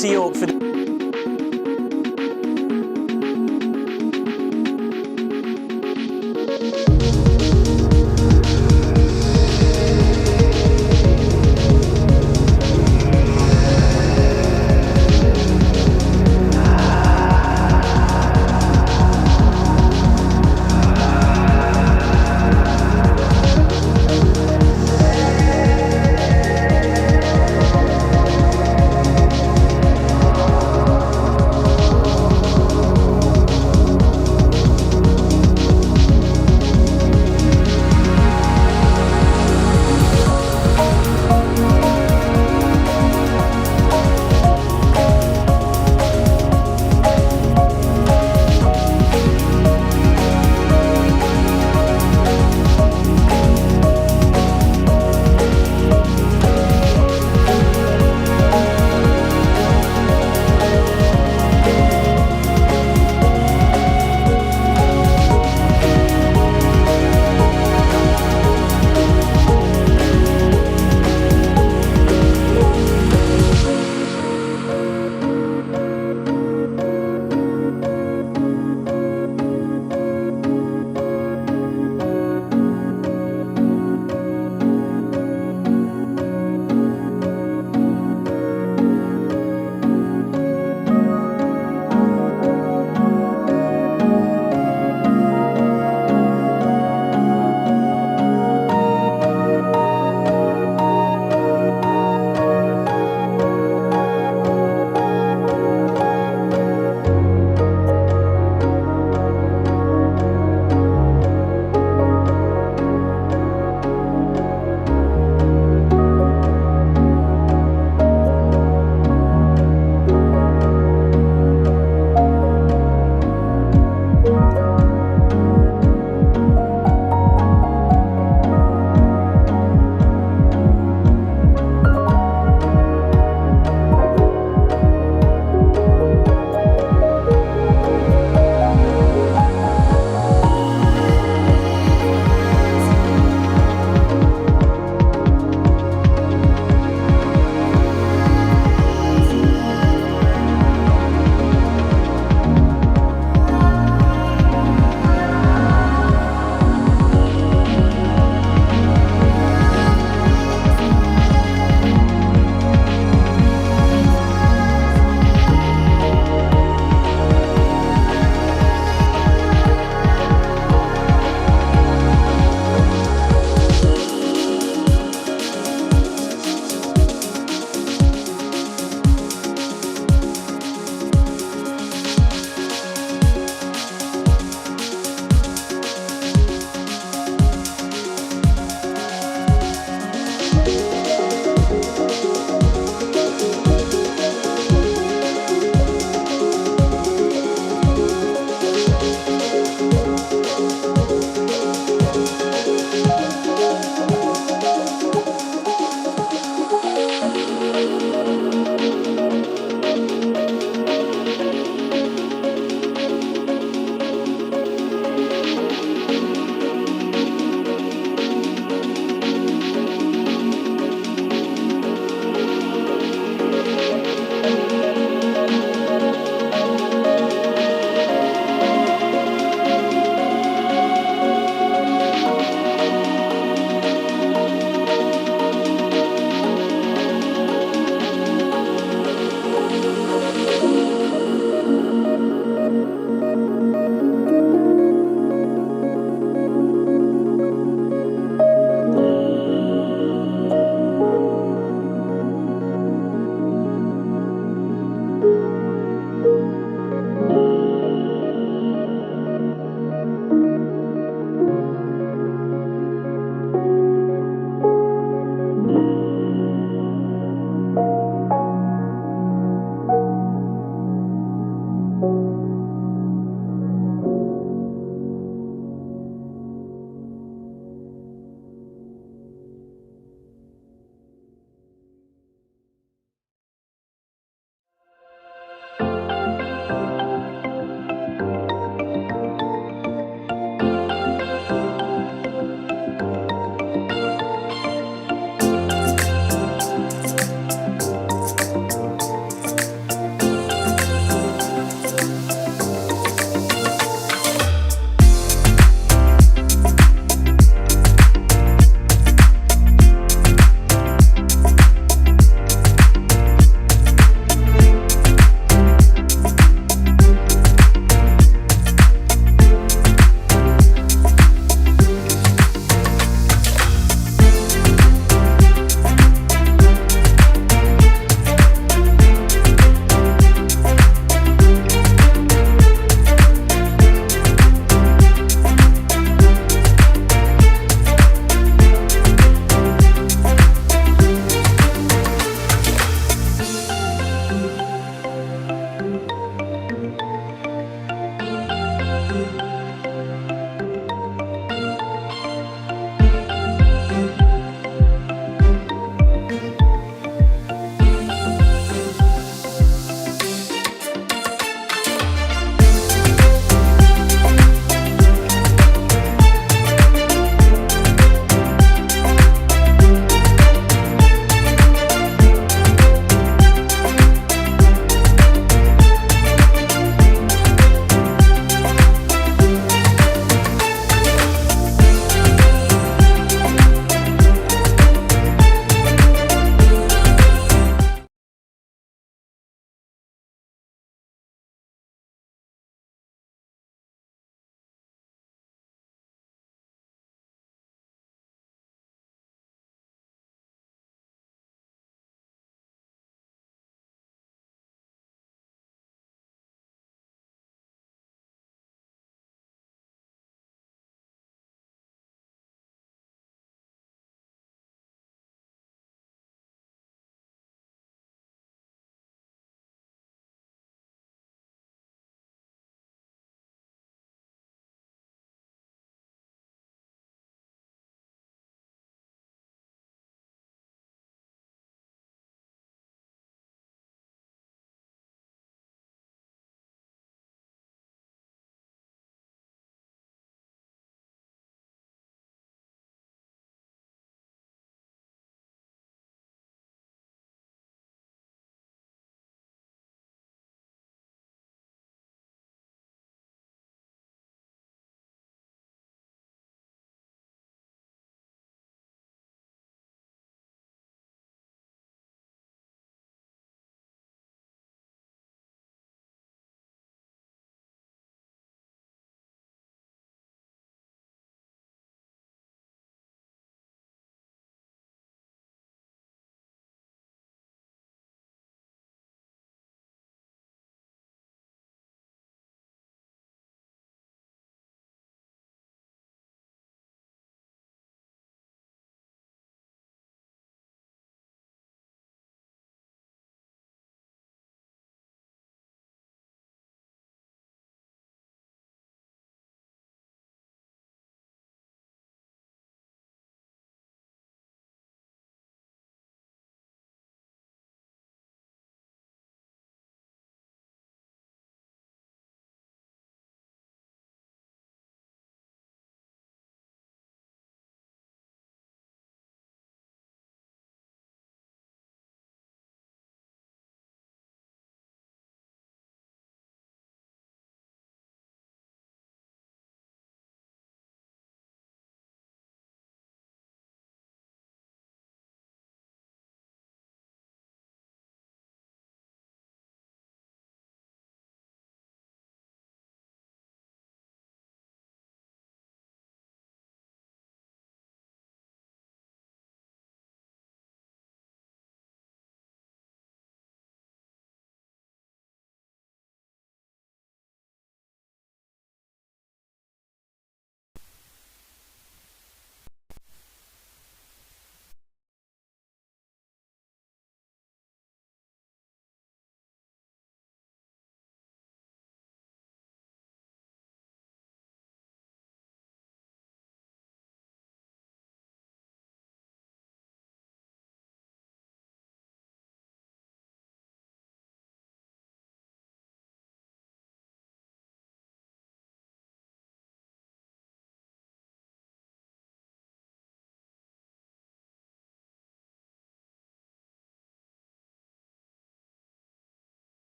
to York for the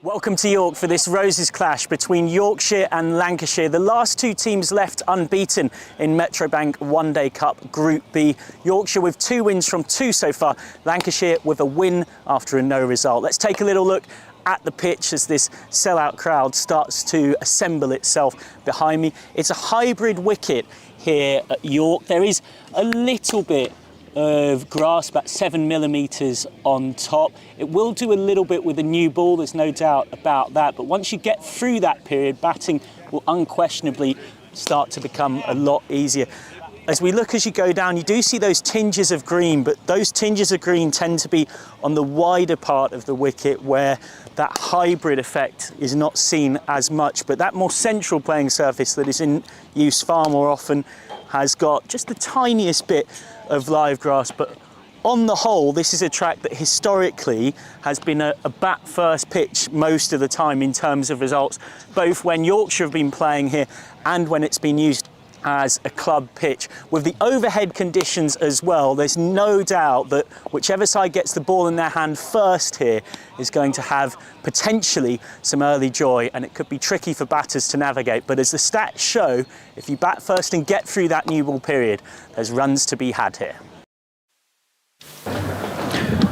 Welcome to York for this Roses clash between Yorkshire and Lancashire. The last two teams left unbeaten in Metrobank One Day Cup Group B. Yorkshire with 2 wins from 2 so far. Lancashire with a win after a no result. Let's take a little look at the pitch as this sellout crowd starts to assemble itself behind me. It's a hybrid wicket here at York. There is a little bit of grass, about 7mm on top. It will do a little bit with a new ball, there's no doubt about that, but once you get through that period, batting will unquestionably start to become a lot easier. As you go down, you do see those tinges of green, but those tinges of green tend to be on the wider part of the wicket where that hybrid effect is not seen as much, but that more central playing surface that is in use far more often has got just the tiniest bit of live grass. But on the whole, this is a track that historically has been a bat first pitch most of the time in terms of results, both when Yorkshire have been playing here and when it's been used as a club pitch. With the overhead conditions as well, there's no doubt that whichever side gets the ball in their hand first here is going to have potentially some early joy, and it could be tricky for batters to navigate. But as the stats show, if you bat first and get through that new ball period, there's runs to be had here.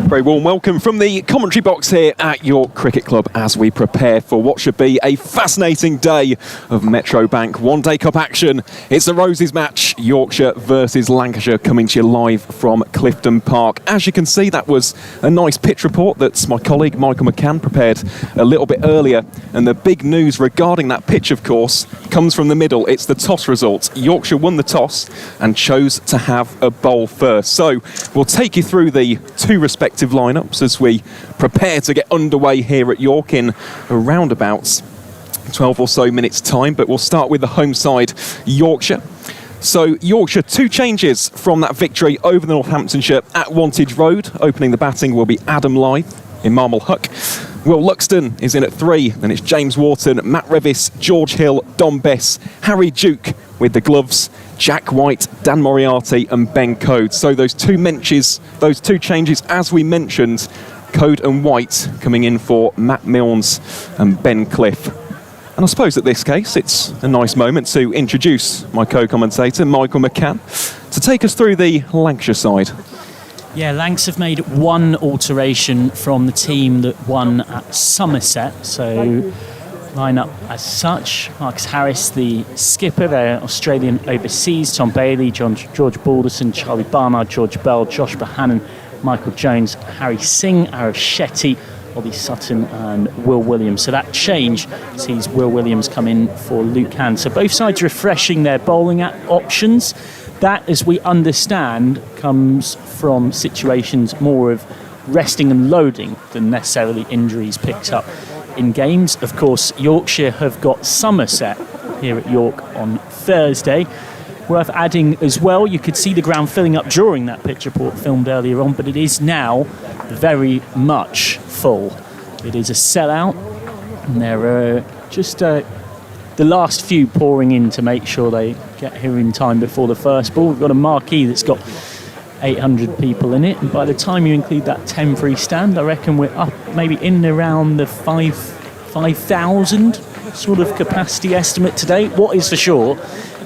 Very warm welcome from the commentary box here at York Cricket Club as we prepare for what should be a fascinating day of Metrobank One Day Cup action. It's a Roses match, Yorkshire versus Lancashire, coming to you live from Clifton Park. As you can see, that was a nice pitch report that my colleague Michael McCann prepared a little bit earlier, and the big news regarding that pitch, of course, comes from the middle. It's the toss result. Yorkshire won the toss and chose to have a bowl first. So we'll take you through the two respective lineups as we prepare to get underway here at York in around about 12 or so minutes time, but we'll start with the home side, Yorkshire. So Yorkshire, 2 changes from that victory over the Northamptonshire at Wantage Road. Opening the batting will be Adam Lythe, Imam al-Haq. Will Luxton is in at 3, then it's James Wharton, Matt Revis, George Hill, Dom Bess, Harry Duke with the gloves, Jack White, Dan Moriarty and Ben Code. So those two changes, as we mentioned, Code and White coming in for Matt Milnes and Ben Cliff. And I suppose at this case, it's a nice moment to introduce my co-commentator, Michael McCann, to take us through the Lancashire side. Yeah, Lancs have made 1 alteration from the team that won at Somerset. So line up as such: Marcus Harris, the skipper, their Australian overseas, Tom Bailey, George Balderson, Charlie Barnard, George Bell, Josh Bohannon, Michael Jones, Harry Singh, Arav Shetty, Ollie Sutton and Will Williams. So that change sees Will Williams come in for Luke Hand. So both sides refreshing their bowling options. That, as we understand, comes from situations more of resting and loading than necessarily injuries picked up in games. Of course, Yorkshire have got Somerset here at York on Thursday. Worth adding as well, you could see the ground filling up during that pitch report filmed earlier on, but it is now very much full. It is a sellout, and there are just the last few pouring in to make sure they get here in time before the first ball. We've got a marquee that's got 800 people in it, and by the time you include that temporary stand, I reckon we're up maybe in and around the 5,000 sort of capacity estimate today. What is for sure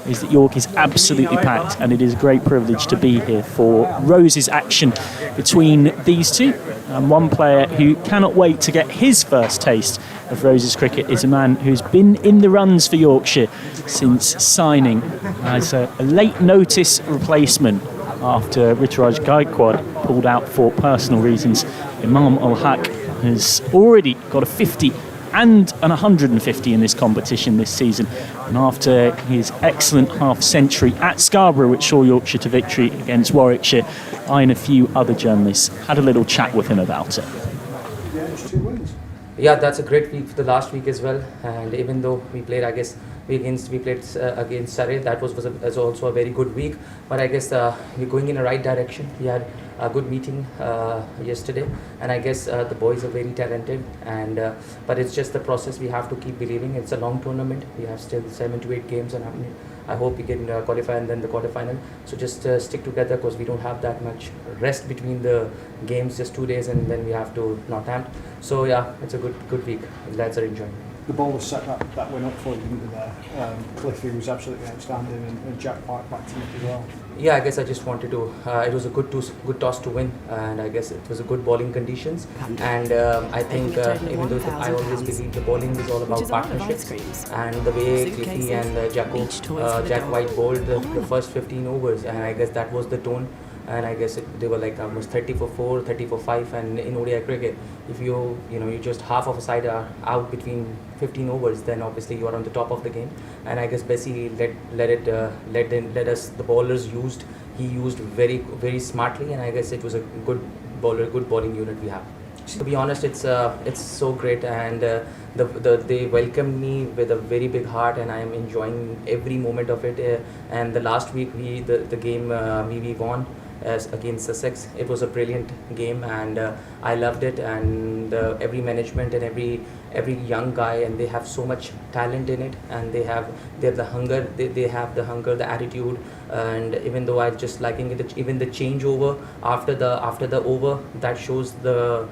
is that York is absolutely packed, and it is a great privilege to be here for Roses action between these two. And one player who cannot wait to get his first taste of Roses cricket is a man who's been in the runs for Yorkshire since signing as a late notice replacement after Rituraj Gaikwad pulled out for personal reasons. Imam al-Haq has already got a 50 and an 150 in this competition this season, and after his excellent half-century at Scarborough, which saw Yorkshire to victory against Warwickshire, I and a few other journalists had a little chat with him about it. Yeah, that's a great week for the last week as well, and even though we played, against Surrey, that was also a very good week, but I guess we're going in the right direction. We had a good meeting yesterday, and I guess the boys are very talented, and but it's just the process. We have to keep believing. It's a long tournament. We have still 7 to 8 games I hope we can qualify and then the quarterfinal. So just stick together, because we don't have that much rest between the games, just 2 days, and then we have to Northampton. So yeah, it's a good week. Lads are enjoying. The bowlers set that win up for you, didn't they, there? Cliffy was absolutely outstanding, and Jack White back to it as well. Yeah, I guess I just wanted to. It was a good toss to win, and I guess it was a good bowling conditions. And I think even though I always believe the bowling is all about partnerships, and the way Cliffy and Jack White bowled the first 15 overs, and I guess that was the tone. And I guess they were like almost 30 for 4, 30 for 5, and in ODI cricket, if you just half of a side are out between 15 overs, then obviously you are on the top of the game. And I guess Bessie let us, the bowlers he used very smartly, and I guess it was a good bowling unit we have. To be honest, it's so great, and they welcomed me with a very big heart, and I am enjoying every moment of it. And the last week the game we won against Sussex. It was a brilliant game, and I loved it. And every management and every young guy, and they have so much talent in it, and they have the hunger. They have the hunger, the attitude, and even though I'm just liking it, even the changeover after the over, that shows the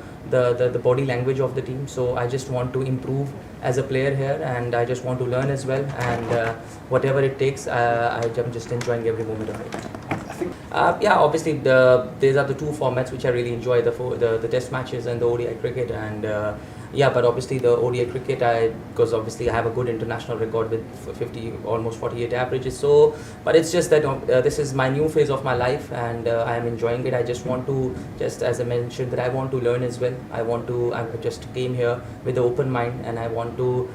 body language of the team. So I just want to improve as a player here, and I just want to learn as well, and whatever it takes, I'm just enjoying every moment of it. Yeah, obviously these are the two formats which I really enjoy, the test matches and the ODI cricket, and yeah, but obviously the ODI cricket, because obviously I have a good international record with almost 48 averages. So, but it's just that this is my new phase of my life, and I am enjoying it. I just want to, just as I mentioned, that I want to learn as well. I just came here with an open mind, and I want to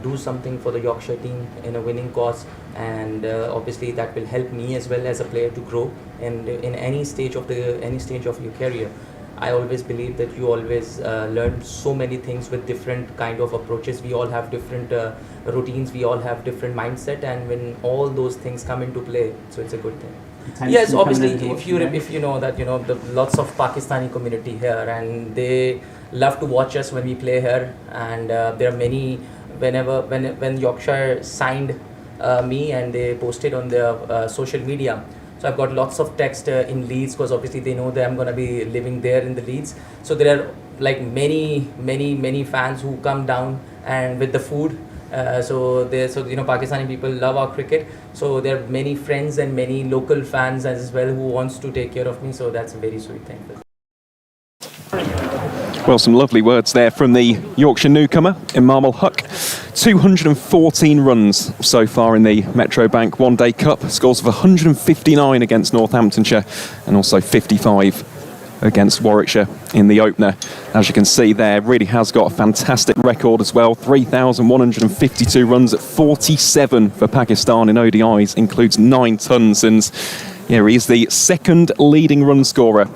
do something for the Yorkshire team in a winning cause, and obviously that will help me as well as a player to grow. And in any stage of your career, I always believe that you always learn so many things with different kind of approaches. We all have different routines, we all have different mindset, and when all those things come into play, so it's a good thing. Yes, obviously, if you know that the lots of Pakistani community here, and they love to watch us when we play here, and there are many. When Yorkshire signed me, and they posted on their social media. So I've got lots of text in Leeds, because obviously they know that I'm going to be living there in the Leeds. So there are like many fans who come down and with the food. So Pakistani people love our cricket. So there are many friends and many local fans as well who wants to take care of me. So that's a very sweet thing. Well, some lovely words there from the Yorkshire newcomer, Imam 214 runs so far in the Metro Bank One Day Cup. Scores of 159 against Northamptonshire and also 55 against Warwickshire in the opener. As you can see there, really has got a fantastic record as well. 3,152 runs at 47 for Pakistan in ODIs, includes 9 tons. And yeah, he is the second leading run scorer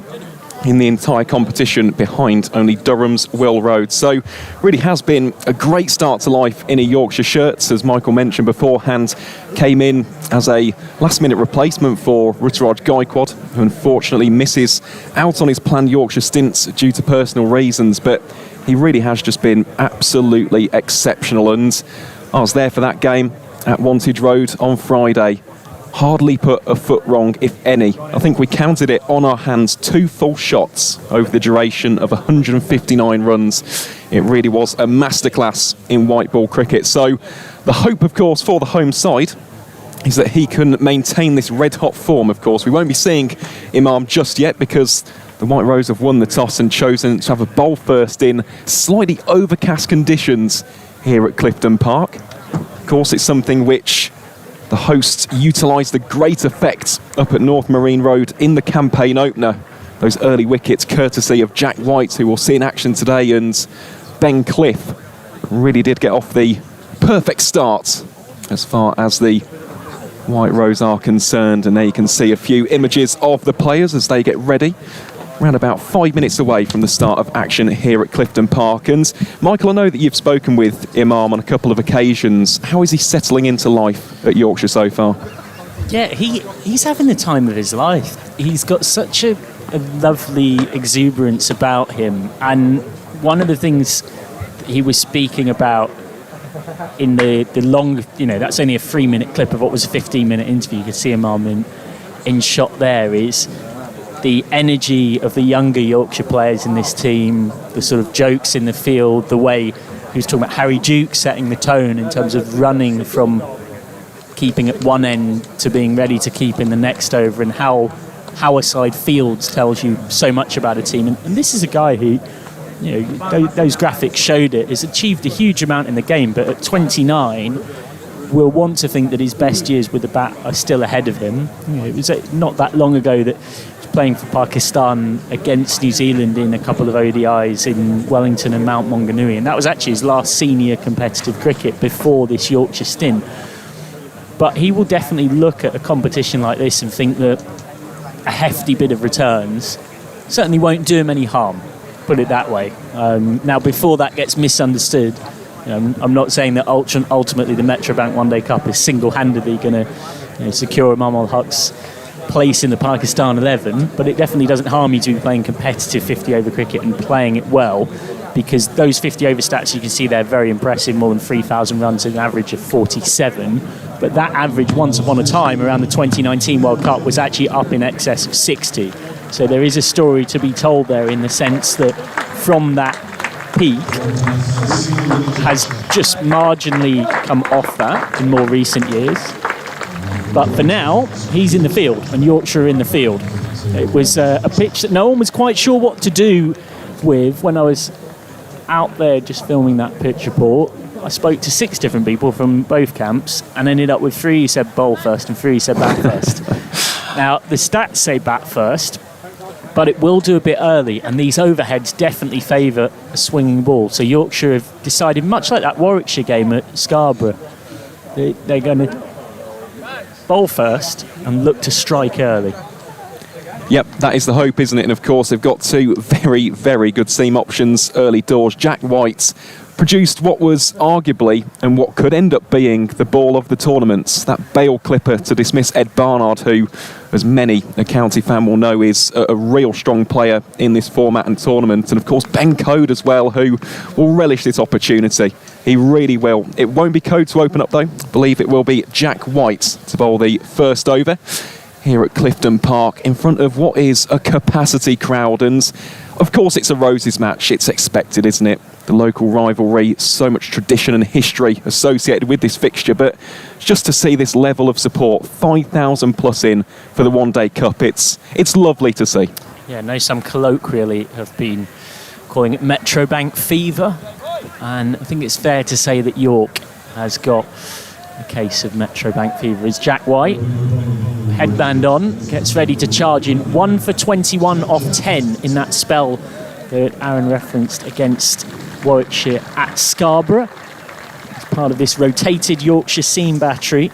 in the entire competition, behind only Durham's Will Rhodes. So really has been a great start to life in a Yorkshire shirt. As Michael mentioned beforehand, came in as a last-minute replacement for Ruturaj Gaikwad, who unfortunately misses out on his planned Yorkshire stints due to personal reasons, but he really has just been absolutely exceptional. And I was there for that game at Wantage Road on Friday. Hardly put a foot wrong, if any. I think we counted it on our hands, 2 full shots over the duration of 159 runs. It really was a masterclass in white ball cricket. So the hope, of course, for the home side is that he can maintain this red-hot form, of course. We won't be seeing Imam just yet, because the White Rose have won the toss and chosen to have a bowl first in slightly overcast conditions here at Clifton Park. Of course, it's something which the hosts utilised the great effect up at North Marine Road in the campaign opener. Those early wickets courtesy of Jack White, who we'll see in action today, and Ben Cliff really did get off the perfect start as far as the White Rose are concerned. And there you can see a few images of the players as they get ready. Around about 5 minutes away from the start of action here at Clifton Park. And Michael, I know that you've spoken with Imam on a couple of occasions. How is he settling into life at Yorkshire so far? Yeah, he's having the time of his life. He's got such a lovely exuberance about him. And one of the things he was speaking about in the long, that's only a 3-minute clip of what was a 15-minute interview. You could see Imam in shot there, is the energy of the younger Yorkshire players in this team, the sort of jokes in the field, the way he was talking about Harry Duke setting the tone in terms of running from keeping at one end to being ready to keep in the next over, and how a side fields tells you so much about a team. And this is a guy who, those graphics showed it, has achieved a huge amount in the game, but at 29 will want to think that his best years with the bat are still ahead of him. It was not that long ago that he was playing for Pakistan against New Zealand in a couple of ODIs in Wellington and Mount Maunganui, and that was actually his last senior competitive cricket before this Yorkshire stint. But he will definitely look at a competition like this and think that a hefty bit of returns certainly won't do him any harm, put it that way. Now, before that gets misunderstood, I'm not saying that ultimately the Metrobank One Day Cup is single-handedly going to secure Imam ul-Haq's place in the Pakistan 11, but it definitely doesn't harm you to be playing competitive 50-over cricket and playing it well, because those 50-over stats you can see they're very impressive, more than 3,000 runs at an average of 47, but that average once upon a time around the 2019 World Cup was actually up in excess of 60. So there is a story to be told there, in the sense that from that peak has just marginally come off that in more recent years. But for now, he's in the field, and Yorkshire are in the field. It was a pitch that no one was quite sure what to do with. When I was out there just filming that pitch report, I spoke to 6 different people from both camps and ended up with 3 who said bowl first and 3 who said bat first. Now, the stats say bat first, but it will do a bit early, and these overheads definitely favour a swinging ball. So Yorkshire have decided, much like that Warwickshire game at Scarborough, they're going to bowl first and look to strike early. Yep, that is the hope, isn't it? And of course, they've got 2 very, very good seam options early doors. Jack White produced what was arguably, and what could end up being, the ball of the tournament. That bail clipper to dismiss Ed Barnard, who, as many a county fan will know, is a real strong player in this format and tournament. And of course, Ben Code as well, who will relish this opportunity. He really will. It won't be Code to open up, though. I believe it will be Jack White to bowl the first over here at Clifton Park, in front of what is a capacity crowd. And of course, it's a Roses match. It's expected, isn't it? The local rivalry, so much tradition and history associated with this fixture, but just to see this level of support, 5,000 plus in for the One Day Cup, it's lovely to see. Yeah, I know some colloquially have been calling it Metrobank fever, and I think it's fair to say that York has got a case of Metrobank fever. Is Jack White, headband on, gets ready to charge in. 1 for 21 off 10 in that spell that Aaron referenced against Warwickshire at Scarborough. As part of this rotated Yorkshire seam battery,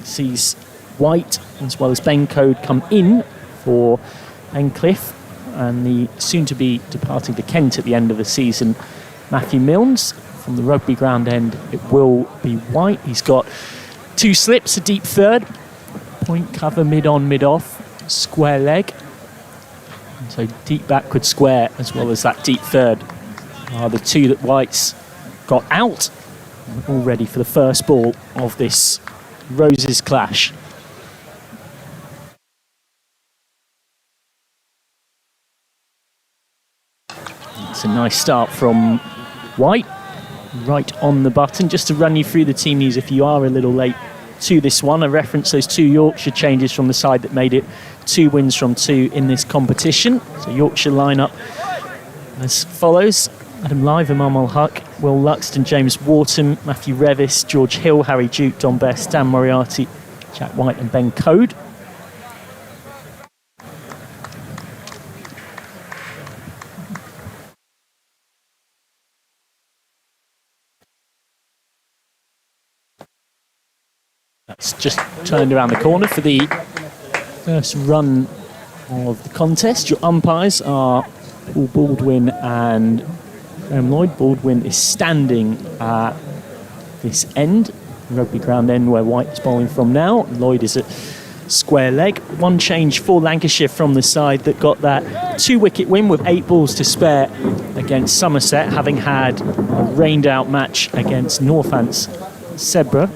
sees White as well as Ben Code come in for Cliff, and the soon-to-be departing to Kent at the end of the season, Matthew Milnes. From the rugby ground end, it will be White. He's got 2 slips, a deep third, point cover, mid-on, mid-off, square leg. And so deep backward square as well as that deep third are the 2 that White's got out. All ready for the first ball of this Roses clash. It's a nice start from White. Right on the button. Just to run you through the team news if you are a little late to this one, I referenced those 2 Yorkshire changes from the side that made it 2 wins from 2 in this competition. So Yorkshire lineup as follows: Adam Live, Imam ul-Haq, Will Luxton, James Wharton, Matthew Revis, George Hill, Harry Duke, Don Best, Dan Moriarty, Jack White and Ben Code. That's just turned around the corner for the first run of the contest. Your umpires are Paul Baldwin and Graham Lloyd. Baldwin is standing at this end, rugby ground end where White is bowling from now. Lloyd is at square leg. 1 change for Lancashire from the side that got that 2-wicket win with 8 balls to spare against Somerset, having had a rained-out match against Northants Sebra.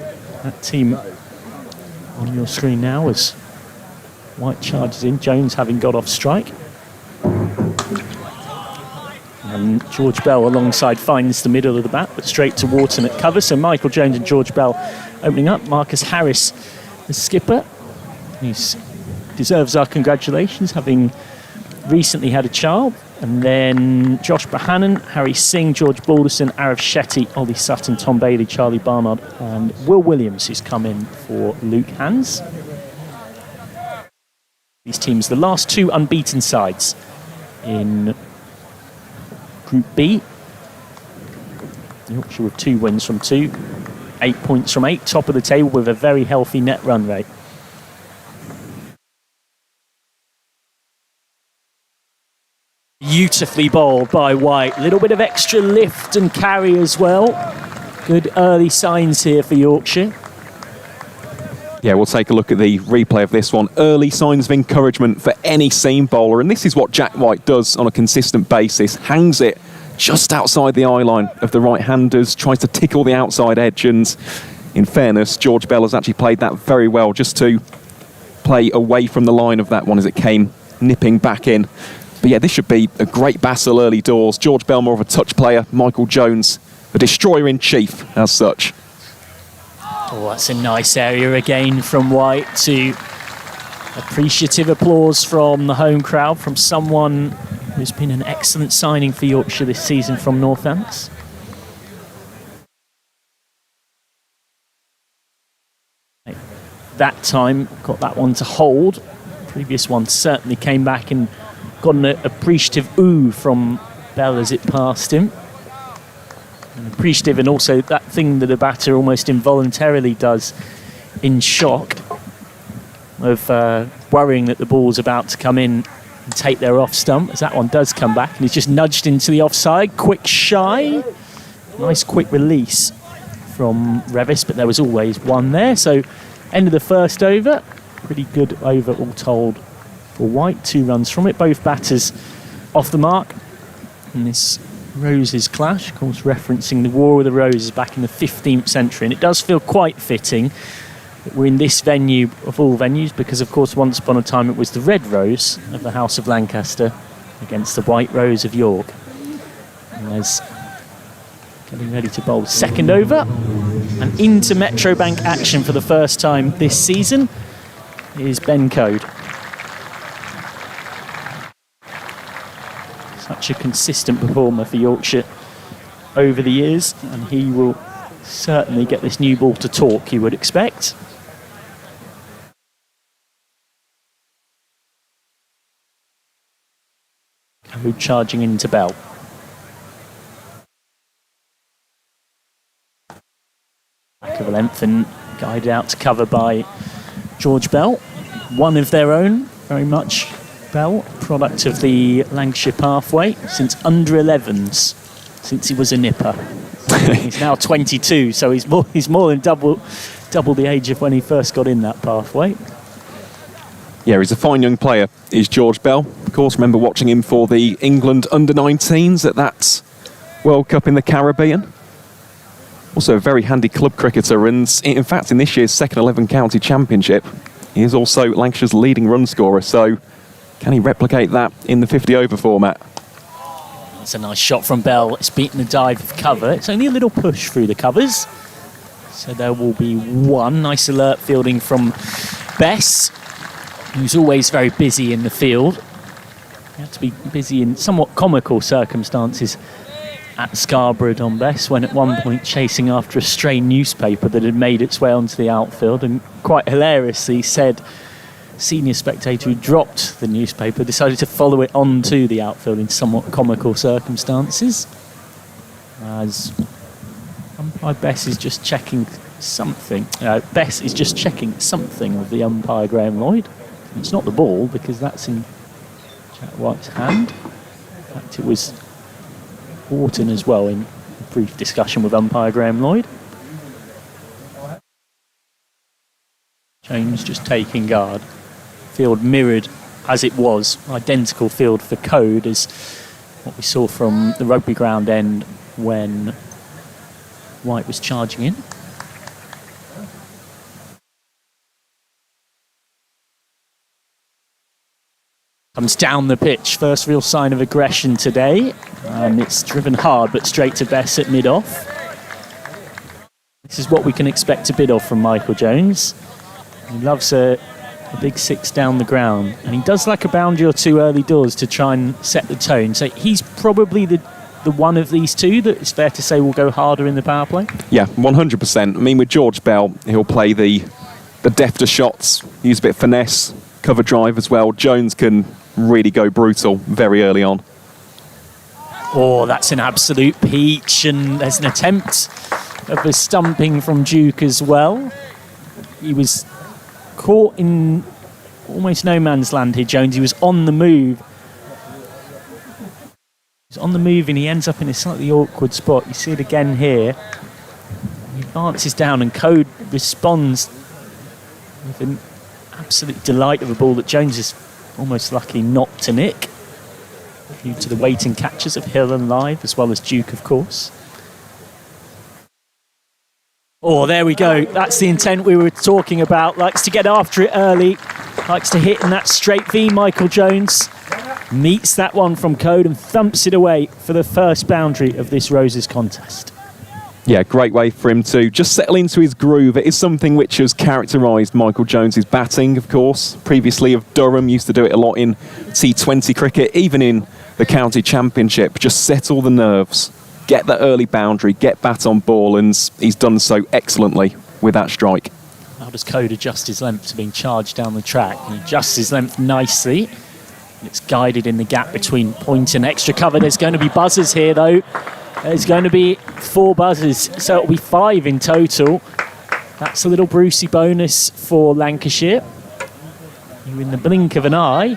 That team on your screen now as White charges in, Jones having got off strike. And George Bell alongside finds the middle of the bat, but straight to Wharton at cover. So Michael Jones and George Bell opening up. Marcus Harris, the skipper, he deserves our congratulations, having recently had a child. And then Josh Bohannon, Harry Singh, George Balderson, Arav Shetty, Ollie Sutton, Tom Bailey, Charlie Barnard, and Will Williams, who's come in for Luke Hans. These teams, the last two unbeaten sides in Group B. Yorkshire with 2 wins from 2, 8 points from 8, top of the table with a very healthy net run rate. Beautifully bowled by White. A little bit of extra lift and carry as well. Good early signs here for Yorkshire. Yeah, we'll take a look at the replay of this one. Early signs of encouragement for any seam bowler, and this is what Jack White does on a consistent basis. Hangs it just outside the eye line of the right-handers, tries to tickle the outside edge, and in fairness, George Bell has actually played that very well, just to play away from the line of that one as it came nipping back in. But yeah, this should be a great battle early doors. George Bell more of a touch player, Michael Jones a destroyer in chief as such. Oh, that's a nice area again from White. To appreciative applause from the home crowd, from someone who's been an excellent signing for Yorkshire this season from Northants. That time got that one to hold. Previous one certainly came back and got an appreciative ooh from Bell as it passed him. And appreciative, and also that thing that a batter almost involuntarily does in shock of worrying that the ball's about to come in and take their off stump, as that one does come back and he's just nudged into the offside. Quick shy, nice quick release from Revis, but there was always one there. So end of the first over, pretty good over all told for White. 2 runs from it, both batters off the mark. And this Roses clash, of course, referencing the War of the Roses back in the 15th century. And it does feel quite fitting that we're in this venue of all venues, because, of course, once upon a time it was the Red Rose of the House of Lancaster against the White Rose of York. And as getting ready to bowl second over and into Metrobank action for the first time this season is Ben Code. Such a consistent performer for Yorkshire over the years, and he will certainly get this new ball to talk, you would expect. Code charging into Bell. Back of the length and guided out to cover by George Bell. One of their own, very much. Bell, product of the Lancashire pathway since under 11s, since he was a nipper. He's now 22, so he's more than double the age of when he first got in that pathway. Yeah, he's a fine young player, is George Bell. Of course, remember watching him for the England under-19s at that World Cup in the Caribbean. Also a very handy club cricketer, and in fact in this year's second 11 county championship, he is also Lancashire's leading run scorer, so can he replicate that in the 50-over format? That's a nice shot from Bell. It's beaten the dive of cover. It's only a little push through the covers. So there will be one. Nice alert fielding from Bess, who's always very busy in the field. He had to be busy in somewhat comical circumstances at Scarborough, Don Bess, when at one point chasing after a stray newspaper that had made its way onto the outfield, and quite hilariously said senior spectator who dropped the newspaper decided to follow it onto the outfield in somewhat comical circumstances. As umpire Bess is just checking something. Bess is just checking something with the umpire Graham Lloyd. It's not the ball, because that's in Jack White's hand. In fact, it was Wharton as well in a brief discussion with umpire Graham Lloyd. James just taking guard. Field mirrored as it was, identical field for Code, as what we saw from the rugby ground end when White was charging in. Comes down the pitch, first real sign of aggression today, and it's driven hard but straight to Bess at mid-off. This is what we can expect a bit of from Michael Jones. He loves a big six down the ground, and he does like a boundary or two early doors to try and set the tone. So he's probably the one of these two that it's fair to say will go harder in the power play. Yeah, 100%. I mean, with George Bell, he'll play the defter shots, use a bit of finesse, cover drive as well. Jones can really go brutal very early on. Oh, that's an absolute peach, and there's an attempt of a stumping from Duke as well. He was caught in almost no man's land here, Jones. He was on the move. He's on the move and he ends up in a slightly awkward spot. You see it again here. He advances down and Code responds with an absolute delight of a ball that Jones is almost lucky not to nick, due to the waiting catches of Hill and Live, as well as Duke, of course. Oh, there we go. That's the intent we were talking about. Likes to get after it early. Likes to hit in that straight V. Michael Jones meets that one from Code and thumps it away for the first boundary of this Roses contest. Yeah, great way for him to just settle into his groove. It is something which has characterised Michael Jones's batting, of course. Previously of Durham, used to do it a lot in T20 cricket, even in the county championship. Just settle the nerves, get that early boundary, get bat on ball, and he's done so excellently with that strike. How does Code adjust his length to being charged down the track? He adjusts his length nicely. It's guided in the gap between point and extra cover. There's going to be buzzers here, though. There's going to be 4 buzzers, so it'll be 5 in total. That's a little Brucey bonus for Lancashire, who in the blink of an eye,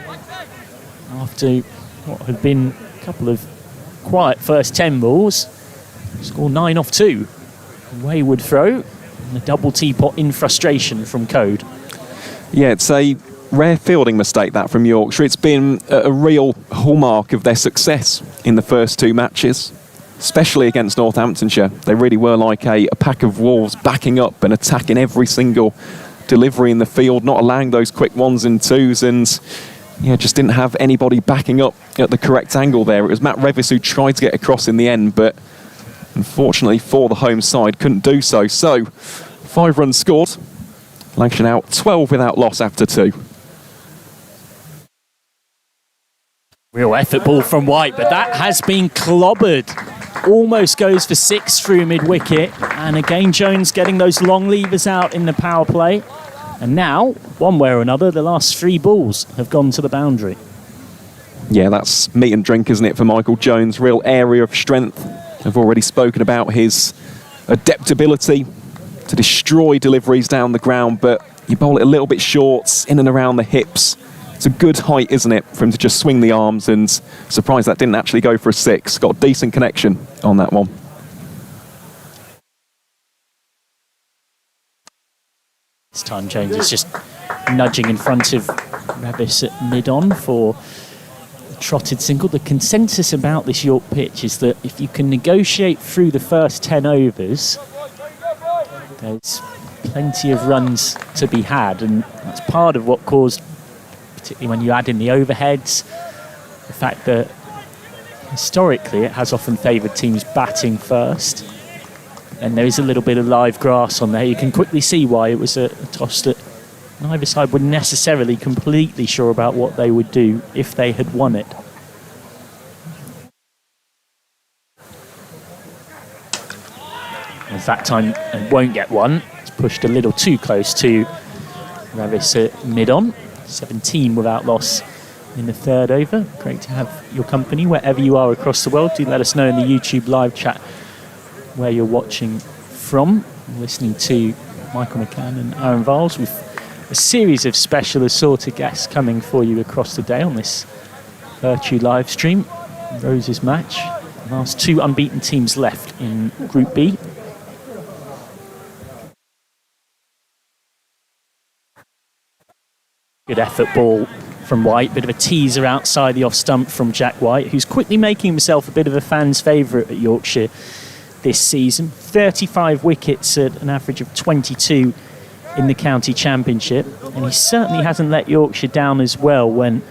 after what had been a couple of quiet first 10 balls, score 9 off 2. Wayward throw, and a double teapot in frustration from Code. Yeah, it's a rare fielding mistake, that, from Yorkshire. It's been a real hallmark of their success in the first 2 matches, especially against Northamptonshire. They really were like a pack of wolves, backing up and attacking every single delivery in the field, not allowing those quick 1s and 2s, and yeah, just didn't have anybody backing up at the correct angle there. It was Matt Revis who tried to get across in the end, but unfortunately for the home side, couldn't do so. So, 5 runs scored. Lancashire now 12 without loss after 2. Real effort ball from White, but that has been clobbered. Almost goes for 6 through mid-wicket. And again, Jones getting those long levers out in the power play. And now, one way or another, the last 3 balls have gone to the boundary. Yeah, that's meat and drink, isn't it, for Michael Jones? Real area of strength. I've already spoken about his adaptability to destroy deliveries down the ground, but you bowl it a little bit short, in and around the hips. It's a good height, isn't it, for him to just swing the arms, and surprised that didn't actually go for a 6. Got a decent connection on that one. This time Jones is just nudging in front of Revis at mid-on for the trotted single. The consensus about this York pitch is that if you can negotiate through the first 10 overs, there's plenty of runs to be had, and that's part of what caused, particularly when you add in the overheads, the fact that historically it has often favoured teams batting first. And there is a little bit of live grass on there. You can quickly see why it was a toss that neither side were necessarily completely sure about what they would do if they had won it. As that time and won't get one. It's pushed a little too close to Revis at mid-on. 17 without loss in the 3rd over. Great to have your company wherever you are across the world. Do let us know in the YouTube live chat where you're watching from. We're listening to Michael McCann and Aaron Viles with a series of special assorted guests coming for you across the day on this Vertu live stream. Roses match. Last 2 unbeaten teams left in Group B. Good effort ball from White. Bit of a teaser outside the off stump from Jack White, who's quickly making himself a bit of a fan's favourite at Yorkshire this season. 35 wickets at an average of 22 in the county championship, and he certainly hasn't let Yorkshire down as well when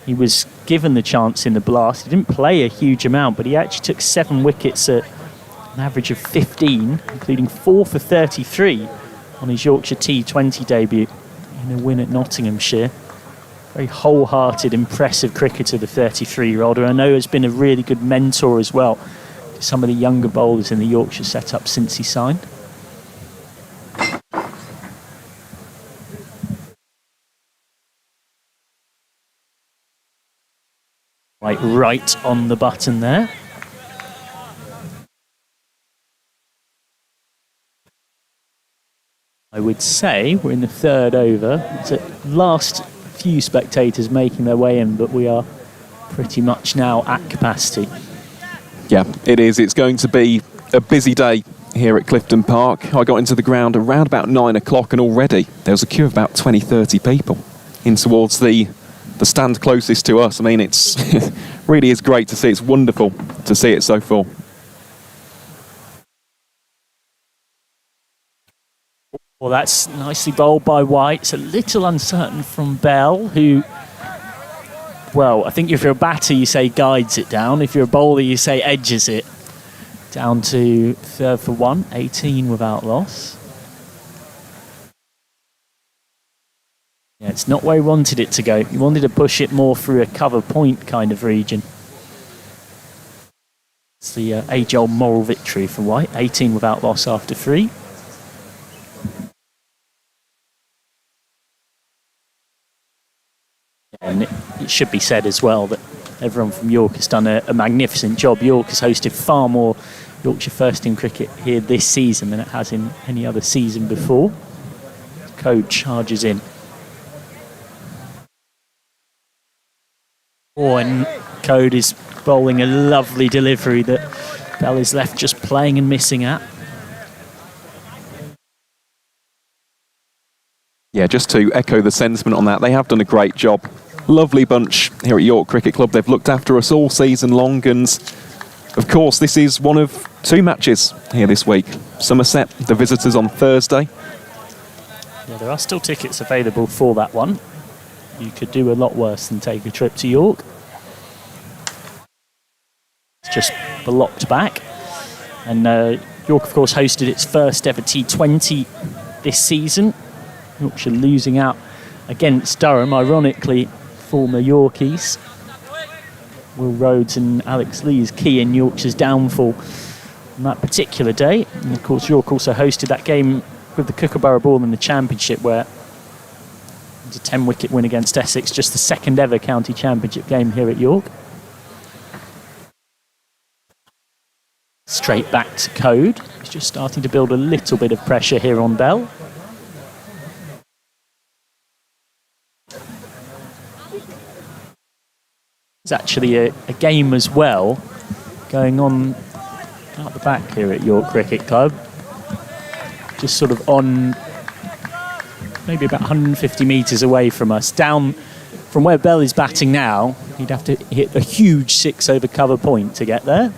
he was given the chance in the Blast. He didn't play a huge amount, but he actually took 7 wickets at an average of 15, including 4 for 33 on his Yorkshire T20 debut in a win at Nottinghamshire. Very wholehearted, impressive cricketer, the 33-year-old, who I know has been a really good mentor as well to some of the younger bowlers in the Yorkshire setup since he signed. Right on the button there. I would say we're in the third over. It's the last few spectators making their way in, but we are pretty much now at capacity. Yeah, it is. It's going to be a busy day here at Clifton Park. I got into the ground around about 9 o'clock, and already there was a queue of about 20-30 people in towards the stand closest to us. I mean, it's really is great to see. It's wonderful to see it so full. Well, that's nicely bowled by White. It's a little uncertain from Bell, who, well, I think if you're a batter, you say guides it down. If you're a bowler, you say edges it. Down to third for 1, 18 without loss. Yeah, it's not where he wanted it to go. He wanted to push it more through a cover point kind of region. It's the age-old moral victory for White. 18 without loss after 3. And it should be said as well that everyone from York has done a magnificent job. York has hosted far more Yorkshire first team cricket here this season than it has in any other season before. Code charges in. Oh, and Code is bowling a lovely delivery that Bell is left just playing and missing at. Yeah, just to echo the sentiment on that, they have done a great job. Lovely bunch here at York Cricket Club. They've looked after us all season long, and of course this is one of 2 matches here this week. Somerset, the visitors on Thursday. Yeah, there are still tickets available for that one. You could do a lot worse than take a trip to York. It's just blocked back. And York, of course, hosted its first ever T20 this season. Yorkshire losing out against Durham, ironically, former Yorkies. Will Rhodes and Alex Lee's key in Yorkshire's downfall on that particular day. And of course, York also hosted that game with the Kookaburra Ball in the Championship, where it was a 10-wicket win against Essex, just the second ever county championship game here at York. Straight back to Code. He's just starting to build a little bit of pressure here on Bell. It's actually a game as well going on out the back here at York Cricket Club. Just sort of on maybe about 150 metres away from us. Down from where Bell is batting now, he'd have to hit a huge 6 over cover point to get there.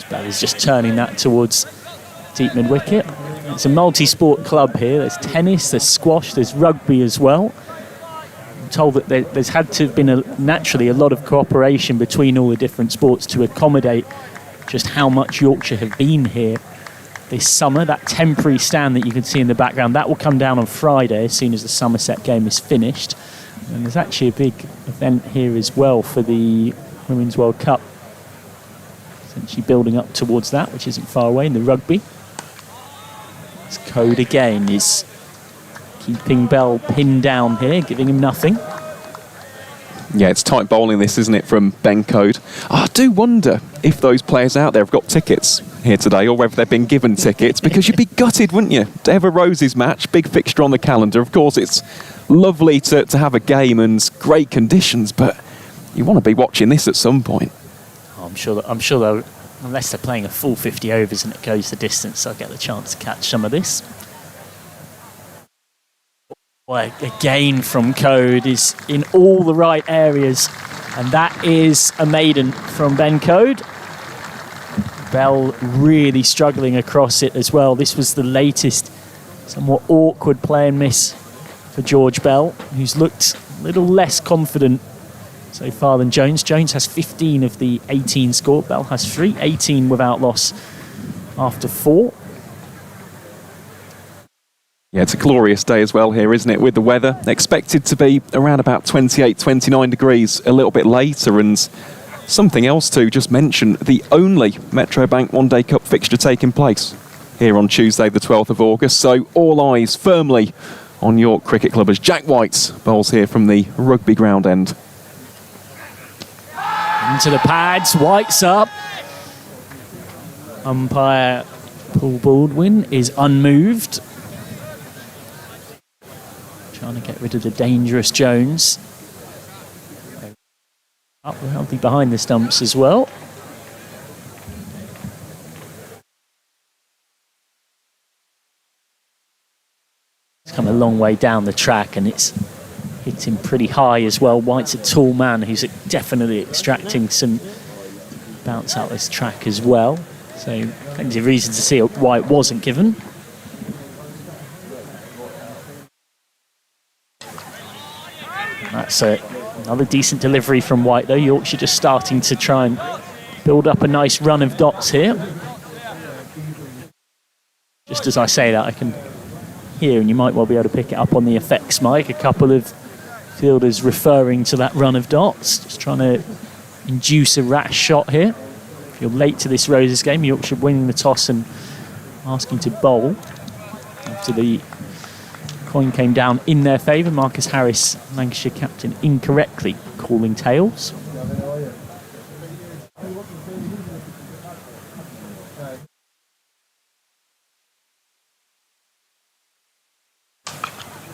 Bell is just turning that towards deep mid-wicket. It's a multi-sport club here. There's tennis, there's squash, there's rugby as well. I'm told that there's had to have been naturally a lot of cooperation between all the different sports to accommodate just how much Yorkshire have been here this summer. That temporary stand that you can see in the background, that will come down on Friday as soon as the Somerset game is finished. And there's actually a big event here as well for the Women's World Cup, essentially building up towards that, which isn't far away in the rugby. This Code again is keeping Bell pinned down here, giving him nothing. Yeah, it's tight bowling this, isn't it, from Ben Code. I do wonder if those players out there have got tickets here today, or whether they've been given tickets, because you'd be gutted, wouldn't you, to have a Roses match, big fixture on the calendar. Of course, it's lovely to have a game and great conditions, but you want to be watching this at some point. Oh, I'm sure they'll, unless they're playing a full 50 overs and it goes the distance, they'll get the chance to catch some of this. Well, again from Code is in all the right areas, and that is a maiden from Ben Code. Bell really struggling across it as well. This was the latest somewhat awkward play and miss for George Bell, who's looked a little less confident so far than Jones. Jones has 15 of the 18 scored. Bell has 3, 18 without loss after 4. Yeah, it's a glorious day as well here, isn't it, with the weather. Expected to be around about 28, 29 degrees a little bit later. And something else to just mention, the only Metro Bank One Day Cup fixture taking place here on Tuesday the 12th of August. So all eyes firmly on York Cricket Club as Jack White bowls here from the rugby ground end. Into the pads, White's up. Umpire Paul Baldwin is unmoved. Trying to get rid of the dangerous Jones. Up healthy behind the stumps as well. It's come a long way down the track and it's hit him pretty high as well. White's a tall man who's definitely extracting some bounce out this track as well. So plenty of reason to see why it wasn't given. That's another decent delivery from White though. Yorkshire just starting to try and build up a nice run of dots here. Just as I say that, I can hear, and you might well be able to pick it up on the effects mic, a couple of fielders referring to that run of dots, just trying to induce a rash shot here. If you're late to this Roses game, Yorkshire winning the toss and asking to bowl after the coin came down in their favour. Marcus Harris, Lancashire captain, incorrectly calling tails.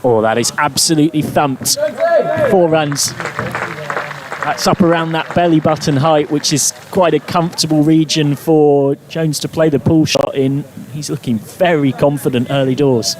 Oh, that is absolutely thumped. 4 runs. That's up around that belly button height, which is quite a comfortable region for Jones to play the pull shot in. He's looking very confident early doors.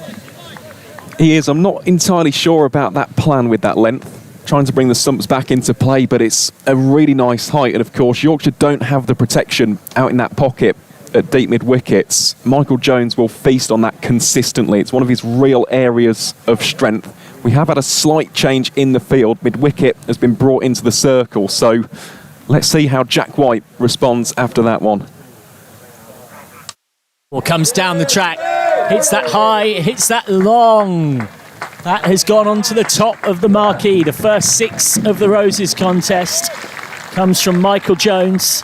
He is. I'm not entirely sure about that plan with that length, trying to bring the stumps back into play, but it's a really nice height. And of course, Yorkshire don't have the protection out in that pocket at deep mid wickets. Michael Jones will feast on that consistently. It's one of his real areas of strength. We have had a slight change in the field. Mid wicket has been brought into the circle. So let's see how Jack White responds after that one. Well, comes down the track. Hits that high, hits that long. That has gone on to the top of the marquee. The first 6 of the Roses contest comes from Michael Jones,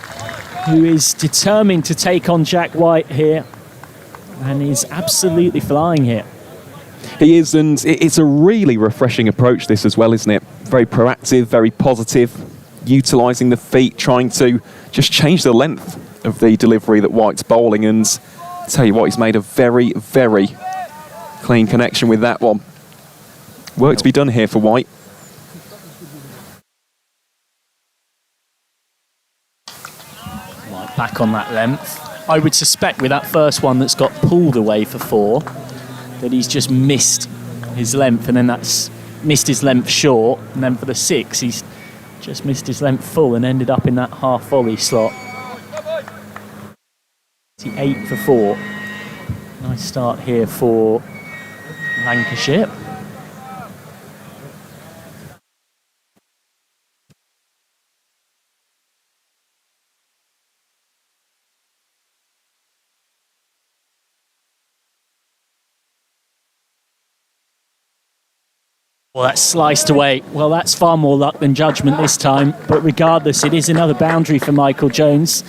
who is determined to take on Jack White here and is absolutely flying here. He is, and it's a really refreshing approach this as well, isn't it? Very proactive, very positive, utilising the feet, trying to just change the length of the delivery that White's bowling, and tell you what, he's made a very, very clean connection with that one. Work to be done here for White. White back on that length. I would suspect with that first one that's got pulled away for 4, that he's just missed his length, and then that's missed his length short, and then for the 6, he's just missed his length full and ended up in that half volley slot. 8 for 4. Nice start here for Lancashire. Well, that's sliced away. Well, that's far more luck than judgment this time, but regardless, it is another boundary for Michael Jones.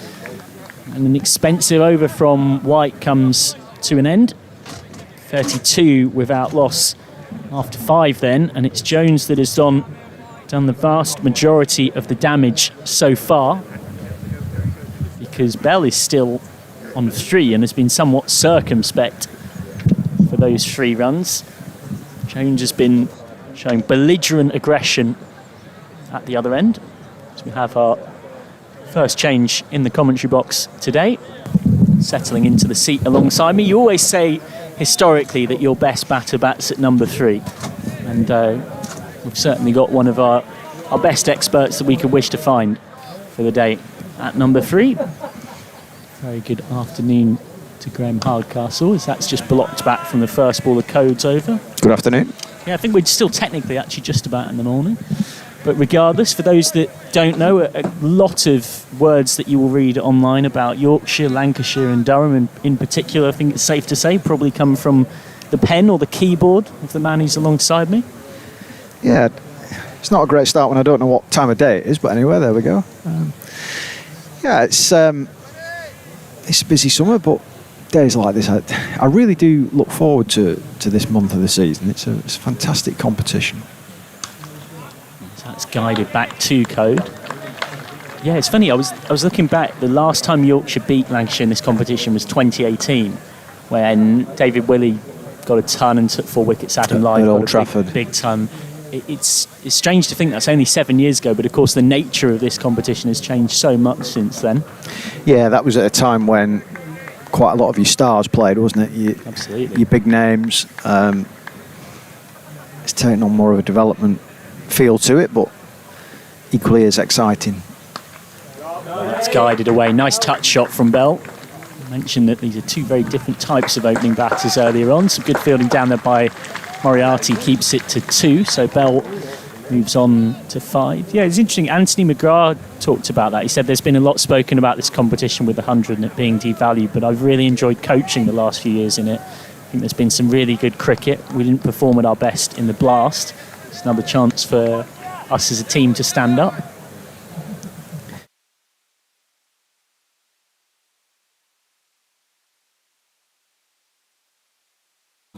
And an expensive over from White comes to an end. 32 without loss after 5 then, and it's Jones that has done the vast majority of the damage so far, because Bell is still on 3 and has been somewhat circumspect for those 3 runs. Jones has been showing belligerent aggression at the other end. So we have our first change in the commentary box today, settling into the seat alongside me. You always say historically that your best batter bats at number 3, And we've certainly got one of our best experts that we could wish to find for the day at number 3. Very good afternoon to Graham Hardcastle, as that's just blocked back from the first ball of Code's over. Good afternoon. Yeah, I think we're still technically actually just about in the morning. But regardless, for those that don't know, a lot of words that you will read online about Yorkshire, Lancashire and Durham in particular, I think it's safe to say, probably come from the pen or the keyboard of the man who's alongside me. Yeah, it's not a great start when I don't know what time of day it is, but anyway, there we go. It's a busy summer, but days like this, I really do look forward to this month of the season. It's a fantastic competition. So that's guided back to Code. Yeah, it's funny, I was looking back, the last time Yorkshire beat Lancashire in this competition was 2018, when David Willey got a ton and took 4 wickets. Adam Lyne at Old got Trafford. a big ton. It's strange to think that's only 7 years ago, but of course the nature of this competition has changed so much since then. Yeah, that was at a time when quite a lot of your stars played, wasn't it? Absolutely. Your big names. It's taken on more of a development feel to it, but equally as exciting. That's guided away. Nice touch shot from Bell. I mentioned that these are 2 very different types of opening batters earlier on. Some good fielding down there by Moriarty, keeps it to 2, so Bell moves on to 5. Yeah, it's interesting. Anthony McGrath talked about that. He said there's been a lot spoken about this competition with the 100 and it being devalued, but I've really enjoyed coaching the last few years in it. I think there's been some really good cricket. We didn't perform at our best in the Blast. It's another chance for us as a team to stand up.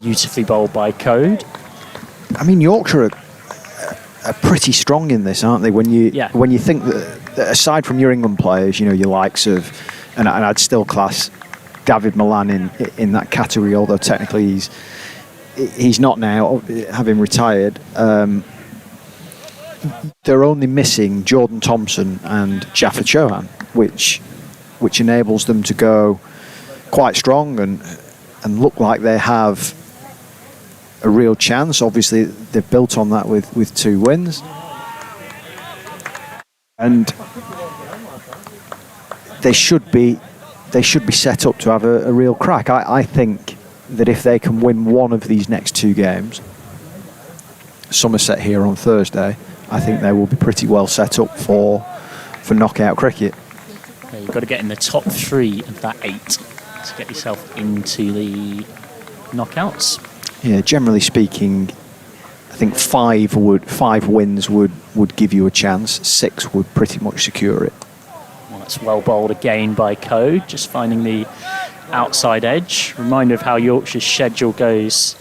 Beautifully bowled by Code. I mean, Yorkshire are pretty strong in this, aren't they? When you think that aside from your England players, your likes of, and I'd still class David Milan in that category, although technically he's not now, having retired. They're only missing Jordan Thompson and Jaffa Chauhan, which enables them to go quite strong and look like they have a real chance. Obviously, they've built on that with 2 wins, and they should be set up to have a real crack. I think that if they can win one of these next 2 games, Somerset here on Thursday, I think they will be pretty well set up for knockout cricket. Yeah, you've got to get in the top 3 of that 8 to get yourself into the knockouts. Yeah, generally speaking, I think 5 wins would give you a chance. 6 would pretty much secure it. Well, that's well bowled again by Code, just finding the outside edge. Reminder of how Yorkshire's schedule goes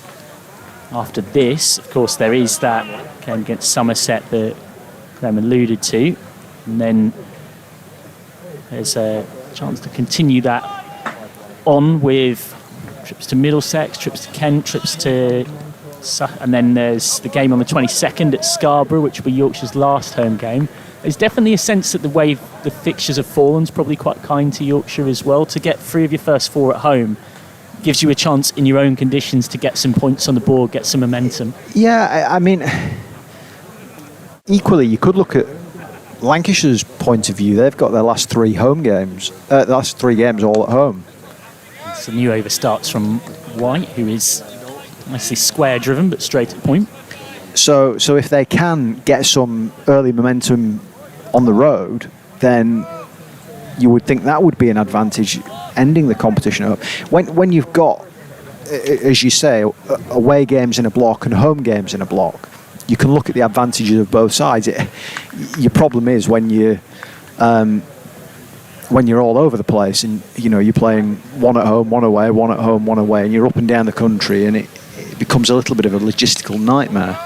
after this. Of course, there is that game against Somerset that Graham alluded to, and then there's a chance to continue that on with trips to Middlesex, trips to Kent, and then there's the game on the 22nd at Scarborough, which will be Yorkshire's last home game. There's definitely a sense that the way the fixtures have fallen is probably quite kind to Yorkshire as well. To get 3 of your first 4 at home gives you a chance in your own conditions to get some points on the board, get some momentum. Yeah, I mean, equally, you could look at Lancashire's point of view. They've got their last 3 home games, last 3 games all at home. So new over starts from White, who is nicely square driven but straight at point. So if they can get some early momentum on the road, then you would think that would be an advantage ending the competition up. When you've got, as you say, away games in a block and home games in a block, you can look at the advantages of both sides. Your problem is when you're all over the place and you're playing 1 at home, 1 away, 1 at home, 1 away, and you're up and down the country, and it becomes a little bit of a logistical nightmare.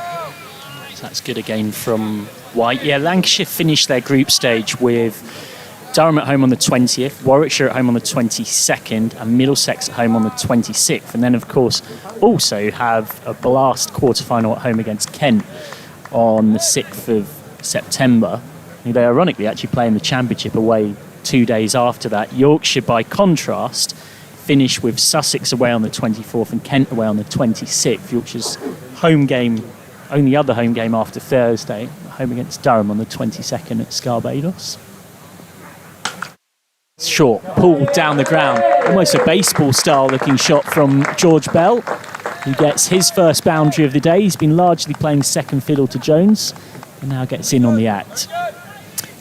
So that's good again from White. Yeah, Lancashire finished their group stage with Durham at home on the 20th, Warwickshire at home on the 22nd, and Middlesex at home on the 26th. And then, of course, also have a Blast quarter-final at home against Kent on the 6th of September. They ironically actually play in the Championship away 2 days after that. Yorkshire, by contrast, finish with Sussex away on the 24th and Kent away on the 26th. Yorkshire's home game only other home game after Thursday, home against Durham on the 22nd at Scarbados. Short, pulled down the ground, almost a baseball-style looking shot from George Bell, who gets his first boundary of the day. He's been largely playing second fiddle to Jones, and now gets in on the act.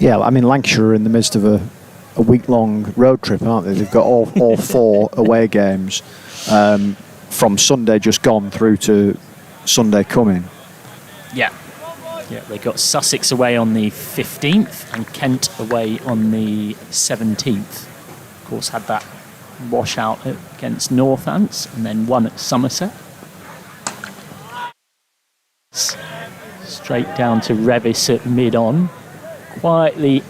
Yeah, I mean, Lancashire are in the midst of a week-long road trip, aren't they? They've got all 4 away games from Sunday just gone through to Sunday coming. Yeah, they got Sussex away on the 15th and Kent away on the 17th. Of course, had that washout against Northants and then one at Somerset. Straight down to Revis at mid-on. Quietly,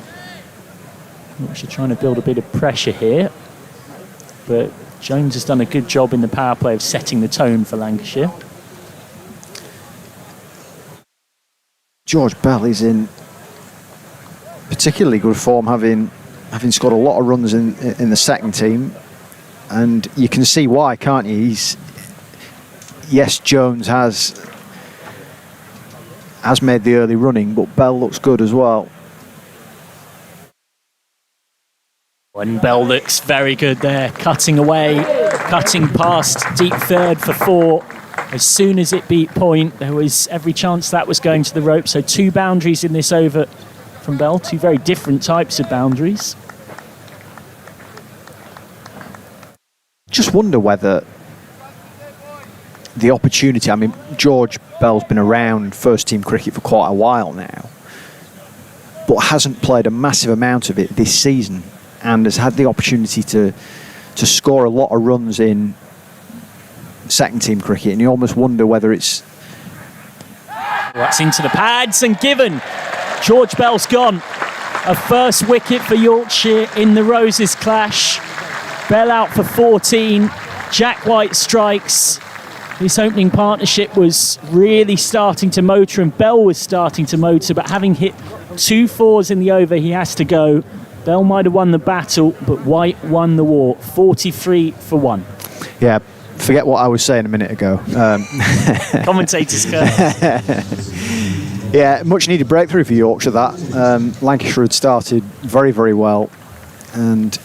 Yorkshire trying to build a bit of pressure here, but Jones has done a good job in the power play of setting the tone for Lancashire. George Bell is in particularly good form, having scored a lot of runs in the second team, and you can see why, can't you? Yes, Jones has made the early running, but Bell looks good as well. And Bell looks very good there, cutting away, cutting past deep third for 4. As soon as it beat point, there was every chance that was going to the rope. So 2 boundaries in this over from Bell, 2 very different types of boundaries. Just wonder whether the opportunity, I mean, George Bell's been around first team cricket for quite a while now, but hasn't played a massive amount of it this season, and has had the opportunity to score a lot of runs in second team cricket, and you almost wonder whether it's... That's into the pads and given. George Bell's gone. A first wicket for Yorkshire in the Roses clash. Bell out for 14. Jack White strikes. This opening partnership was really starting to motor, and Bell was starting to motor, but having hit 2 4s in the over, he has to go. Bell might have won the battle, but White won the war. 43 for 1. Yeah, forget what I was saying a minute ago. Commentators curse. Yeah, much needed breakthrough for Yorkshire, that. Lancashire had started very, very well, and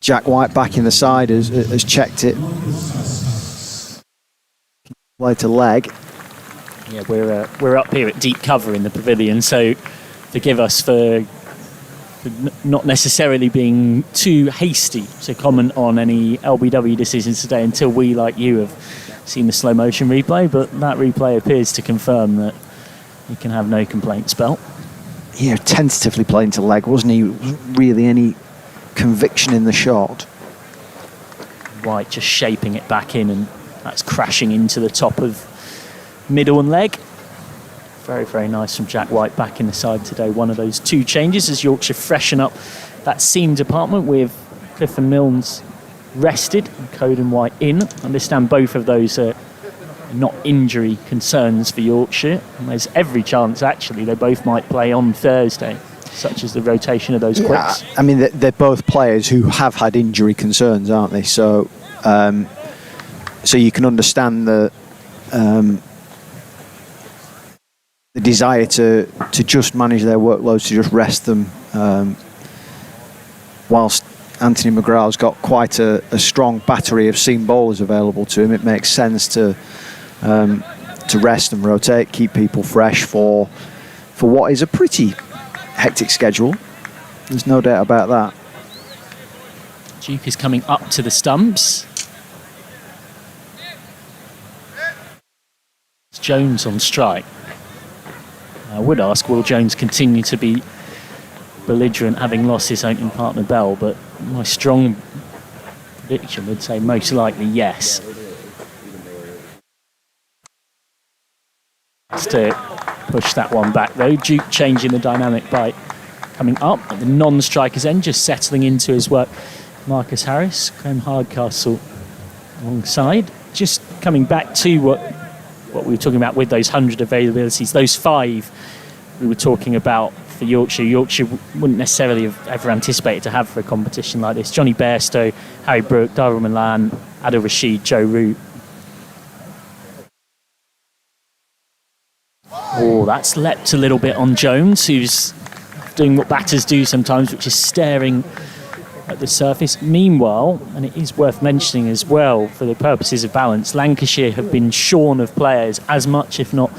Jack White back in the side has checked it. Play to leg. Yeah, we're up here at deep cover in the pavilion, so forgive us for not necessarily being too hasty to comment on any LBW decisions today until we, like you, have seen the slow motion replay, but that replay appears to confirm that you can have no complaints, Bell. Yeah, tentatively playing to leg, wasn't he? Wasn't really any conviction in the shot. White just shaping it back in, and that's crashing into the top of middle and leg. Very, very nice from Jack White back in the side today. One of those 2 changes as Yorkshire freshen up that seam department with Clifton Milnes rested and Coden White in. I understand both of those are not injury concerns for Yorkshire. And there's every chance, actually, they both might play on Thursday, such as the rotation of those quicks. I mean, they're both players who have had injury concerns, aren't they? So, so you can understand the desire to just manage their workloads, to just rest them, whilst Anthony McGrath's got quite a strong battery of seam bowlers available to him. It makes sense to rest and rotate, keep people fresh for what is a pretty hectic schedule. There's no doubt about that. Duke is coming up to the stumps. It's Jones on strike. I would ask, will Jones continue to be belligerent having lost his opening partner Bell, but my strong prediction would say most likely yes. Has to push that one back though. Duke changing the dynamic by coming up at the non-striker's end, just settling into his work. Marcus Harris, Graham Hardcastle alongside. Just coming back to what we were talking about with those 100 availabilities, those 5 we were talking about for Yorkshire. Yorkshire wouldn't necessarily have ever anticipated to have for a competition like this. Johnny Bairstow, Harry Brook, Darryl Milan, Adil Rashid, Joe Root. Oh, that's leapt a little bit on Jones, who's doing what batters do sometimes, which is staring at the surface. Meanwhile, and it is worth mentioning as well for the purposes of balance, Lancashire have been shorn of players as much, if not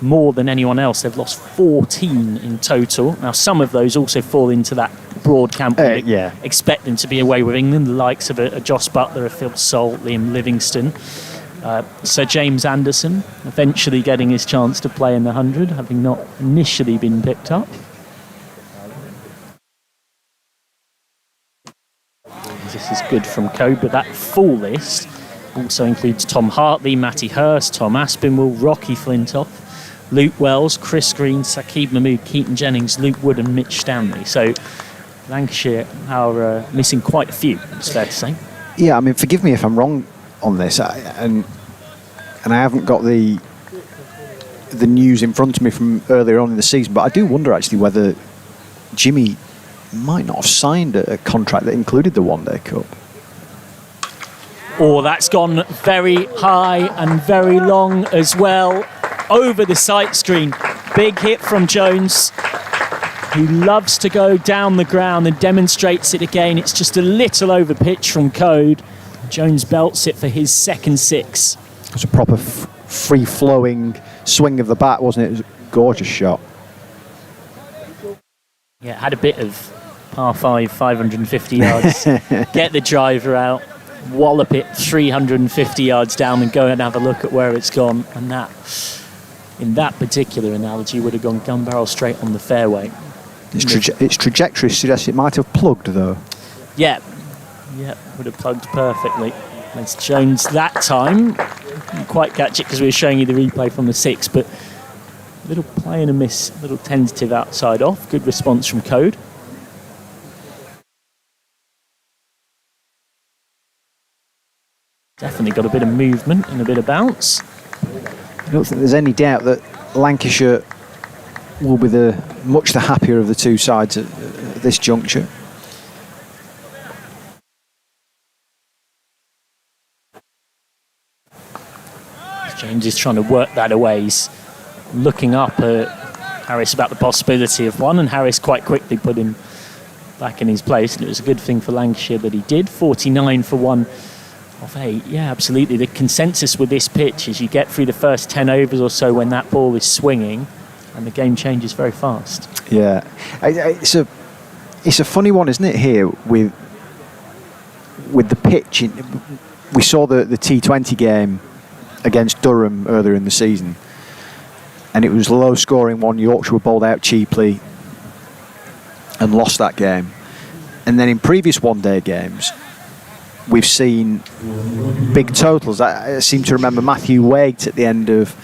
more than anyone else. They've lost 14 in total. Now, some of those also fall into that broad camp. Expect them to be away with England, the likes of a Joss Butler, a Phil Salt, Liam Livingston. Sir James Anderson eventually getting his chance to play in the 100, having not initially been picked up. This is good from Code, but that full list also includes Tom Hartley, Matty Hurst, Tom Aspinwall, Rocky Flintoff, Luke Wells, Chris Green, Saqib Mahmood, Keaton Jennings, Luke Wood and Mitch Stanley. So Lancashire are missing quite a few, it's fair to say. Yeah, I mean, forgive me if I'm wrong on this, and I haven't got the news in front of me from earlier on in the season, but I do wonder actually whether Jimmy might not have signed a contract that included the One Day Cup. Oh, that's gone very high and very long as well, over the sight screen. Big hit from Jones, who loves to go down the ground and demonstrates it again. It's just a little over pitch from Code. Jones belts it for his second six. It was a proper free-flowing swing of the bat, wasn't it? It was a gorgeous shot. Yeah, had a bit of par 5, 550 yards. Get the driver out, wallop it 350 yards down and go and have a look at where it's gone. And that, in that particular analogy, would have gone gun barrel straight on the fairway. Its trajectory suggests it might have plugged, though. Yeah, would have plugged perfectly. It's Jones that time. Couldn't quite catch it because we were showing you the replay from the 6, but a little play and a miss, a little tentative outside off. Good response from Code. Definitely got a bit of movement and a bit of bounce. I don't think there's any doubt that Lancashire will be much the happier of the two sides at this juncture. James is trying to work that away. He's looking up at Harris about the possibility of one, and Harris quite quickly put him back in his place, and it was a good thing for Lancashire that he did. 49 for 1 of 8. Yeah, absolutely. The consensus with this pitch is you get through the first 10 overs or so when that ball is swinging, and the game changes very fast. Yeah, it's a funny one, isn't it? Here with the pitch, we saw the T20 game against Durham earlier in the season, and it was a low scoring one. Yorkshire were bowled out cheaply and lost that game. And then in previous one-day games, we've seen big totals. I seem to remember Matthew Waite at the end of,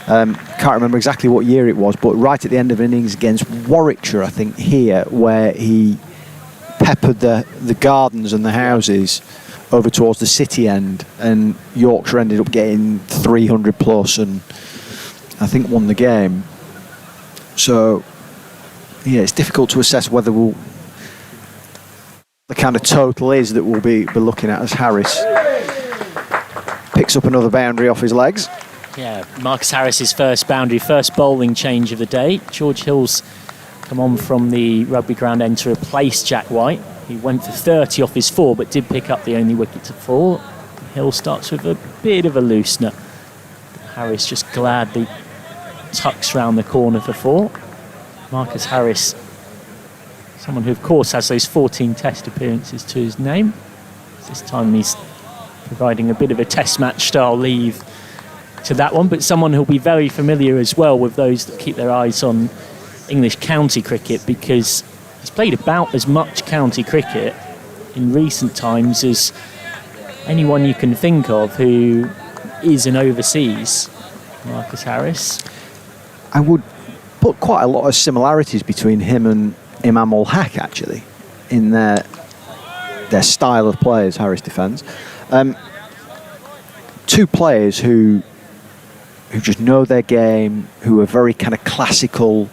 can't remember exactly what year it was, but right at the end of an innings against Warwickshire, I think, here, where he peppered the gardens and the houses over towards the city end, and Yorkshire ended up getting 300 plus and I think won the game. So yeah, it's difficult to assess whether the kind of total is that we'll be looking at as Harris picks up another boundary off his legs. Yeah, Marcus Harris's first boundary, first bowling change of the day. George Hill's come on from the rugby ground end to replace Jack White. He went for 30 off his 4, but did pick up the only wicket to fall. Hill starts with a bit of a loosener. Harris just gladly tucks round the corner for 4. Marcus Harris, someone who of course has those 14 test appearances to his name. This time he's providing a bit of a test match style leave to that one, but someone who'll be very familiar as well with those that keep their eyes on English county cricket, because he's played about as much county cricket in recent times as anyone you can think of who is an overseas Marcus Harris. I would put quite a lot of similarities between him and Imam ul-Haq, actually, in their style of play as Harris defends. Two players who just know their game, who are very kind of classical.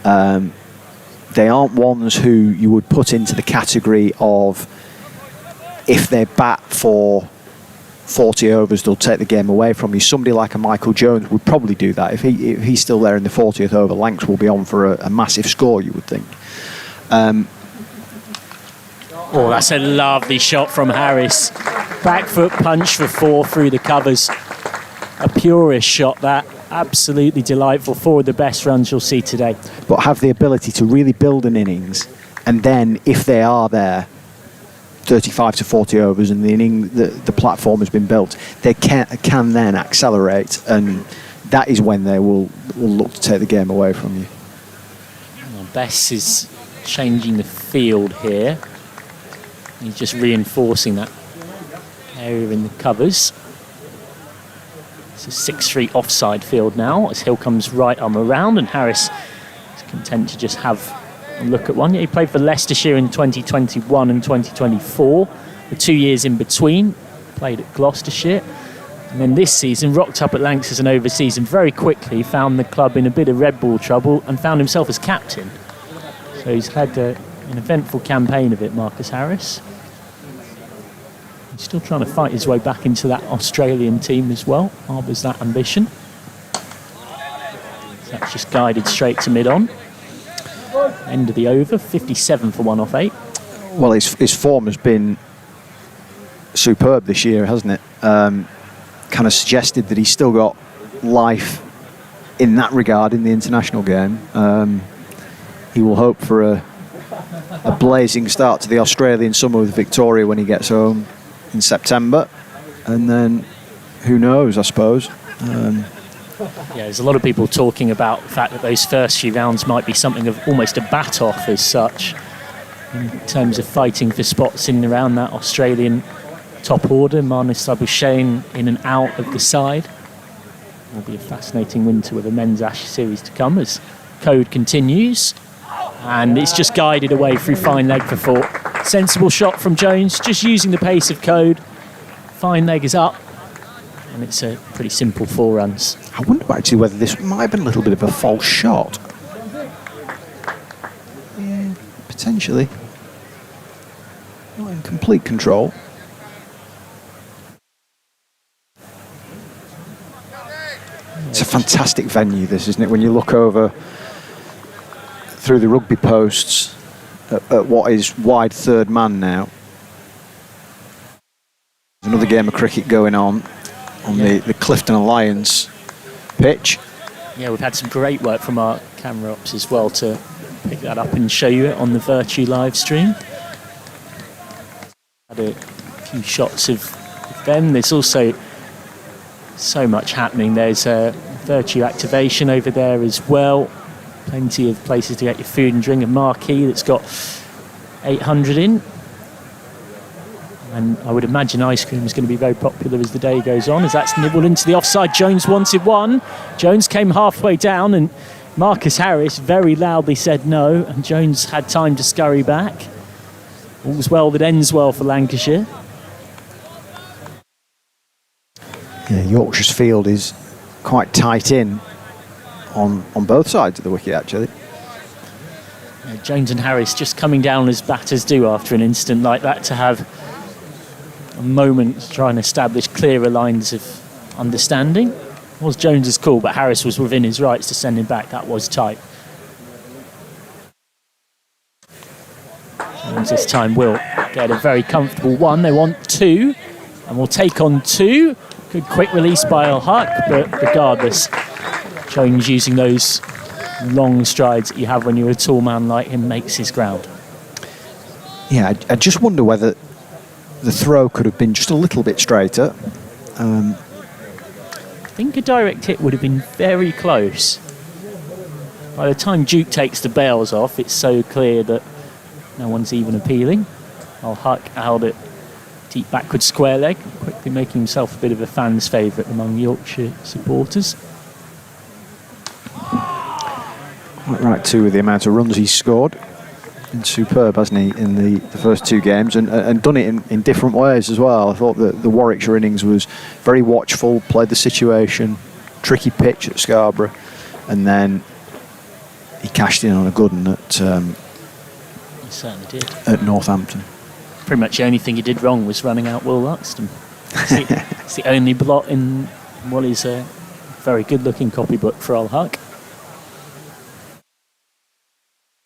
They aren't ones who you would put into the category of, if they bat for 40 overs, they'll take the game away from you. Somebody like a Michael Jones would probably do that. If he's still there in the 40th over, Lancs will be on for a massive score, you would think. Oh, that's a lovely shot from Harris. Back foot punch for 4 through the covers. A purist shot, that. Absolutely delightful. 4 of the best runs you'll see today. But have the ability to really build an innings, and then if they are there 35 to 40 overs and the platform has been built, they can then accelerate, and that is when they will look to take the game away from you. Well, Bess is changing the field here. He's just reinforcing that area in the covers. It's a 6-3 offside field now as Hill comes right arm around, and Harris is content to just have a look at one. Yeah, he played for Leicestershire in 2021 and 2024. The 2 years in between, played at Gloucestershire. And then this season, rocked up at Lancs as an overseas and very quickly found the club in a bit of red ball trouble and found himself as captain. So he's had an eventful campaign of it, Marcus Harris. He's still trying to fight his way back into that Australian team as well, harbours that ambition. So that's just guided straight to mid-on. End of the over, 57 for 1 off 8. Well, his form has been superb this year, hasn't it? Kind of suggested that he's still got life in that regard in the international game. He will hope for a blazing start to the Australian summer with Victoria when he gets home in September, and then who knows, I suppose. Yeah, there's a lot of people talking about the fact that those first few rounds might be something of almost a bat-off as such in terms of fighting for spots in and around that Australian top order. Marnus Labuschagne in and out of the side. Will be a fascinating winter with a men's Ashes series to come as Code continues, and it's just guided away through fine leg for 4. Sensible shot from Jones, just using the pace of Code. Fine leg is up, and it's a pretty simple 4 runs. I wonder actually whether this might have been a little bit of a false shot. Yeah, potentially. Not in complete control. It's a fantastic venue, this, isn't it? When you look over through the rugby posts at what is wide third man now. There's another game of cricket going on the Clifton Alliance pitch. Yeah, we've had some great work from our camera ops as well to pick that up and show you it on the Vertu live stream. Had a few shots of them. There's also so much happening. There's a Vertu activation over there as well. Plenty of places to get your food and drink. A marquee that's got 800 in. And I would imagine ice cream is going to be very popular as the day goes on, as that's nibbled into the offside. Jones wanted one. Jones came halfway down, and Marcus Harris very loudly said no, and Jones had time to scurry back. All's well that ends well for Lancashire. Yeah, Yorkshire's field is quite tight in on both sides of the wicket, actually. Yeah, Jones and Harris just coming down as batters do after an incident like that, to have a moment to try and establish clearer lines of understanding. It was Jones's call, but Harris was within his rights to send him back. That was tight. Jones this time will get a very comfortable 1. They want 2, and will take on 2. Good quick release by Al-Haq, but regardless, Jones using those long strides that you have when you're a tall man like him makes his ground. Yeah, I just wonder whether the throw could have been just a little bit straighter. I think a direct hit would have been very close. By the time Duke takes the bails off, it's so clear that no one's even appealing. Al-Haq held it deep backward square leg, quickly making himself a bit of a fan's favourite among Yorkshire supporters. Quite right too with the amount of runs he's scored. Been superb, hasn't he, in the first 2 games, and done it in different ways as well. I thought that the Warwickshire innings was very watchful, played the situation, tricky pitch at Scarborough, and then he cashed in on a good one He certainly did. at Northampton. Pretty much the only thing he did wrong was running out Will Luxton. It's the only blot in what is a very good-looking copybook for Al Huck.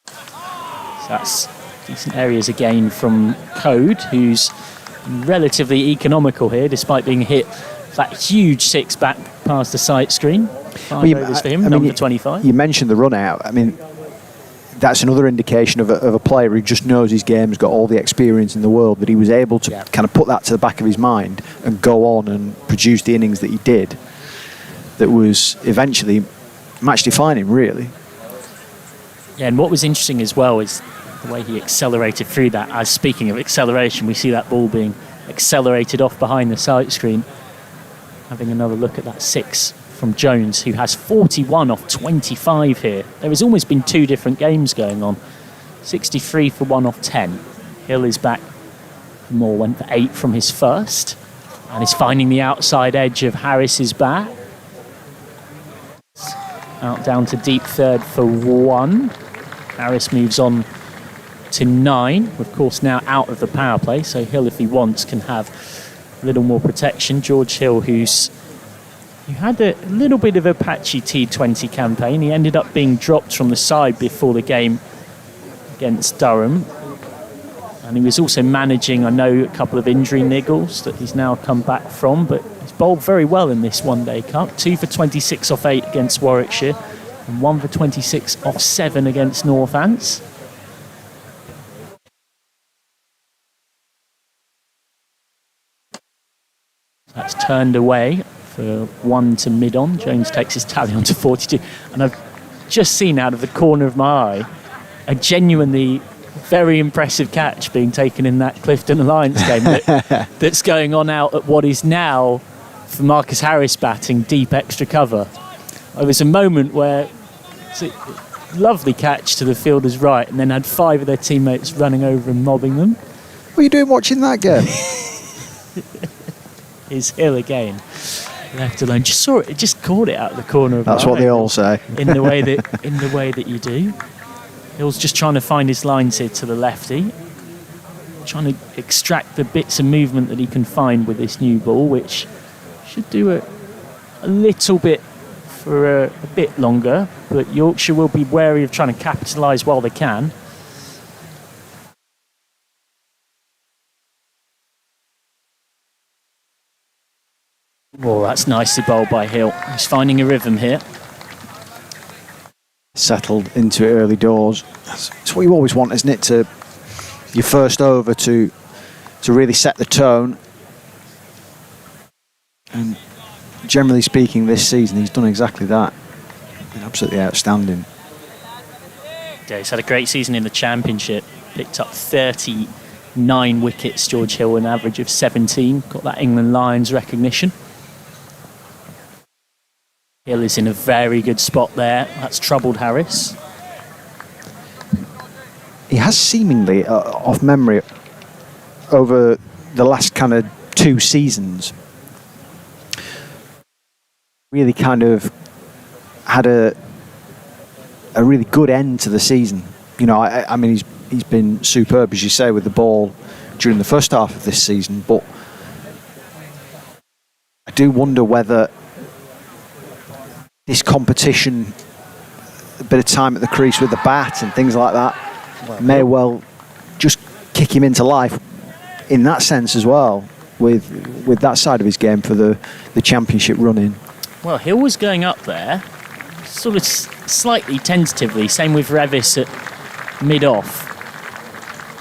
So that's decent areas again from Code, who's relatively economical here, despite being hit that huge six back past the sight screen. Overs for him, number 25. You mentioned the run out. I mean, that's another indication of a player who just knows his game, has got all the experience in the world, that he was able to kind of put that to the back of his mind and go on and produce the innings that he did, that was eventually match defining, really. Yeah, and what was interesting as well is the way he accelerated through that. As speaking of acceleration, we see that ball being accelerated off behind the sight screen. Having another look at that six from Jones, who has 41 off 25 here. There has almost been two different games going on. 63 for 1 off 10. Hill is back for more, went for 8 from his first, and is finding the outside edge of Harris's bat. Out down to deep third for 1. Harris moves on to 9. Of course, now out of the power play, so Hill, if he wants, can have a little more protection. George Hill, who had a little bit of a patchy T20 campaign. He ended up being dropped from the side before the game against Durham. And he was also managing, I know, a couple of injury niggles that he's now come back from, but he's bowled very well in this one-day cup. 2 for 26 off 8 against Warwickshire and 1 for 26 off 7 against Northants. That's turned away for 1 to mid-on. Jones takes his tally on to 42. And I've just seen out of the corner of my eye a genuinely very impressive catch being taken in that Clifton Alliance game that's going on out at what is now, for Marcus Harris batting, deep extra cover. There was a moment where it's a lovely catch to the fielder's right, and then had 5 of their teammates running over and mobbing them. What are you doing watching that game? Is Hill again. Left alone. Just saw it. Just caught it out of the corner of That's what they all say. In the way that you do. Hill's just trying to find his lines here to the lefty, trying to extract the bits of movement that he can find with this new ball, which should do a little bit for a bit longer. But Yorkshire will be wary of trying to capitalise while they can. Oh, that's nicely bowled by Hill. He's finding a rhythm here. Settled into it early doors. It's what you always want, isn't it? To your first over to really set the tone. And generally speaking, this season he's done exactly that. Been absolutely outstanding. Yeah, he's had a great season in the Championship. Picked up 39 wickets. George Hill, an average of 17. Got that England Lions recognition. Hill is in a very good spot there. That's troubled Harris. He has seemingly, off memory, over the last kind of 2 seasons, really kind of had a really good end to the season. You know, I mean, he's been superb, as you say, with the ball during the first half of this season, but I do wonder whether this competition, a bit of time at the crease with the bat and things like that, may well just kick him into life in that sense as well, with that side of his game for the Championship run-in. Well, Hill was going up there, sort of slightly tentatively, same with Revis at mid-off.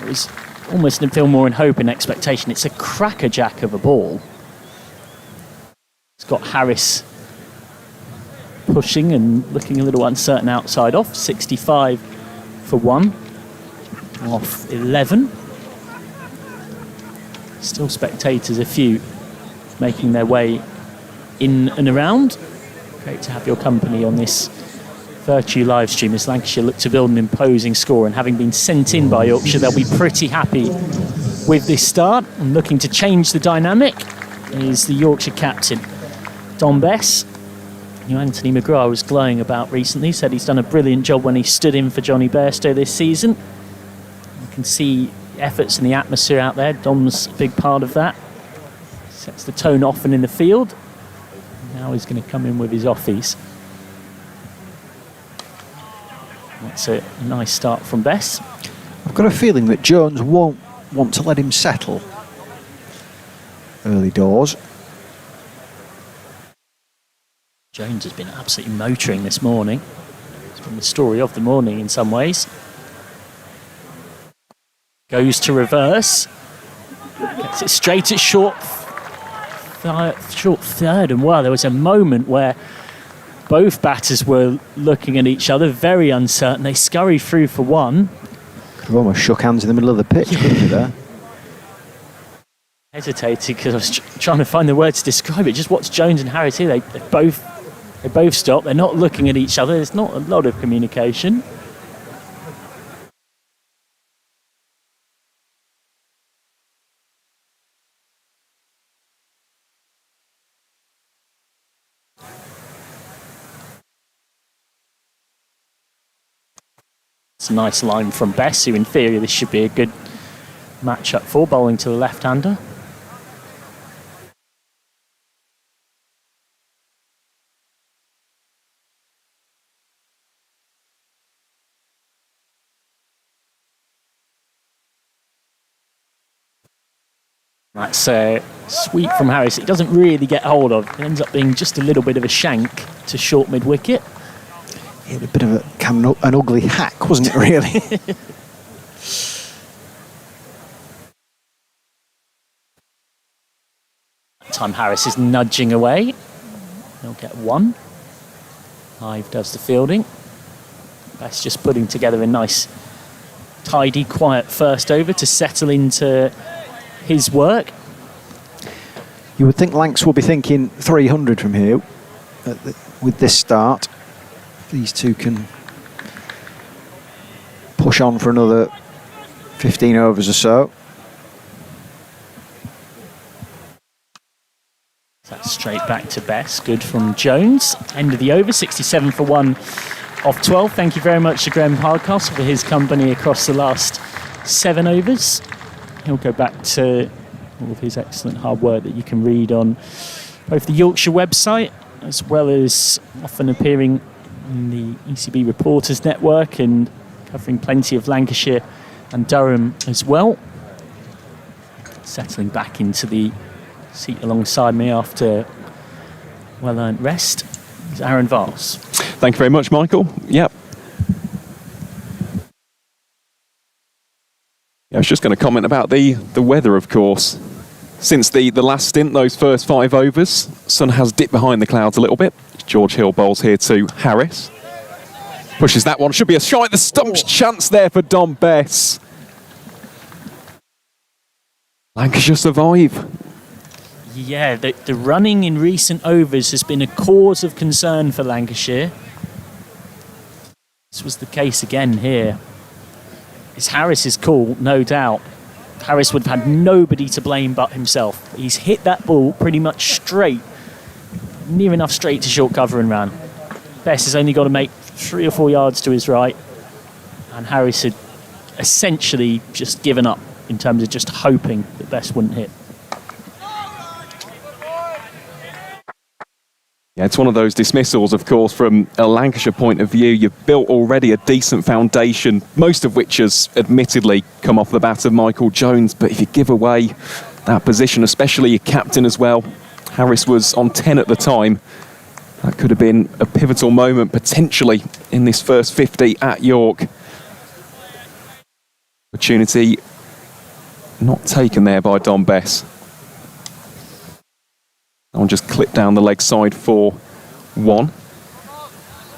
It was almost in Fillmore and hope and expectation. It's a crackerjack of a ball. It's got Harris pushing and looking a little uncertain outside off. 65 for 1 off 11. Still spectators, a few making their way in and around. Great to have your company on this Vertu live stream as Lancashire look to build an imposing score, and having been sent in by Yorkshire, they'll be pretty happy with this start. And looking to change the dynamic is the Yorkshire captain, Don Bess, who Anthony McGrath was glowing about recently. Said he's done a brilliant job when he stood in for Johnny Bairstow this season. You can see the efforts and the atmosphere out there. Dom's a big part of that. Sets the tone often in the field. Now he's going to come in with his offies. That's a nice start from Bess. I've got a feeling that Jones won't want to let him settle early doors. Jones has been absolutely motoring this morning. It's been the story of the morning in some ways. Goes to reverse. Gets it straight at short third. And well, there was a moment where both batters were looking at each other, very uncertain. They scurry through for one. Could have almost shook hands in the middle of the pitch, couldn't you, there? Hesitated because I was trying to find the words to describe it. Just watch Jones and Harris here. They both stop. They're not looking at each other. There's not a lot of communication. It's a nice line from Bess, who in theory this should be a good match-up for, bowling to the left-hander. That's a sweep from Harris. It doesn't really get hold of. It ends up being just a little bit of a shank to short mid-wicket. A bit of an ugly hack, wasn't it, really? That time Harris is nudging away. He'll get one. Hive does the fielding. Best just putting together a nice, tidy, quiet first over to settle into his work. You would think Lancs will be thinking 300 from here with this start. These two can push on for another 15 overs or so. That's straight back to Bess. Good from Jones. End of the over, 67 for 1 off 12. Thank you very much to Graham Hardcastle for his company across the last 7 overs. He'll go back to all of his excellent hard work that you can read on both the Yorkshire website as well as often appearing in the ECB Reporters Network and covering plenty of Lancashire and Durham as well. Settling back into the seat alongside me after well-earned rest is Aaron Vars. Thank you very much, Michael. Yep. I was just going to comment about the weather, of course. Since the last stint, those first 5 overs, sun has dipped behind the clouds a little bit. George Hill bowls here to Harris. Pushes that one. Should be a shot. The stump's chance there for Dom Bess. Lancashire survive. Yeah, the running in recent overs has been a cause of concern for Lancashire. This was the case again here. It's Harris's call, no doubt. Harris would have had nobody to blame but himself. He's hit that ball pretty much straight, near enough straight to short cover and ran. Bess has only got to make 3 or 4 yards to his right, and Harris had essentially just given up in terms of just hoping that Bess wouldn't hit. Yeah, it's one of those dismissals, of course, from a Lancashire point of view. You've built already a decent foundation, most of which has admittedly come off the bat of Michael Jones. But if you give away that position, especially your captain as well, Harris was on 10 at the time. That could have been a pivotal moment potentially in this first 50 at York. Opportunity not taken there by Dom Bess. That one just clipped down the leg side for 1.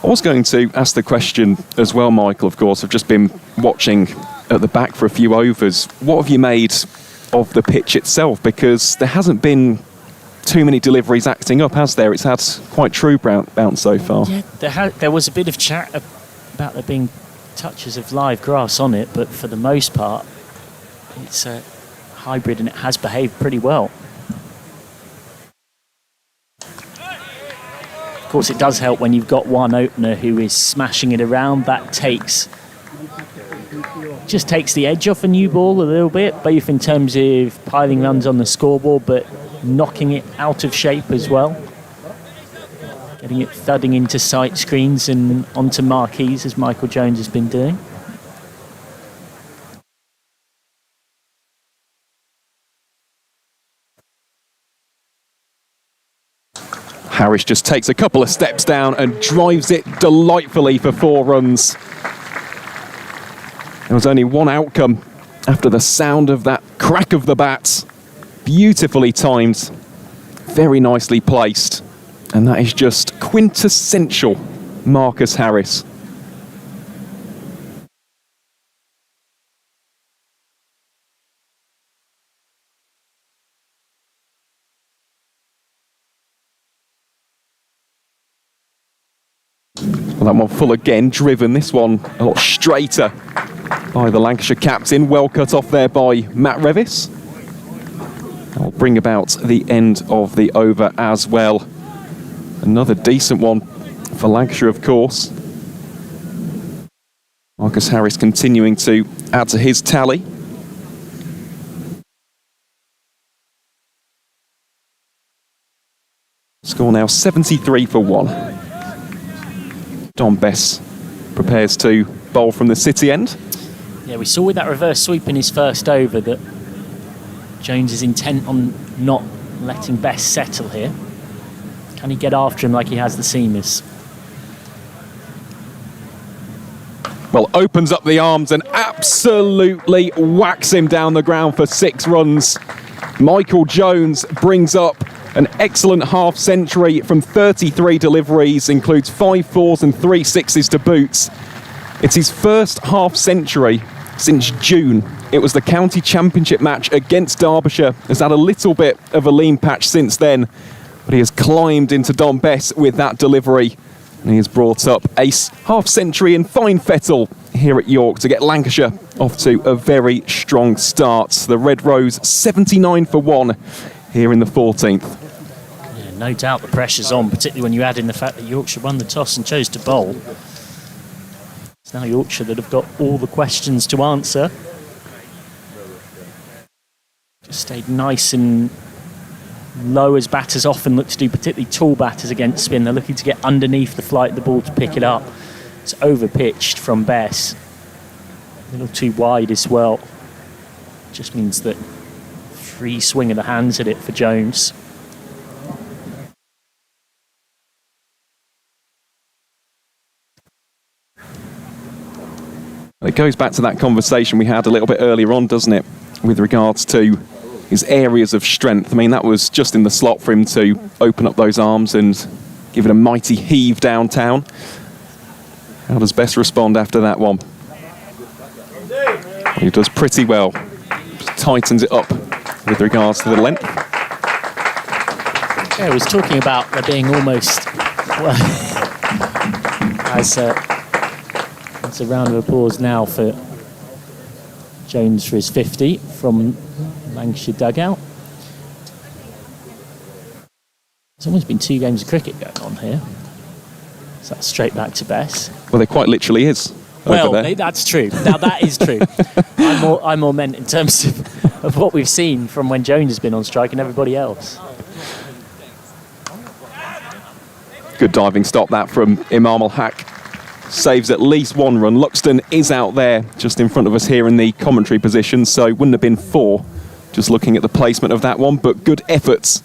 I was going to ask the question as well, Michael, of course. I've just been watching at the back for a few overs. What have you made of the pitch itself? Because there hasn't been too many deliveries acting up, has there? It's had quite true bounce so far. Yeah, there was a bit of chat about there being touches of live grass on it, but for the most part, it's a hybrid and it has behaved pretty well. Of course, it does help when you've got one opener who is smashing it around. That just takes the edge off a new ball a little bit, both in terms of piling runs on the scoreboard, but knocking it out of shape as well. Getting it thudding into sight screens and onto marquees as Michael Jones has been doing. Harris just takes a couple of steps down and drives it delightfully for 4 runs. There was only one outcome after the sound of that crack of the bat. Beautifully timed, very nicely placed. And that is just quintessential Marcus Harris. Well, that one full again, driven. This one a lot straighter by the Lancashire captain. Well cut off there by Matt Revis. That will bring about the end of the over as well. Another decent one for Lancashire, of course. Marcus Harris continuing to add to his tally. Score now 73 for 1. Don Bess prepares to bowl from the city end. Yeah, we saw with that reverse sweep in his first over that Jones is intent on not letting Bess settle here. Can he get after him like he has the seamers? Well, opens up the arms and absolutely whacks him down the ground for 6 runs. Michael Jones brings up an excellent half century from 33 deliveries, includes 5 4s and 3 6s to boot. It's his first half century since June. It was the county championship match against Derbyshire. Has had a little bit of a lean patch since then, but he has climbed into Don Bess with that delivery, and he has brought up a half century in fine fettle here at York to get Lancashire off to a very strong start. The Red Rose 79 for 1 here in the 14th. Yeah, no doubt the pressure's on, particularly when you add in the fact that Yorkshire won the toss and chose to bowl. It's now Yorkshire that have got all the questions to answer. Just stayed nice and low as batters often look to do, particularly tall batters against spin. They're looking to get underneath the flight of the ball to pick it up. It's over-pitched from Bess. A little too wide as well. Just means that free swing of the hands at it for Jones. It goes back to that conversation we had a little bit earlier on, doesn't it, with regards to his areas of strength. I mean, that was just in the slot for him to open up those arms and give it a mighty heave downtown. How does Bess respond after that one? He does pretty well. Just tightens it up with regards to the length. Yeah, I was talking about there being almost, well, as a round of applause now for Jones for his 50 from Lancashire dugout. There's almost been 2 games of cricket going on here. So that's straight back to Bess. Well, there quite literally is. Well, over there. that's true. Now that is true. I'm more meant in terms of what we've seen from when Jones has been on strike and everybody else. Good diving stop that from Imam al-Haq. Saves at least 1 run. Luxton is out there just in front of us here in the commentary position, so it wouldn't have been 4 just looking at the placement of that one, but good efforts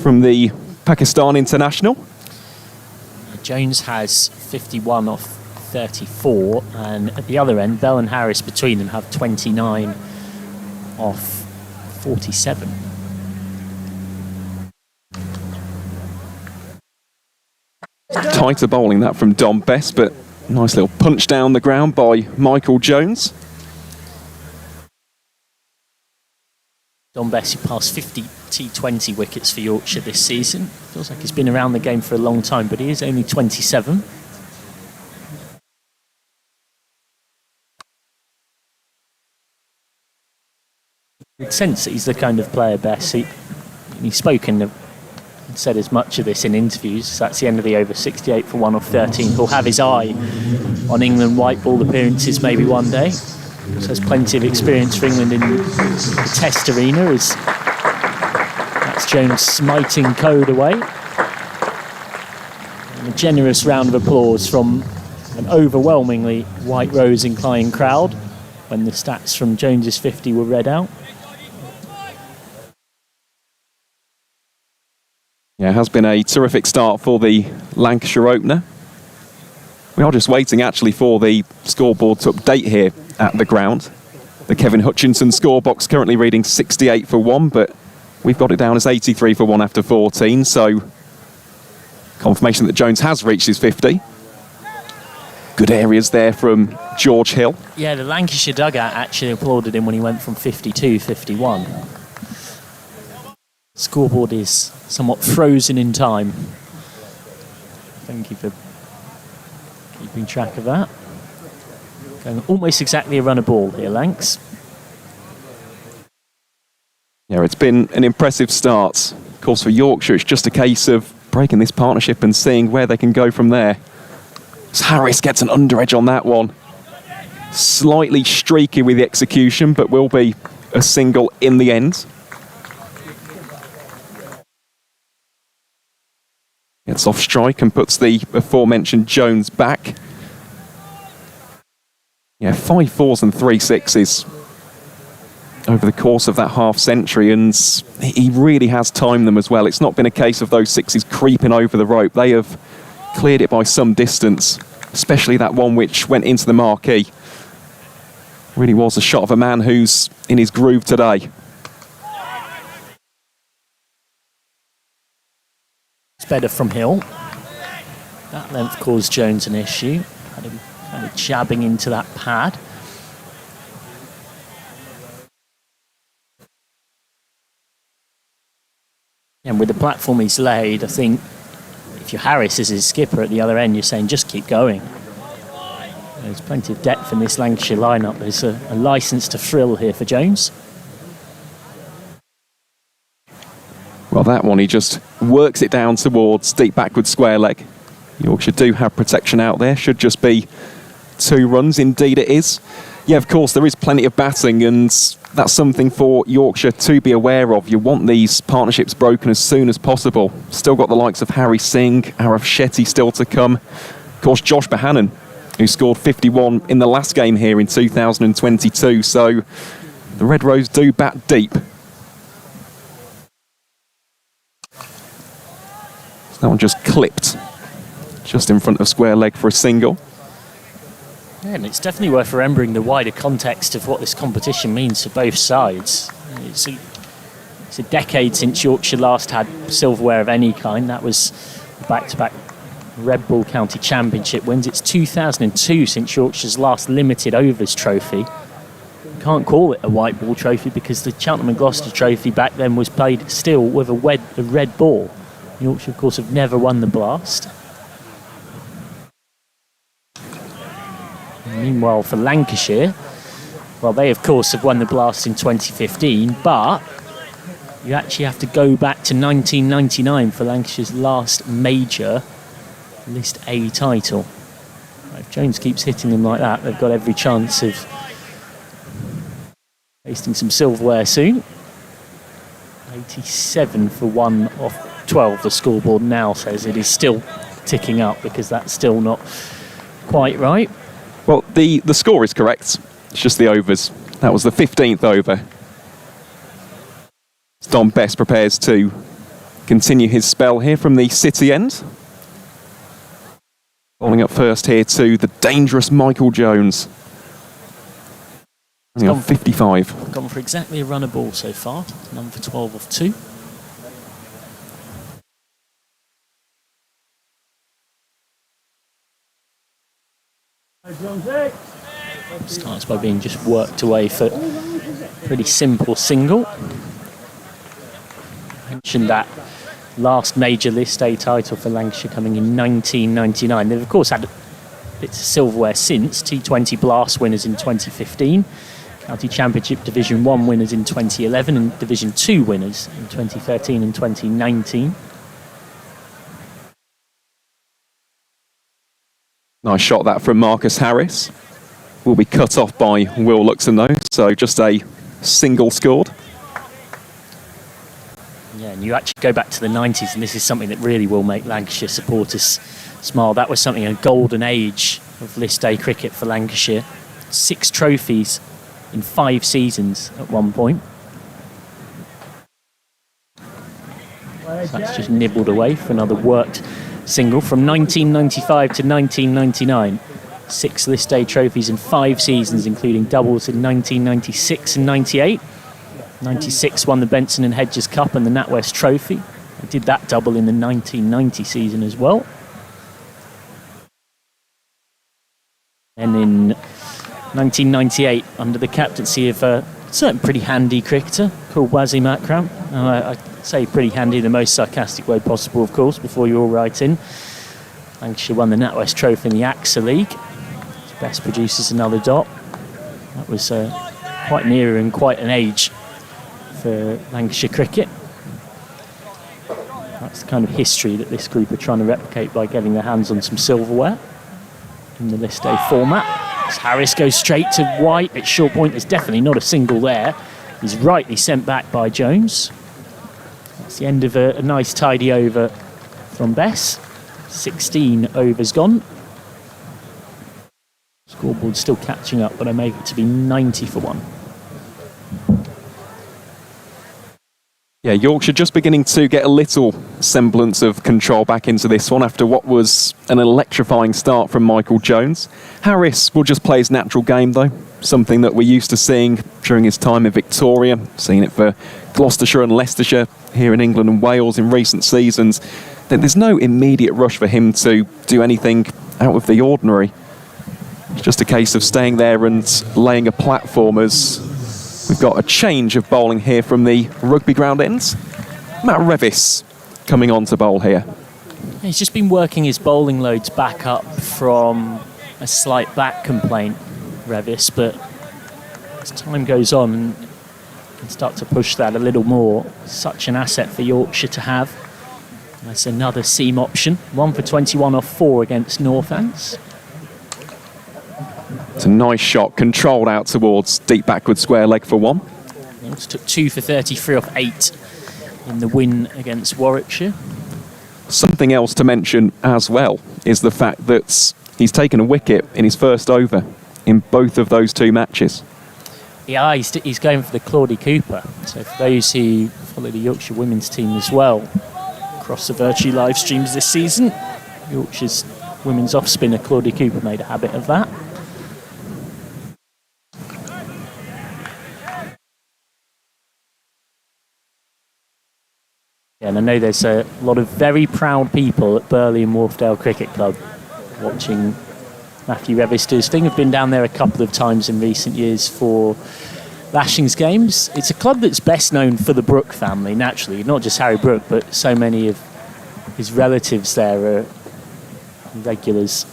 from the Pakistan international. Jones has 51 off 34, and at the other end, Bell and Harris between them have 29 off 47. Tighter bowling that from Don Bess, but nice little punch down the ground by Michael Jones. Don Bess, who passed 50 T20 wickets for Yorkshire this season. Feels like he's been around the game for a long time, but he is only 27. You'd sense that he's the kind of player, Bess. He's spoken and said as much of this in interviews. So that's the end of the over, 68 for 1 off 13. He'll have his eye on England white ball appearances maybe one day. So there's plenty of experience for England in the Test arena as Jones smiting code away. And a generous round of applause from an overwhelmingly White Rose inclined crowd when the stats from Jones's 50 were read out. Yeah, it has been a terrific start for the Lancashire opener. We are just waiting actually for the scoreboard to update here at the ground. The Kevin Hutchinson scorebox currently reading 68 for 1, but we've got it down as 83 for 1 after 14, so confirmation that Jones has reached his 50. Good areas there from George Hill. Yeah, the Lancashire dugout actually applauded him when he went from 52, 51. Scoreboard is somewhat frozen in time. Thank you for keeping track of that. Going almost exactly a run of ball here, Lancs. Yeah, it's been an impressive start. Of course, for Yorkshire, it's just a case of breaking this partnership and seeing where they can go from there. As Harris gets an under edge on that one. Slightly streaky with the execution, but will be a single in the end. Gets off strike and puts the aforementioned Jones back. Yeah, 5 4s and 3 6s over the course of that half century, and he really has timed them as well. It's not been a case of those 6s creeping over the rope. They have cleared it by some distance, especially that one which went into the marquee. Really was a shot of a man who's in his groove today. It's better from Hill. That length caused Jones an issue. Had him kind of jabbing into that pad. And with the platform he's laid, I think if you're Harris as his skipper at the other end, you're saying just keep going. There's plenty of depth in this Lancashire lineup. There's a licence to frill here for Jones. Well, that one, he just works it down towards deep backward square leg. Yorkshire do have protection out there. Should just be 2 runs. Indeed it is. Yeah, of course, there is plenty of batting, and that's something for Yorkshire to be aware of. You want these partnerships broken as soon as possible. Still got the likes of Harry Singh, Arav Shetty still to come. Of course, Josh Bohannon, who scored 51 in the last game here in 2022. So the Red Rose do bat deep. So that one just clipped just in front of square leg for a single. Yeah, and it's definitely worth remembering the wider context of what this competition means for both sides. It's a decade since Yorkshire last had silverware of any kind. That was back-to-back Red Bull County Championship wins. It's 2002 since Yorkshire's last limited overs trophy. You can't call it a white ball trophy because the Cheltenham and Gloucester trophy back then was played still with a red ball. Yorkshire, of course, have never won the Blast. Meanwhile, for Lancashire, well, they, of course, have won the Blast in 2015, but you actually have to go back to 1999 for Lancashire's last major List A title. If Jones keeps hitting them like that, they've got every chance of tasting some silverware soon. 87 for 1 off 12, the scoreboard now says. It is still ticking up because that's still not quite right. Well, the score is correct. It's just the overs. That was the 15th over. Don Best prepares to continue his spell here from the City end. Falling up first here to the dangerous Michael Jones. Only on 55. Gone for exactly a run of ball so far. None for 12 off 2. Starts by being just worked away for a pretty simple single. I mentioned that last major List A title for Lancashire coming in 1999. They've of course had bits of silverware since. T20 Blast winners in 2015. County Championship Division 1 winners in 2011 and Division 2 winners in 2013 and 2019. Nice shot that from Marcus Harris. Will be cut off by Will Luxon though, so just a single scored. Yeah, And you actually go back to the 90s, and this is something that really will make Lancashire supporters smile. That was something, a golden age of list A cricket for Lancashire. 6 trophies in 5 seasons at one point. So that's just nibbled away for another worked single from 1995 to 1999. 6 list A trophies in 5 seasons, including doubles in 1996 and 98. 96 won the Benson and Hedges Cup and the NatWest Trophy. I did that double in the 1990 season as well. And in 1998, under the captaincy of a certain pretty handy cricketer called Wasim Akram. I say pretty handy in the most sarcastic way possible, of course, before you all write in. Lancashire won the NatWest Trophy in the AXA League. Best producers another dot. That was quite an era and quite an age for Lancashire cricket. That's the kind of history that this group are trying to replicate by getting their hands on some silverware in the list A format. As Harris goes straight to White at short point. There's definitely not a single there. He's rightly sent back by Jones. That's the end of a nice tidy over from Bess. 16 overs gone. Scoreboard still catching up, but I make it to be 90 for 1. Yeah, Yorkshire just beginning to get a little semblance of control back into this one after what was an electrifying start from Michael Jones. Harris will just play his natural game though, something that we're used to seeing during his time in Victoria, seen it for Gloucestershire and Leicestershire here in England and Wales in recent seasons. There's no immediate rush for him to do anything out of the ordinary. It's just a case of staying there and laying a platform as we've got a change of bowling here from the rugby ground ends. Matt Revis coming on to bowl here. He's just been working his bowling loads back up from a slight back complaint, Revis, but as time goes on and can start to push that a little more, such an asset for Yorkshire to have. That's another seam option. 1 for 21 off 4 against Northants. It's a nice shot, controlled out towards deep backward square leg for 1. He also took 2 for 33 off 8 in the win against Warwickshire. Something else to mention as well is the fact that he's taken a wicket in his first over in both of those 2 matches. Yeah, he's going for the Claudie Cooper. So for those who follow the Yorkshire women's team as well, across the Vertu live streams this season, Yorkshire's women's off-spinner Claudie Cooper made a habit of that. Yeah, and I know there's a lot of very proud people at Burley and Wharfdale Cricket Club watching Matthew Revis do his thing. I've been down there a couple of times in recent years for Lashings games. It's a club that's best known for the Brooke family, naturally. Not just Harry Brooke, but so many of his relatives there are regulars.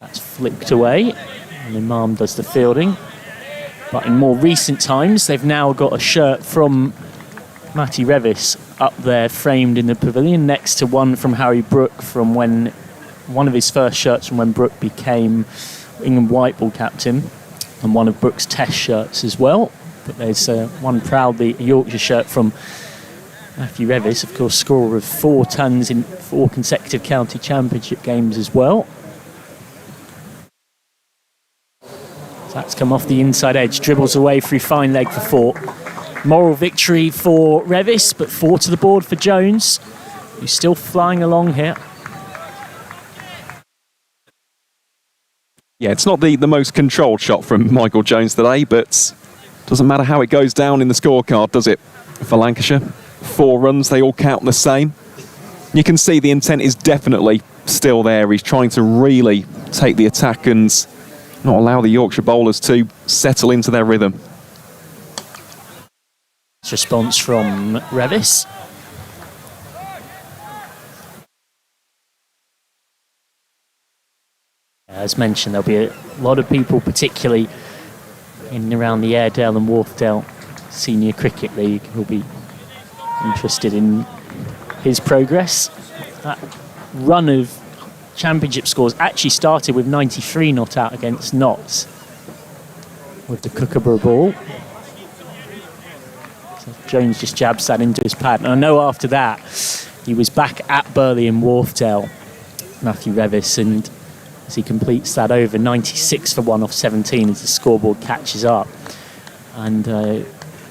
That's flicked away, and Imam does the fielding. But in more recent times, they've now got a shirt from Matty Revis up there framed in the pavilion next to one from Harry Brooke from when one of his first shirts from when Brooke became England white ball captain, and one of Brooke's test shirts as well. But there's one proudly a Yorkshire shirt from Matthew Revis, of course, scorer of 4 tons in 4 consecutive county championship games as well. That's come off the inside edge, dribbles away through fine leg for 4. Moral victory for Revis, but 4 to the board for Jones, who's still flying along here. Yeah, it's not the most controlled shot from Michael Jones today, but doesn't matter how it goes down in the scorecard, does it, for Lancashire? 4 runs, they all count the same. You can see the intent is definitely still there. He's trying to really take the attack and not allow the Yorkshire bowlers to settle into their rhythm. Response from Revis. As mentioned, there'll be a lot of people, particularly in and around the Airedale and Wharfdale Senior Cricket League, who'll be interested in his progress. That run of championship scores actually started with 93 not out against Notts with the Kookaburra ball. So Jones just jabs that into his pad. And I know after that, he was back at Burley in Wharfdale, Matthew Revis, and as he completes that over, 96 for 1 off 17 as the scoreboard catches up. And a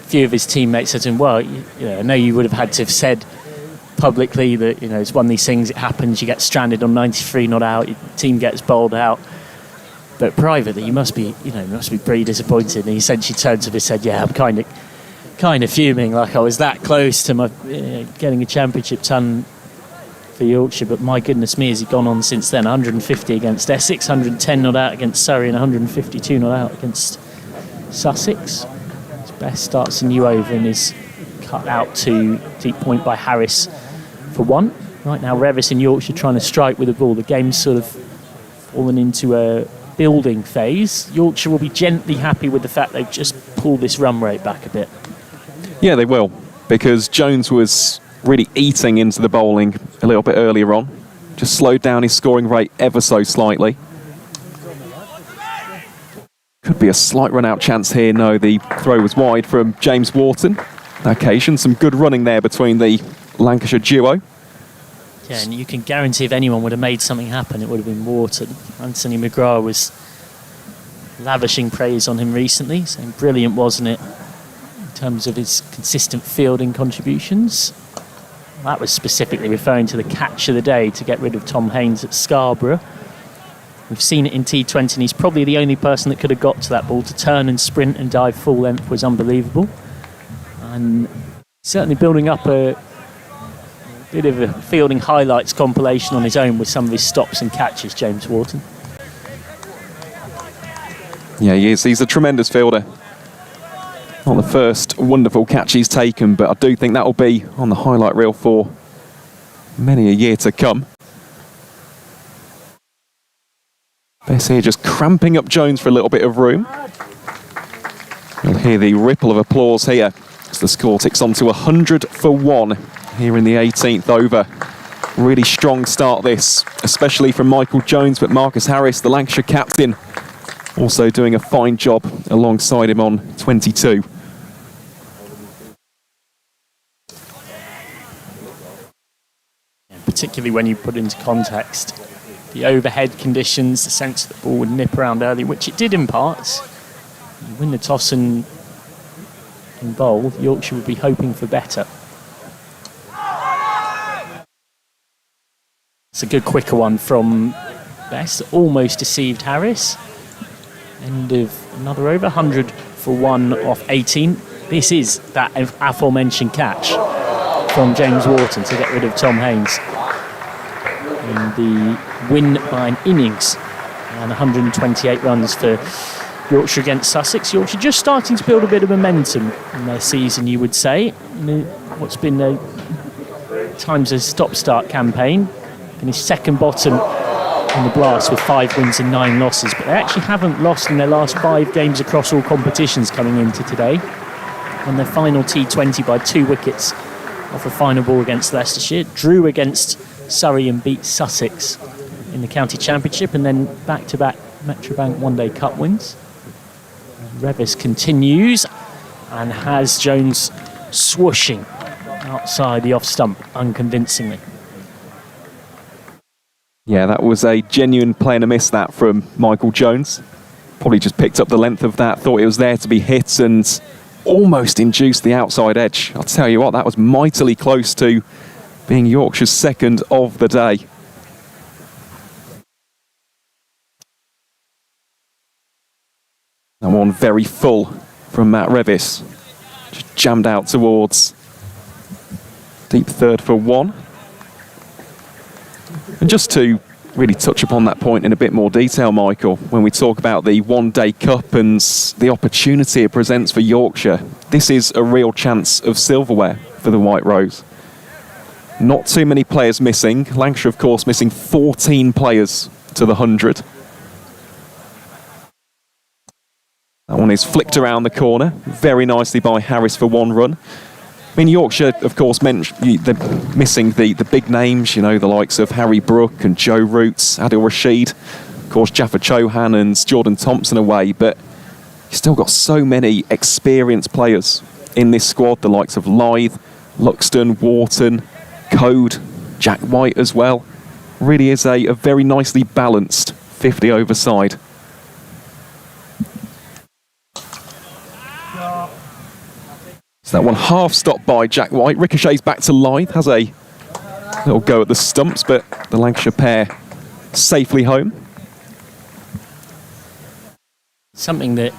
few of his teammates said to him, well, I know you would have had to have said publicly that, it's one of these things, it happens, you get stranded on 93 not out, your team gets bowled out. But privately, you must be pretty disappointed. And he essentially turned to him and said, yeah, I'm kind of fuming, like I was that close to my getting a championship ton for Yorkshire, but my goodness me, has he gone on since then? 150 against Essex, 110 not out against Surrey, and 152 not out against Sussex. His best starts a new over and is cut out to deep point by Harris for 1. Right now, Revis in Yorkshire trying to strike with the ball. The game's sort of fallen into a building phase. Yorkshire will be gently happy with the fact they've just pulled this run rate back a bit. Yeah, they will, because Jones was really eating into the bowling a little bit earlier on. Just slowed down his scoring rate ever so slightly. Could be a slight run-out chance here. No, the throw was wide from James Wharton. On occasion, some good running there between the Lancashire duo. Yeah, and you can guarantee if anyone would have made something happen, it would have been Wharton. Anthony McGrath was lavishing praise on him recently, saying brilliant, wasn't it, in terms of his consistent fielding contributions. That was specifically referring to the catch of the day to get rid of Tom Haynes at Scarborough. We've seen it in T20, and he's probably the only person that could have got to that ball. To turn and sprint and dive full length was unbelievable. And certainly building up a bit of a fielding highlights compilation on his own with some of his stops and catches, James Wharton. Yeah, he is. He's a tremendous fielder. Not the first wonderful catch he's taken, but I do think that will be on the highlight reel for many a year to come. Bess here just cramping up Jones for a little bit of room. You'll hear the ripple of applause here as the score ticks on to 100 for 1 here in the 18th over. Really strong start this, especially from Michael Jones, but Marcus Harris, the Lancashire captain, also doing a fine job alongside him on 22. Particularly when you put into context the overhead conditions, the sense that the ball would nip around early, which it did in parts. You win the toss and bowl, Yorkshire would be hoping for better. It's a good quicker one from Best, almost deceived Harris. End of another over, 100 for 1 off 18. This is that aforementioned catch from James Wharton to get rid of Tom Haynes. And the win by an innings and 128 runs for Yorkshire against Sussex. Yorkshire just starting to build a bit of momentum in their season, you would say. In what's been times a stop-start campaign. Finished second bottom in the Blast with 5 wins and 9 losses, but they actually haven't lost in their last 5 games across all competitions coming into today. On their final T20 by 2 wickets off a final ball against Leicestershire, drew against Surrey and beat Sussex in the county championship, and then back-to-back Metrobank One-Day Cup wins. Revis continues and has Jones swooshing outside the off-stump unconvincingly. Yeah, that was a genuine play and a miss, that, from Michael Jones. Probably just picked up the length of that, thought it was there to be hit and almost induced the outside edge. I'll tell you what, that was mightily close to being Yorkshire's second of the day. That one very full from Matt Revis. Just jammed out towards deep third for 1. And just to really touch upon that point in a bit more detail, Michael, when we talk about the One-Day Cup and the opportunity it presents for Yorkshire, this is a real chance of silverware for the White Rose. Not too many players missing. Lancashire, of course, missing 14 players to the 100. That one is flicked around the corner very nicely by Harris for 1 run. I mean, Yorkshire, of course, they're missing the big names, you know, the likes of Harry Brook and Joe Roots, Adil Rashid, of course, Jaffa Chauhan and Jordan Thompson away, but you've still got so many experienced players in this squad, the likes of Lythe, Luxton, Wharton, Code, Jack White as well. Really is a very nicely balanced 50 over side. So that one half stopped by Jack White. Ricochets back to Lythe, has a little go at the stumps, but the Lancashire pair safely home. Something that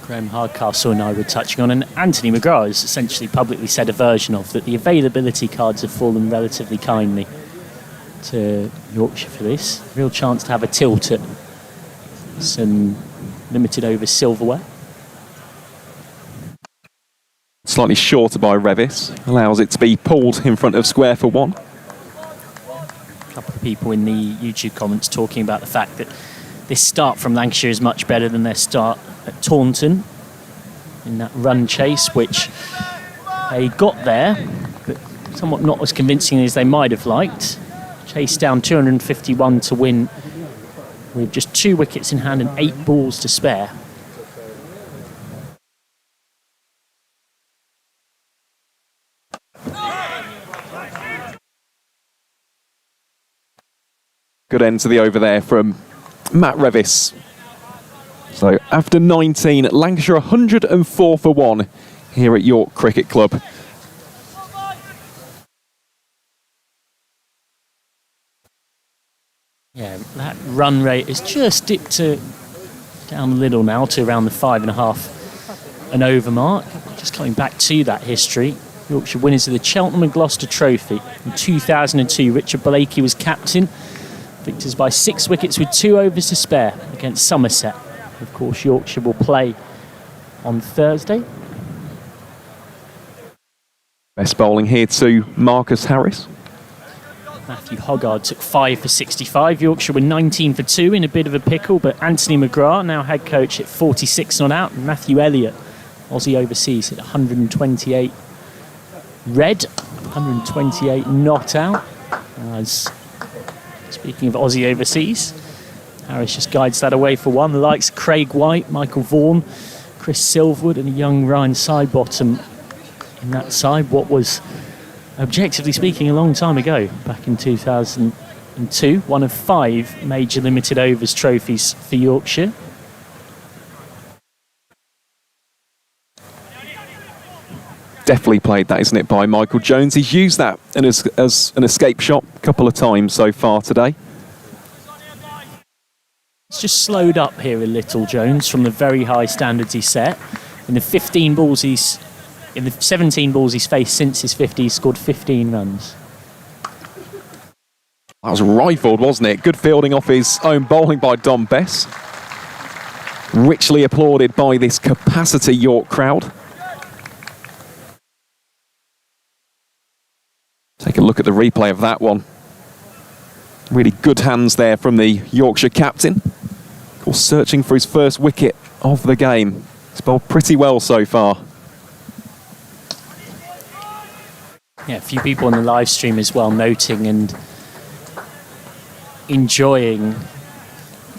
Graham Hardcastle and I were touching on, and Anthony McGrath has essentially publicly said a version of, that the availability cards have fallen relatively kindly to Yorkshire for this. Real chance to have a tilt at some limited over silverware. Slightly shorter by Revis, allows it to be pulled in front of square for one. A couple of people in the YouTube comments talking about the fact that this start from Lancashire is much better than their start at Taunton in that run chase, which they got there, but somewhat not as convincing as they might have liked. Chased down 251 to win with just 2 wickets in hand and 8 balls to spare. Good end to the over there from Matt Revis. So after 19, Lancashire 104 for 1 here at York Cricket Club. Yeah, that run rate has just dipped down a little now to around the 5.5 and over mark. Just coming back to that history, Yorkshire winners of the Cheltenham and Gloucester Trophy in 2002. Richard Blakey was captain. Victors by 6 wickets with 2 overs to spare against Somerset. Of course, Yorkshire will play on Thursday. Best bowling here to Marcus Harris. Matthew Hoggard took 5 for 65. Yorkshire were 19 for 2 in a bit of a pickle, but Anthony McGrath, now head coach, at 46 not out. Matthew Elliott, Aussie overseas, at 128 red, 128 not out. As speaking of Aussie overseas, Harris just guides that away for one. The likes of Craig White, Michael Vaughan, Chris Silverwood and a young Ryan Sidebottom in that side. What was, objectively speaking, a long time ago, back in 2002. One of 5 major limited overs trophies for Yorkshire. Definitely played that, isn't it, by Michael Jones. He's used that as an escape shot a couple of times so far today. It's just slowed up here a little, Jones, from the very high standards he set. In the 17 balls he's faced since his 50, he's scored 15 runs. That was rifled, wasn't it? Good fielding off his own bowling by Dom Bess. Richly applauded by this capacity York crowd. Take a look at the replay of that one. Really good hands there from the Yorkshire captain. Of course, searching for his first wicket of the game. He's bowled pretty well so far. Yeah, a few people on the live stream as well noting and enjoying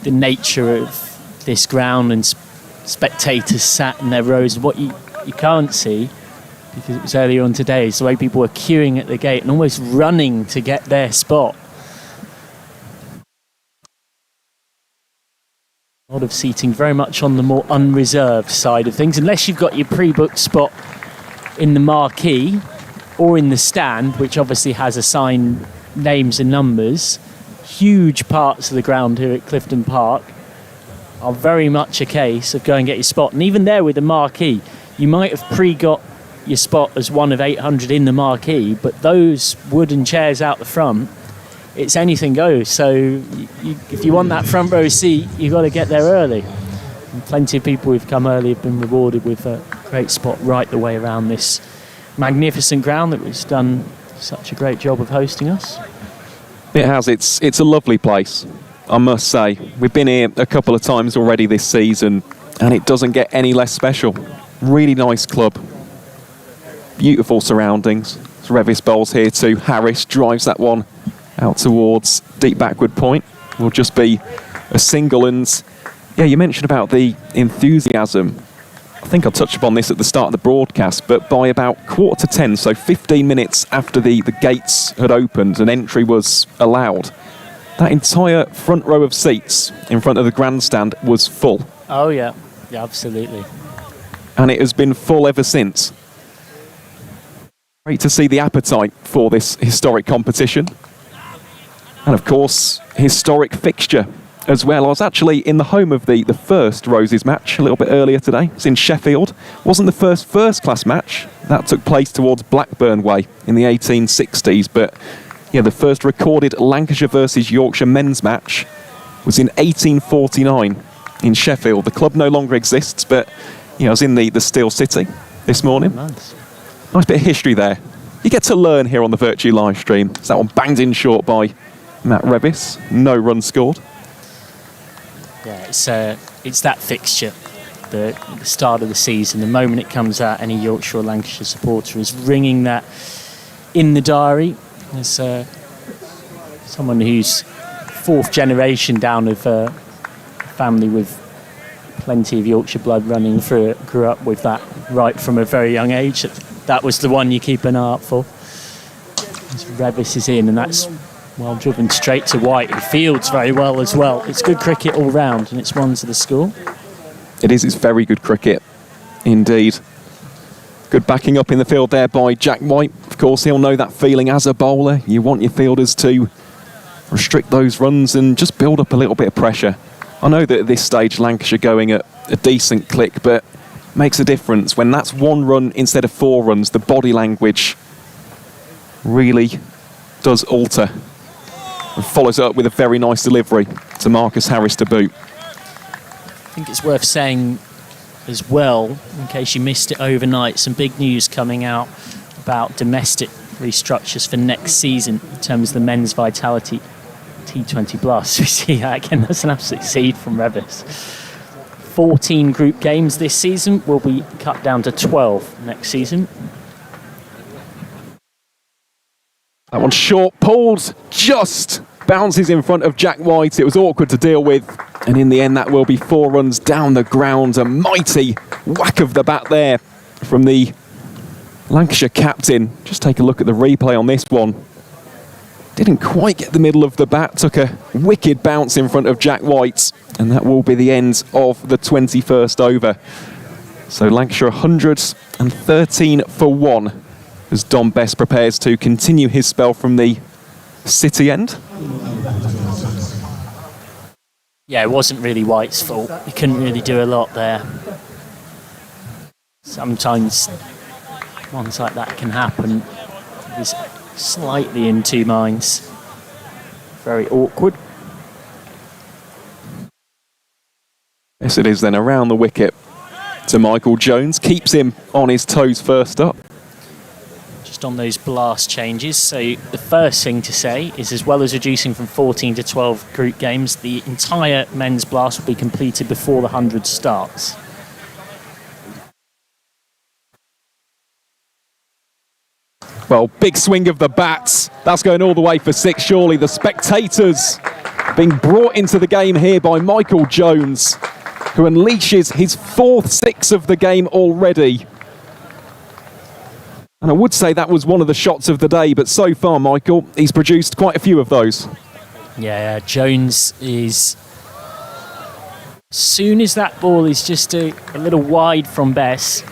the nature of this ground, and spectators sat in their rows. What you can't see, because it was earlier on today, is the way people were queuing at the gate and almost running to get their spot. A lot of seating very much on the more unreserved side of things, unless you've got your pre-booked spot in the marquee or in the stand, which obviously has assigned names and numbers. Huge parts of the ground here at Clifton Park are very much a case of go and get your spot. And even there with the marquee, you might have pre-got your spot as one of 800 in the marquee, but those wooden chairs out the front, it's anything goes. So if you want that front row seat, you've got to get there early. And plenty of people who've come early have been rewarded with a great spot right the way around this magnificent ground that was done such a great job of hosting us. It has. It's a lovely place, I must say. We've been here a couple of times already this season, and it doesn't get any less special. Really nice club. Beautiful surroundings. So Revis bowls here too. Harris drives that one out towards deep backward point. Will just be a single. And yeah, you mentioned about the enthusiasm I think I touched upon this at the start of the broadcast, but by about 9:45, so 15 minutes after the gates had opened and entry was allowed, that entire front row of seats in front of the grandstand was full. Oh, yeah. Yeah, absolutely. And it has been full ever since. Great to see the appetite for this historic competition. And of course, historic fixture as well. I was actually in the home of the first Roses match a little bit earlier today. It's in Sheffield. Wasn't the first class match. That took place towards Blackburn Way in the 1860s. But yeah, the first recorded Lancashire versus Yorkshire men's match was in 1849 in Sheffield. The club no longer exists, but I was in the Steel City this morning. Nice. Nice bit of history there. You get to learn here on the Vertu live stream. So that one banged in short by Matt Revis. No run scored. Yeah, it's that fixture, the start of the season. The moment it comes out, any Yorkshire or Lancashire supporter is ringing that in the diary. There's someone who's fourth generation down of a family with plenty of Yorkshire blood running through it, grew up with that right from a very young age. That was the one you keep an eye out for. As Revis is in, and that's well driven straight to White, who fields very well as well. It's good cricket all round, and it's one to the score. It is, it's very good cricket indeed. Good backing up in the field there by Jack White. Of course, he'll know that feeling as a bowler. You want your fielders to restrict those runs and just build up a little bit of pressure. I know that at this stage Lancashire going at a decent click, but makes a difference. When that's 1 run instead of 4 runs, the body language really does alter. And follows up with a very nice delivery to Marcus Harris to boot. I think it's worth saying as well, in case you missed it overnight, some big news coming out about domestic restructures for next season in terms of the men's Vitality T20 Plus. We see that again, that's an absolute seed from Revis. 14 group games this season will be cut down to 12 next season. That one short, pulled, just bounces in front of Jack White. It was awkward to deal with, and in the end that will be 4 runs down the ground. A mighty whack of the bat there from the Lancashire captain. Just take a look at the replay on this one. Didn't quite get the middle of the bat, took a wicked bounce in front of Jack White, and that will be the end of the 21st over. So Lancashire 113 for 1 as Dom Best prepares to continue his spell from the City end. Yeah, it wasn't really White's fault. He couldn't really do a lot there. Sometimes ones like that can happen. He's slightly in 2 minds. Very awkward. Yes, it is then around the wicket to Michael Jones. Keeps him on his toes first up. Just on those blast changes. So the first thing to say is, as well as reducing from 14 to 12 group games, the entire men's blast will be completed before the 100 starts. Well, big swing of the bats. That's going all the way for 6, surely. The spectators being brought into the game here by Michael Jones, who unleashes his 4th 6 of the game already. And I would say that was one of the shots of the day, but so far, Michael, he's produced quite a few of those. Yeah, Jones is... As soon as that ball is just a little wide from Bess,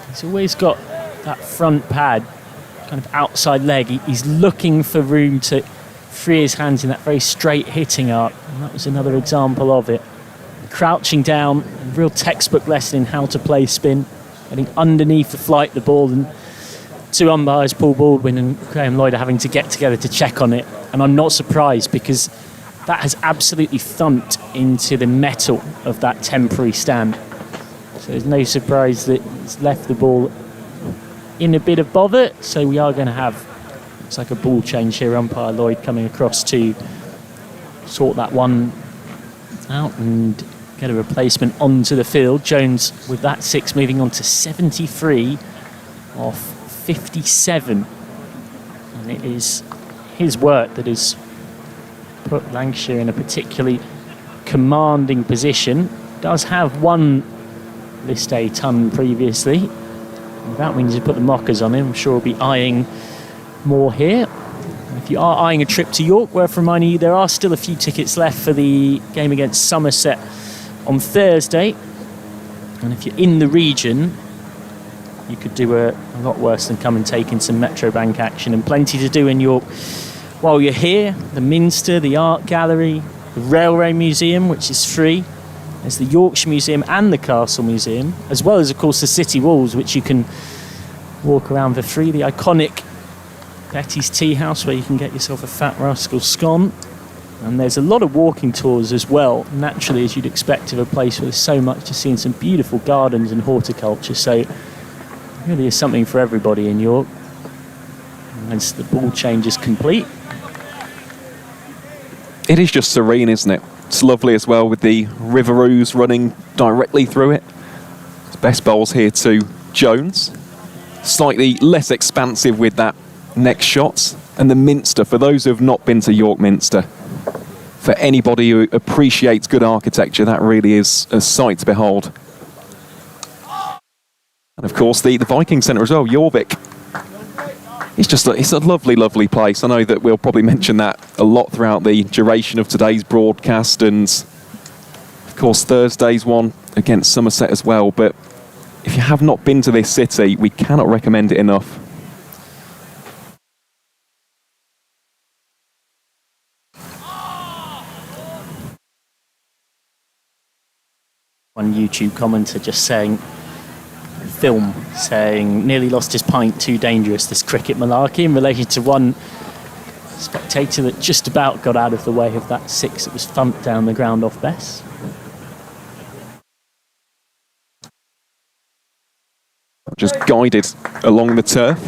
he's always got that front pad, kind of outside leg. He's looking for room to free his hands in that very straight hitting arc, and that was another example of it. Crouching down, a real textbook lesson in how to play spin, getting underneath the flight the ball, and 2 umpires, Paul Baldwin and Graham Lloyd, are having to get together to check on it. And I'm not surprised, because that has absolutely thumped into the metal of that temporary stand. So there's no surprise that it's left the ball in a bit of bother. So we are going to have, it's like a ball change here, umpire Lloyd coming across to sort that one out and get a replacement onto the field. Jones with that 6 moving on to 73 off 57, and it is his work that has put Lancashire in a particularly commanding position. Does have one list a ton previously. Without meaning to put the mockers on him, I'm sure we'll be eyeing more here. If you are eyeing a trip to York, worth reminding you there are still a few tickets left for the game against Somerset on Thursday. And if you're in the region, you could do a lot worse than come and take in some Metro Bank action, and plenty to do in York while you're here. The Minster, the Art Gallery, the Railway Museum, which is free. There's the Yorkshire Museum and the Castle Museum, as well as, of course, the City Walls, which you can walk around for free. The iconic Betty's Tea House, where you can get yourself a Fat Rascal scone. And there's a lot of walking tours as well, naturally, as you'd expect of a place where there's so much to see, and some beautiful gardens and horticulture. So it really is something for everybody in York. And once the ball change is complete. It is just serene, isn't it? It's lovely as well, with the River Ouse running directly through it. It's best bowls here to Jones. Slightly less expansive with that next shot. And the Minster, for those who have not been to York Minster, for anybody who appreciates good architecture, that really is a sight to behold. And of course, the Viking Centre as well, Jorvik. It's a lovely, lovely place. I know that we'll probably mention that a lot throughout the duration of today's broadcast, and of course Thursday's one against Somerset as well. But if you have not been to this city, we cannot recommend it enough. One YouTube commenter just saying, nearly lost his pint, too dangerous, this cricket malarkey, in relation to one spectator that just about got out of the way of that six that was thumped down the ground off Bess. Just guided along the turf.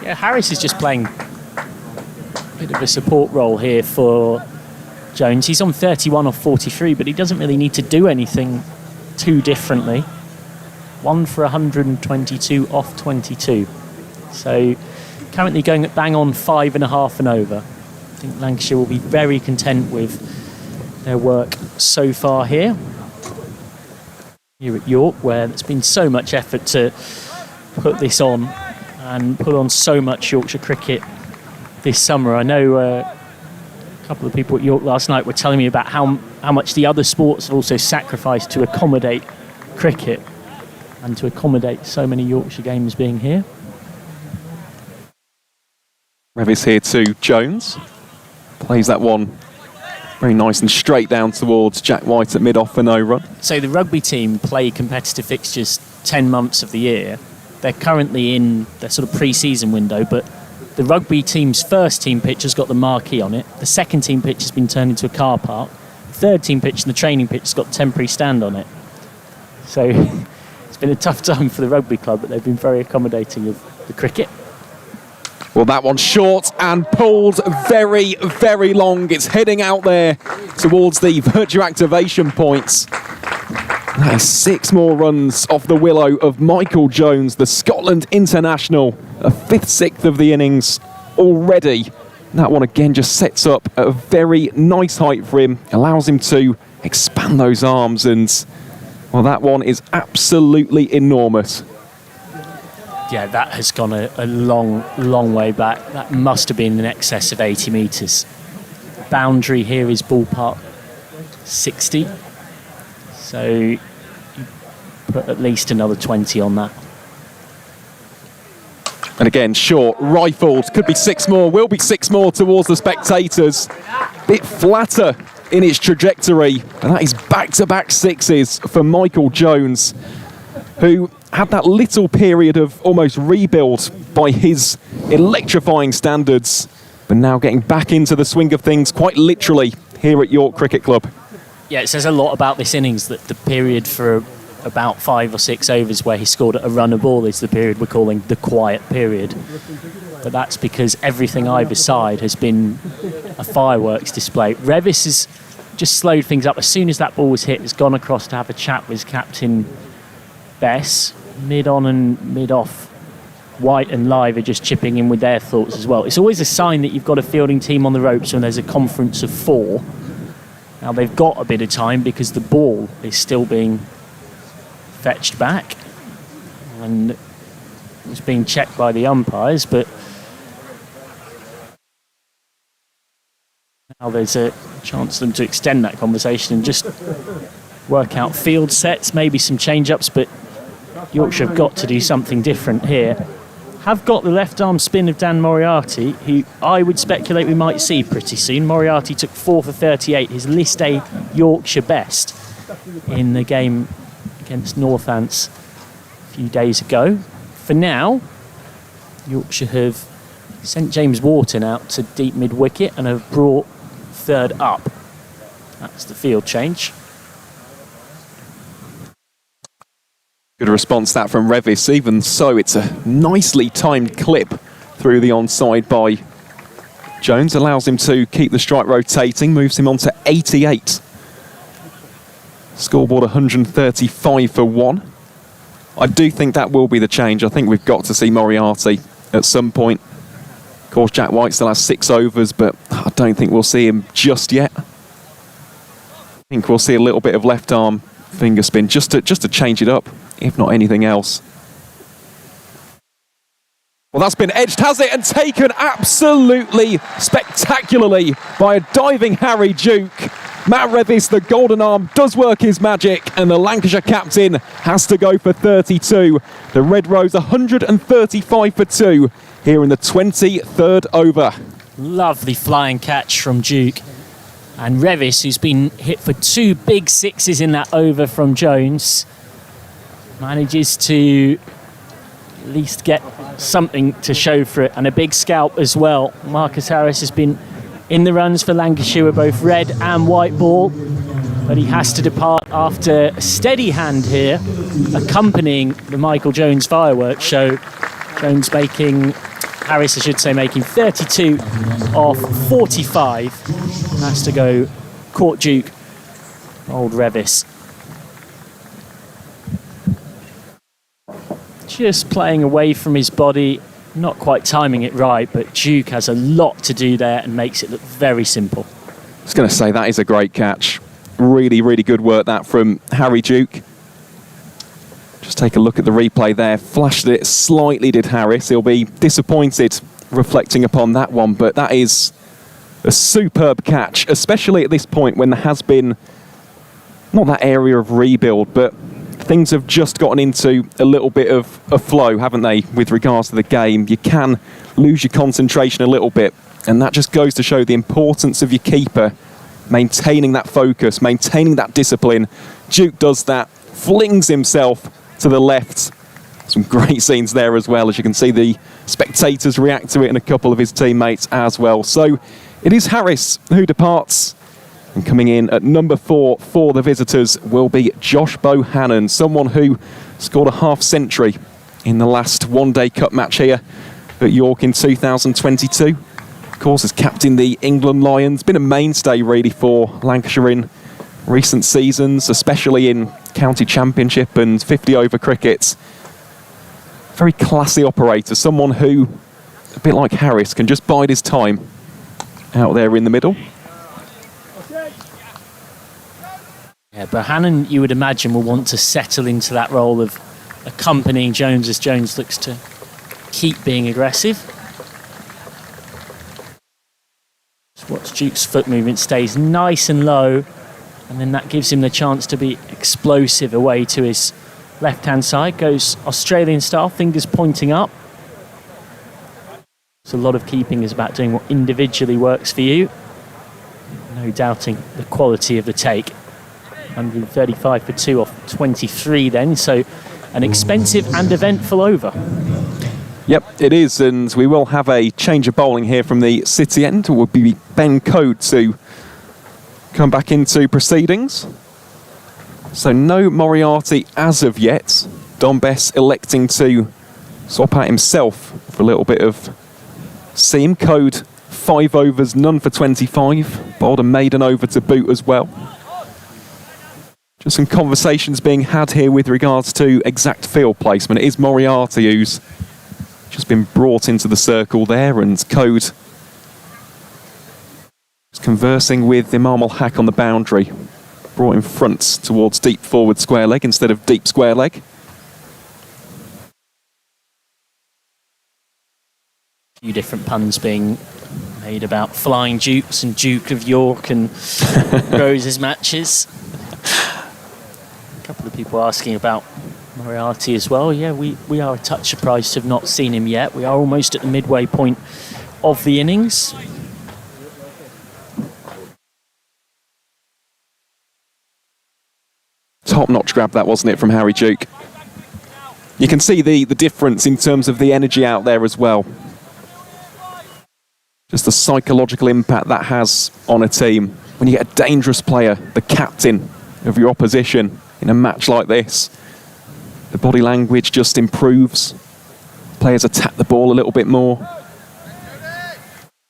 Yeah, Harris is just playing a bit of a support role here for Jones. He's on 31 off 43, but he doesn't really need to do anything too differently. 1 for 122 off 22. So currently going at bang on 5.5 and over. I think Lancashire will be very content with their work so far here at York, where there's been so much effort to put this on and put on so much Yorkshire cricket this summer. I know a couple of people at York last night were telling me about how much the other sports have also sacrificed to accommodate cricket and to accommodate so many Yorkshire games being here. Revis here to Jones. Plays that one very nice and straight down towards Jack White at mid-off for no run. So the rugby team play competitive fixtures 10 months of the year. They're currently in their sort of pre-season window, but the rugby team's first team pitch has got the marquee on it. The second team pitch has been turned into a car park. The third team pitch and the training pitch has got a temporary stand on it. So it's been a tough time for the rugby club, but they've been very accommodating of the cricket. Well, that one's short and pulled very, very long. It's heading out there towards the Vertu activation points. That is 6 more runs off the willow of Michael Jones, the Scotland international, a 5th, 6th of the innings already. That one again just sets up a very nice height for him, allows him to expand those arms, and well, that one is absolutely enormous. Yeah, that has gone a long, long way back. That must have been in excess of 80 metres. Boundary here is ballpark 60. So you put at least another 20 on that. And again, short, rifled, could be 6 more, will be 6 more towards the spectators. Bit flatter in its trajectory, and that is back-to-back 6s for Michael Jones, who had that little period of almost rebuild by his electrifying standards, but now getting back into the swing of things quite literally here at York Cricket Club. Yeah, it says a lot about this innings that the period for about 5 or 6 overs where he scored a run a ball is the period we're calling the quiet period. But that's because everything either side has been a fireworks display. Revis has just slowed things up. As soon as that ball was hit, has gone across to have a chat with captain Bess. Mid-on and mid-off, White and Live are just chipping in with their thoughts as well. It's always a sign that you've got a fielding team on the ropes when there's a conference of 4. Now they've got a bit of time because the ball is still being fetched back and was being checked by the umpires, but now there's a chance for them to extend that conversation and just work out field sets, maybe some change-ups, but Yorkshire have got to do something different here. Have got the left arm spin of Dan Moriarty, who I would speculate we might see pretty soon. Moriarty took 4 for 38, his List A Yorkshire best in the game against Northants a few days ago. For now, Yorkshire have sent James Wharton out to deep mid-wicket and have brought third up. That's the field change. Good response that from Revis. Even so, it's a nicely timed clip through the onside by Jones. Allows him to keep the strike rotating, moves him on to 88. Scoreboard 135 for 1. I do think that will be the change. I think we've got to see Moriarty at some point. Of course, Jack White still has 6 overs, but I don't think we'll see him just yet. I think we'll see a little bit of left arm finger spin just to change it up, if not anything else. Well, that's been edged, has it? And taken absolutely spectacularly by a diving Harry Duke. Matt Revis, the golden arm, does work his magic, and the Lancashire captain has to go for 32. The Red Rose 135 for 2 here in the 23rd over. Lovely flying catch from Duke. And Revis, who's been hit for 2 big sixes in that over from Jones, manages to at least get something to show for it, and a big scalp as well. Marcus Harris has been in the runs for Lancashire with both red and white ball, but he has to depart after a steady hand here accompanying the Michael Jones fireworks show. Jones making, Harris I should say, making 32 off 45. Has to go Court Duke, old Revis. Just playing away from his body, not quite timing it right, but Duke has a lot to do there and makes it look very simple. I was going to say, that is a great catch. Really, really good work that from Harry Duke. Just take a look at the replay there. Flashed it slightly, did Harris. He'll be disappointed reflecting upon that one, but that is a superb catch, especially at this point when there has been not that area of rebuild, but things have just gotten into a little bit of a flow, haven't they, with regards to the game. You can lose your concentration a little bit, and that just goes to show the importance of your keeper maintaining that focus, maintaining that discipline. Duke does that, flings himself to the left. Some great scenes there as well, as you can see the spectators react to it and a couple of his teammates as well. So it is Harris who departs, and coming in at number 4 for the visitors will be Josh Bohannon, someone who scored a half-century in the last one-day cup match here at York in 2022. Of course, has captained the England Lions, been a mainstay really for Lancashire in recent seasons, especially in county championship and 50-over cricket. Very classy operator, someone who, a bit like Harris, can just bide his time out there in the middle. Yeah, Bohannon, you would imagine, will want to settle into that role of accompanying Jones as Jones looks to keep being aggressive. Just watch Duke's foot movement stays nice and low, and then that gives him the chance to be explosive away to his left-hand side. Goes Australian style, fingers pointing up. So a lot of keeping is about doing what individually works for you. No doubting the quality of the take. 135 for 2 off 23 then, so an expensive and eventful over. Yep, it is, and we will have a change of bowling here from the City end. It will be Ben Code to come back into proceedings. So no Moriarty as of yet. Don Bess electing to swap out himself for a little bit of seam. Code 5 overs, none for 25. Bowled a maiden over to boot as well. Just some conversations being had here with regards to exact field placement. It is Moriarty who's just been brought into the circle there, and Code is conversing with Imam al-Haq on the boundary. brought in front towards deep forward square leg instead of deep square leg. A few different puns being made about Flying Dukes and Duke of York and Rose's matches. A couple of people asking about Moriarty as well. Yeah, we are a touch surprised to have not seen him yet. We are almost at the midway point of the innings. Top-notch grab that, wasn't it, from Harry Duke? You can see the difference in terms of the energy out there as well. Just the psychological impact that has on a team. When you get a dangerous player, the captain of your opposition in a match like this, the body language just improves. Players attack the ball a little bit more.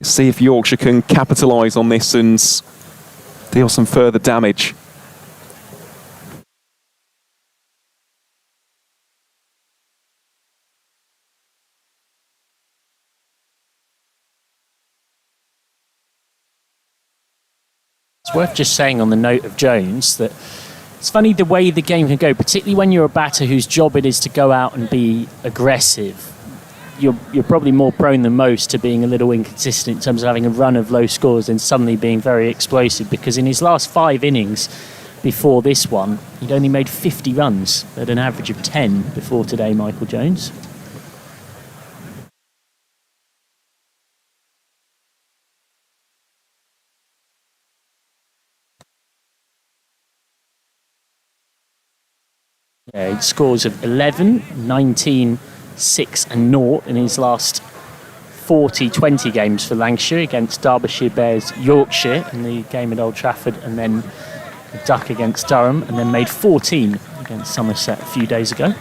See if Yorkshire can capitalise on this and deal some further damage. It's worth just saying on the note of Jones that it's funny the way the game can go, particularly when you're a batter whose job it is to go out and be aggressive. You're probably more prone than most to being a little inconsistent in terms of having a run of low scores and suddenly being very explosive, because in his last 5 innings before this one, he'd only made 50 runs at an average of 10 before today, Michael Jones. Yeah, scores of 11, 19, 6 and 0 in his last 40-20 games for Lancashire against Derbyshire Bears Yorkshire in the game at Old Trafford, and then a duck against Durham, and then made 14 against Somerset a few days ago.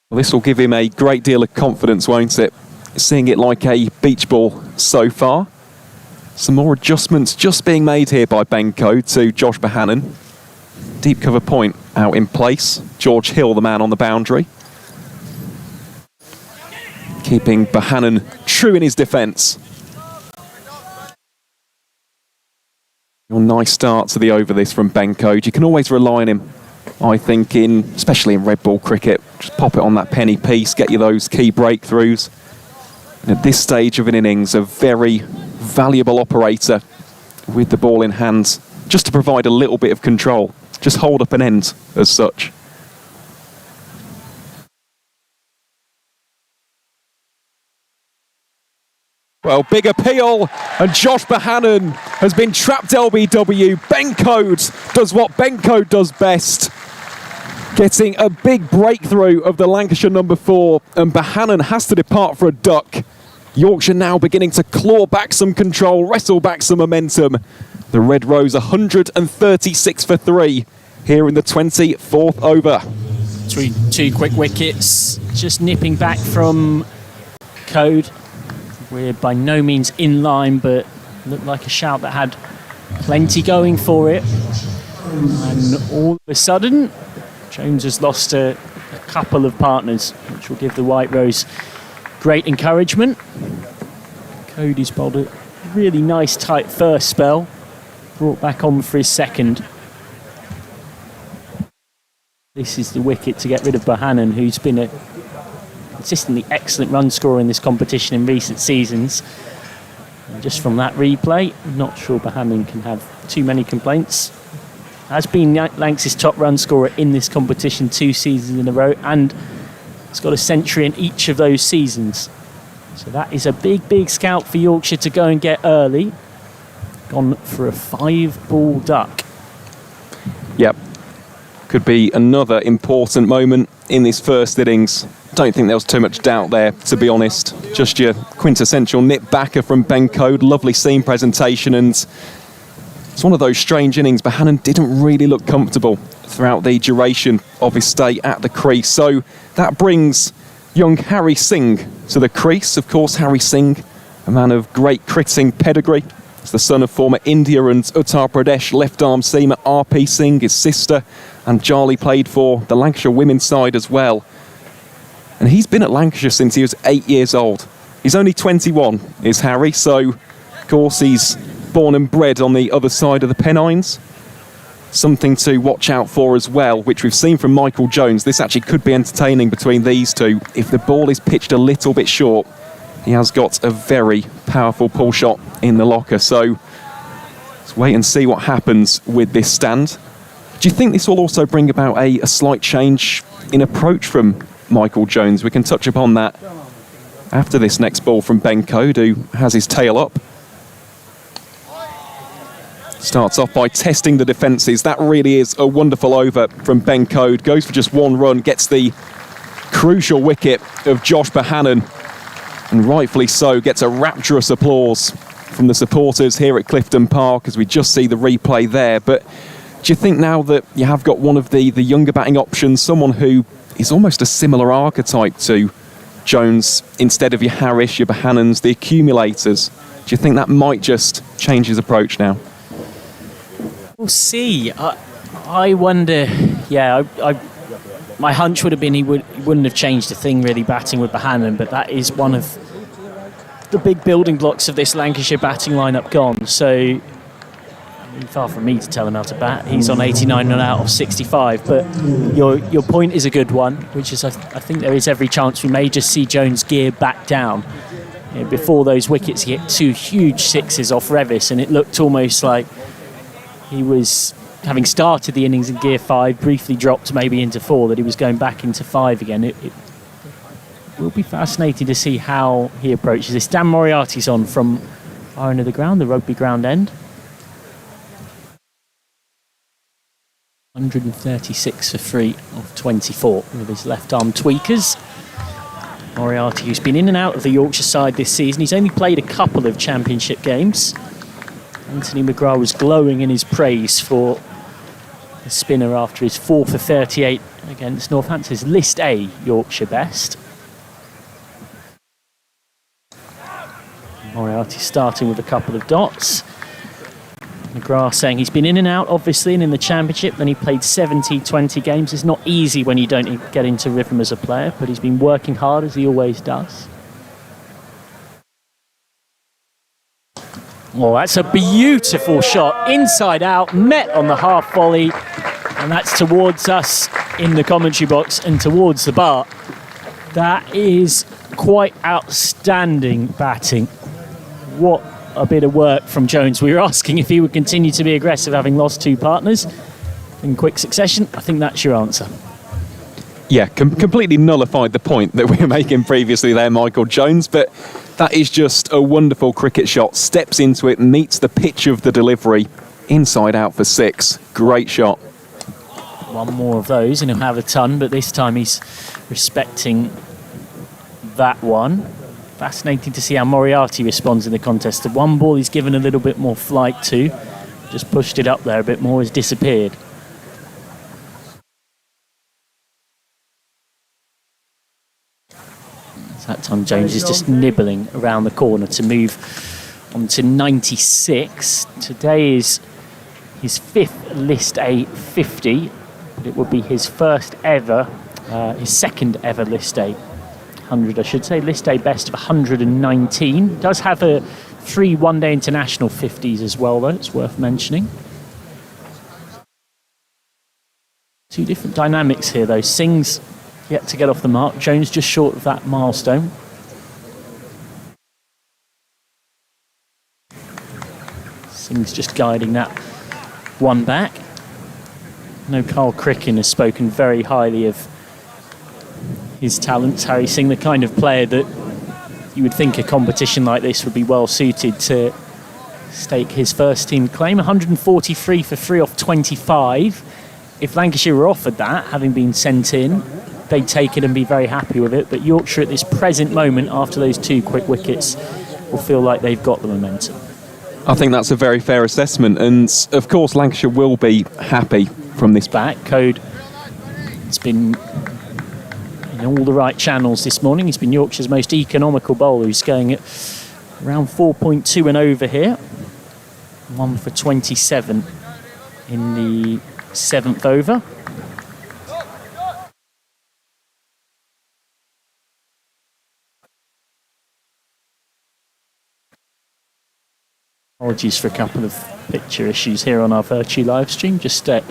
Well, this will give him a great deal of confidence, won't it? Seeing it like a beach ball so far. Some more adjustments just being made here by Benko to Josh Bohannon. Deep cover point out in place. George Hill, the man on the boundary. Keeping Bohannon true in his defence. A nice start to the over this from Benko. You can always rely on him, I think, especially in red ball cricket. Just pop it on that penny piece, get you those key breakthroughs. And at this stage of an innings, a very valuable operator with the ball in hand, just to provide a little bit of control, just hold up an end as such. Well, big appeal, and Josh Bohannon has been trapped LBW. Benko does what Benko does best, getting a big breakthrough of the Lancashire number 4, and Bohannon has to depart for a duck. Yorkshire now beginning to claw back some control, wrestle back some momentum. The Red Rose 136 for 3 here in the 24th over. Two quick wickets, just nipping back from Code. We're by no means in line, but looked like a shout that had plenty going for it. And all of a sudden, Jones has lost a couple of partners, which will give the White Rose great encouragement. Cody's bowled a really nice tight first spell, brought back on for his second. This is the wicket to get rid of Bohannon, who's been a consistently excellent run scorer in this competition in recent seasons. And just from that replay, I'm not sure Bohannon can have too many complaints. Has been Lancs' top run scorer in this competition 2 seasons in a row, and he's got a century in each of those seasons. So that is a big scout for Yorkshire to go and get early. Gone for a 5-ball duck. Yep. Could be another important moment in this first innings. Don't think there was too much doubt there, to be honest. Just your quintessential nip backer from Benko. Lovely scene presentation, and it's one of those strange innings. Bohannon didn't really look comfortable throughout the duration of his stay at the crease. So that brings young Harry Singh to the crease. Of course, Harry Singh, a man of great cricketing pedigree. He's the son of former India and Uttar Pradesh left-arm seamer R.P. Singh, his sister, and Charlie played for the Lancashire women's side as well. And he's been at Lancashire since he was 8 years old. He's only 21, is Harry, so of course he's born and bred on the other side of the Pennines. Something to watch out for as well, which we've seen from Michael Jones. This actually could be entertaining between these two. If the ball is pitched a little bit short, he has got a very powerful pull shot in the locker. So let's wait and see what happens with this stand. Do you think this will also bring about a slight change in approach from Michael Jones? We can touch upon that after this next ball from Ben Code, who has his tail up. Starts off by testing the defences. That really is a wonderful over from Ben Code. Goes for just one run, gets the crucial wicket of Josh Bohannon, and rightfully so, gets a rapturous applause from the supporters here at Clifton Park as we just see the replay there. But do you think now that you have got one of the younger batting options, someone who is almost a similar archetype to Jones, instead of your Harris, your Bohannons, the accumulators, do you think that might just change his approach now? We'll see. I wonder. Yeah, my hunch would have been he wouldn't have changed a thing really batting with Bohannon, but that is one of the big building blocks of this Lancashire batting lineup gone. So far from me to tell him how to bat. He's on 89 not out of 65. But your point is a good one, which is I think there is every chance we may just see Jones gear back down. You know, before those wickets, he hit 2 huge sixes off Revis, and it looked almost like he was, having started the innings in gear 5, briefly dropped maybe into 4, that he was going back into 5 again. It will be fascinating to see how he approaches this. Dan Moriarty's on from our end of the ground, the rugby ground end. 136 for free of 24 with his left arm tweakers. Moriarty, who's been in and out of the Yorkshire side this season, he's only played a couple of championship games. Anthony McGrath was glowing in his praise for the spinner after his 4 for 38 against Northampton's List A Yorkshire best. Moriarty starting with a couple of dots. McGrath saying he's been in and out, obviously, and in the championship, then he played 70-20 games. It's not easy when you don't get into rhythm as a player, but he's been working hard, as he always does. Oh, that's a beautiful shot, inside out, met on the half volley, and that's towards us in the commentary box and towards the bar. That is quite outstanding batting. What a bit of work from Jones. We were asking if he would continue to be aggressive, having lost 2 partners in quick succession. I think that's your answer. Yeah, completely nullified the point that we were making previously there, Michael Jones, but that is just a wonderful cricket shot. Steps into it, meets the pitch of the delivery, inside out for 6. Great shot. One more of those and he'll have a ton, but this time he's respecting that one. Fascinating to see how Moriarty responds in the contest. The one ball he's given a little bit more flight to, just pushed it up there a bit more, has disappeared. That time Jones is just nibbling around the corner to move on to 96. Today is his 5th List A 50, but it would be his first ever, his second ever List A 100, I should say. List A best of 119. Does have a 3 one-day international 50s as well, though, it's worth mentioning. 2 different dynamics here, though. Singh's yet to get off the mark. Jones just short of that milestone. Singh's just guiding that one back. No, Carl Cricken has spoken very highly of his talents. Harry Singh, the kind of player that you would think a competition like this would be well suited to stake his first team claim. 143 for free off 25. If Lancashire were offered that, having been sent in, they'd take it and be very happy with it. But Yorkshire at this present moment, after those 2 quick wickets, will feel like they've got the momentum. I think that's a very fair assessment, and of course Lancashire will be happy from this back. Code, it's been in all the right channels this morning. He's been Yorkshire's most economical bowler. He's going at around 4.2 and over here. 1 for 27 in the 7th over. Apologies for a couple of picture issues here on our Vertu live stream. Just a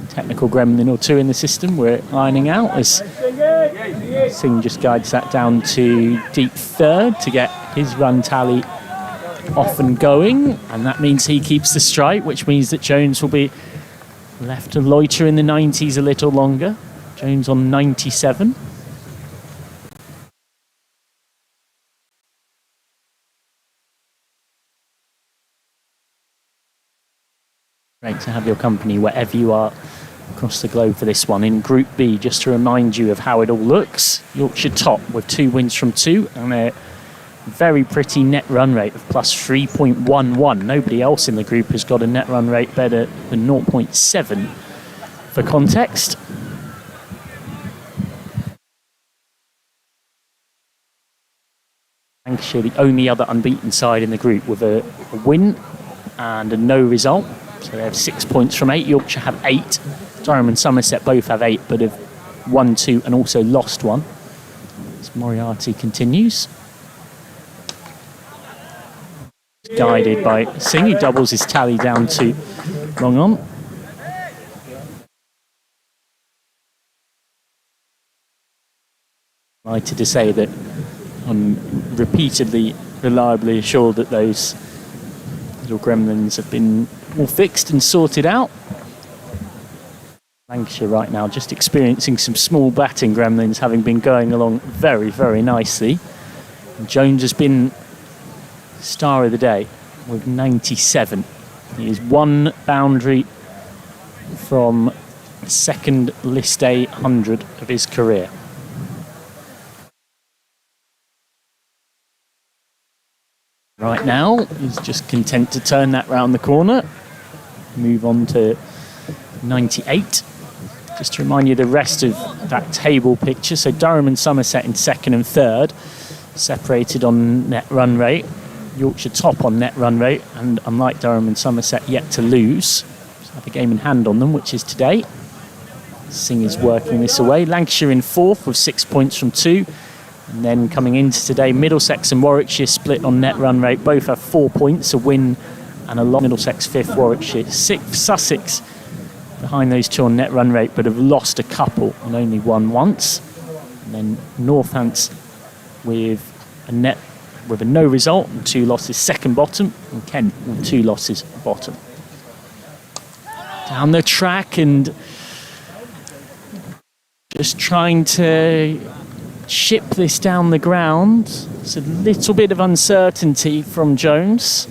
technical gremlin or two in the system we're ironing out as Singh just guides that down to deep third to get his run tally off and going, and that means he keeps the strike, which means that Jones will be left to loiter in the 90s a little longer. Jones on 97. Great to have your company wherever you are across the globe for this one. In Group B, just to remind you of how it all looks, Yorkshire top with 2 wins from 2 and a very pretty net run rate of plus 3.11. Nobody else in the group has got a net run rate better than 0.7 for context. Lancashire, the only other unbeaten side in the group with a win and a no result. So they have 6 points from 8. Yorkshire have 8. Durham and Somerset both have 8, but have won 2 and also lost 1. As Moriarty continues. Guided by Singh, who doubles his tally down to long on. Delighted to say that I'm repeatedly, reliably assured that those little gremlins have been all fixed and sorted out. Lancashire right now just experiencing some small batting gremlins, having been going along very, very nicely. And Jones has been star of the day with 97. He is 1 boundary from second list A 100 of his career. Right now, he's just content to turn that round the corner. Move on to 98. Just to remind you the rest of that table picture. So Durham and Somerset in second and third, separated on net run rate. Yorkshire top on net run rate, and unlike Durham and Somerset, yet to lose. Just have a game in hand on them, which is today. Singh is working this away. Lancashire in fourth with 6 points from 2. And then coming into today, Middlesex and Warwickshire split on net run rate. Both have 4 points, a win and a loss. Middlesex 5th, Warwickshire 6th. Sussex behind those 2 on net run rate, but have lost a couple and only won once. And then Northants with a no result and 2 losses, second bottom. And Kent with 2 losses, bottom. Down the track and just trying to ship this down the ground. It's a little bit of uncertainty from Jones.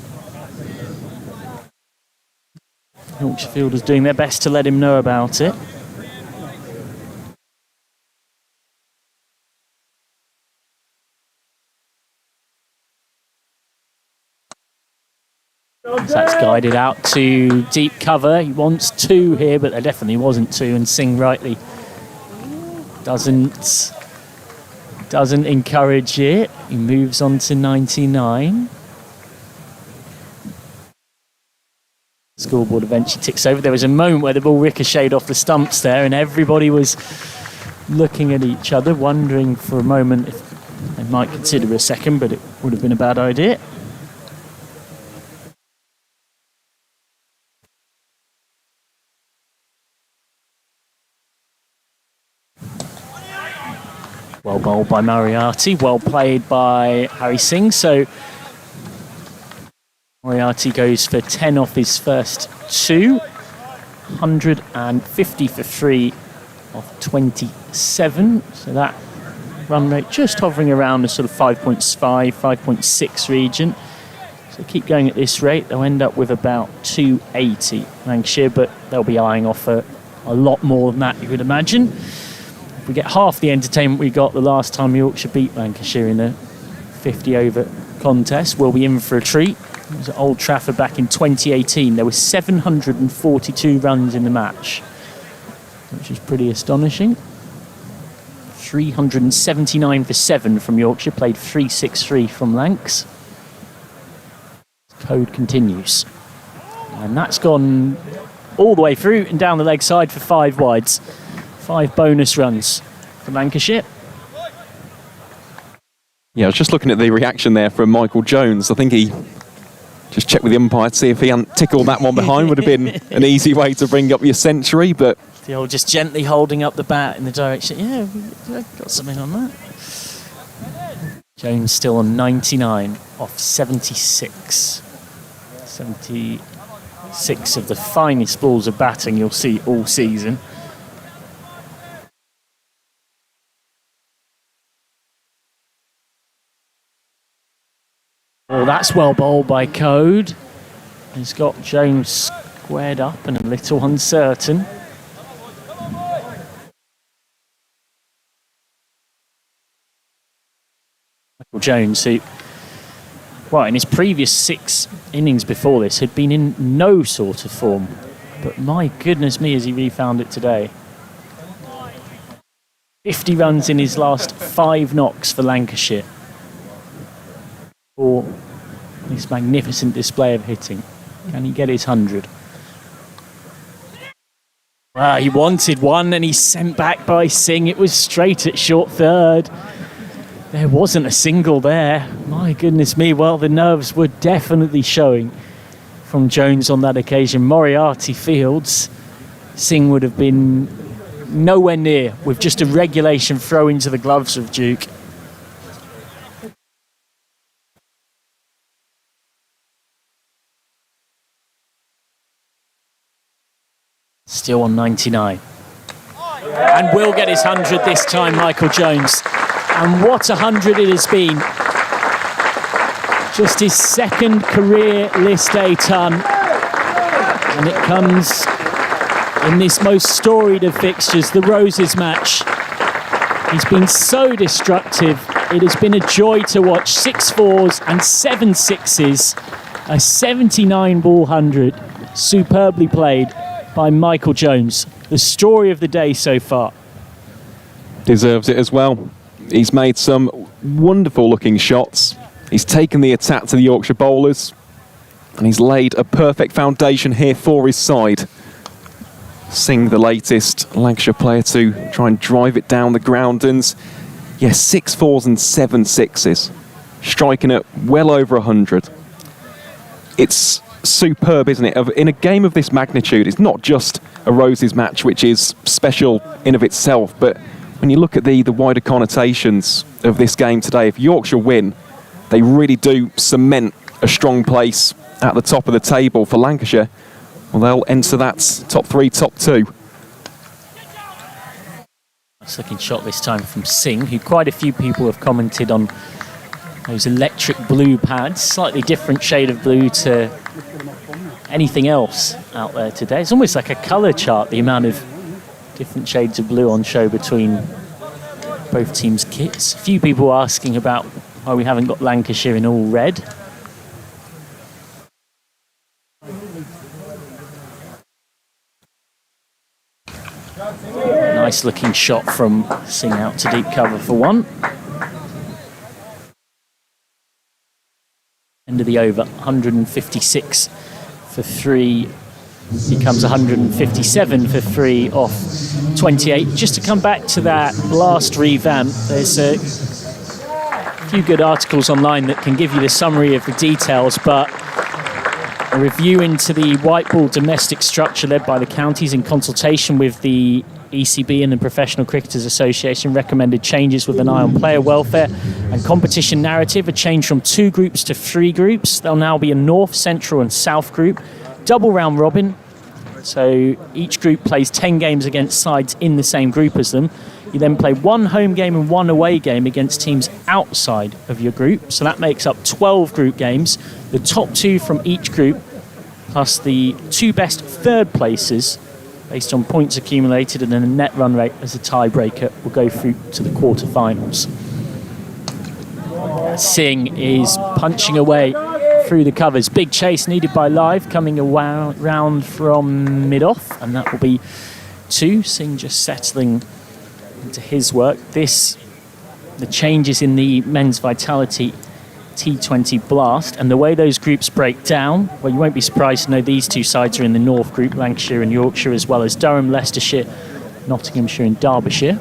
Yorkshire fielders doing their best to let him know about it. So that's guided out to deep cover. He wants 2 here, but there definitely wasn't 2, and Singh rightly doesn't encourage it. He moves on to 99. Scoreboard eventually ticks over. There was a moment where the ball ricocheted off the stumps there, and everybody was looking at each other, wondering for a moment if they might consider a second, but it would have been a bad idea. Well bowled by Moriarty, well played by Harry Singh. So Moriarty goes for 10 off his first 2, 150 for 3 off 27. So that run rate just hovering around the sort of 5.5, 5.6 region. So keep going at this rate, they'll end up with about 280 Lancashire, but they'll be eyeing off a lot more than that, you would imagine. If we get half the entertainment we got the last time Yorkshire beat Lancashire in a 50 over contest, we'll be in for a treat. It was at Old Trafford back in 2018. There were 742 runs in the match, which is pretty astonishing. 379 for 7 from Yorkshire, played 363 from Lancs. Code continues. And that's gone all the way through and down the leg side for 5 wides. 5 bonus runs for Lancashire. Yeah, I was just looking at the reaction there from Michael Jones. I think he Just check with the umpire to see if he hadn't tickled that one behind. Would have been an easy way to bring up your century, but... The old just gently holding up the bat in the direction. Yeah, we've got something on that. Jones still on 99 off 76. 76 of the finest balls of batting you'll see all season. Oh, that's well bowled by Code. He's got Jones squared up and a little uncertain. Michael Jones, who, well, in his previous 6 innings before this, had been in no sort of form. But my goodness me, has he refound it today. 50 runs in his last 5 knocks for Lancashire. For this magnificent display of hitting. Can he get his 100? Wow, he wanted one and he's sent back by Singh. It was straight at short third. There wasn't a single there. My goodness me. Well, the nerves were definitely showing from Jones on that occasion. Moriarty fields. Singh would have been nowhere near with just a regulation throw into the gloves of Duke. Still on 99. And will get his 100 this time, Michael Jones. And what a 100 it has been. Just his 2nd career list A ton. And it comes in this most storied of fixtures, the Roses match. He's been so destructive. It has been a joy to watch. 6 fours and 7 sixes. A 79 ball 100. Superbly played by Michael Jones. The story of the day so far. Deserves it as well. He's made some wonderful looking shots. He's taken the attack to the Yorkshire bowlers and he's laid a perfect foundation here for his side. Singh, the latest Lancashire player, to try and drive it down the ground, and yes, 6 fours and 7 sixes, striking at well over 100. It's superb, isn't it? In a game of this magnitude, it's not just a Roses match, which is special in of itself, but when you look at the wider connotations of this game today, if Yorkshire win, they really do cement a strong place at the top of the table for Lancashire. Well, they'll enter that top 3, top 2. Nice looking shot this time from Singh, who quite a few people have commented on those electric blue pads. Slightly different shade of blue to anything else out there today. It's almost like a colour chart, the amount of different shades of blue on show between both teams' kits. A few people asking about why we haven't got Lancashire in all red. Nice looking shot from Singh out to deep cover for 1. End of the over, 156 for 3. Becomes 157 for 3 off 28. Just to come back to that last revamp, there's a few good articles online that can give you the summary of the details, but a review into the white ball domestic structure led by the counties in consultation with the ECB and the Professional Cricketers Association recommended changes with an eye on player welfare and competition narrative. A change from 2 groups to 3 groups. There'll now be a North, Central and South group. Double round robin. So each group plays 10 games against sides in the same group as them. You then play 1 home game and 1 away game against teams outside of your group. So that makes up 12 group games. The top 2 from each group, plus the 2 best third places, based on points accumulated and then a net run rate as a tiebreaker, will go through to the quarterfinals. Singh is punching away through the covers. Big chase needed by Live, coming round from mid-off, and that will be 2. Singh just settling into his work. The changes in the men's Vitality T20 Blast and the way those groups break down, well, you won't be surprised to know these 2 sides are in the North group, Lancashire and Yorkshire, as well as Durham, Leicestershire, Nottinghamshire and Derbyshire.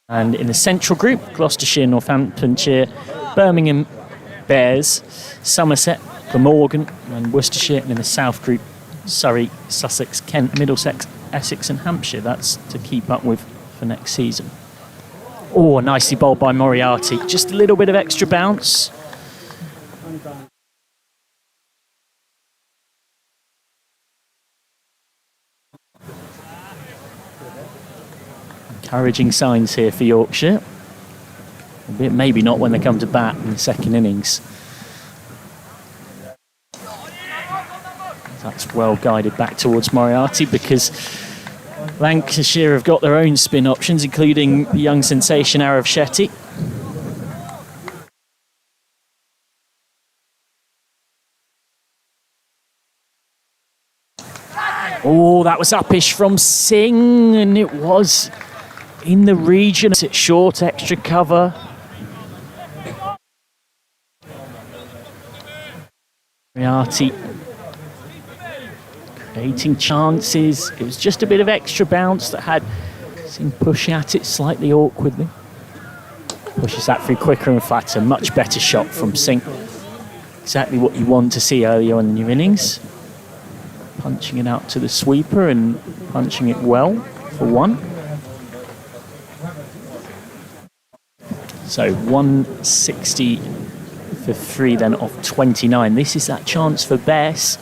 And in the Central group, Gloucestershire, Northamptonshire, Birmingham, Bears, Somerset, Glamorgan and Worcestershire, and in the South Group, Surrey, Sussex, Kent, Middlesex, Essex and Hampshire. That's to keep up with for next season. Oh, nicely bowled by Moriarty. Just a little bit of extra bounce. Encouraging signs here for Yorkshire. Albeit maybe not when they come to bat in the second innings. That's well guided back towards Moriarty because Lancashire have got their own spin options, including the young sensation Arav Shetty. Oh, that was uppish from Singh, and it was in the region. It's short, extra cover. Moriarty creating chances. It was just a bit of extra bounce that had Singh push at it slightly awkwardly. Pushes that through quicker and flatter. Much better shot from Singh. Exactly what you want to see earlier on in your innings. Punching it out to the sweeper and punching it well for one. So 160 for 3 then off 29. This is that chance for Bess.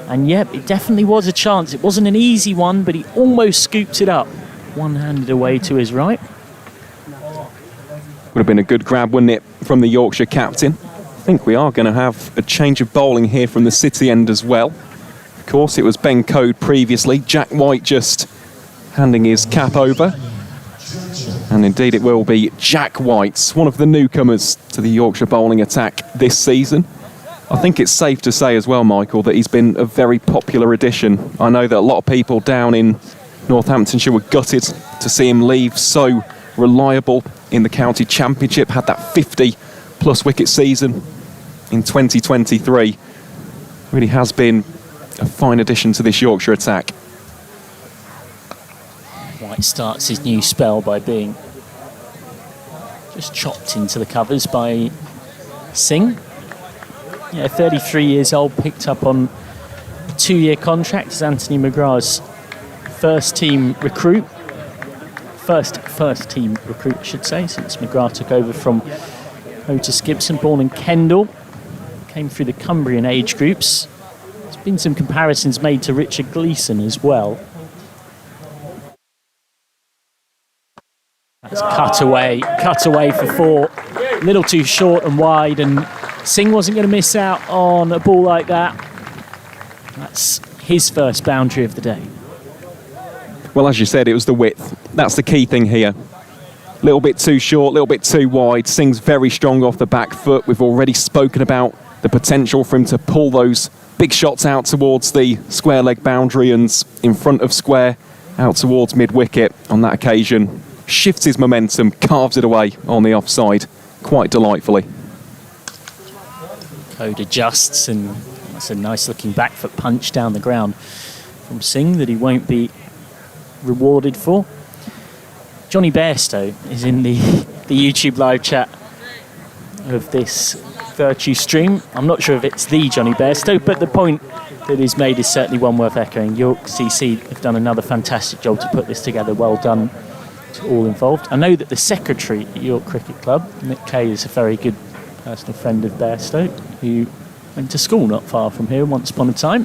And yep, it definitely was a chance. It wasn't an easy one, but he almost scooped it up. One-handed away to his right. Would have been a good grab, wouldn't it, from the Yorkshire captain. I think we are going to have a change of bowling here from the City end as well. Of course, it was Ben Code previously. Jack White just handing his cap over. And indeed it will be Jack White, one of the newcomers to the Yorkshire bowling attack this season. I think it's safe to say as well, Michael, that he's been a very popular addition. I know that a lot of people down in Northamptonshire were gutted to see him leave. So reliable in the county championship, had that 50-plus wicket season in 2023. Really has been a fine addition to this Yorkshire attack. White starts his new spell by being just chopped into the covers by Singh. Yeah, 33 years old, picked up on a 2-year contract as Anthony McGrath's first team recruit, I should say, since McGrath took over from Otis Gibson, born in Kendal, came through the Cumbrian age groups. There's been some comparisons made to Richard Gleeson as well. That's cut away for 4, a little too short and wide, and Singh wasn't going to miss out on a ball like that. That's his first boundary of the day. Well, as you said, it was the width. That's the key thing here. A little bit too short, a little bit too wide. Singh's very strong off the back foot. We've already spoken about the potential for him to pull those big shots out towards the square leg boundary and in front of square out towards mid-wicket on that occasion. Shifts his momentum, carves it away on the offside quite delightfully. Code adjusts, and that's a nice looking back foot punch down the ground from Singh that he won't be rewarded for. Johnny Bairstow is in the YouTube live chat of this Vertu stream. I'm not sure if it's the Johnny Bairstow, but the point that is made is certainly one worth echoing. York CC have done another fantastic job to put this together. Well done to all involved. I know that the secretary at York Cricket Club, Nick Kay, is a very good personal friend of Bairstow, who went to school not far from here once upon a time.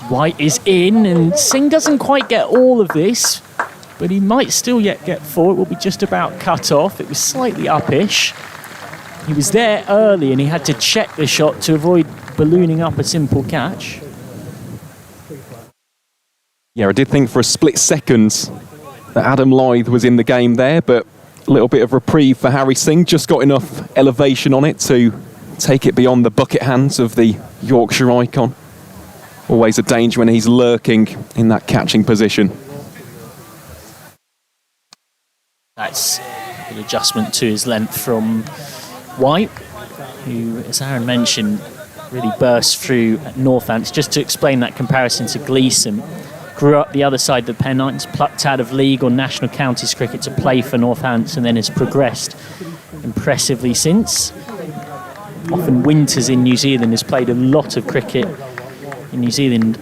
White is in, and Singh doesn't quite get all of this, but he might still yet get 4. It will be just about cut off. It was slightly uppish. He was there early, and he had to check the shot to avoid ballooning up a simple catch. Yeah, I did think for a split second that Adam Lyth was in the game there, but a little bit of reprieve for Harry Singh. Just got enough elevation on it to take it beyond the bucket hands of the Yorkshire icon. Always a danger when he's lurking in that catching position. That's an adjustment to his length from White, who, as Aaron mentioned, really burst through at Northants. Just to explain that comparison to Gleeson, grew up the other side of the Pennines, plucked out of league or national counties cricket to play for Northants, and then has progressed impressively since. Often winters in New Zealand, has played a lot of cricket in New Zealand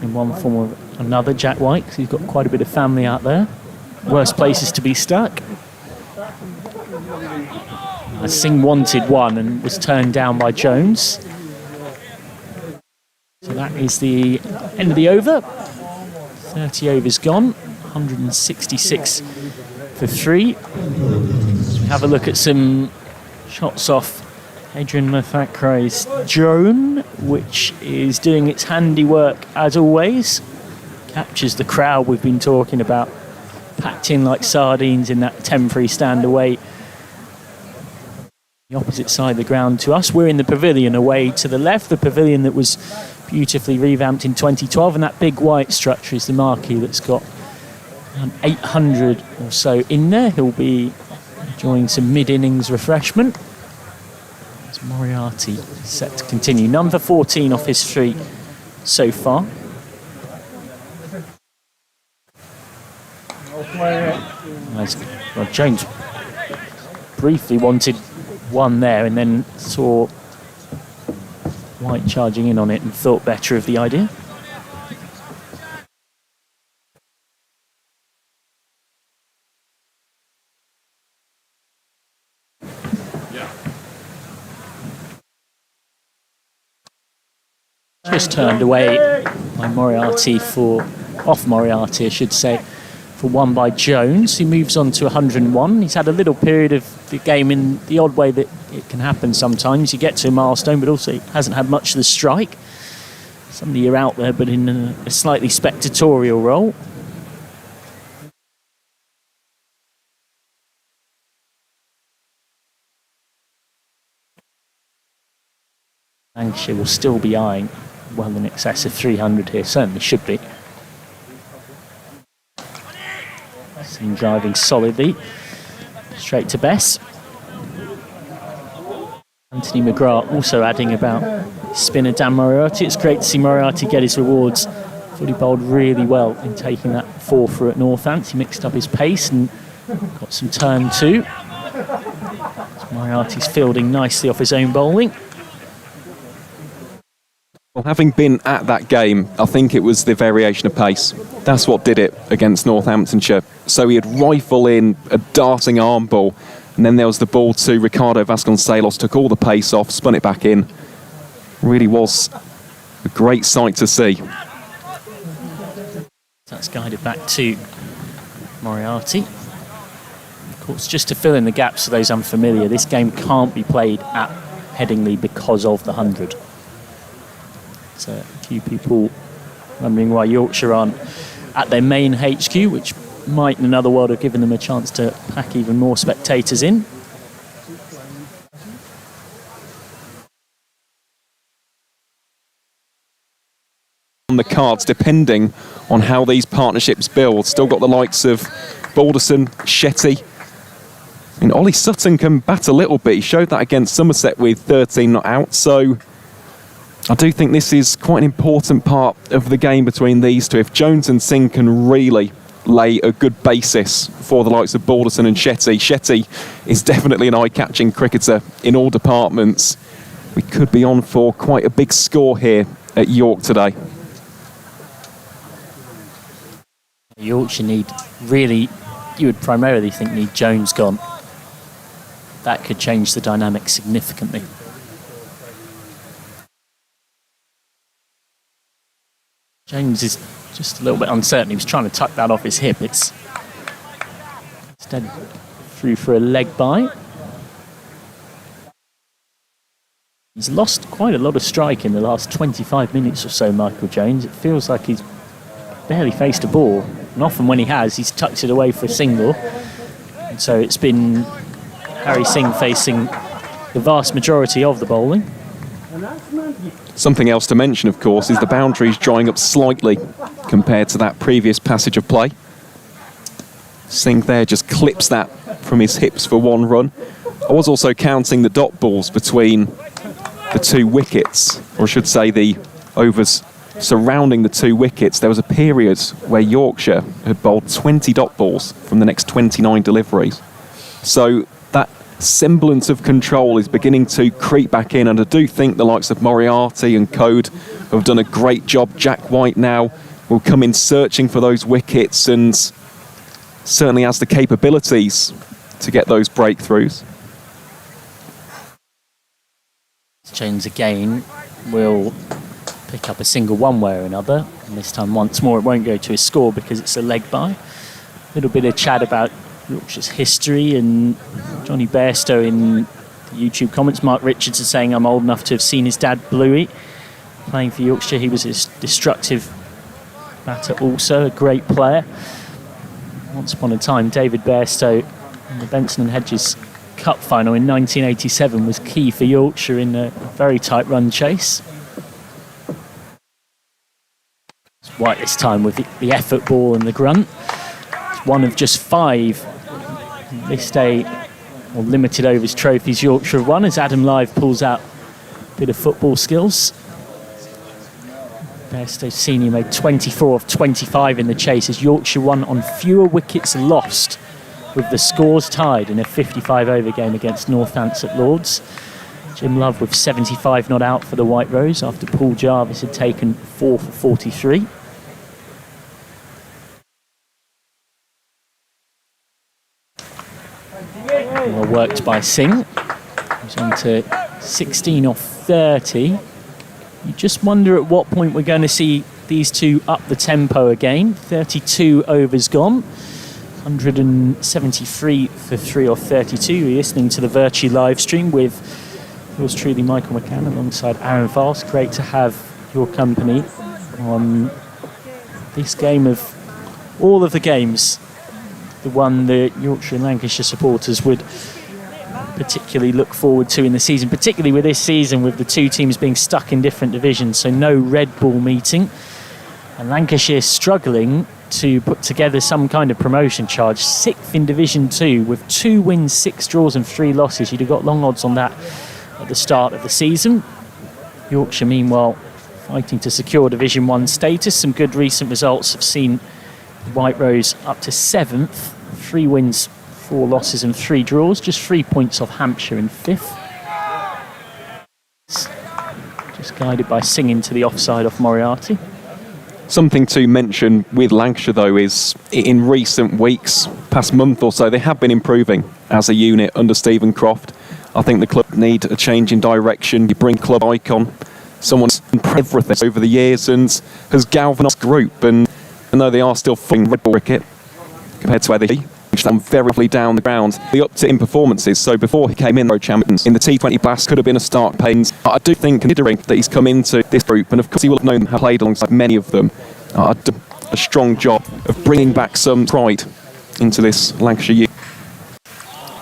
in one form or another. Jack White, 'cause he's got quite a bit of family out there. Worst places to be stuck. Singh wanted one and was turned down by Jones. So that is the end of the over. 30 overs gone, 166 for 3. So we have a look at some shots off Adrian Mathakre's drone, which is doing its handiwork as always. Captures the crowd we've been talking about, packed in like sardines in that temporary stand away. The opposite side of the ground to us. We're in the pavilion away to the left, the pavilion that was beautifully revamped in 2012, and that big white structure is the marquee that's got 800 or so in there. He'll be enjoying some mid-innings refreshment. As Moriarty set to continue. Number 14 off his street so far. Well, Jones briefly wanted one there and then saw White charging in on it and thought better of the idea. Just turned away by Moriarty off Moriarty, I should say, for one by Jones, who moves on to 101. He's had a little period of the game in the odd way that it can happen sometimes. You get to a milestone, but also he hasn't had much of the strike. Somebody you're out there, but in a slightly spectatorial role. Lancashire will still be eyeing well in excess of 300 here, certainly should be. Seen driving solidly, straight to Bess. Anthony McGrath also adding about spinner Dan Moriarty. It's great to see Moriarty get his rewards. Thought he bowled really well in taking that 4 through at Northants. He mixed up his pace and got some turn too. So Moriarty's fielding nicely off his own bowling. Well, having been at that game, I think it was the variation of pace. That's what did it against Northamptonshire. So he'd rifle in a darting arm ball, and then there was the ball to Ricardo Vasconcelos, took all the pace off, spun it back in. Really was a great sight to see. That's guided back to Moriarty. Of course, just to fill in the gaps for those unfamiliar, this game can't be played at Headingley because of the 100. So a few people wondering why Yorkshire aren't at their main HQ, which might in another world have given them a chance to pack even more spectators in. On the cards, depending on how these partnerships build. Still got the likes of Balderson, Shetty. And Ollie Sutton can bat a little bit. He showed that against Somerset with 13 not out. So I do think this is quite an important part of the game between these two. If Jones and Singh can really lay a good basis for the likes of Balderson and Shetty. Shetty is definitely an eye-catching cricketer in all departments. We could be on for quite a big score here at York today. Yorkshire need really, you would primarily think, need Jones gone. That could change the dynamic significantly. Jones is just a little bit uncertain. He was trying to tuck that off his hip. It's instead through for a leg bye. He's lost quite a lot of strike in the last 25 minutes or so, Michael Jones. It feels like he's barely faced a ball. And often when he has, he's tucked it away for a single. And so it's been Harry Singh facing the vast majority of the bowling. Something else to mention, of course, is the boundaries drying up slightly compared to that previous passage of play. Singh there just clips that from his hips for 1 run. I was also counting the dot balls between the 2 wickets, or I should say the overs surrounding the 2 wickets. There was a period where Yorkshire had bowled 20 dot balls from the next 29 deliveries. So that semblance of control is beginning to creep back in, and I do think the likes of Moriarty and Code have done a great job. Jack White now will come in searching for those wickets and certainly has the capabilities to get those breakthroughs. Jones again will pick up a single one way or another, and this time once more it won't go to his score because it's a leg by. A little bit of chat about Yorkshire's history, and Johnny Bairstow in the YouTube comments, Mark Richards is saying I'm old enough to have seen his dad Bluey playing for Yorkshire. He was a destructive batter, also a great player. Once upon a time, David Bairstow in the Benson and Hedges Cup final in 1987 was key for Yorkshire in a very tight run chase. It's White this time with the effort ball and the grunt. It's one of just 5 this day, or limited overs trophies Yorkshire have won, as Adam Live pulls out a bit of football skills. Bairstow Senior made 24 of 25 in the chase as Yorkshire won on fewer wickets lost, with the scores tied in a 55-over game against Northants at Lords. Jim Love with 75 not out for the White Rose after Paul Jarvis had taken 4 for 43. Well worked by Singh. He's on to 16 off 30. You just wonder at what point we're going to see these two up the tempo again. 32 overs gone. 173 for 3 off 32. You're listening to the Vertu live stream with yours truly, Michael McCann, alongside Aaron Vast. Great to have your company on this game of all of the games, the one that Yorkshire and Lancashire supporters would particularly look forward to in the season, particularly with this season with the two teams being stuck in different divisions, so no red ball meeting. And Lancashire struggling to put together some kind of promotion charge. 6th in Division 2 with 2 wins, 6 draws and 3 losses. You'd have got long odds on that at the start of the season. Yorkshire, meanwhile, fighting to secure Division 1 status. Some good recent results have seen the White Rose up to 7th. 3 wins, 4 losses and 3 draws. Just 3 points off Hampshire in 5th. Just guided by Singh to the offside off Moriarty. Something to mention with Lancashire, though, is in recent weeks, past month or so, they have been improving as a unit under Stephen Croft. I think the club need a change in direction. You bring club icon, someone's done everything over the years and has galvanised the group. And even though they are still fighting red ball cricket compared to where they done very quickly down the ground, the uptick in performances. So before he came in, road champions in the T20 Blast could have been a stark pains. I do think, considering that he's come into this group, and of course he will have known have played alongside many of them, a strong job of bringing back some pride into this Lancashire youth.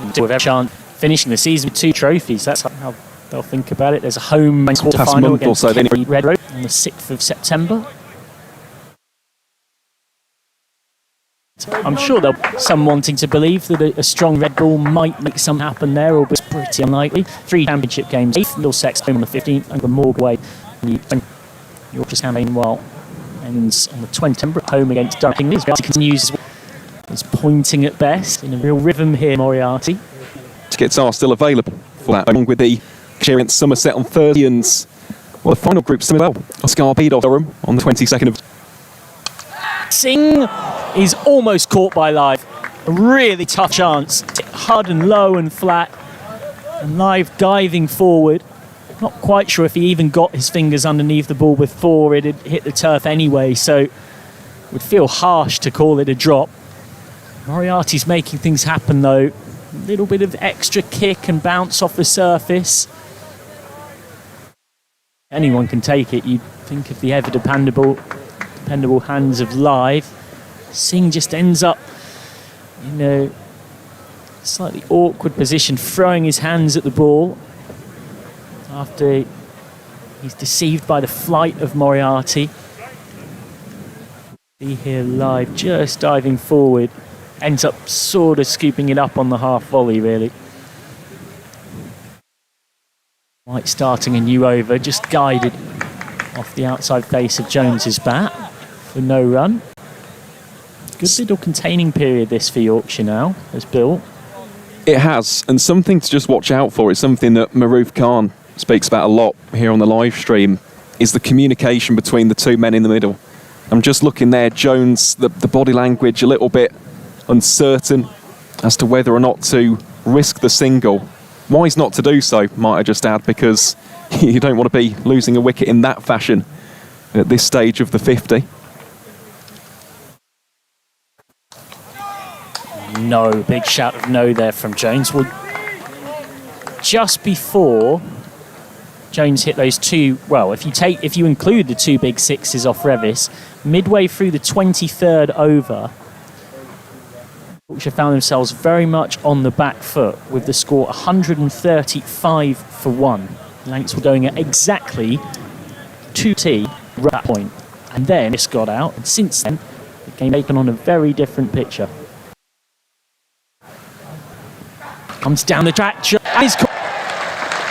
With every chance finishing the season with 2 trophies, that's how they'll think about it. There's a home quarter-final against Red Road on the 6th of September. I'm sure there'll be some wanting to believe that a strong red ball might make something happen there, albeit it's pretty unlikely. 3 championship games, 8th Middlesex home on the 15th, and the Morgaway Yorkshire's campaign, while ends on the 20th, home against Durham. This continues as pointing at best, in a real rhythm here, Moriarty. Tickets are still available for that, along with the Cheering Somerset on Thursday, and well, the final group's as well. Oscar Durham on the 22nd of... Singh is almost caught by Live. A really tough chance. Hard and low and flat. And Live diving forward. Not quite sure if he even got his fingers underneath the ball before it had hit the turf anyway, so it would feel harsh to call it a drop. Moriarty's making things happen though. A little bit of extra kick and bounce off the surface. Anyone can take it. You'd think of the ever dependable hands of Live. Singh just ends up in a slightly awkward position, throwing his hands at the ball after he's deceived by the flight of Moriarty. See here Live just diving forward, ends up sort of scooping it up on the half volley really. White starting a new over, just guided off the outside face of Jones's bat for no run. Good little containing period this for Yorkshire now, has built. It has, and something to just watch out for. It's something that Maroof Khan speaks about a lot here on the live stream, is the communication between the two men in the middle. I'm just looking there, Jones, the body language a little bit uncertain as to whether or not to risk the single. Wise not to do so, might I just add, because you don't want to be losing a wicket in that fashion at this stage of the 50. No, big shout of no there from Jones. Well, just before Jones hit those two, well, if you include the two big sixes off Revis, midway through the 23rd over, Yorkshire found themselves very much on the back foot with the score 135 for 1. Lancs were going at exactly 2T at that point. And then this got out, and since then, the game taken on a very different picture. Comes down the track,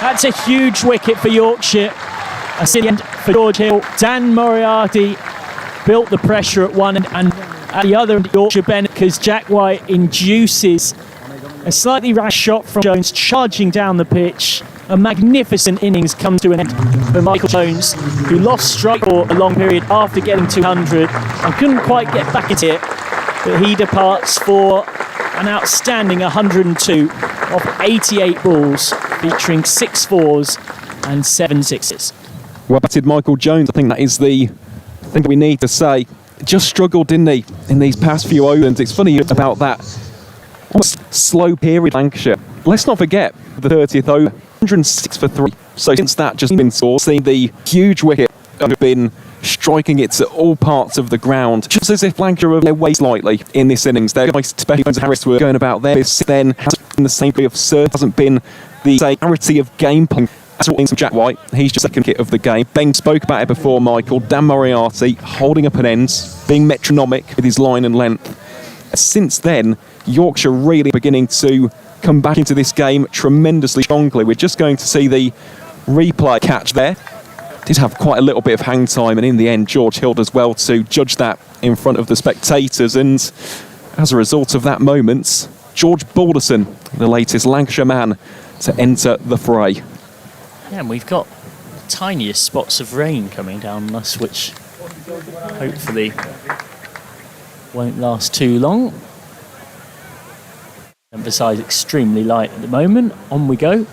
that's a huge wicket for Yorkshire. A end for George Hill. Dan Moriarty built the pressure at one end, and at the other end, Yorkshire Bennett, because Jack White induces a slightly rash shot from Jones, charging down the pitch. A magnificent innings comes to an end for Michael Jones, who lost strike for a long period after getting 200 and couldn't quite get back into it, but he departs for an outstanding 102 off 88 balls, featuring 6 fours and 7 sixes. Well batted Michael Jones, I think that is the thing we need to say. Just struggled, didn't he, in these past few overs. It's funny about that almost slow period Lancashire. Let's not forget the 30th over, 106 for 3. So since that just been scored, seeing the huge wicket have been striking it to all parts of the ground, just as if Lancashire were their way slightly in this innings. Their guys, especially Jones and Harris, were going about their business. Then hasn't been the same degree of surge, hasn't been the clarity of gameplay. That's what means Jack White. He's just second hit of the game. Ben spoke about it before, Michael. Dan Moriarty holding up an ends, being metronomic with his line and length. Since then, Yorkshire really beginning to come back into this game tremendously strongly. We're just going to see the replay catch there. Did have quite a little bit of hang time, and in the end, George Hill does well to judge that in front of the spectators. And as a result of that moment, George Balderson, the latest Lancashire man to enter the fray. Yeah, and we've got the tiniest spots of rain coming down on us, which hopefully won't last too long. Emphasise extremely light at the moment. On we go.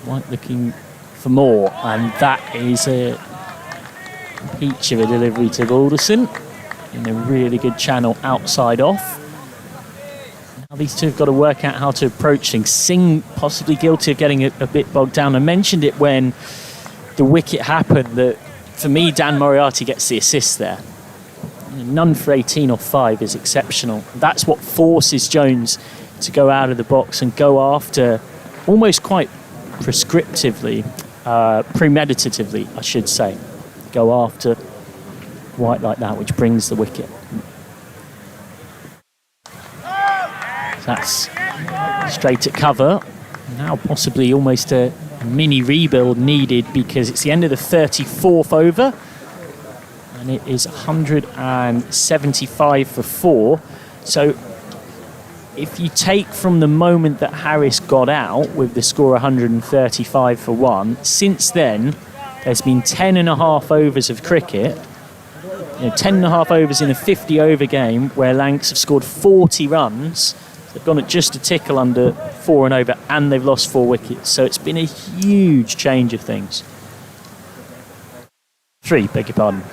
White looking for more, and that is a peach of a delivery to Balderson in a really good channel outside off. Now these two have got to work out how to approach things. Singh possibly guilty of getting a bit bogged down. I mentioned it when the wicket happened that for me Dan Moriarty gets the assist there. None for 18 or 5 is exceptional. That's what forces Jones to go out of the box and go after almost quite prescriptively, premeditatively, I should say, go after White like that, which brings the wicket. That's straight at cover. Now possibly almost a mini rebuild needed because it's the end of the 34th over. And it is 175 for 4. So if you take from the moment that Harris got out with the score 135 for 1, since then there's been 10.5 overs of cricket, 10.5 overs in a 50 over game where Lancs have scored 40 runs. They've gone at just a tickle under 4 and over, and they've lost 4 wickets. So it's been a huge change of things. 3, beg your pardon.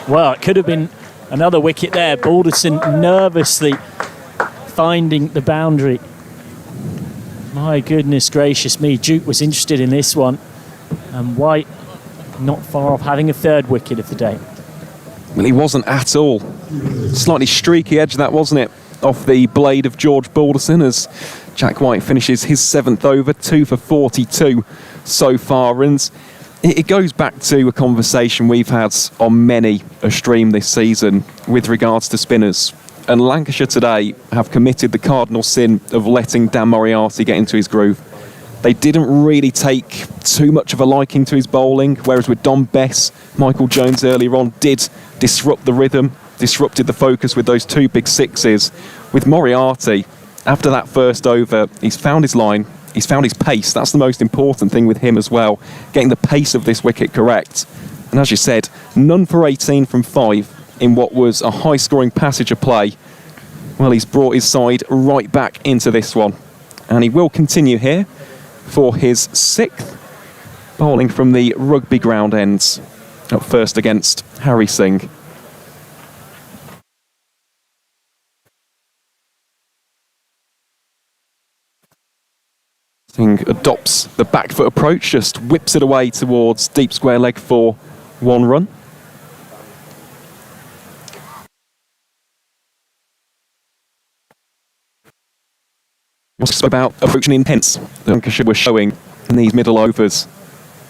Well, it could have been another wicket there. Balderson nervously finding the boundary. My goodness gracious me. Duke was interested in this one. And White not far off having a 3rd wicket of the day. Well, he wasn't at all. Slightly streaky edge that, wasn't it? Off the blade of George Balderson as Jack White finishes his 7th over, 2 for 42 so far. And it goes back to a conversation we've had on many a stream this season with regards to spinners. And Lancashire today have committed the cardinal sin of letting Dan Moriarty get into his groove. They didn't really take too much of a liking to his bowling, whereas with Dom Bess, Michael Jones earlier on did disrupt the rhythm, disrupted the focus with those 2 big sixes. With Moriarty, after that first over, he's found his line, he's found his pace. That's the most important thing with him as well, getting the pace of this wicket correct. And as you said, none for 18 from 5 in what was a high-scoring passage of play. Well, he's brought his side right back into this one. And he will continue here for his 6th, bowling from the rugby ground ends, up first against Harry Singh. Singh adopts the back foot approach, just whips it away towards deep square leg for 1 run. About approaching intense that Lancashire was showing in these middle overs.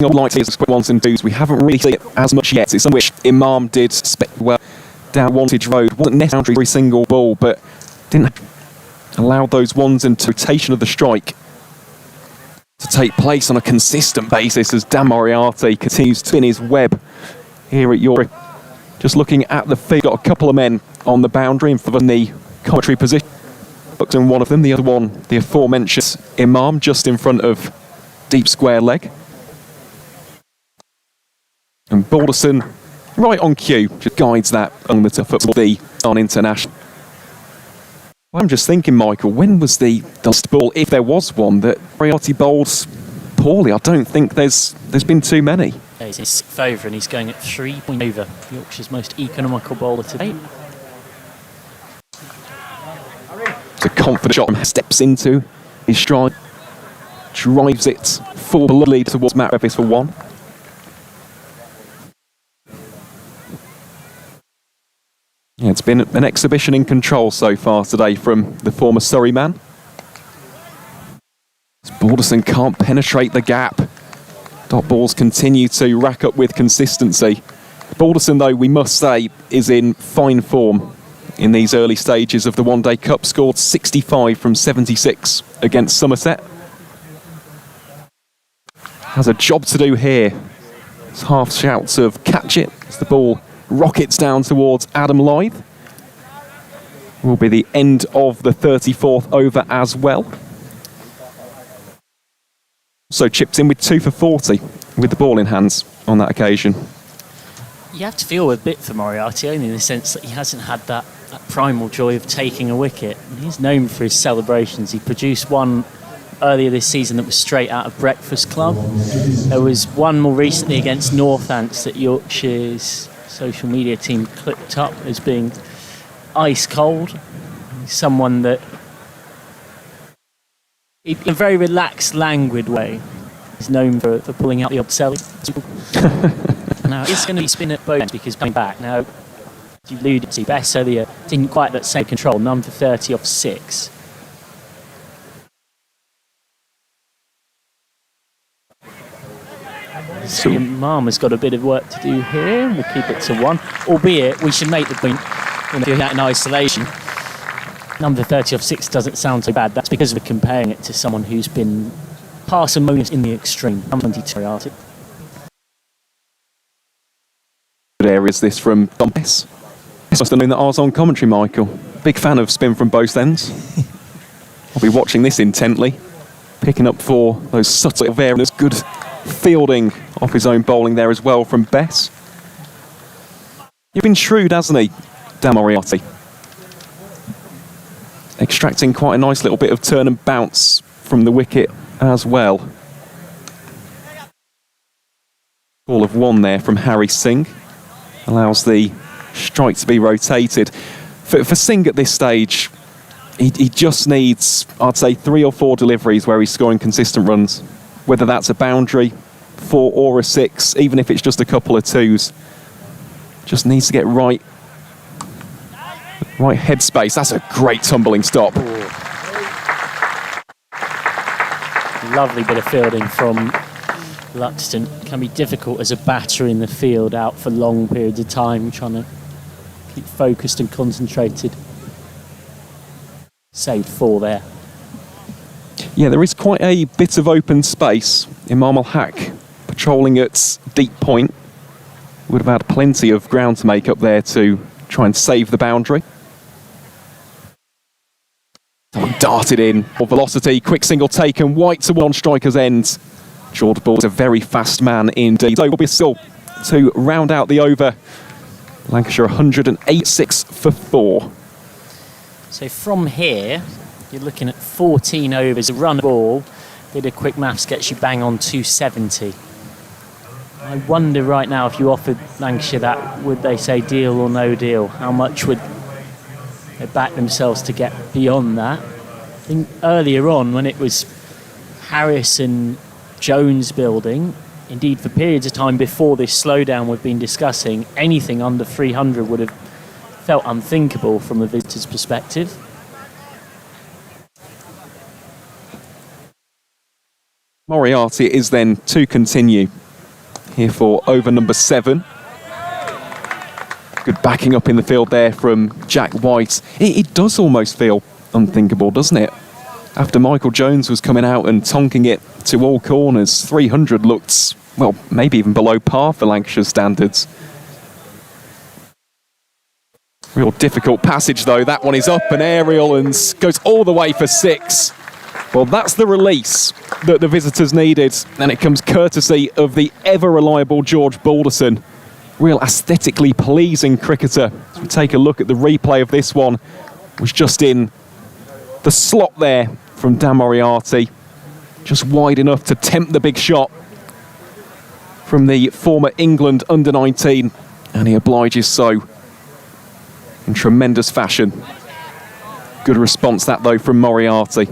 Not like his ones and twos, we haven't really seen it as much yet. It's something which Imam did well down Wantage Road. Wasn't necessarily every single ball, but didn't allow those ones and rotation of the strike to take place on a consistent basis as Dan Moriarty continues to spin his web here at Yorkshire. Just looking at the field, got a couple of men on the boundary in the commentary position. And one of them, the other one, the aforementioned Imam, just in front of deep square leg. And Balderson, right on cue, just guides that on the football on international. Well, I'm just thinking, Michael, when was the last ball, if there was one, that Moriarty bowls poorly? I don't think there's been too many. It's his 6th over and he's going at 3 points over. Yorkshire's most economical bowler today. It's a confident shot, steps into his stride, drives it full lead towards Matt Revis for 1. Yeah, it's been an exhibition in control so far today from the former Surrey man. Balderson can't penetrate the gap. Dot balls continue to rack up with consistency. Balderson, though, we must say, is in fine form in these early stages of the One Day Cup. Scored 65 from 76 against Somerset. Has a job to do here. It's half shouts of catch it as the ball rockets down towards Adam Lythe. Will be the end of the 34th over as well. So chipped in with 2 for 40 with the ball in hands on that occasion. You have to feel a bit for Moriarty, only in the sense that he hasn't had that primal joy of taking a wicket. And he's known for his celebrations. He produced one earlier this season that was straight out of Breakfast Club. There was one more recently against Northants that Yorkshire's social media team clipped up as being ice cold. Someone that, in a very relaxed, languid way, is known for pulling out the odd Now, it's going to be spin at both because coming back. Now, you alluded to Bess earlier, didn't quite that same control, none for 30 off 6. So Imam has got a bit of work to do here. We'll keep it to 1, albeit we should make the point when doing that in isolation. Number 30 off 6 doesn't sound so bad. That's because we're comparing it to someone who's been parsimonious in the extreme. Number 22 Arctic. Good areas this from Dom Bess. This must have known that I was on commentary, Michael. Big fan of spin from both ends. I'll be watching this intently, picking up for those subtle areas. Good fielding off his own bowling there as well from Bess. You've been shrewd, hasn't he, Dan Moriarty? Extracting quite a nice little bit of turn and bounce from the wicket as well. Ball of 1 there from Harry Singh. Allows the strike to be rotated. For Singh at this stage, he just needs, I'd say, 3 or 4 deliveries where he's scoring consistent runs. Whether that's a boundary, 4 or a 6, even if it's just a couple of 2s. Just needs to get right headspace. That's a great tumbling stop. Ooh. Lovely bit of fielding from Luxton. Can be difficult as a batter in the field, out for long periods of time, trying to keep focused and concentrated. Saved 4 there. Yeah, there is quite a bit of open space. Imam al-Haq patrolling at deep point. Would have had plenty of ground to make up there to try and save the boundary. darted in. Velocity, quick single taken, White to on striker's end. George Bull is a very fast man indeed. So will be still to round out the over. Lancashire 186 for 4. So from here, you're looking at 14 overs, a run ball. Bit of quick maths gets you bang on 270. I wonder right now if you offered Lancashire that, would they say deal or no deal? How much would they back themselves to get beyond that? I think earlier on when it was Harris and Jones building, indeed for periods of time before this slowdown we've been discussing, anything under 300 would have felt unthinkable from a visitor's perspective. Moriarty is then to continue here for over number 7. Good backing up in the field there from Jack White. It does almost feel unthinkable, doesn't it? After Michael Jones was coming out and tonking it to all corners, 300 looked, well, maybe even below par for Lancashire standards. Real difficult passage though. That one is up and aerial and goes all the way for 6. Well, that's the release that the visitors needed, and it comes courtesy of the ever-reliable George Balderson. Real aesthetically pleasing cricketer. As we take a look at the replay of this one, was just in the slot there from Dan Moriarty. Just wide enough to tempt the big shot from the former England under-19, and he obliges so in tremendous fashion. Good response that though from Moriarty.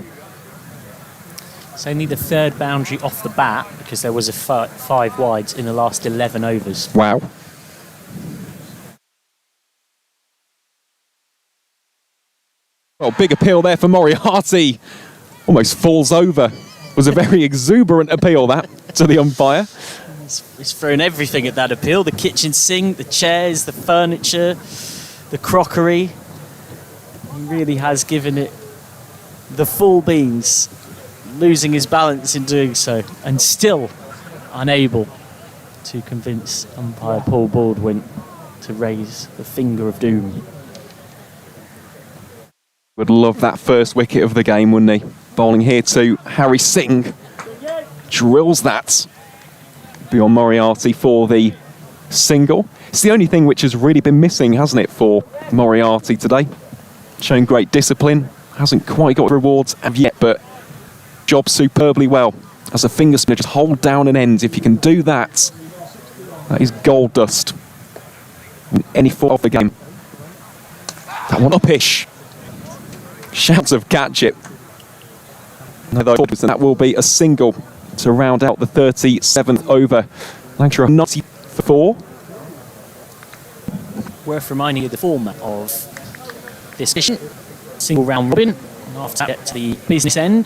It's only the third boundary off the bat because there was a 5 wides in the last 11 overs. Wow. Well, big appeal there for Moriarty. Almost falls over. Was a very exuberant appeal that to the umpire. He's thrown everything at that appeal. The kitchen sink, the chairs, the furniture, the crockery. He really has given it the full beans, losing his balance in doing so, and still unable to convince umpire Paul Baldwin to raise the finger of doom. Would love that first wicket of the game, wouldn't he? Bowling here to Harry Singh. Drills that beyond Moriarty for the single. It's the only thing which has really been missing, hasn't it, for Moriarty today? Showing great discipline. Hasn't quite got rewards as yet, but job superbly well. As a finger spinner, just hold down an end. If you can do that, that is gold dust in any form of the game. That one upish. Shouts of catch it. That will be a single to round out the 37th over. Lancashire 94. Worth reminding you of the format of this edition. Single round robin. And after that, get to the business end.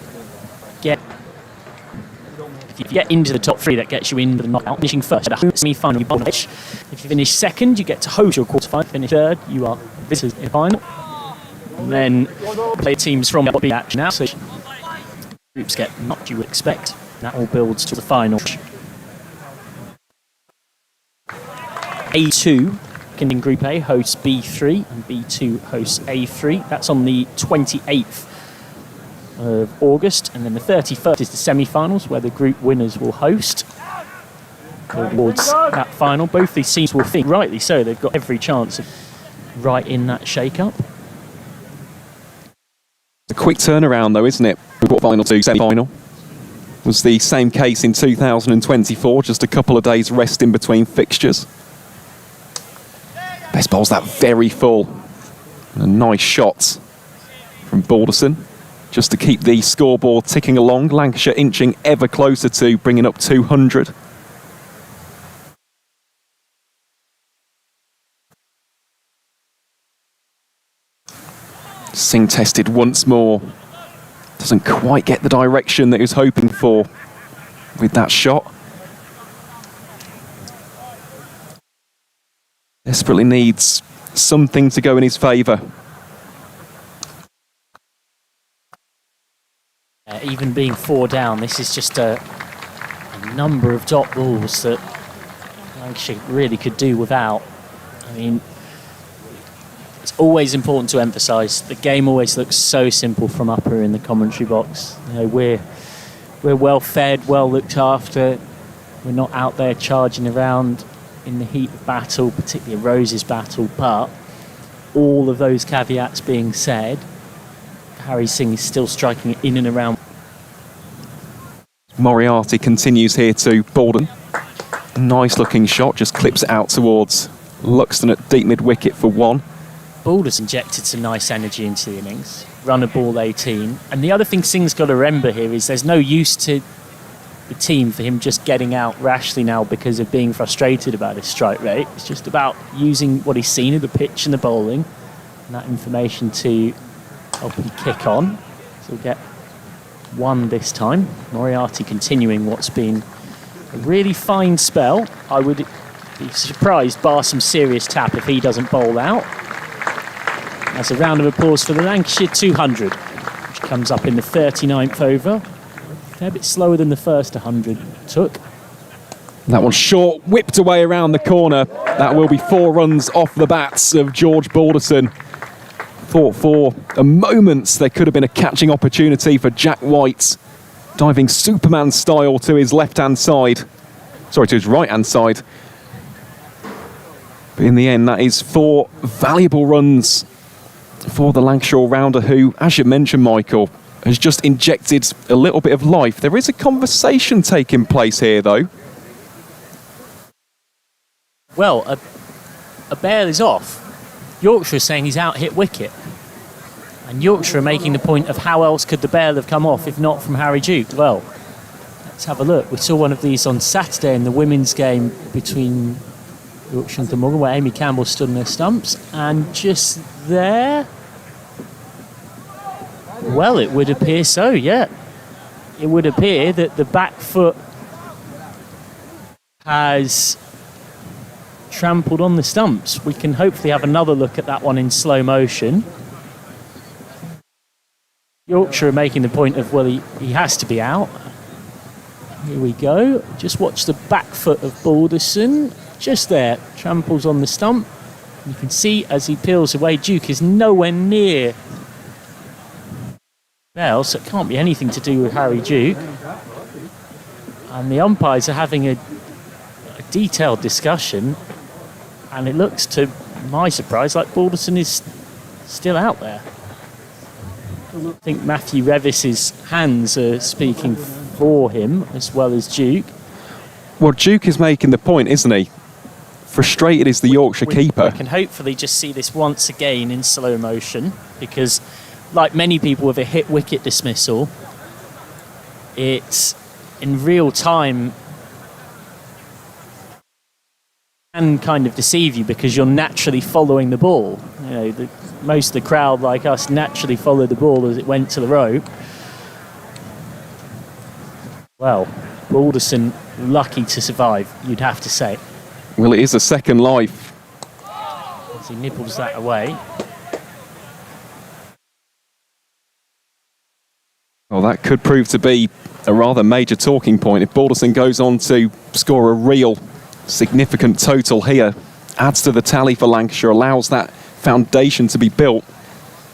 If you get into the top 3, that gets you into the knockout. Finishing first at a semi-final, you bowl pitch. If you finish second, you get to host your quarter-final. Finish third, you are visitors in the final. And then play teams from the action now, so groups get knocked, you would expect. That all builds to the final. A2 in Group A hosts B3 and B2 hosts A3. That's on the 28th of August, and then the 31st is the semi-finals where the group winners will host towards that final. Both these teams will think, rightly so, they've got every chance of right in that shake-up. A quick turnaround though, isn't it? Final to semi-final. Was the same case in 2024, just a couple of days rest in between fixtures. Best bowls that very full. And a nice shot from Balderson, just to keep the scoreboard ticking along. Lancashire inching ever closer to bringing up 200. Singh tested once more. Doesn't quite get the direction that he was hoping for with that shot. Desperately needs something to go in his favour. Even being 4 down, this is just a number of dot balls that Lancashire really could do without. I mean, it's It's always important to emphasise the game always looks so simple from up here in the commentary box. You know, we're well fed, well looked after. We're not out there charging around in the heat of battle, particularly a Rose's battle. But all of those caveats being said, Harry Singh is still striking it in and around. Moriarty continues here to Borden. Nice looking shot, just clips it out towards Luxton at deep mid wicket for 1. Balder's injected some nice energy into the innings, run a ball 18. And the other thing Singh's got to remember here is there's no use to the team for him just getting out rashly now because of being frustrated about his strike rate. It's just about using what he's seen of the pitch and the bowling and that information to help him kick on. So we'll get 1 this time. Moriarty continuing what's been a really fine spell. I would be surprised, bar some serious tap, if he doesn't bowl out. That's a round of applause for the Lancashire 200, which comes up in the 39th over. A fair bit slower than the first 100 took. That one's short, whipped away around the corner. That will be 4 runs off the bats of George Balderson. Thought for a moment there could have been a catching opportunity for Jack White, diving Superman style to his left-hand side. Sorry, to his right-hand side. But in the end, that is 4 valuable runs for the Lancashire all-rounder who, as you mentioned, Michael, has just injected a little bit of life. There is a conversation taking place here, though. Well, a bail is off. Yorkshire is saying he's out hit wicket. And Yorkshire are making the point of how else could the bail have come off if not from Harry Duke? Well, let's have a look. We saw one of these on Saturday in the women's game between Yorkshire and Glamorgan, where Amy Campbell stood in their stumps, and just there, well, it would appear so, yeah. It would appear that the back foot has trampled on the stumps. We can hopefully have another look at that one in slow motion. Yorkshire are making the point of, well, he has to be out. Here we go. Just watch the back foot of Balderson. Just there, tramples on the stump. You can see as he peels away, Duke is nowhere near Bell, so it can't be anything to do with Harry Duke. And the umpires are having a detailed discussion, and it looks, to my surprise, like Balderson is still out there. I think Matthew Revis's hands are speaking for him as well as Duke. Well, Duke is making the point, isn't he? Frustrated is the Yorkshire keeper. We can hopefully just see this once again in slow motion, because like many people with a hit wicket dismissal, it's in real time can kind of deceive you because you're naturally following the ball. You know, most of the crowd, like us, naturally followed the ball as it went to the rope. Well, Balderson lucky to survive, you'd have to say. Well, it is a second life. As he nibbles that away. Well, that could prove to be a rather major talking point if Balderson goes on to score a real significant total here. Adds to the tally for Lancashire, allows that foundation to be built.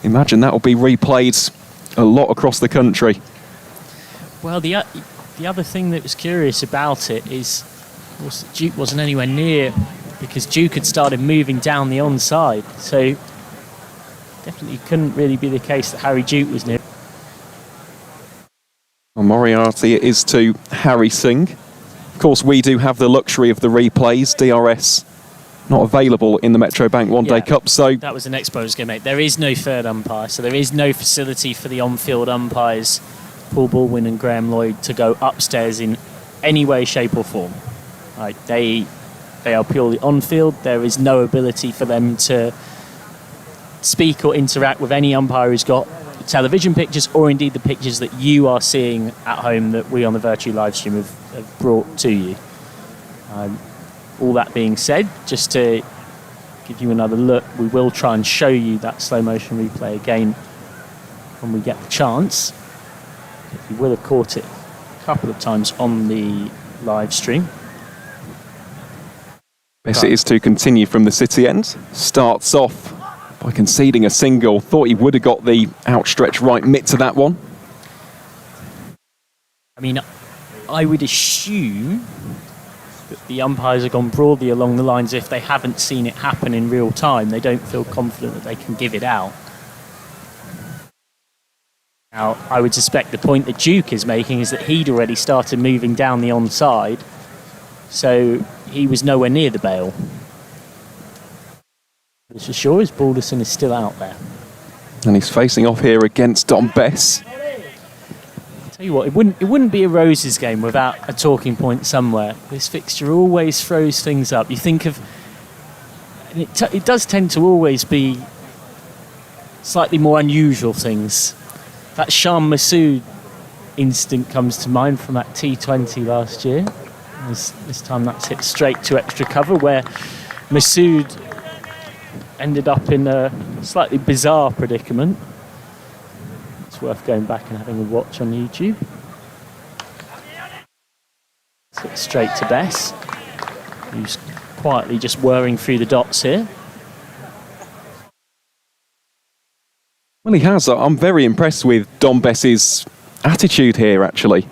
Imagine that will be replayed a lot across the country. Well, the other thing that was curious about it is, of course, Duke wasn't anywhere near, because Duke had started moving down the onside. So definitely couldn't really be the case that Harry Duke was near. Well, Moriarty it is to Harry Singh. Of course, we do have the luxury of the replays. DRS not available in the Metro Bank One Day Cup, so that was the next point I was going to make. There is no third umpire, so there is no facility for the on-field umpires, Paul Baldwin and Graham Lloyd, to go upstairs in any way, shape or form. Right, they are purely on-field. There is no ability for them to speak or interact with any umpire who's got television pictures, or indeed the pictures that you are seeing at home that we on the Vertu live stream have brought to you. All that being said, just to give you another look, we will try and show you that slow motion replay again when we get the chance. You will have caught it a couple of times on the live stream. Best it is to continue from the city end. Starts off by conceding a single. Thought he would have got the outstretched right mitt to that one. I mean, I would assume that the umpires have gone broadly along the lines if they haven't seen it happen in real time, they don't feel confident that they can give it out. Now, I would suspect the point that Duke is making is that he'd already started moving down the onside, so he was nowhere near the bail. But for sure, his Balderson is still out there. And he's facing off here against Dom Bess. Tell you what, it wouldn't be a Roses game without a talking point somewhere. This fixture always throws things up. You think of, and it does tend to always be slightly more unusual things. That Sham Massoud instant comes to mind from that T20 last year. This time that's hit straight to extra cover, where Massoud ended up in a slightly bizarre predicament. It's worth going back and having a watch on YouTube. It's hit straight to Bess, who's quietly just whirring through the dots here. Well, he has. I'm very impressed with Dom Bess's attitude here, actually,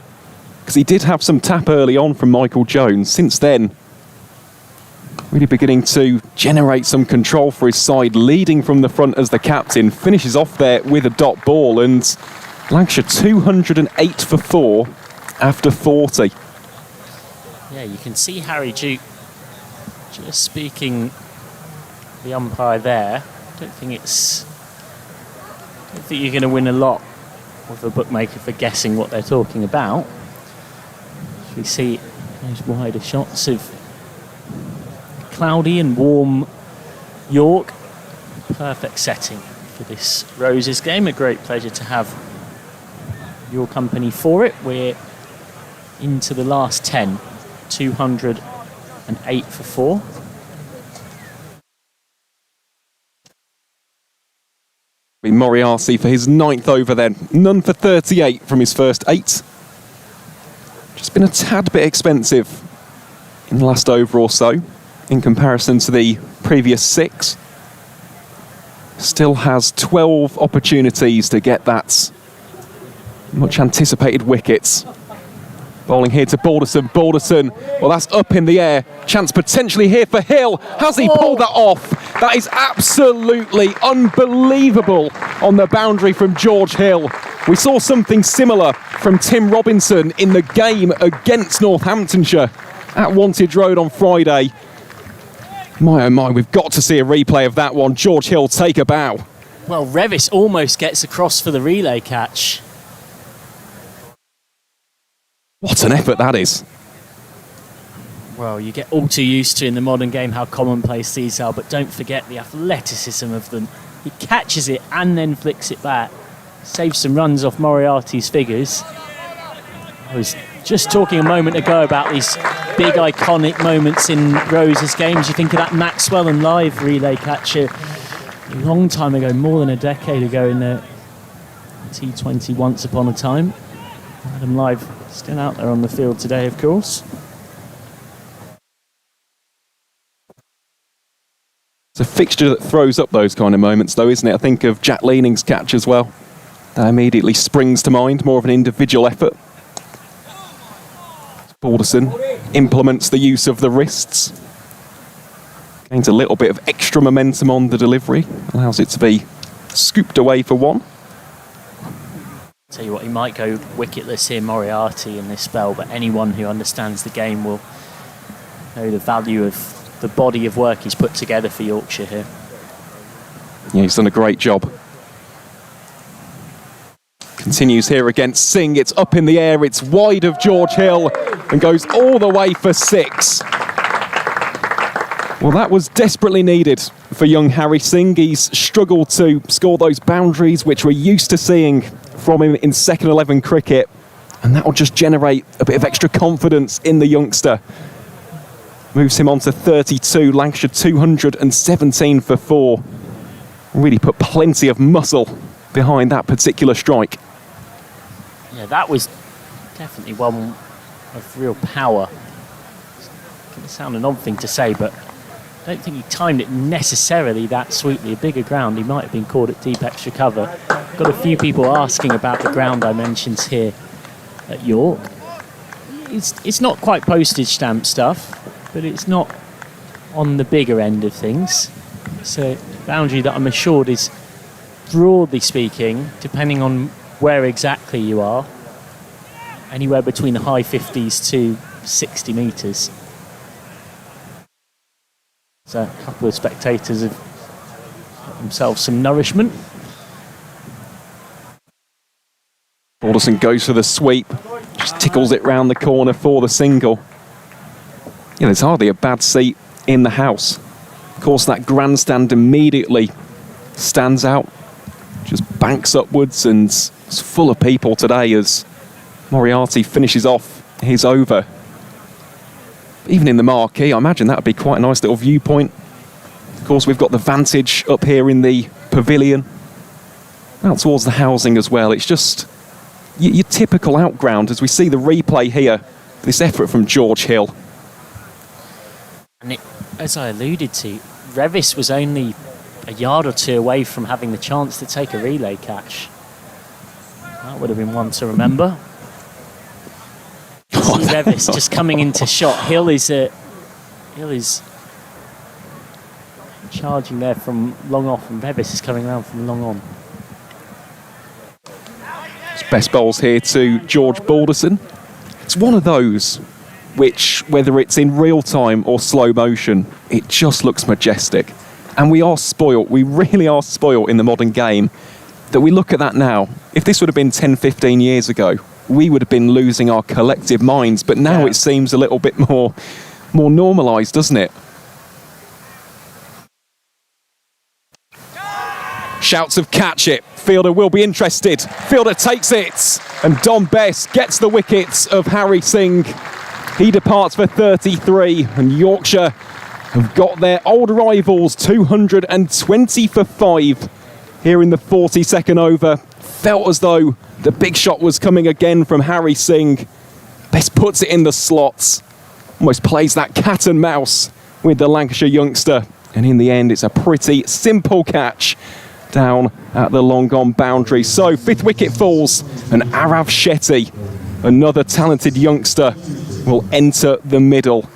because he did have some tap early on from Michael Jones. Since then, really beginning to generate some control for his side, leading from the front as the captain, finishes off there with a dot ball, and Lancashire 208 for 4 after 40. Yeah, you can see Harry Duke just speaking the umpire there. I don't think you're going to win a lot with a bookmaker for guessing what they're talking about. We see those wider shots of cloudy and warm York. Perfect setting for this Roses game. A great pleasure to have your company for it. We're into the last 10. 208 for 4. Moriarty for his 9th over then. None for 38 from his first 8. Just been a tad bit expensive in the last over or so in comparison to the previous 6. Still has 12 opportunities to get that much anticipated wickets. Bowling here to Balderson. Balderson, well, that's up in the air. Chance potentially here for Hill. Has he pulled that off? That is absolutely unbelievable on the boundary from George Hill. We saw something similar from Tim Robinson in the game against Northamptonshire at Wantage Road on Friday. My oh my, we've got to see a replay of that one. George Hill, take a bow. Well, Revis almost gets across for the relay catch. What an effort that is. Well, you get all too used to in the modern game how commonplace these are, but don't forget the athleticism of them. He catches it and then flicks it back. Saves some runs off Moriarty's figures. I was just talking a moment ago about these big iconic moments in Rose's games. You think of that Maxwell and Live relay catch a long time ago, more than a decade ago in the T20 once upon a time. Adam Live still out there on the field today, of course. It's a fixture that throws up those kind of moments, though, isn't it? I think of Jack Leaning's catch as well. That immediately springs to mind, more of an individual effort. Balderson implements the use of the wrists. Gains a little bit of extra momentum on the delivery. Allows it to be scooped away for 1. Tell you what, he might go wicketless here, Moriarty, in this spell, but anyone who understands the game will know the value of the body of work he's put together for Yorkshire here. Yeah, he's done a great job. Continues here against Singh. It's up in the air, it's wide of George Hill and goes all the way for 6. Well, that was desperately needed for young Harry Singh. He's struggled to score those boundaries which we're used to seeing from him in second 11 cricket, and that will just generate a bit of extra confidence in the youngster. Moves him on to 32, Lancashire 217 for 4. Really put plenty of muscle behind that particular strike. Yeah, that was definitely one of real power. It's going to sound an odd thing to say, but don't think he timed it necessarily that sweetly. A bigger ground, he might have been caught at deep extra cover. Got a few people asking about the ground dimensions here at York. It's not quite postage stamp stuff, but it's not on the bigger end of things. It's a boundary that I'm assured is, broadly speaking, depending on where exactly you are, anywhere between the high 50s to 60 metres. So a couple of spectators have got themselves some nourishment. Balderson goes for the sweep, just tickles it round the corner for the single. Yeah, there's hardly a bad seat in the house. Of course, that grandstand immediately stands out, just banks upwards, and it's full of people today as Moriarty finishes off his over. Even in the marquee, I imagine that would be quite a nice little viewpoint. Of course, we've got the vantage up here in the pavilion, out towards the housing as well. It's just your typical outground as we see the replay here, this effort from George Hill. And it, as I alluded to, Revis was only a yard or two away from having the chance to take a relay catch. That would have been one to remember. Revis just coming into shot. Hill is charging there from long off, and Revis is coming around from long on. It's best bowls here to George Balderson. It's one of those which, whether it's in real time or slow motion, it just looks majestic. And we are spoilt, we really are spoilt in the modern game, that we look at that now. If this would have been 10, 15 years ago, we would have been losing our collective minds, but now it seems a little bit more normalised, doesn't it? Shouts of catch it. Fielder will be interested. Fielder takes it, and Don Bess gets the wickets of Harry Singh. He departs for 33, and Yorkshire have got their old rivals 220 for 5 here in the 42nd over. Felt as though the big shot was coming again from Harry Singh. Bess puts it in the slots. Almost plays that cat and mouse with the Lancashire youngster. And in the end, it's a pretty simple catch down at the long on boundary. So 5th wicket falls, and Arav Shetty, another talented youngster, will enter the middle.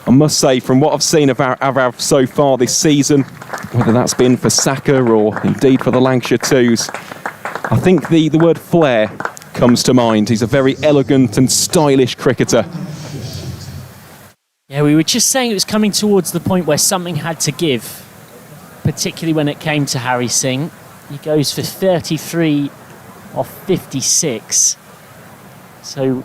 I must say, from what I've seen of Arav so far this season, whether that's been for Saka or indeed for the Lancashire Twos, I think the word flair comes to mind. He's a very elegant and stylish cricketer. Yeah, we were just saying it was coming towards the point where something had to give, particularly when it came to Harry Singh. He goes for 33 off 56. So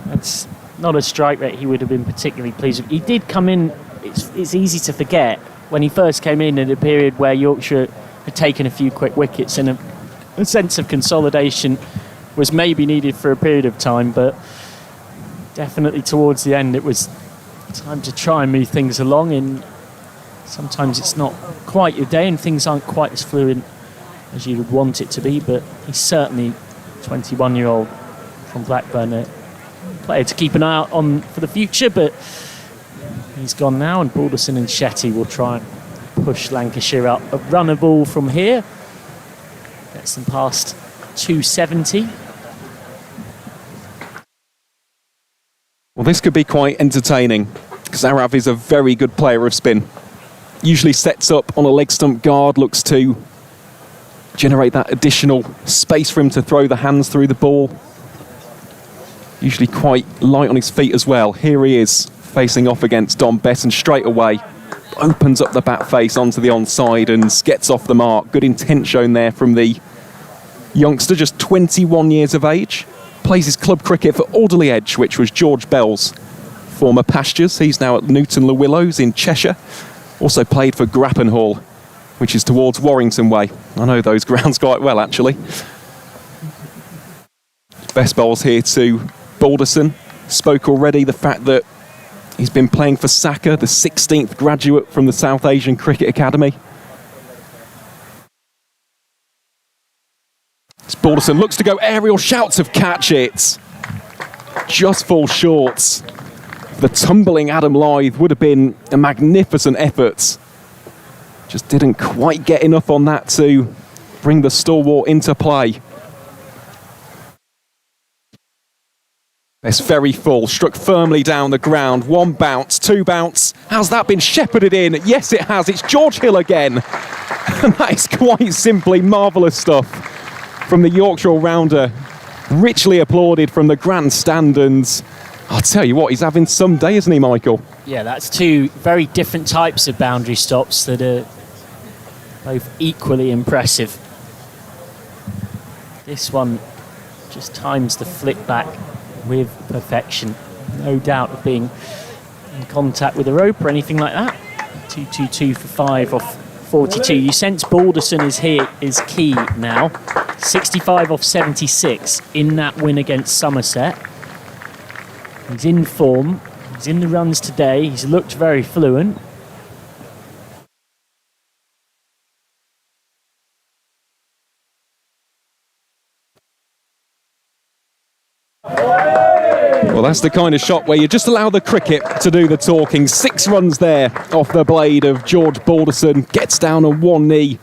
that's not a strike rate he would have been particularly pleased with. He did come in, it's easy to forget, when he first came in at a period where Yorkshire had taken a few quick wickets, and a sense of consolidation was maybe needed for a period of time, but definitely towards the end it was time to try and move things along, and sometimes it's not quite your day and things aren't quite as fluent as you would want it to be, but he's certainly 21-year-old from Blackburn, a player to keep an eye out on for the future, but he's gone now, and Balderson and Shetty will try and push Lancashire up. A runner ball from here gets them past 270. Well, this could be quite entertaining, because Arav is a very good player of spin. Usually sets up on a leg stump guard, looks to generate that additional space for him to throw the hands through the ball. Usually quite light on his feet as well. Here he is, facing off against Don Bess, and straight away opens up the bat face onto the onside and gets off the mark. Good intent shown there from the youngster, just 21 years of age. Plays his club cricket for Alderley Edge, which was George Bell's former pastures. He's now at Newton Le Willows in Cheshire. Also played for Grappenhall, which is towards Warrington Way. I know those grounds quite well, actually. Best bowls here to Balderson. Spoke already the fact that he's been playing for Saka, the 16th graduate from the South Asian Cricket Academy. Balderson looks to go aerial, shouts of catch it. Just falls short. The tumbling Adam Lythe would have been a magnificent effort. Just didn't quite get enough on that to bring the stalwart into play. It's very full, struck firmly down the ground. One bounce, two bounce. Has that been shepherded in? Yes, it has. It's George Hill again. And that is quite simply marvellous stuff from the Yorkshire all-rounder. Richly applauded from the grandstand, and I'll tell you what, he's having some day, isn't he, Michael? Yeah, that's two very different types of boundary stops that are both equally impressive. This one just times the flick back with perfection. No doubt of being in contact with the rope or anything like that. 2-2-2 for 5 off 42. You sense Balderson is key now. 65 off 76 in that win against Somerset. He's in form. He's in the runs today. He's looked very fluent. Well, that's the kind of shot where you just allow the cricket to do the talking. 6 runs there off the blade of George Balderson. Gets down on one knee.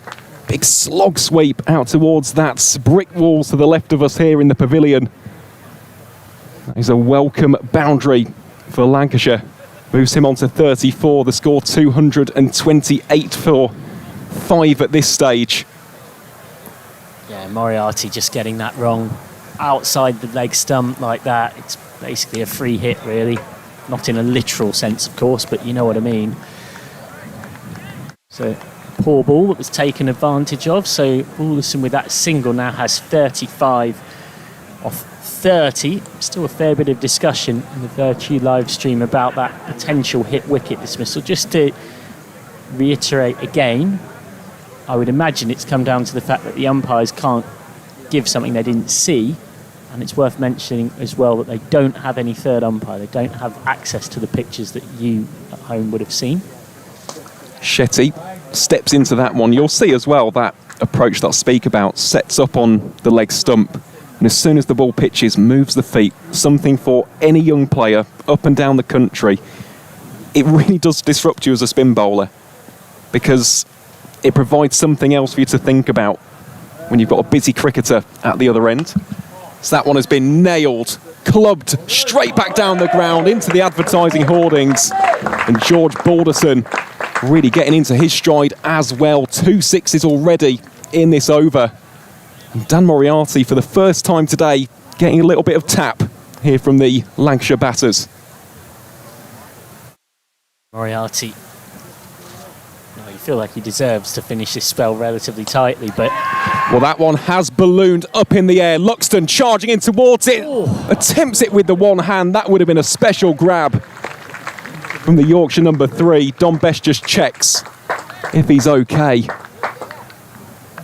Big slog sweep out towards that brick wall to the left of us here in the pavilion. That is a welcome boundary for Lancashire. Moves him on to 34. The score 228 for 5 at this stage. Yeah, Moriarty just getting that wrong. Outside the leg stump like that, it's basically a free hit, really. Not in a literal sense, of course, but you know what I mean. So, poor ball that was taken advantage of. So, Balderson with that single now has 35 off 30. Still a fair bit of discussion in the Vertu live stream about that potential hit wicket dismissal. Just to reiterate again, I would imagine it's come down to the fact that the umpires can't give something they didn't see. And it's worth mentioning as well that they don't have any third umpire. They don't have access to the pictures that you at home would have seen. Shetty steps into that one. You'll see as well that approach that I speak about sets up on the leg stump. And as soon as the ball pitches, moves the feet. Something for any young player up and down the country. It really does disrupt you as a spin bowler, because it provides something else for you to think about when you've got a busy cricketer at the other end. So that one has been nailed, clubbed straight back down the ground into the advertising hoardings. And George Balderson really getting into his stride as well. 2 sixes already in this over. And Dan Moriarty, for the first time today, getting a little bit of tap here from the Lancashire batters. Moriarty, no, you feel like he deserves to finish this spell relatively tightly, but... Well, that one has ballooned up in the air. Luxton charging in towards it. Attempts it with the one hand. That would have been a special grab from the Yorkshire number 3. Don Best just checks if he's okay.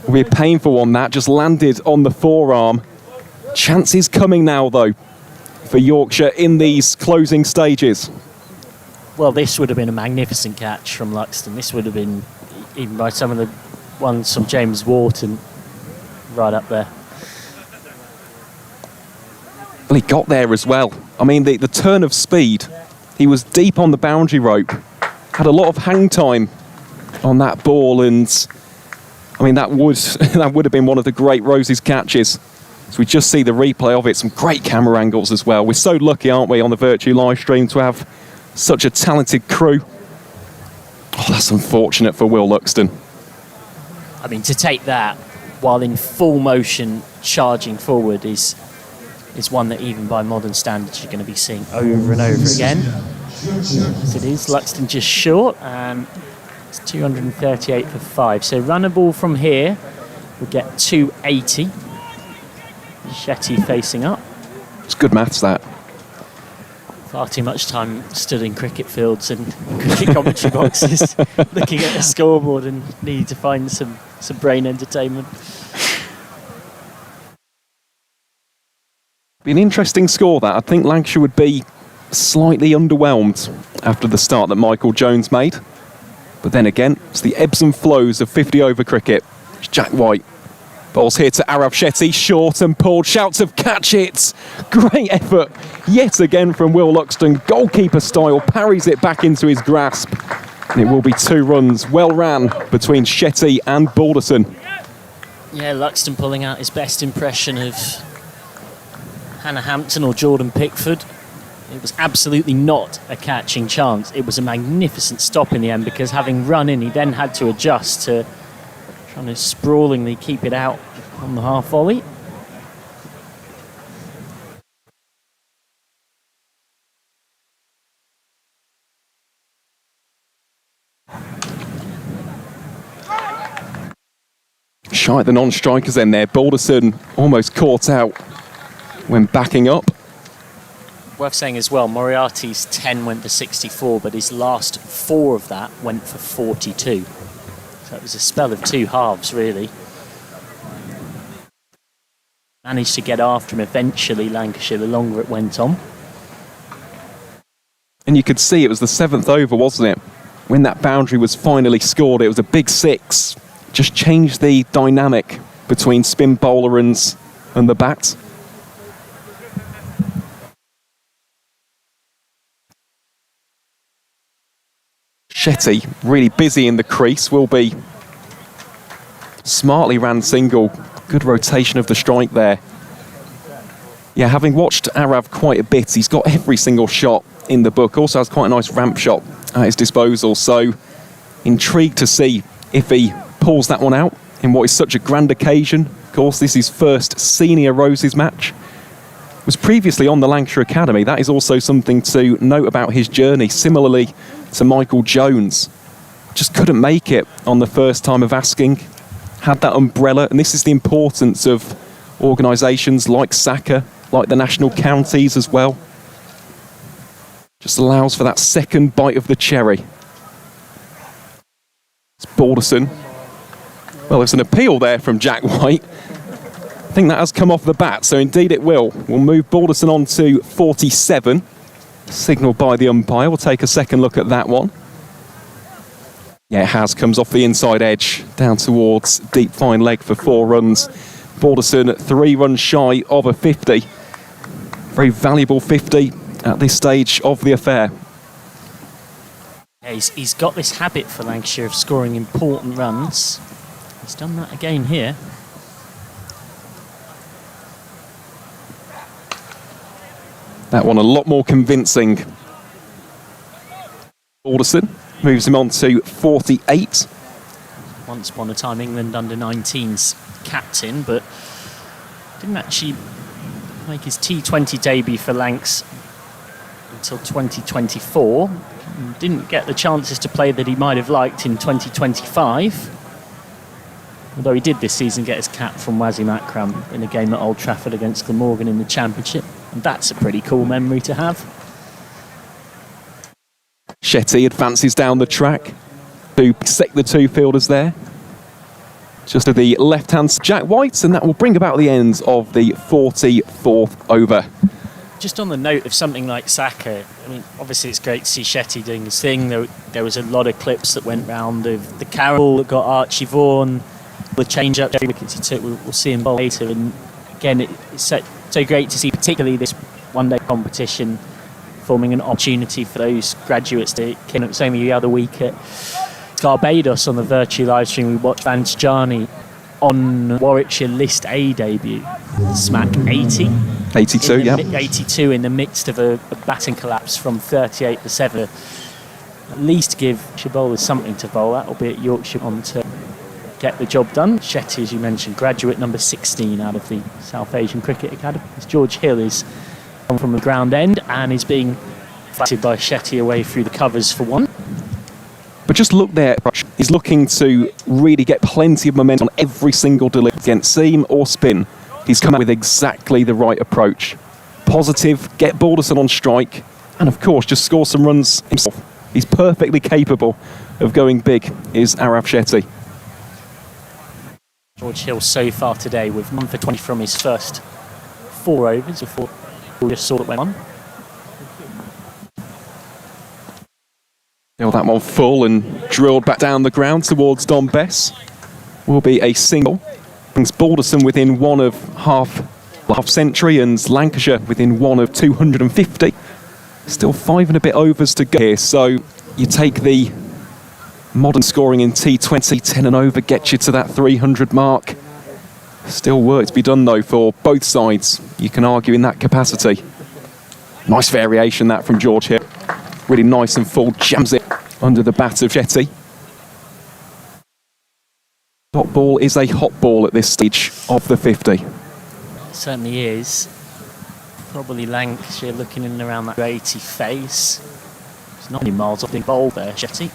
Will be a painful one, that. Just landed on the forearm. Chances coming now, though, for Yorkshire in these closing stages. Well, this would have been a magnificent catch from Luxton. This would have been, even by some of the ones from James Wharton, right up there. Well, he got there as well. I mean, the turn of speed. He was deep on the boundary rope. Had a lot of hang time on that ball, and I mean, that would have been one of the great Rose's catches. So we just see the replay of it. Some great camera angles as well. We're so lucky, aren't we, on the Vertu live stream to have such a talented crew. Oh, that's unfortunate for Will Luxton. I mean, to take that while in full motion charging forward is one that even by modern standards you're going to be seeing over and over again. As it is, Luxton just short, and it's 238 for 5. So run a ball from here, we'll get 280. Shetty facing up. It's good maths, that. Far too much time stood in cricket fields and cricket commentary boxes looking at the scoreboard and need to find some brain entertainment. Be an interesting score, that. I think Lancashire would be slightly underwhelmed after the start that Michael Jones made. But then again, it's the ebbs and flows of 50 over cricket. It's Jack White Ball's here to Arav Shetty, short and pulled, shouts of catch it. Great effort yet again from Will Luxton, goalkeeper style, parries it back into his grasp. And it will be 2 runs, well ran between Shetty and Balderson. Yeah, Luxton pulling out his best impression of Hannah Hampton or Jordan Pickford. It was absolutely not a catching chance. It was a magnificent stop in the end because having run in, he then had to adjust to trying to sprawlingly keep it out on the half volley. Shy at the non-strikers then there. Balderson almost caught out when backing up. Worth saying as well, Moriarty's 10 went for 64, but his last 4 of that went for 42. So it was a spell of 2 halves, really. Managed to get after him eventually, Lancashire, the longer it went on. And you could see it was the 7th over, wasn't it? When that boundary was finally scored, it was a big 6. Just changed the dynamic between spin bowler and the bat. Shetty really busy in the crease, will be smartly ran single. Good rotation of the strike there. Yeah, having watched Arav quite a bit, he's got every single shot in the book. Also has quite a nice ramp shot at his disposal. So intrigued to see if he pulls that one out in what is such a grand occasion. Of course, this is his first senior Roses match. Was previously on the Lancashire Academy. That is also something to note about his journey. Similarly to Michael Jones. Just couldn't make it on the first time of asking. Had that umbrella, and this is the importance of organisations like SACA, like the national counties as well. Just allows for that second bite of the cherry. It's Balderson. Well, there's an appeal there from Jack White. I think that has come off the bat, so indeed it will. We'll move Balderson on to 47. Signalled by the umpire. We'll take a second look at that one. Yeah, it has. Comes off the inside edge, down towards deep fine leg for 4 runs. Balderson 3 runs shy of a 50. Very valuable 50 at this stage of the affair. Yeah, he's got this habit for Lancashire of scoring important runs. He's done that again here. That one a lot more convincing. Balderson moves him on to 48. Once upon a time England under-19s captain, but didn't actually make his T20 debut for Lancs until 2024. Didn't get the chances to play that he might have liked in 2025. Although he did this season get his cap from Wasim Akram in a game at Old Trafford against Glamorgan in the Championship. And that's a pretty cool memory to have. Shetty advances down the track to set the 2 fielders there. Just to the left-hand Jack White, and that will bring about the end of the 44th over. Just on the note of something like Saka, I mean, obviously it's great to see Shetty doing his thing. There was a lot of clips that went round of the carol that got Archie Vaughan, the change-up wickets he took. We'll see him bowl later. And again, it's so great to see, particularly this one-day competition, forming an opportunity for those graduates that came up. Same the other week at Barbados on the Vertu live stream, we watched Vantajani on Warwickshire List A debut, smack 80. 82, yeah. 82 in the midst of a batting collapse from 38 to 7. At least give bowlers something to bowl at, albeit Yorkshire on to get the job done. Shetty, as you mentioned, graduate number 16 out of the South Asian Cricket Academy. As George Hill is on from the ground end and is being fighted by Shetty away through the covers for 1. But just look there, he's looking to really get plenty of momentum on every single delivery against seam or spin. He's come out with exactly the right approach. Positive, get Balderson on strike, and of course just score some runs himself. He's perfectly capable of going big, is Arav Shetty. George Hill so far today with 1 for 20 from his first 4 overs before we just saw it went on. That one full and drilled back down the ground towards Don Bess. Will be a single. Brings Balderson within one of half century and Lancashire within one of 250. Still 5 and a bit overs to go here, so you take the modern scoring in T20, 10 and over gets you to that 300 mark. Still work to be done though for both sides, you can argue, in that capacity. Nice variation that from George here. Really nice and full, jams it under the bat of Shetty. Dot ball is a hot ball at this stage of the 50. It certainly is. Probably Lancashire looking in and around that 80 face. It's not many miles off the bowl there, Shetty.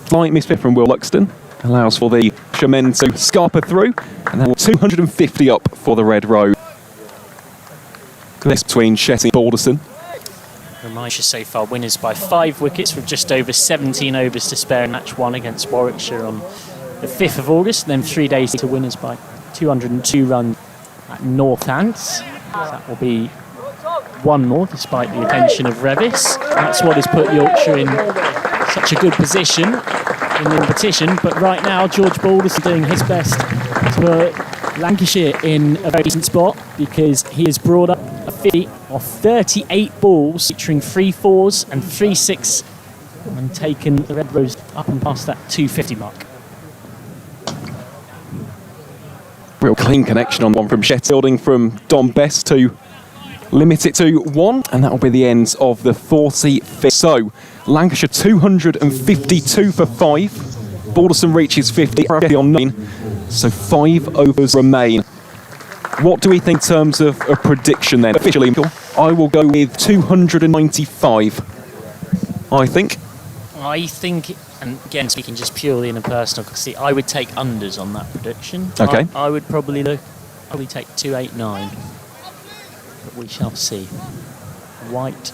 Slight misfit from Will Luxton allows for the men to scarper through, and then 250 up for the Red Road. This between Shetty and Balderson. Lancashire so far winners by 5 wickets with just over 17 overs to spare in match 1 against Warwickshire on the 5th of August. And then 3 days to winners by 202 runs at Northants. That will be 1 more despite the attention of Revis. That's what has put Yorkshire in such a good position in the competition. But right now, George Balderson doing his best to put Lancashire in a very decent spot, because he has brought up a 50 off 38 balls, featuring 3 4s and 3 6, and taken the Red Rose up and past that 250 mark. Real clean connection on one from Shetty, building from Dom Best to limit it to 1, and that will be the end of the 45th. So, Lancashire 252 for 5. Balderson reaches 50 on 9, so 5 overs remain. What do we think in terms of a prediction then? Officially, I will go with 295, I think. And again, speaking just purely in a personal capacity, I would take unders on that prediction. Okay. I would probably take 289. But we shall see. White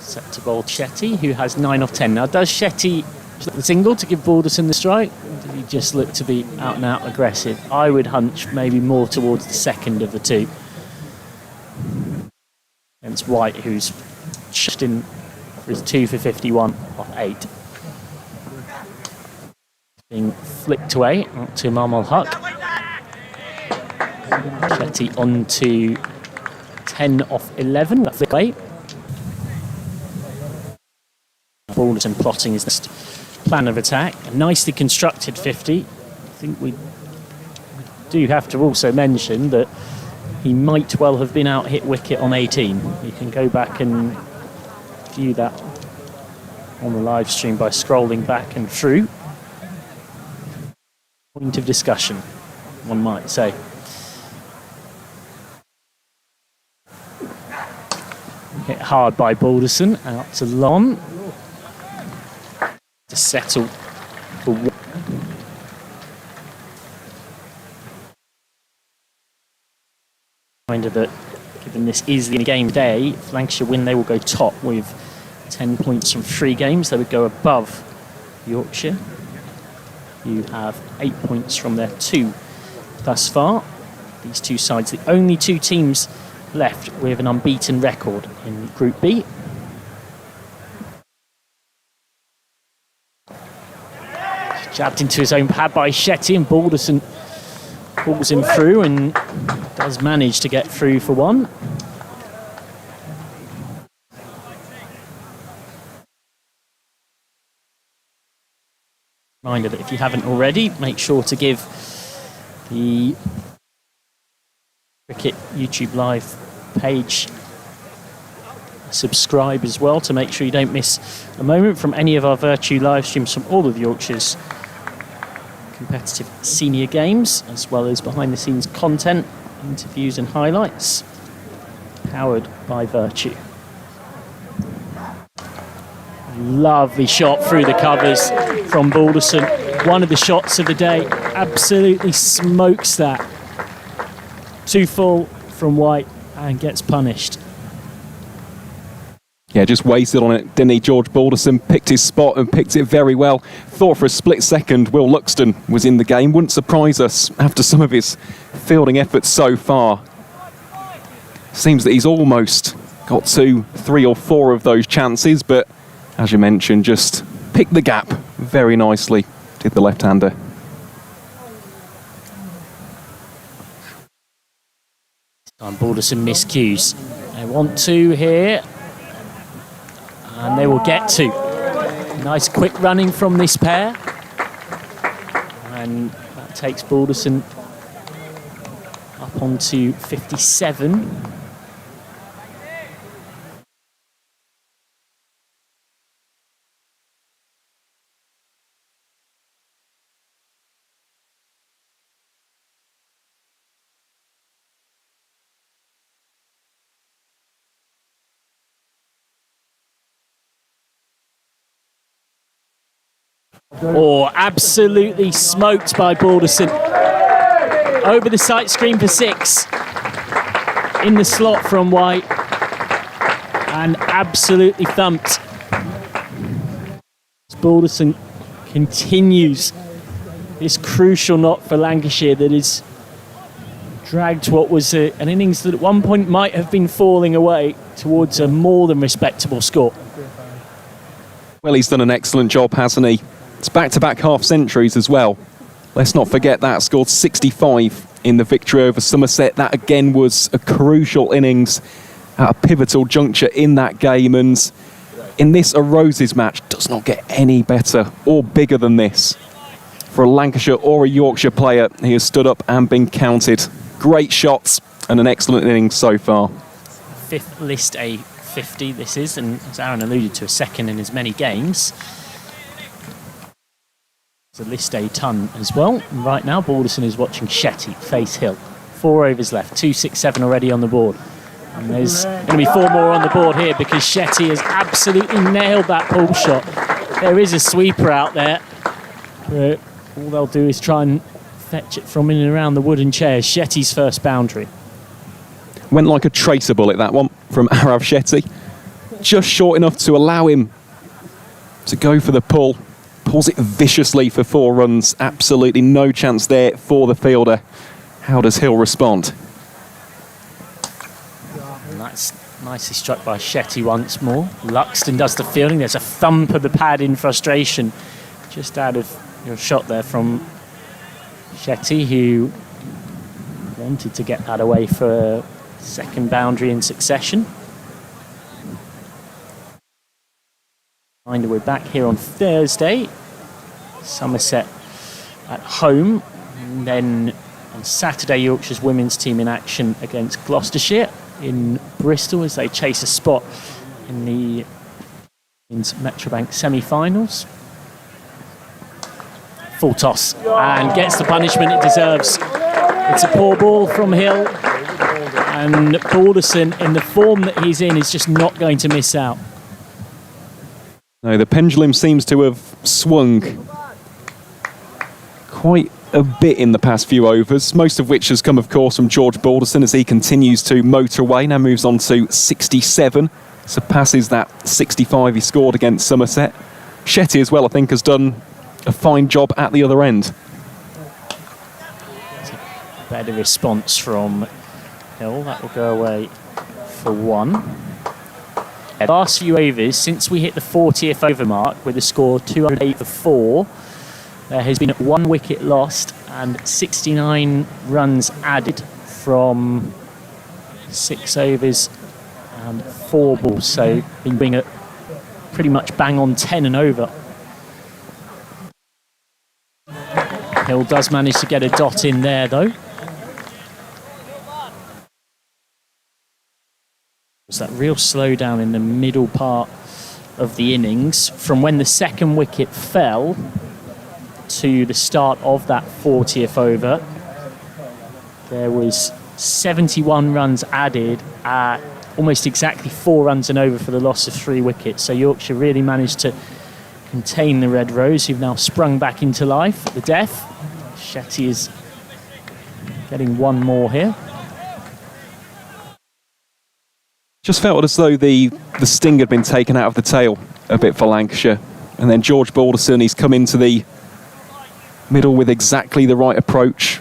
set to bowl Shetty, who has 9 off 10. Now, does Shetty slip the single to give Balderson the strike? Or did he just look to be out and out aggressive? I would hunch maybe more towards the second of the two. Against White, who's shot in for his 2 for 51 off 8. Being flicked away out to Imam al-Haq. Shetty on to 10 off 11. That flick away. Balderson plotting his next plan of attack. A nicely constructed 50. I think we do have to also mention that he might well have been out hit wicket on 18. You can go back and view that on the live stream by scrolling back and through. Point of discussion, one might say. Hit hard by Balderson, out to Lon. To settle for 1. Reminder that given this is the game day, if Lancashire win, they will go top with 10 points from 3 games. They would go above Yorkshire. You have 8 points from their 2 thus far. These 2 sides, the only 2 teams left with an unbeaten record in Group B. Jabbed into his own pad by Shetty, and Balderson pulls him through and does manage to get through for 1. Reminder that if you haven't already, make sure to give the Cricket YouTube Live page a subscribe as well, to make sure you don't miss a moment from any of our Vertu live streams from all of Yorkshire's competitive senior games, as well as behind the scenes content, interviews and highlights, powered by Vertu. Lovely shot through the covers from Balderson. One of the shots of the day. Absolutely smokes that. 2 full from White and gets punished. Yeah, just wasted on it, didn't he? George Balderson picked his spot and picked it very well. Thought for a split second Will Luxton was in the game. Wouldn't surprise us after some of his fielding efforts so far. Seems that he's almost got to 3 or 4 of those chances, but as you mentioned, just picked the gap very nicely, did the left-hander. And Balderson miscues. They want to here, and they will get to. Nice quick running from this pair, and that takes Balderson up onto 57. Oh, absolutely smoked by Balderson. Over the sight screen for 6. In the slot from White. And absolutely thumped. Balderson continues this crucial knock for Lancashire that is dragged what was an innings that at one point might have been falling away towards a more than respectable score. Well, he's done an excellent job, hasn't he? It's back-to-back half-centuries as well. Let's not forget that. Scored 65 in the victory over Somerset. That again was a crucial innings at a pivotal juncture in that game. And in this, a Roses match does not get any better or bigger than this. For a Lancashire or a Yorkshire player, he has stood up and been counted. Great shots and an excellent innings so far. 5th list A 50 this is, and as Aaron alluded to, a second in as many games. It's a list A ton as well. And right now, Balderson is watching Shetty face Hill. 4 overs left, 2-6-7 already on the board. And there's going to be 4 more on the board here because Shetty has absolutely nailed that pull shot. There is a sweeper out there, but all they'll do is try and fetch it from in and around the wooden chairs. Shetty's first boundary. Went like a tracer bullet, that one, from Arav Shetty. Just short enough to allow him to go for the pull. Pulls it viciously for 4 runs. Absolutely no chance there for the fielder. How does Hill respond? And that's nicely struck by Shetty once more. Luxton does the fielding. There's a thump of the pad in frustration. Just out of your shot there from Shetty, who wanted to get that away for a second boundary in succession. We're back here on Thursday. Somerset at home. And then on Saturday, Yorkshire's women's team in action against Gloucestershire in Bristol as they chase a spot in the Metrobank semi-finals. Full toss and gets the punishment it deserves. It's a poor ball from Hill, and Balderson, in the form that he's in, is just not going to miss out. No, the pendulum seems to have swung quite a bit in the past few overs, most of which has come, of course, from George Balderson as he continues to motor away. Now moves on to 67, surpasses that 65 he scored against Somerset. Shetty as well, I think, has done a fine job at the other end. Better response from Hill. That will go away for 1. The last few overs, since we hit the 40th over mark with a score 208 for 4, there has been 1 wicket lost and 69 runs added from 6 overs and 4 balls. So been doing it pretty much bang on 10 and over. Hill does manage to get a dot in there though. That real slowdown in the middle part of the innings from when the second wicket fell to the start of that 40th over. There was 71 runs added at almost exactly 4 runs and over for the loss of 3 wickets. So Yorkshire really managed to contain the Red Rose, who've now sprung back into life at the death. Shetty is getting 1 more here. Just felt as though the sting had been taken out of the tail a bit for Lancashire. And then George Balderson, he's come into the middle with exactly the right approach.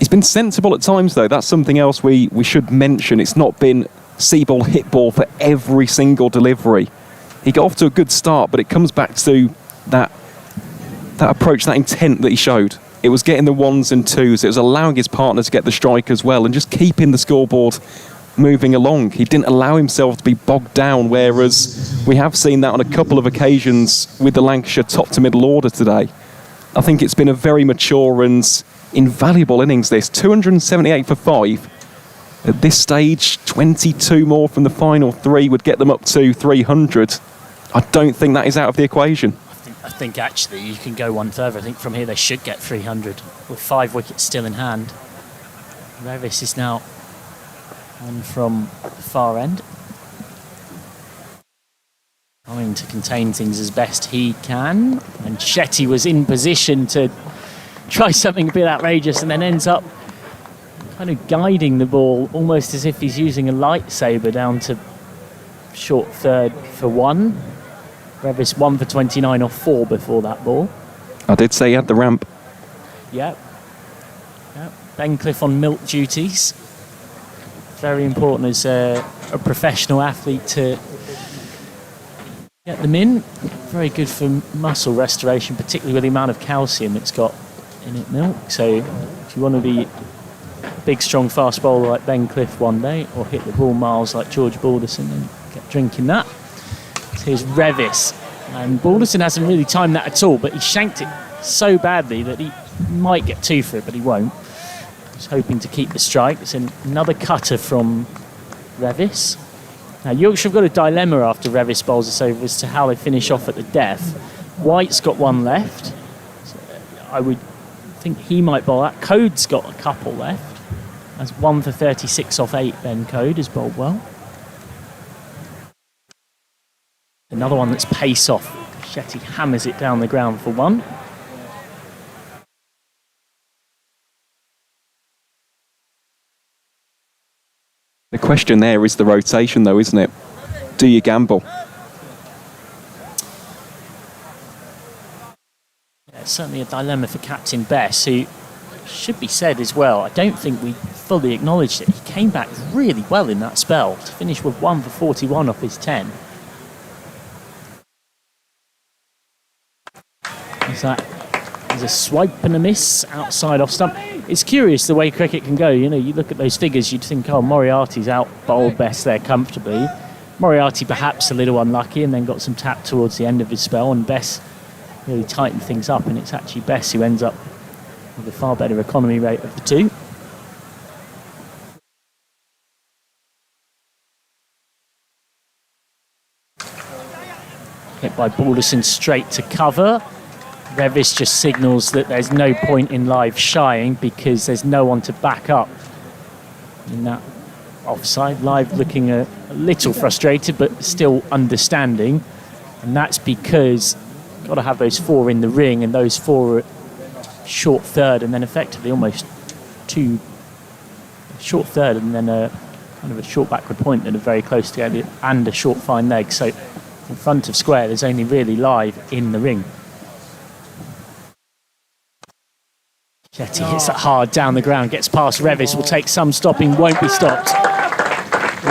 He's been sensible at times, though. That's something else we should mention. It's not been see ball, hit ball for every single delivery. He got off to a good start, but it comes back to that approach, that intent that he showed. It was getting the ones and twos. It was allowing his partner to get the strike as well and just keeping the scoreboard moving along. He didn't allow himself to be bogged down, whereas we have seen that on a couple of occasions with the Lancashire top to middle order today. I think it's been a very mature and invaluable innings, this. 278 for 5. At this stage, 22 more from the final 3 would get them up to 300. I don't think that is out of the equation. I think actually you can go one further. I think from here they should get 300 with 5 wickets still in hand. Revis is now on from the far end, trying to contain things as best he can. And Shetty was in position to try something a bit outrageous and then ends up kind of guiding the ball almost as if he's using a lightsaber down to short third for 1. Revis 1 for 29 or 4 before that ball. I did say he had the ramp. Yep. Ben Cliff on milk duties. Very important as a professional athlete to get them in. Very good for muscle restoration, particularly with the amount of calcium it's got in it, milk. So if you want to be a big, strong, fast bowler like Ben Cliff one day, or hit the ball miles like George Balderson, then get drinking that. So here's Revis. And Balderson hasn't really timed that at all, but he shanked it so badly that he might get 2 for it, but he won't. He's hoping to keep the strike. It's another cutter from Revis. Now, Yorkshire have got a dilemma after Revis bowls us over as to how they finish off at the death. White's got 1 left. So I would think he might bowl that. Code's got a couple left. That's 1 for 36 off 8. Ben Code has bowled well. Another one that's pace off. Shetty hammers it down the ground for 1. The question there is the rotation, though, isn't it? Do you gamble? Yeah, it's certainly a dilemma for Captain Bess, who should be said as well. I don't think we fully acknowledged it. He came back really well in that spell to finish with 1 for 41 off his 10. There's a swipe and a miss outside off stump. It's curious the way cricket can go. You know, you look at those figures, you'd think, oh, Moriarty's out bowled Bess there comfortably. Moriarty perhaps a little unlucky and then got some tap towards the end of his spell, and Bess really tightened things up, and it's actually Bess who ends up with a far better economy rate of the 2. Hit by Balderson straight to cover. Revis just signals that there's no point in Live shying because there's no one to back up in that offside. Live looking a little frustrated but still understanding, and that's because you've got to have those 4 in the ring, and those 4 are short third and then effectively almost 2 short third and then a kind of a short backward point that are very close together and a short fine leg. So in front of square there's only really Live in the ring. Shetty hits that hard down the ground, gets past Revis, will take some stopping, won't be stopped.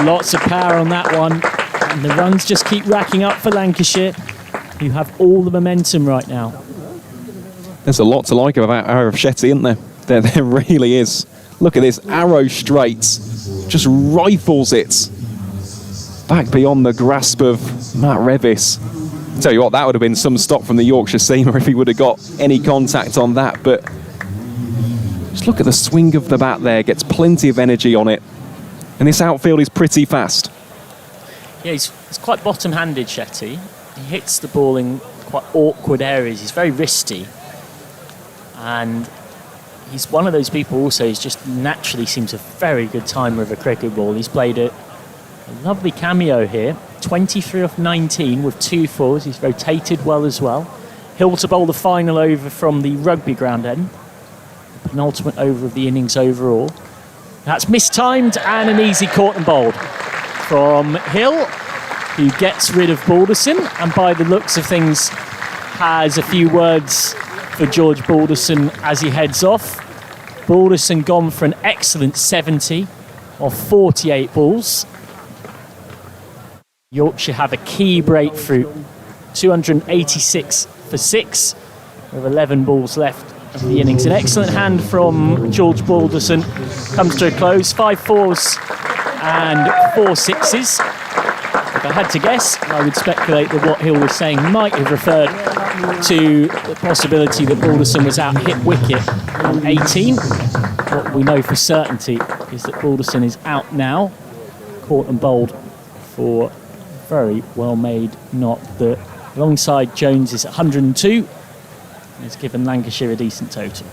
Lots of power on that one, and the runs just keep racking up for Lancashire, who have all the momentum right now. There's a lot to like about Arrow Shetty, isn't there? There really is. Look at this, arrow straight, just rifles it back beyond the grasp of Matt Revis. Tell you what, that would have been some stop from the Yorkshire seamer if he would have got any contact on that, but just look at the swing of the bat there, gets plenty of energy on it. And this outfield is pretty fast. Yeah, he's quite bottom-handed, Shetty. He hits the ball in quite awkward areas. He's very wristy. And he's one of those people also who's just naturally seems a very good timer of a cricket ball. He's played a lovely cameo here. 23 off 19 with 2 fours. He's rotated well as well. Hill to bowl the final over from the rugby ground end. Penultimate over of the innings overall. That's mistimed and an easy caught and bowled from Hill, who gets rid of Balderson, and by the looks of things has a few words for George Balderson as he heads off. Balderson gone for an excellent 70 off 48 balls. Yorkshire have a key breakthrough, 286 for 6, with 11 balls left of the innings. An excellent hand from George Balderson comes to a close, 5 fours and 4 sixes. If I had to guess, I would speculate that what Hill was saying might have referred to the possibility that Balderson was out hit wicket on 18. What we know for certainty is that Balderson is out now, caught and bowled for a very well made knot that alongside Jones is at 102 and has given Lancashire a decent total.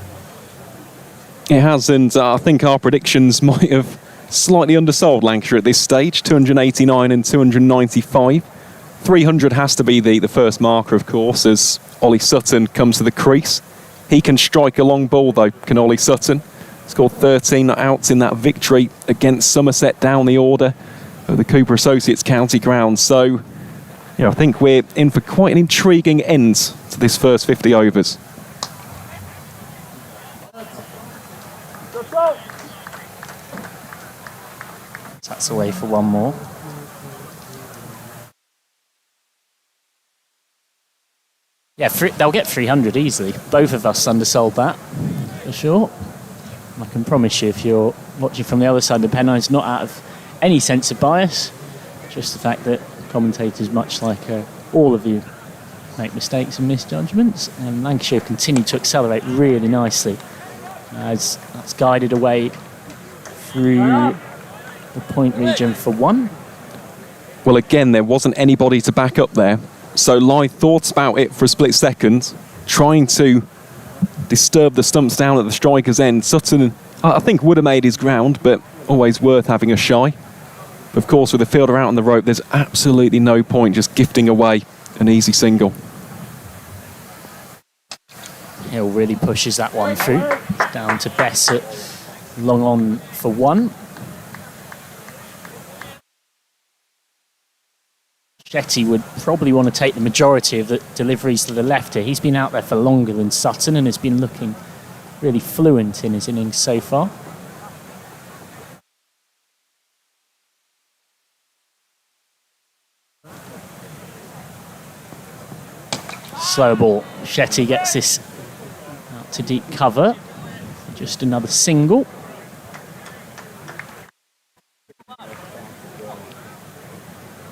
It has, and I think our predictions might have slightly undersold Lancashire at this stage, 289 and 295. 300 has to be the first marker, of course, as Ollie Sutton comes to the crease. He can strike a long ball, though, can Ollie Sutton. Scored 13 outs in that victory against Somerset down the order at the Cooper Associates County Ground. So, I think we're in for quite an intriguing end to this first 50 overs. That's away for one more. Yeah, they'll get 300 easily. Both of us undersold that, for sure. I can promise you, if you're watching from the other side of the pen, it's not out of any sense of bias, just the fact that commentators, much like all of you, make mistakes and misjudgments. And Lancashire continue to accelerate really nicely as that's guided away through the point region for 1. Well, again, there wasn't anybody to back up there. So Lyth thought about it for a split second, trying to disturb the stumps down at the striker's end. Sutton, I think, would have made his ground, but always worth having a shy. Of course, with the fielder out on the rope, there's absolutely no point just gifting away an easy single. Hill really pushes that one through. It's down to Bessett, long on for 1. Shetty would probably want to take the majority of the deliveries to the left here. He's been out there for longer than Sutton and has been looking really fluent in his innings so far. Slow ball. Shetty gets this out to deep cover. Just another single.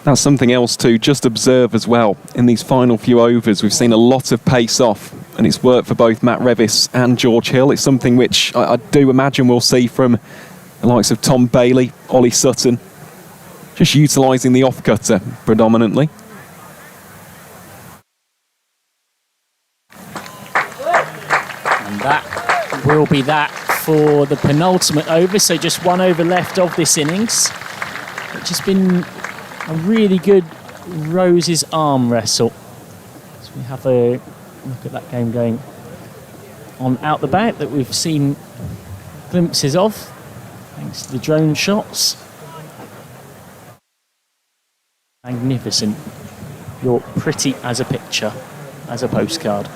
That's something else to just observe as well. In these final few overs, we've seen a lot of pace off, and it's worked for both Matt Revis and George Hill. It's something which I do imagine we'll see from the likes of Tom Bailey, Ollie Sutton, just utilising the off-cutter predominantly. And that will be that for the penultimate over. So just 1 over left of this innings. It's just been a really good Rose's arm wrestle. So we have a look at that game going on out the back that we've seen glimpses of, thanks to the drone shots. Magnificent. You're pretty as a picture, as a postcard.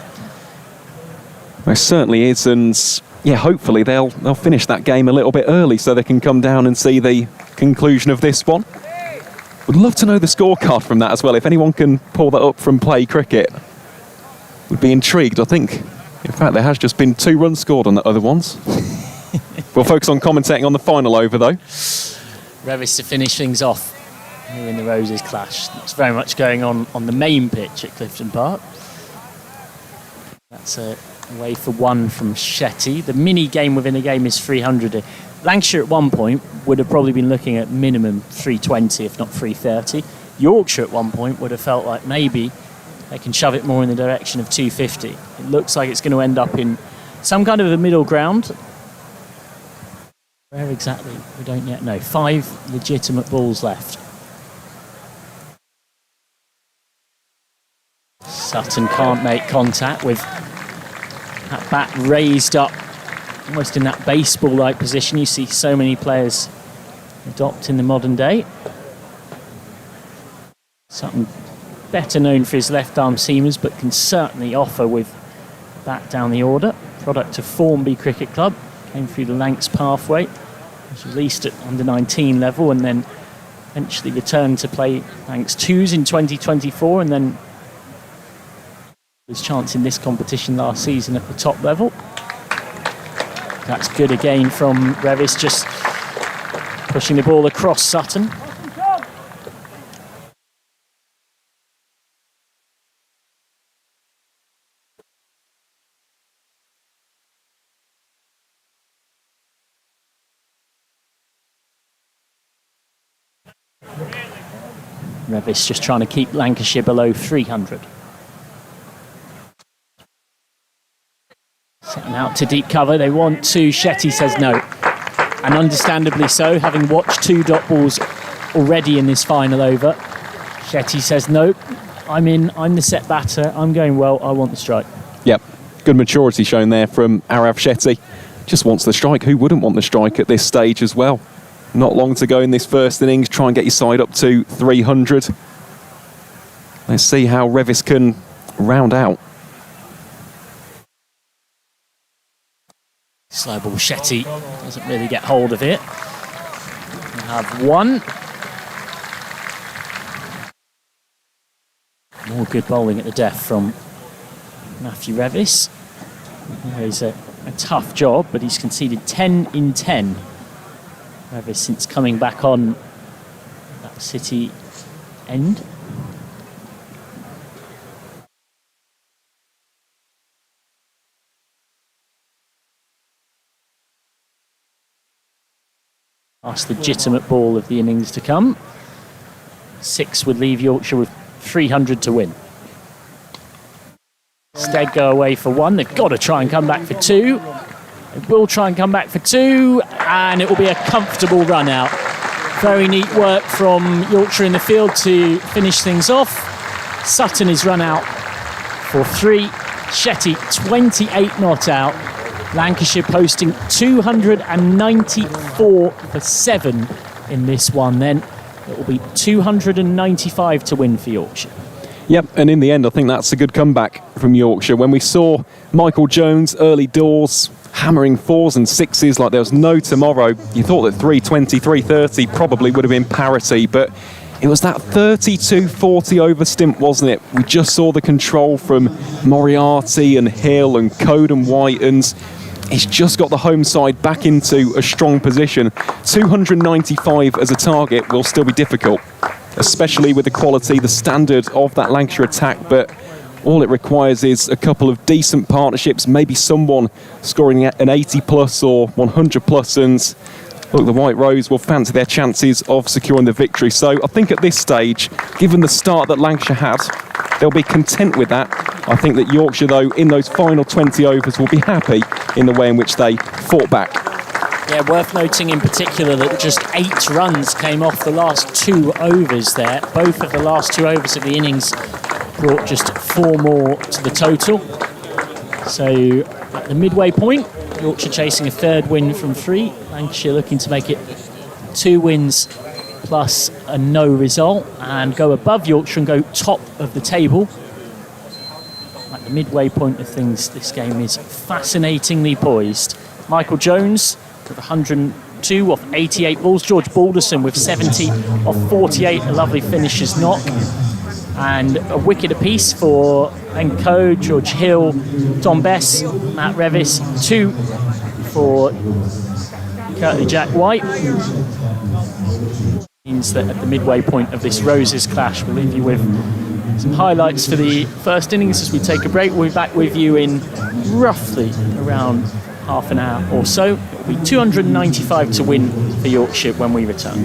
It certainly is, and yeah, hopefully they'll finish that game a little bit early so they can come down and see the conclusion of this one. Would love to know the scorecard from that as well. If anyone can pull that up from Play Cricket, would be intrigued. I think, in fact, there has just been 2 runs scored on the other ones. We'll focus on commentating on the final over, though. Revis to finish things off here in the Roses clash. It's very much going on the main pitch at Clifton Park. That's away for 1 from Shetty. The mini game within a game is 300. Lancashire at one point would have probably been looking at minimum 320, if not 330. Yorkshire at one point would have felt like maybe they can shove it more in the direction of 250. It looks like it's going to end up in some kind of a middle ground. Where exactly, we don't yet know. 5 legitimate balls left. Sutton can't make contact with that bat raised up almost in that baseball-like position you see so many players adopt in the modern day. Sutton better known for his left-arm seamers, but can certainly offer with bat down the order. Product of Formby Cricket Club, came through the Lancs pathway, was released at under-19 level and then eventually returned to play ranks 2s in 2024 and then his chance in this competition last season at the top level. That's good again from Revis, just pushing the ball across Sutton. Revis just trying to keep Lancashire below 300. Setting out to deep cover, they want to. Shetty says no. And understandably so, having watched 2 dot balls already in this final over. Shetty says no, I'm in, I'm the set batter, I'm going well, I want the strike. Yep, good maturity shown there from Arav Shetty. Just wants the strike. Who wouldn't want the strike at this stage as well? Not long to go in this first innings. Try and get your side up to 300. Let's see how Revis can round out. Slow ball, Shetty doesn't really get hold of it. We have 1. More good bowling at the death from Matthew Revis. It's a tough job, but he's conceded 10 in 10. Revis since coming back on that City end. Last legitimate ball of the innings to come. 6 would leave Yorkshire with 300 to win. Stead go away for 1. They've got to try and come back for 2. They will try and come back for 2, and it will be a comfortable run out. Very neat work from Yorkshire in the field to finish things off. Sutton is run out for 3. Shetty 28 not out. Lancashire posting 294 for 7 in this one then. It will be 295 to win for Yorkshire. Yep, and in the end, I think that's a good comeback from Yorkshire. When we saw Michael Jones early doors hammering 4s and 6s like there was no tomorrow, you thought that 320, 330 probably would have been parity, but it was that 32-40 over stint, wasn't it? We just saw the control from Moriarty and Hill and Code and White, and he's just got the home side back into a strong position. 295 as a target will still be difficult, especially with the quality, the standard of that Lancashire attack, but all it requires is a couple of decent partnerships, maybe someone scoring an 80 plus or 100 plus, and look, the White Rose will fancy their chances of securing the victory. So I think at this stage, given the start that Lancashire had, they'll be content with that. I think that Yorkshire, though, in those final 20 overs will be happy in the way in which they fought back. Yeah, worth noting in particular that just 8 runs came off the last 2 overs there. Both of the last 2 overs of the innings brought just 4 more to the total. So at the midway point, Yorkshire chasing a 3rd win from 3. Lancashire looking to make it 2 wins plus a no result and go above Yorkshire and go top of the table. At the midway point of things, this game is fascinatingly poised. Michael Jones with 102 off 88 balls. George Balderson with 70 off 48. A lovely finisher's knock. And a wicket apiece for Enco, George Hill, Tom Bess, Matt Revis. 2 for Curtly Jack White. Means that at the midway point of this Roses clash, we'll leave you with some highlights for the first innings as we take a break. We'll be back with you in roughly around half an hour or so. It'll be 295 to win for Yorkshire when we return.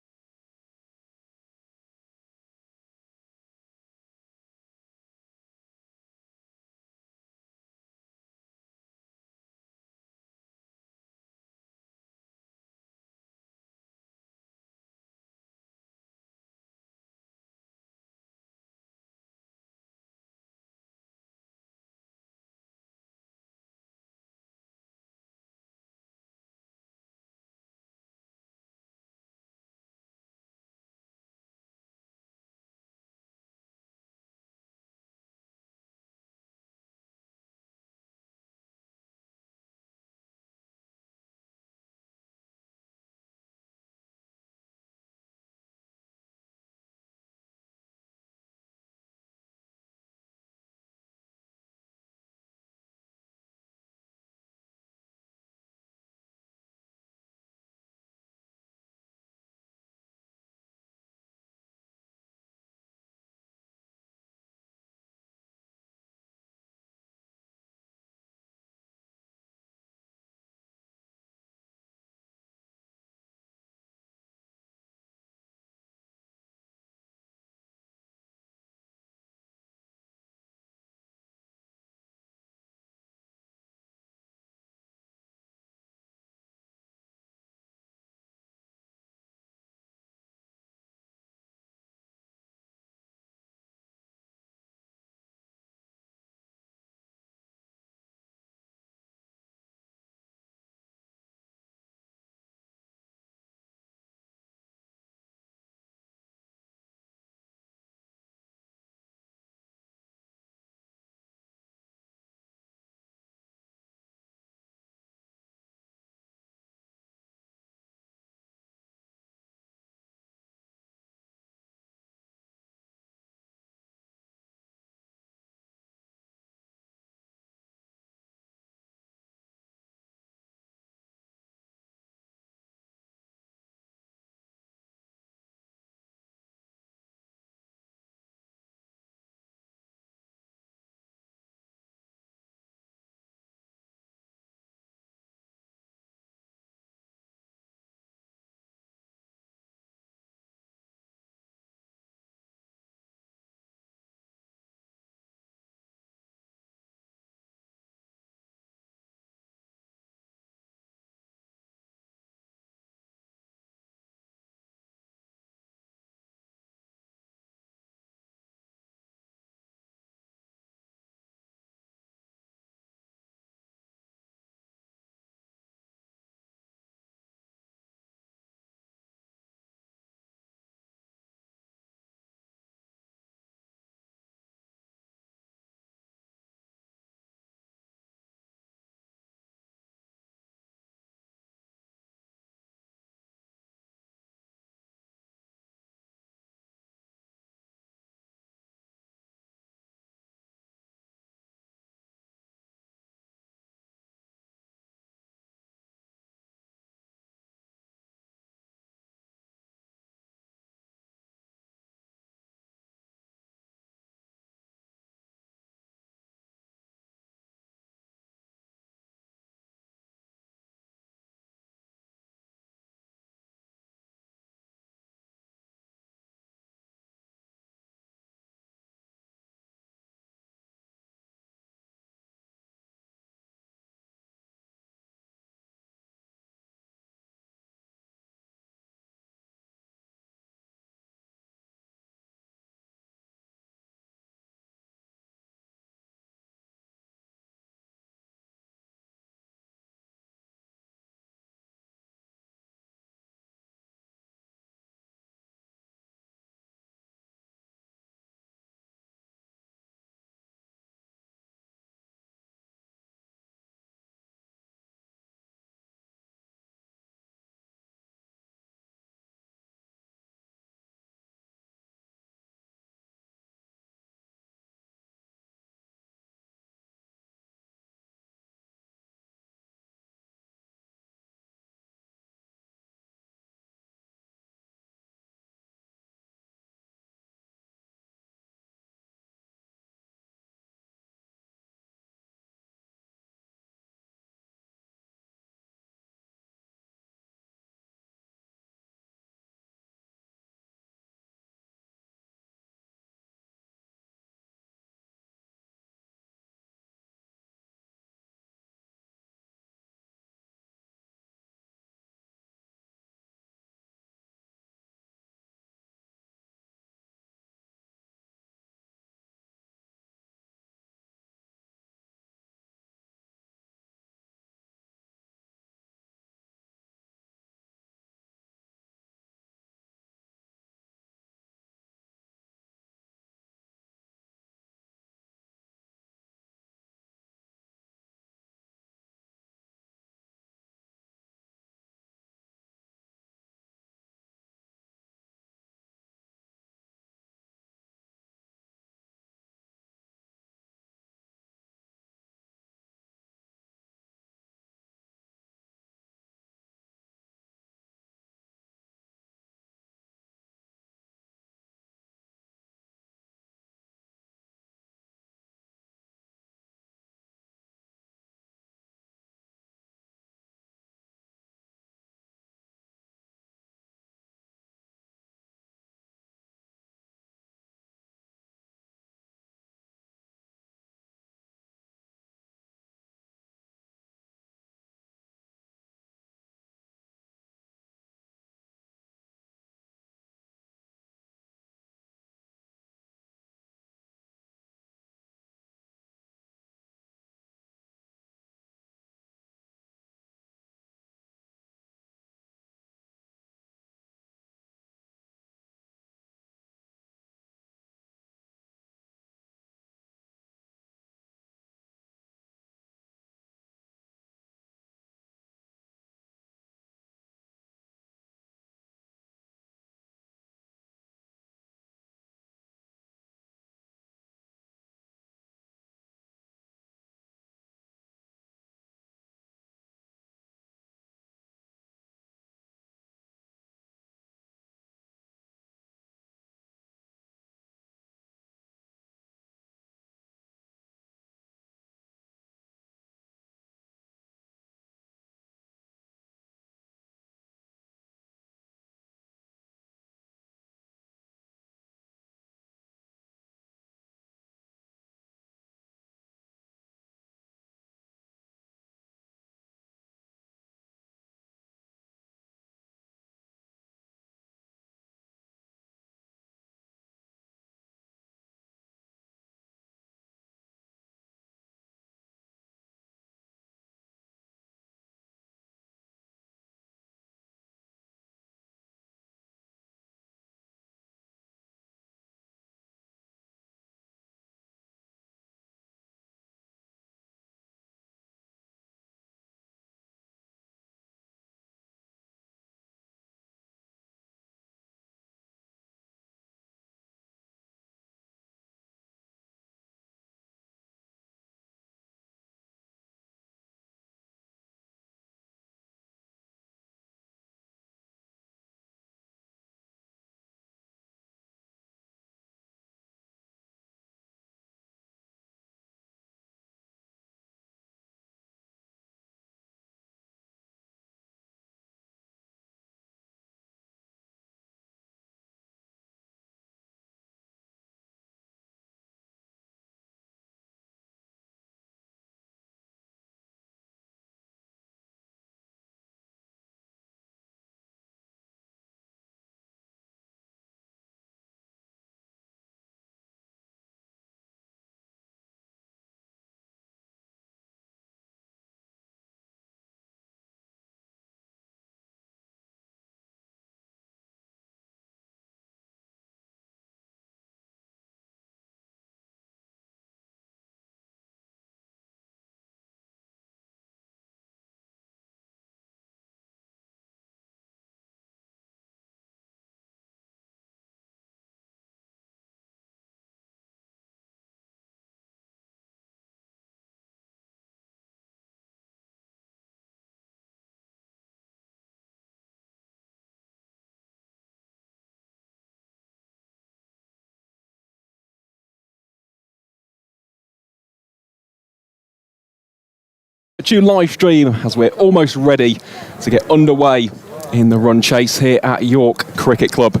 Vertu live stream as we're almost ready to get underway in the run chase here at York Cricket Club.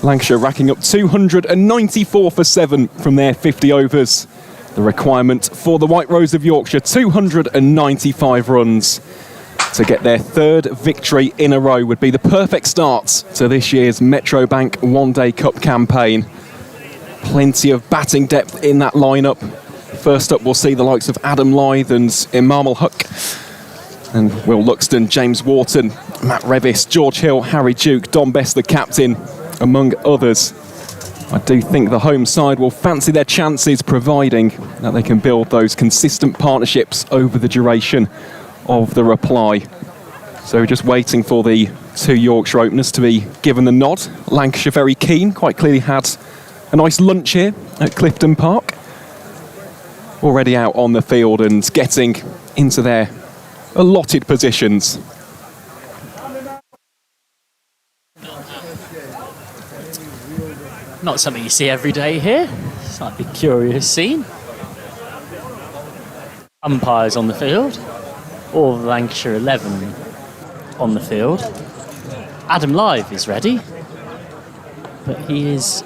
Lancashire racking up 294 for 7 from their 50 overs. The requirement for the White Rose of Yorkshire, 295 runs to get their third victory in a row would be the perfect start to this year's Metrobank One Day Cup campaign. Plenty of batting depth in that lineup. First up, we'll see the likes of Adam Lyth and Imam and Will Luxton, James Wharton, Matt Revis, George Hill, Harry Duke, Don Best the captain, among others. I do think the home side will fancy their chances, providing that they can build those consistent partnerships over the duration of the reply. So just waiting for the two Yorkshire openers to be given the nod. Lancashire very keen, quite clearly had a nice lunch here at Clifton Park. Already out on the field and getting into their allotted positions. Not something you see every day here. Slightly curious scene. Umpires on the field. All of Lancashire 11 on the field. Adam Lyth is ready, but he is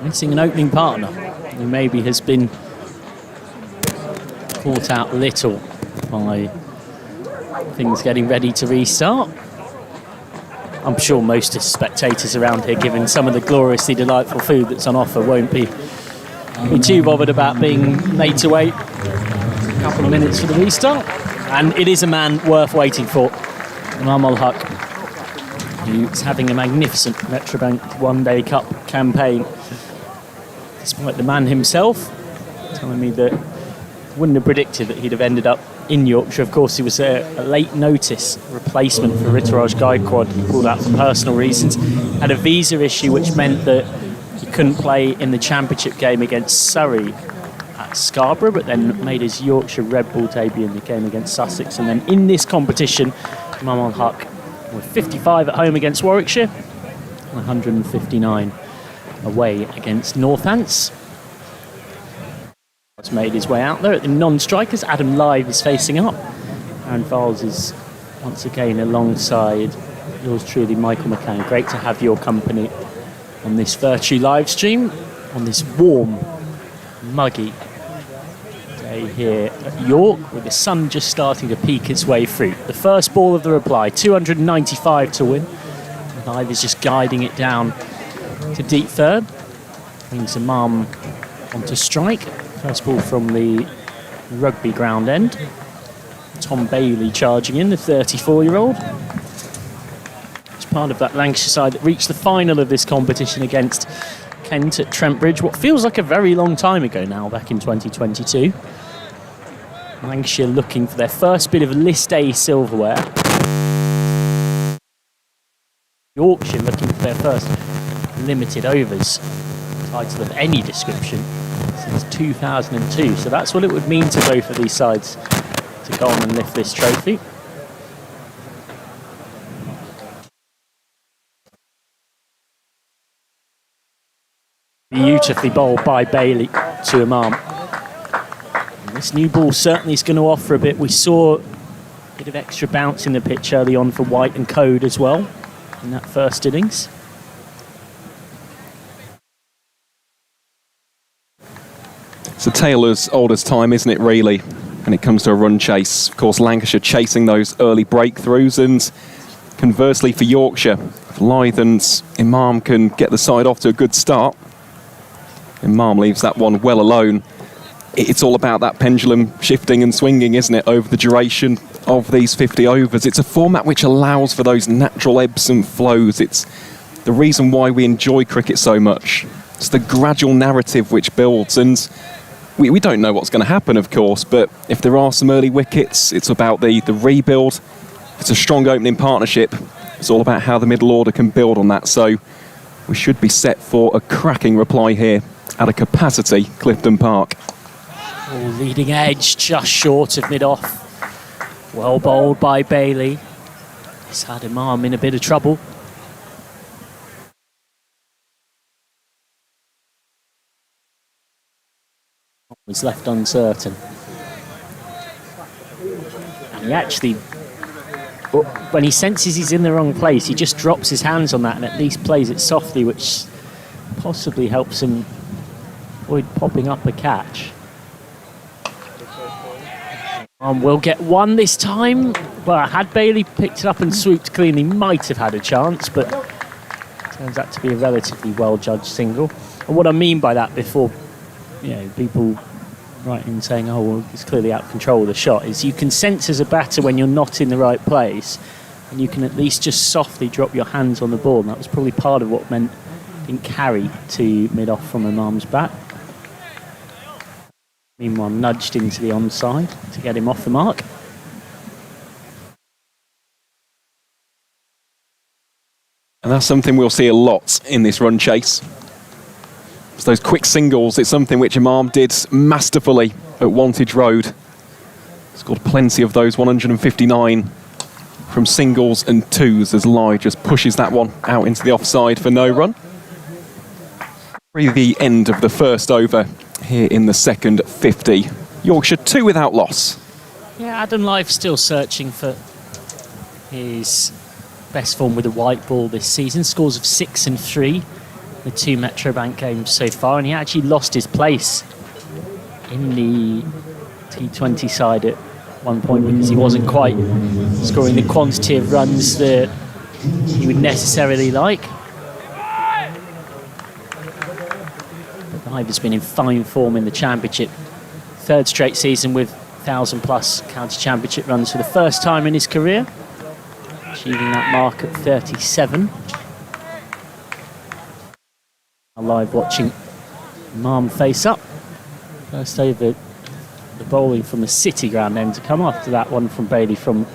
missing an opening partner who maybe has been caught out a little by things getting ready to restart. I'm sure most of the spectators around here, given some of the gloriously delightful food that's on offer, won't be too bothered about being made to wait a couple of minutes for the restart. And it is a man worth waiting for, Imam who's having a magnificent Metrobank One Day Cup campaign, despite the man himself telling me that wouldn't have predicted that he'd have ended up in Yorkshire. Of course, he was a late notice replacement for Rituraj Gaikwad. He pulled out for personal reasons. Had a visa issue, which meant that he couldn't play in the championship game against Surrey at Scarborough, but then made his Yorkshire Red Bull debut in the game against Sussex. And then in this competition, Imam with 55 at home against Warwickshire, 159 away against Northants. Has made his way out there at the non-strikers. Adam Lyth is facing up. Aaron Fowles is once again alongside yours truly, Michael McCann. Great to have your company on this Vertu live stream on this warm, muggy day here at York, with the sun just starting to peek its way through. The first ball of the reply, 295 to win. Lyth is just guiding it down to deep third. Brings Imam onto strike. First ball from the rugby ground end. Tom Bailey charging in, the 34-year-old. It's part of that Lancashire side that reached the final of this competition against Kent at Trent Bridge, what feels like a very long time ago now, back in 2022. Lancashire looking for their first bit of List A silverware. Yorkshire looking for their first limited overs title of any description since 2002. So that's what it would mean to both of these sides to go on and lift this trophy. Beautifully bowled by Bailey to Imam. And this new ball certainly is going to offer a bit. We saw a bit of extra bounce in the pitch early on for White and Code as well in that first innings. It's a tale as old as time, isn't it, really, when it comes to a run chase. Of course, Lancashire chasing those early breakthroughs, and conversely for Yorkshire, if Lyth and Imam can get the side off to a good start, Imam leaves that one well alone. It's all about that pendulum shifting and swinging, isn't it, over the duration of these 50 overs. It's a format which allows for those natural ebbs and flows. It's the reason why we enjoy cricket so much. It's the gradual narrative which builds, and we don't know what's going to happen, of course, but if there are some early wickets, it's about the rebuild. If it's a strong opening partnership, it's all about how the middle order can build on that. So we should be set for a cracking reply here at a capacity Clifton Park. Oh, leading edge, just short of mid-off. Well bowled by Bailey. He's had Imam in a bit of trouble. Was left uncertain. He actually, when he senses he's in the wrong place, he just drops his hands on that and at least plays it softly, which possibly helps him avoid popping up a catch. We'll get one this time. Well, had Bailey picked it up and swooped clean, he might have had a chance, but turns out to be a relatively well-judged single. And what I mean by that, before people writing saying, oh, well, it's clearly out of control of the shot, is you can sense as a batter when you're not in the right place, and you can at least just softly drop your hands on the ball, and that was probably part of what meant it didn't carry to mid-off from Imam's bat. Meanwhile, nudged into the onside to get him off the mark. And that's something we'll see a lot in this run chase. It's those quick singles. It's something which Imam did masterfully at Wantage Road. Scored plenty of those, 159 from singles and twos as Lai just pushes that one out into the offside for no run. The end of the first over here in the second 50. Yorkshire 2 without loss. Yeah, Adam Live still searching for his best form with a white ball this season. Scores of 6 and 3, the 2 Metrobank games so far, and he actually lost his place in the T20 side at one point because he wasn't quite scoring the quantity of runs that he would necessarily like. Live has been in fine form in the Championship. 3rd straight season with 1,000+ county Championship runs for the first time in his career, achieving that mark at 37. Live watching Imam face up. First over the bowling from the City ground end to come. After that one from Bailey from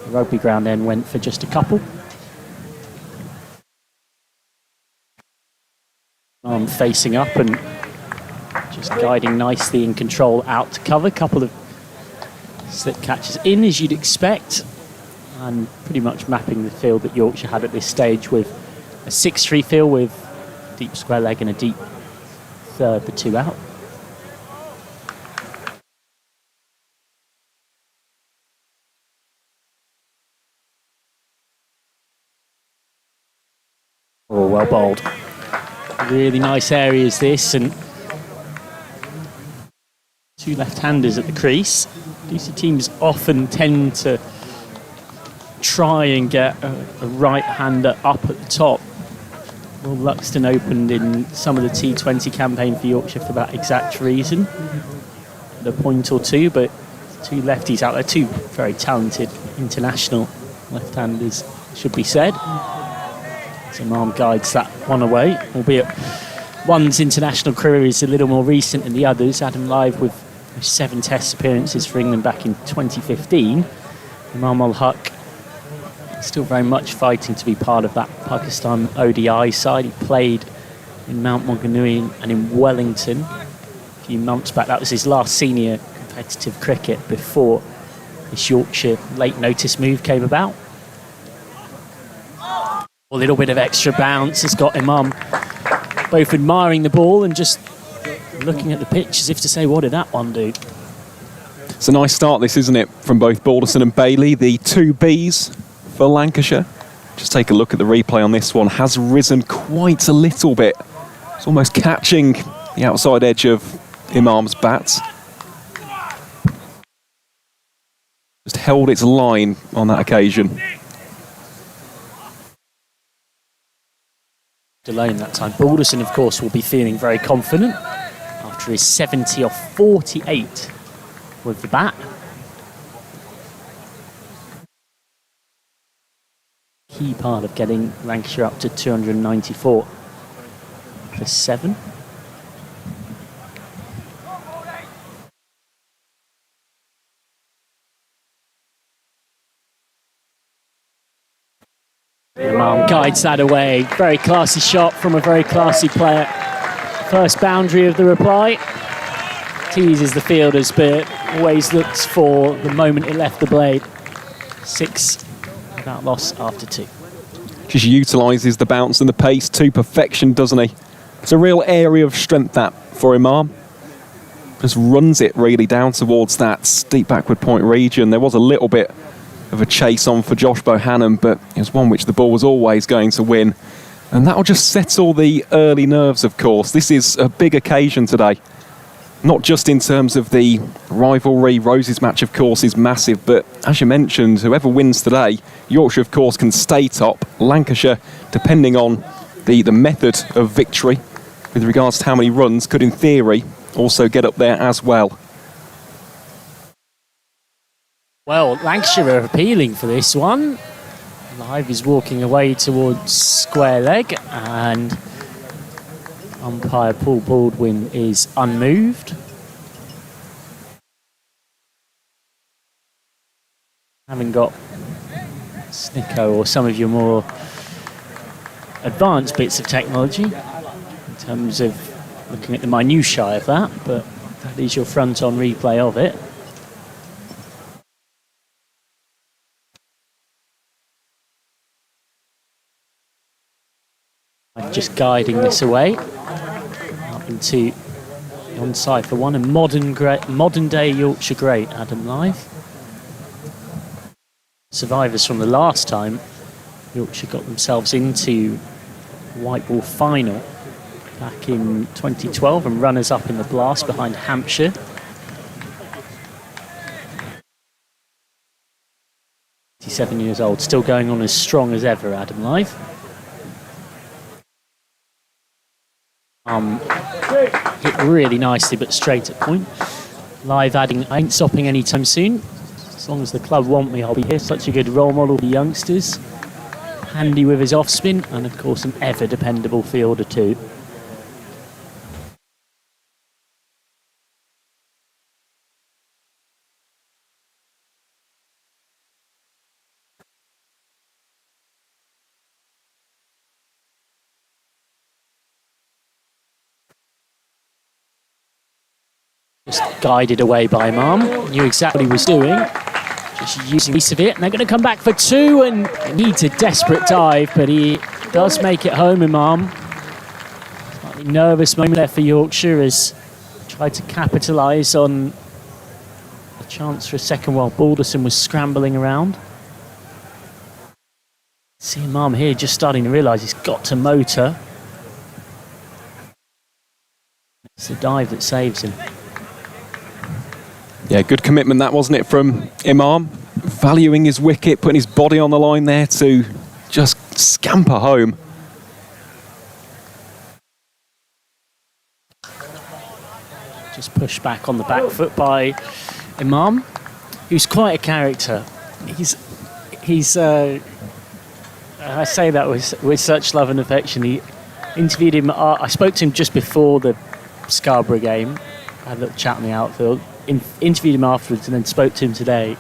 the Rugby ground end went for just a couple. Imam facing up and just guiding nicely in control out to cover. Couple of slip catches in as you'd expect, and pretty much mapping the field that Yorkshire had at this stage with a 6-3 field with deep square leg and a deep third, the 2 out. Oh, well bowled. Really nice areas this, and 2 left-handers at the crease. DC teams often tend to try and get a right-hander up at the top. Well, Luxton opened in some of the T20 campaign for Yorkshire for that exact reason. A point or two, but 2 lefties out there, 2 very talented international left-handers, should be said. So Imam guides that one away, albeit one's international career is a little more recent than the others. Adam Live with 7 Test appearances for England back in 2015. Imam Ul-Haq still very much fighting to be part of that Pakistan ODI side. He played in Mount Maunganui and in Wellington a few months back. That was his last senior competitive cricket before this Yorkshire late notice move came about. A little bit of extra bounce has got Imam both admiring the ball and just looking at the pitch as if to say, what did that one do? It's a nice start this, isn't it, from both Balderson and Bailey, the 2 Bs for Lancashire. Just take a look at the replay on this one. Has risen quite a little bit. It's almost catching the outside edge of Imam's bat. Just held its line on that occasion. Alone that time. Balderson, of course, will be feeling very confident after his 70 off 48 with the bat. Key part of getting Lancashire up to 294 for 7. Imam guides that away. Very classy shot from a very classy player. First boundary of the reply. Teases the fielders, but always looks for the moment it left the blade. 6 without loss after 2. Just utilises the bounce and the pace to perfection, doesn't he? It's a real area of strength, that, for Imam. just runs it really down towards that steep backward point region. There was a little bit of a chase on for Josh Bohannon, but it was one which the ball was always going to win. And that'll just settle the early nerves, of course. This is a big occasion today. Not just in terms of the rivalry. Roses match, of course, is massive, but as you mentioned, whoever wins today, Yorkshire, of course, can stay top. Lancashire, depending on the method of victory, with regards to how many runs, could, in theory, also get up there as well. Well, Lancashire are appealing for this one. Live is walking away towards square leg, and umpire Paul Baldwin is unmoved. Having got Snicko or some of your more advanced bits of technology in terms of looking at the minutiae of that, but that is your front-on replay of it. Just guiding this away up into the onside for one, and modern day Yorkshire great Adam Live. Survivors from the last time Yorkshire got themselves into white ball final back in 2012 and runners up in the Blast behind Hampshire. He's 7 years old, still going on as strong as ever, Adam Live. Hit really nicely, but straight at point. Live adding, I ain't stopping anytime soon. As long as the club want me, I'll be here. Such a good role model for the youngsters. Handy with his off spin, and of course an ever dependable fielder too. Just guided away by Imam. Knew exactly what he was doing. Just using a piece of it. And they're going to come back for two and needs a desperate dive, but he does make it home, Imam. Slightly nervous moment there for Yorkshire as tried to capitalise on a chance for a second while Balderson was scrambling around. See Imam here just starting to realise he's got to motor. It's the dive that saves him. Yeah, good commitment that, wasn't it, from Imam? Valuing his wicket, putting his body on the line there to just scamper home. Just pushed back on the back foot by Imam, who's quite a character. He's I say that with such love and affection. He interviewed him. I spoke to him just before the Scarborough game. I had a little chat in the outfield. Interviewed him afterwards and then spoke to him today.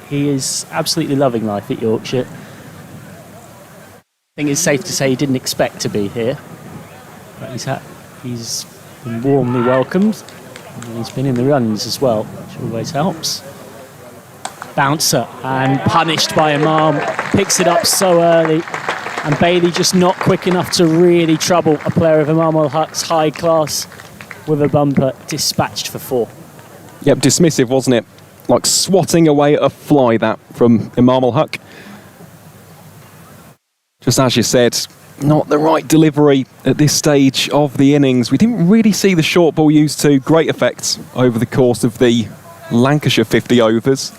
He is absolutely loving life at Yorkshire. I think it's safe to say he didn't expect to be here, but he's been warmly welcomed, and he's been in the runs as well, which always helps. Bouncer and punished by Imam, picks it up so early, and Bailey just not quick enough to really trouble a player of Imam al-Haq's high class with a bumper, dispatched for four. Yep, dismissive, wasn't it? Like swatting away at a fly, that, from Imam al-Haq. Just as you said, not the right delivery at this stage of the innings. We didn't really see the short ball used to great effect over the course of the Lancashire 50 overs.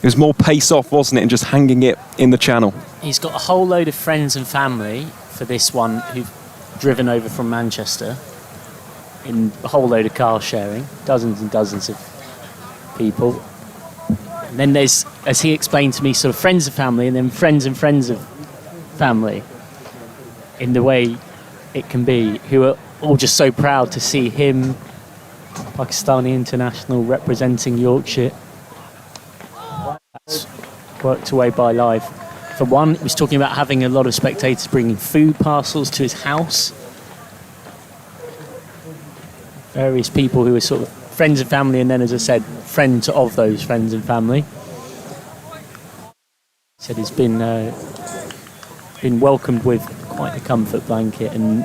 It was more pace off, wasn't it, and just hanging it in the channel. He's got a whole load of friends and family for this one who've driven over from Manchester in a whole load of car sharing, dozens and dozens of people. And then there's, as he explained to me, sort of friends of family and then friends and friends of family in the way it can be, who are all just so proud to see him, Pakistani international, representing Yorkshire. That's worked away by Live. For one, he was talking about having a lot of spectators bringing food parcels to his house. Various people who were sort of friends and family, and then, as I said, friends of those friends and family. He said he's been welcomed with quite a comfort blanket, and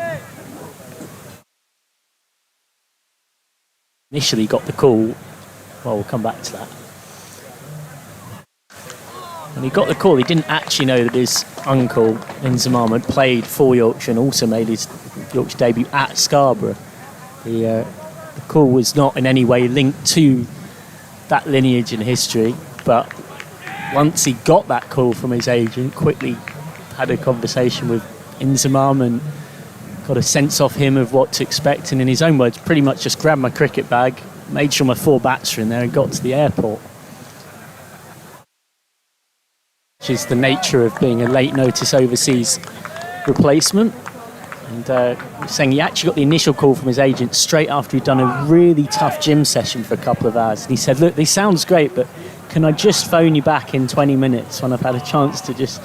initially got the call. Well, we'll come back to that. When he got the call, he didn't actually know that his uncle, Imam, had played for Yorkshire and also made his Yorkshire debut at Scarborough. The call was not in any way linked to that lineage and history, but once he got that call from his agent, quickly had a conversation with Imam and got a sense off him of what to expect, and in his own words, pretty much just grabbed my cricket bag, made sure my 4 bats were in there and got to the airport. Which is the nature of being a late notice overseas replacement. And saying he actually got the initial call from his agent straight after he'd done a really tough gym session for a couple of hours. And he said, look, this sounds great, but can I just phone you back in 20 minutes when I've had a chance to just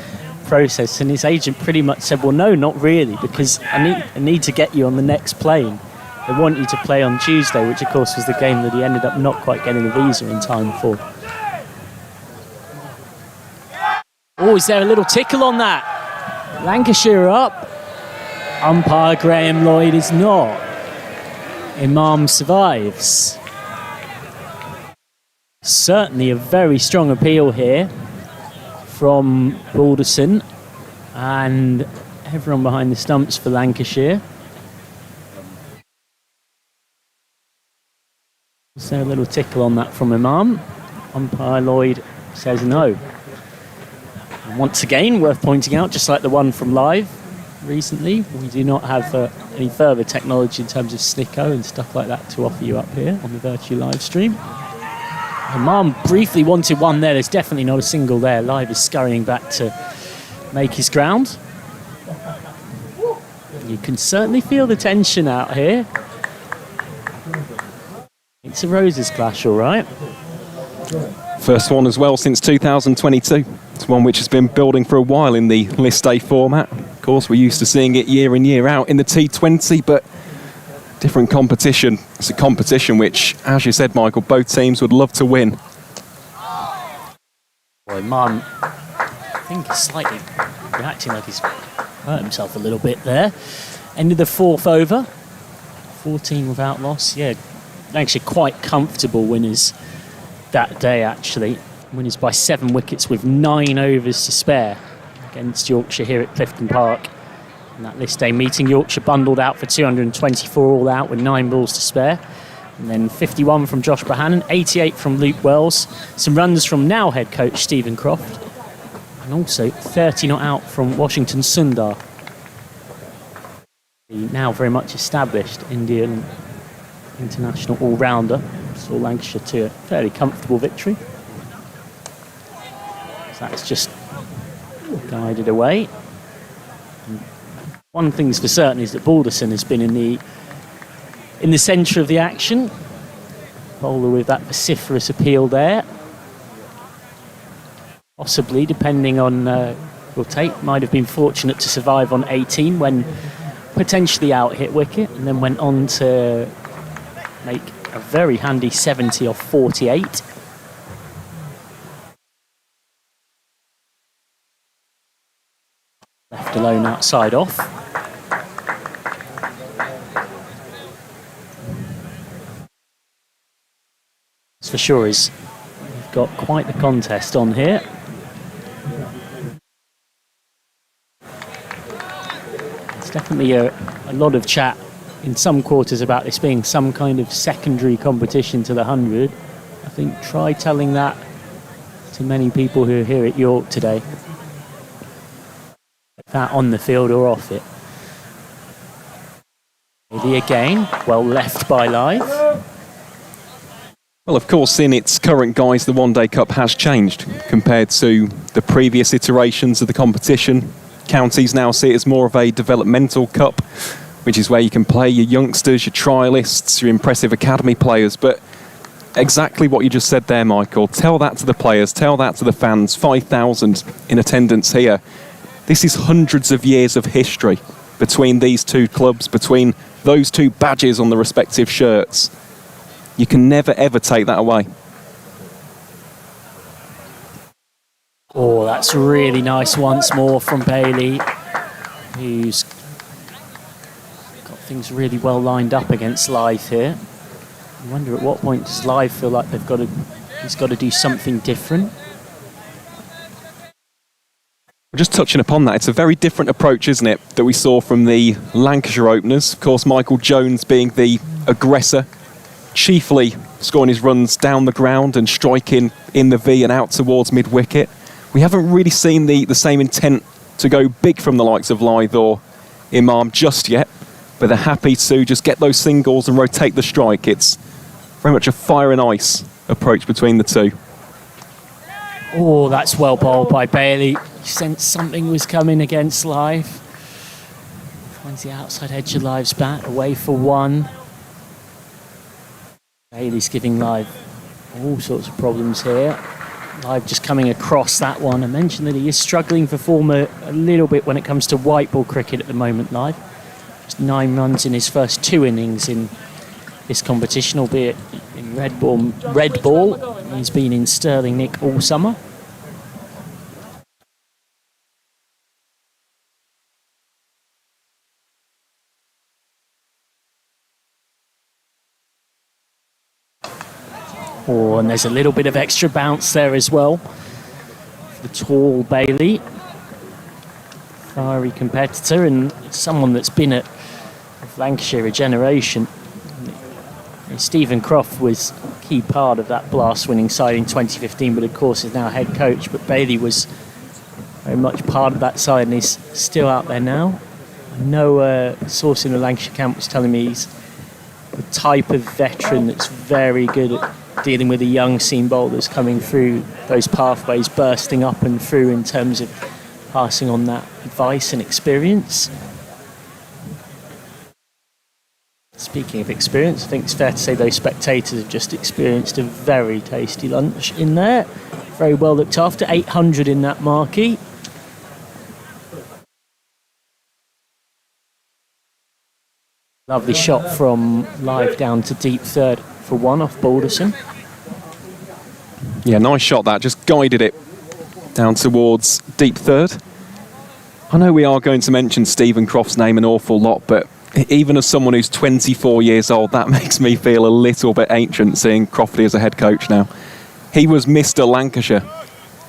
process? And his agent pretty much said, well, no, not really, because I need to get you on the next plane. They want you to play on Tuesday, which of course was the game that he ended up not quite getting a visa in time for. Oh, is there a little tickle on that? Lancashire up. Umpire Graham Lloyd is not. Imam survives. Certainly a very strong appeal here from Balderson and everyone behind the stumps for Lancashire. Is there a little tickle on that from Imam? Umpire Lloyd says no. And once again, worth pointing out, just like the one from live recently, we do not have any further technology in terms of snicko and stuff like that to offer you up here on the Vertu live stream. Imam briefly wanted one there. There's definitely not a single there. Live is scurrying back to make his ground. You can certainly feel the tension out here. It's a Roses clash, all right. First one as well since 2022. It's one which has been building for a while in the List A format. Of course, we're used to seeing it year in, year out in the T20, but different competition. It's a competition which, as you said, Michael, both teams would love to win. Well, Imam, I think he's slightly reacting like he's hurt himself a little bit there. Ended the 4th over, 14 without loss. Yeah, actually quite comfortable winners that day, actually. Winners by 7 wickets with 9 overs to spare against Yorkshire here at Clifton Park. In that List A meeting, Yorkshire bundled out for 224 all out with 9 balls to spare. And then 51 from Josh Bohannon, 88 from Luke Wells, some runs from now head coach Stephen Croft, and also 30 not out from Washington Sundar, the now very much established Indian international all-rounder. Saw Lancashire to a fairly comfortable victory. So that's just guided away. And one thing's for certain is that Balderson has been in the centre of the action. Bowler with that vociferous appeal there. Possibly, depending on your take, might have been fortunate to survive on 18 when potentially out hit wicket, and then went on to make a very handy 70 off 48. Left alone outside off. This for sure is, we've got quite the contest on here. There's definitely a lot of chat in some quarters about this being some kind of secondary competition to the 100. I think try telling that to many people who are here at York today. That on the field or off it. Maybe again, well left by Live. Well, of course, in its current guise, the One Day Cup has changed compared to the previous iterations of the competition. Counties now see it as more of a developmental cup, which is where you can play your youngsters, your trialists, your impressive academy players. But exactly what you just said there, Michael. Tell that to the players, tell that to the fans. 5,000 in attendance here. This is hundreds of years of history between these two clubs, between those two badges on the respective shirts. You can never, ever take that away. Oh, that's really nice once more from Bailey, who's got things really well lined up against Live here. I wonder at what point does Live feel like he's got to do something different? Just touching upon that, it's a very different approach, isn't it, that we saw from the Lancashire openers. Of course, Michael Jones being the aggressor, chiefly scoring his runs down the ground and striking in the V and out towards mid-wicket. We haven't really seen the same intent to go big from the likes of Lythe or Imam just yet, but they're happy to just get those singles and rotate the strike. It's very much a fire and ice approach between the two. Oh, that's well bowled by Bailey. He sensed something was coming against Live. Finds the outside edge of Live's bat, away for one. Bailey's giving Live all sorts of problems here. Live just coming across that one. I mentioned that he is struggling for form a little bit when it comes to white ball cricket at the moment, Live. Just 9 runs in his first 2 innings in this competition, albeit in red ball. He's been in Sterling nick all summer. Oh, and there's a little bit of extra bounce there as well. The tall Bailey. Fiery competitor and someone that's been at Lancashire a generation. And Stephen Croft was a key part of that blast-winning side in 2015, but of course is now head coach. But Bailey was very much part of that side and is still out there now. I know a source in the Lancashire camp was telling me he's the type of veteran that's very good at dealing with the young seam bowlers coming through those pathways, bursting up and through in terms of passing on that advice and experience. Speaking of experience, I think it's fair to say those spectators have just experienced a very tasty lunch in there. Very well looked after, 800 in that marquee. Lovely shot from Live down to deep third for one off Balderson. Yeah, nice shot that. Just guided it down towards deep third. I know we are going to mention Stephen Croft's name an awful lot, but even as someone who's 24 years old, that makes me feel a little bit ancient seeing Crofty as a head coach now. He was Mr. Lancashire.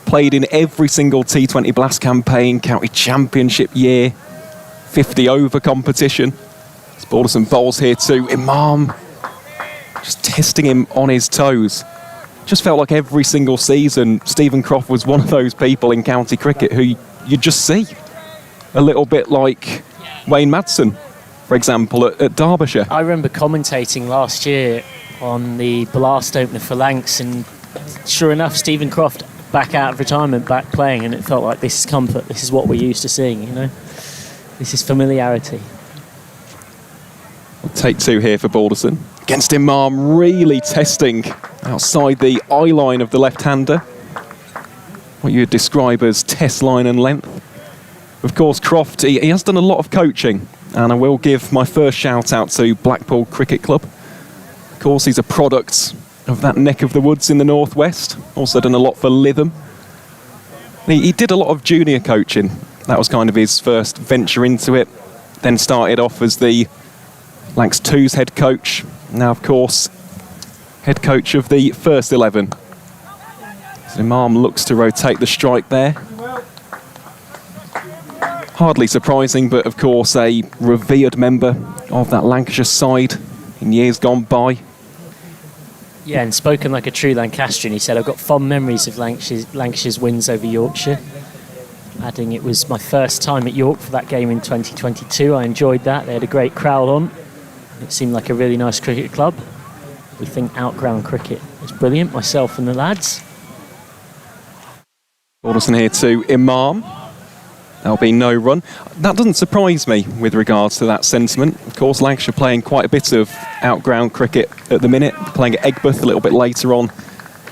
Played in every single T20 Blast campaign, county championship year, 50 over competition. As Balderson bowls here too. Imam just testing him on his toes. Just felt like every single season Stephen Croft was one of those people in county cricket who you just see. A little bit like Wayne Madsen, for example, at Derbyshire. I remember commentating last year on the Blast opener for Lancs, and sure enough, Stephen Croft back out of retirement, back playing, and it felt like this is comfort. This is what we're used to seeing, you know. This is familiarity. Take two here for Balderson. Against Imam, really testing outside the eye line of the left-hander. What you would describe as test line and length. Of course, Croft, he has done a lot of coaching, and I will give my first shout out to Blackpool Cricket Club. Of course, he's a product of that neck of the woods in the northwest. Also done a lot for Lytham. He did a lot of junior coaching. That was kind of his first venture into it. Then started off as the Lancs 2's head coach. Now, of course, head coach of the first 11. So Imam looks to rotate the strike there. Hardly surprising, but of course a revered member of that Lancashire side in years gone by. Yeah, and spoken like a true Lancastrian, he said, I've got fond memories of Lancashire's wins over Yorkshire. Adding it was my first time at York for that game in 2022. I enjoyed that. They had a great crowd on. It seemed like a really nice cricket club. We think outground cricket is brilliant, myself and the lads. Balderson here to Imam. There'll be no run. That doesn't surprise me with regards to that sentiment. Of course, Lancashire playing quite a bit of outground cricket at the minute, playing at Egbert a little bit later on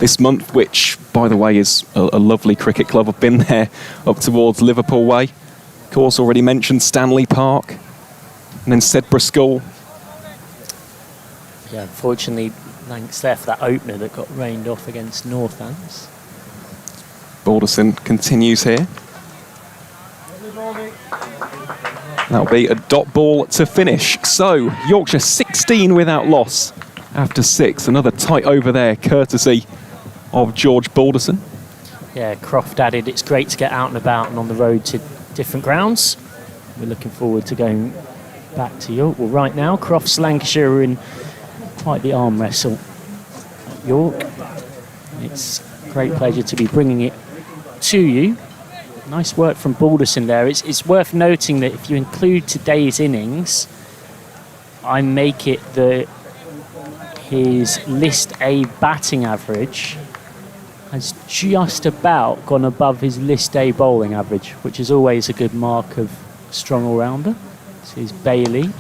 this month, which, by the way, is a lovely cricket club. I've been there up towards Liverpool way. Of course, already mentioned Stanley Park, and then Sedbergh School. Yeah, unfortunately, Lancs there for that opener that got rained off against Northants. Balderson continues here. That'll be a dot ball to finish. So, Yorkshire 16 without loss after 6. Another tight over there, courtesy of George Balderson. Yeah, Croft added, it's great to get out and about and on the road to different grounds. We're looking forward to going back to York. Well, right now, Crofts, Lancashire are in quite the arm wrestle at York. It's a great pleasure to be bringing it to you. Nice work from Balderson there. It's worth noting that if you include today's innings, I make it that his List A batting average has just about gone above his List A bowling average, which is always a good mark of a strong all-rounder. So here's Bailey,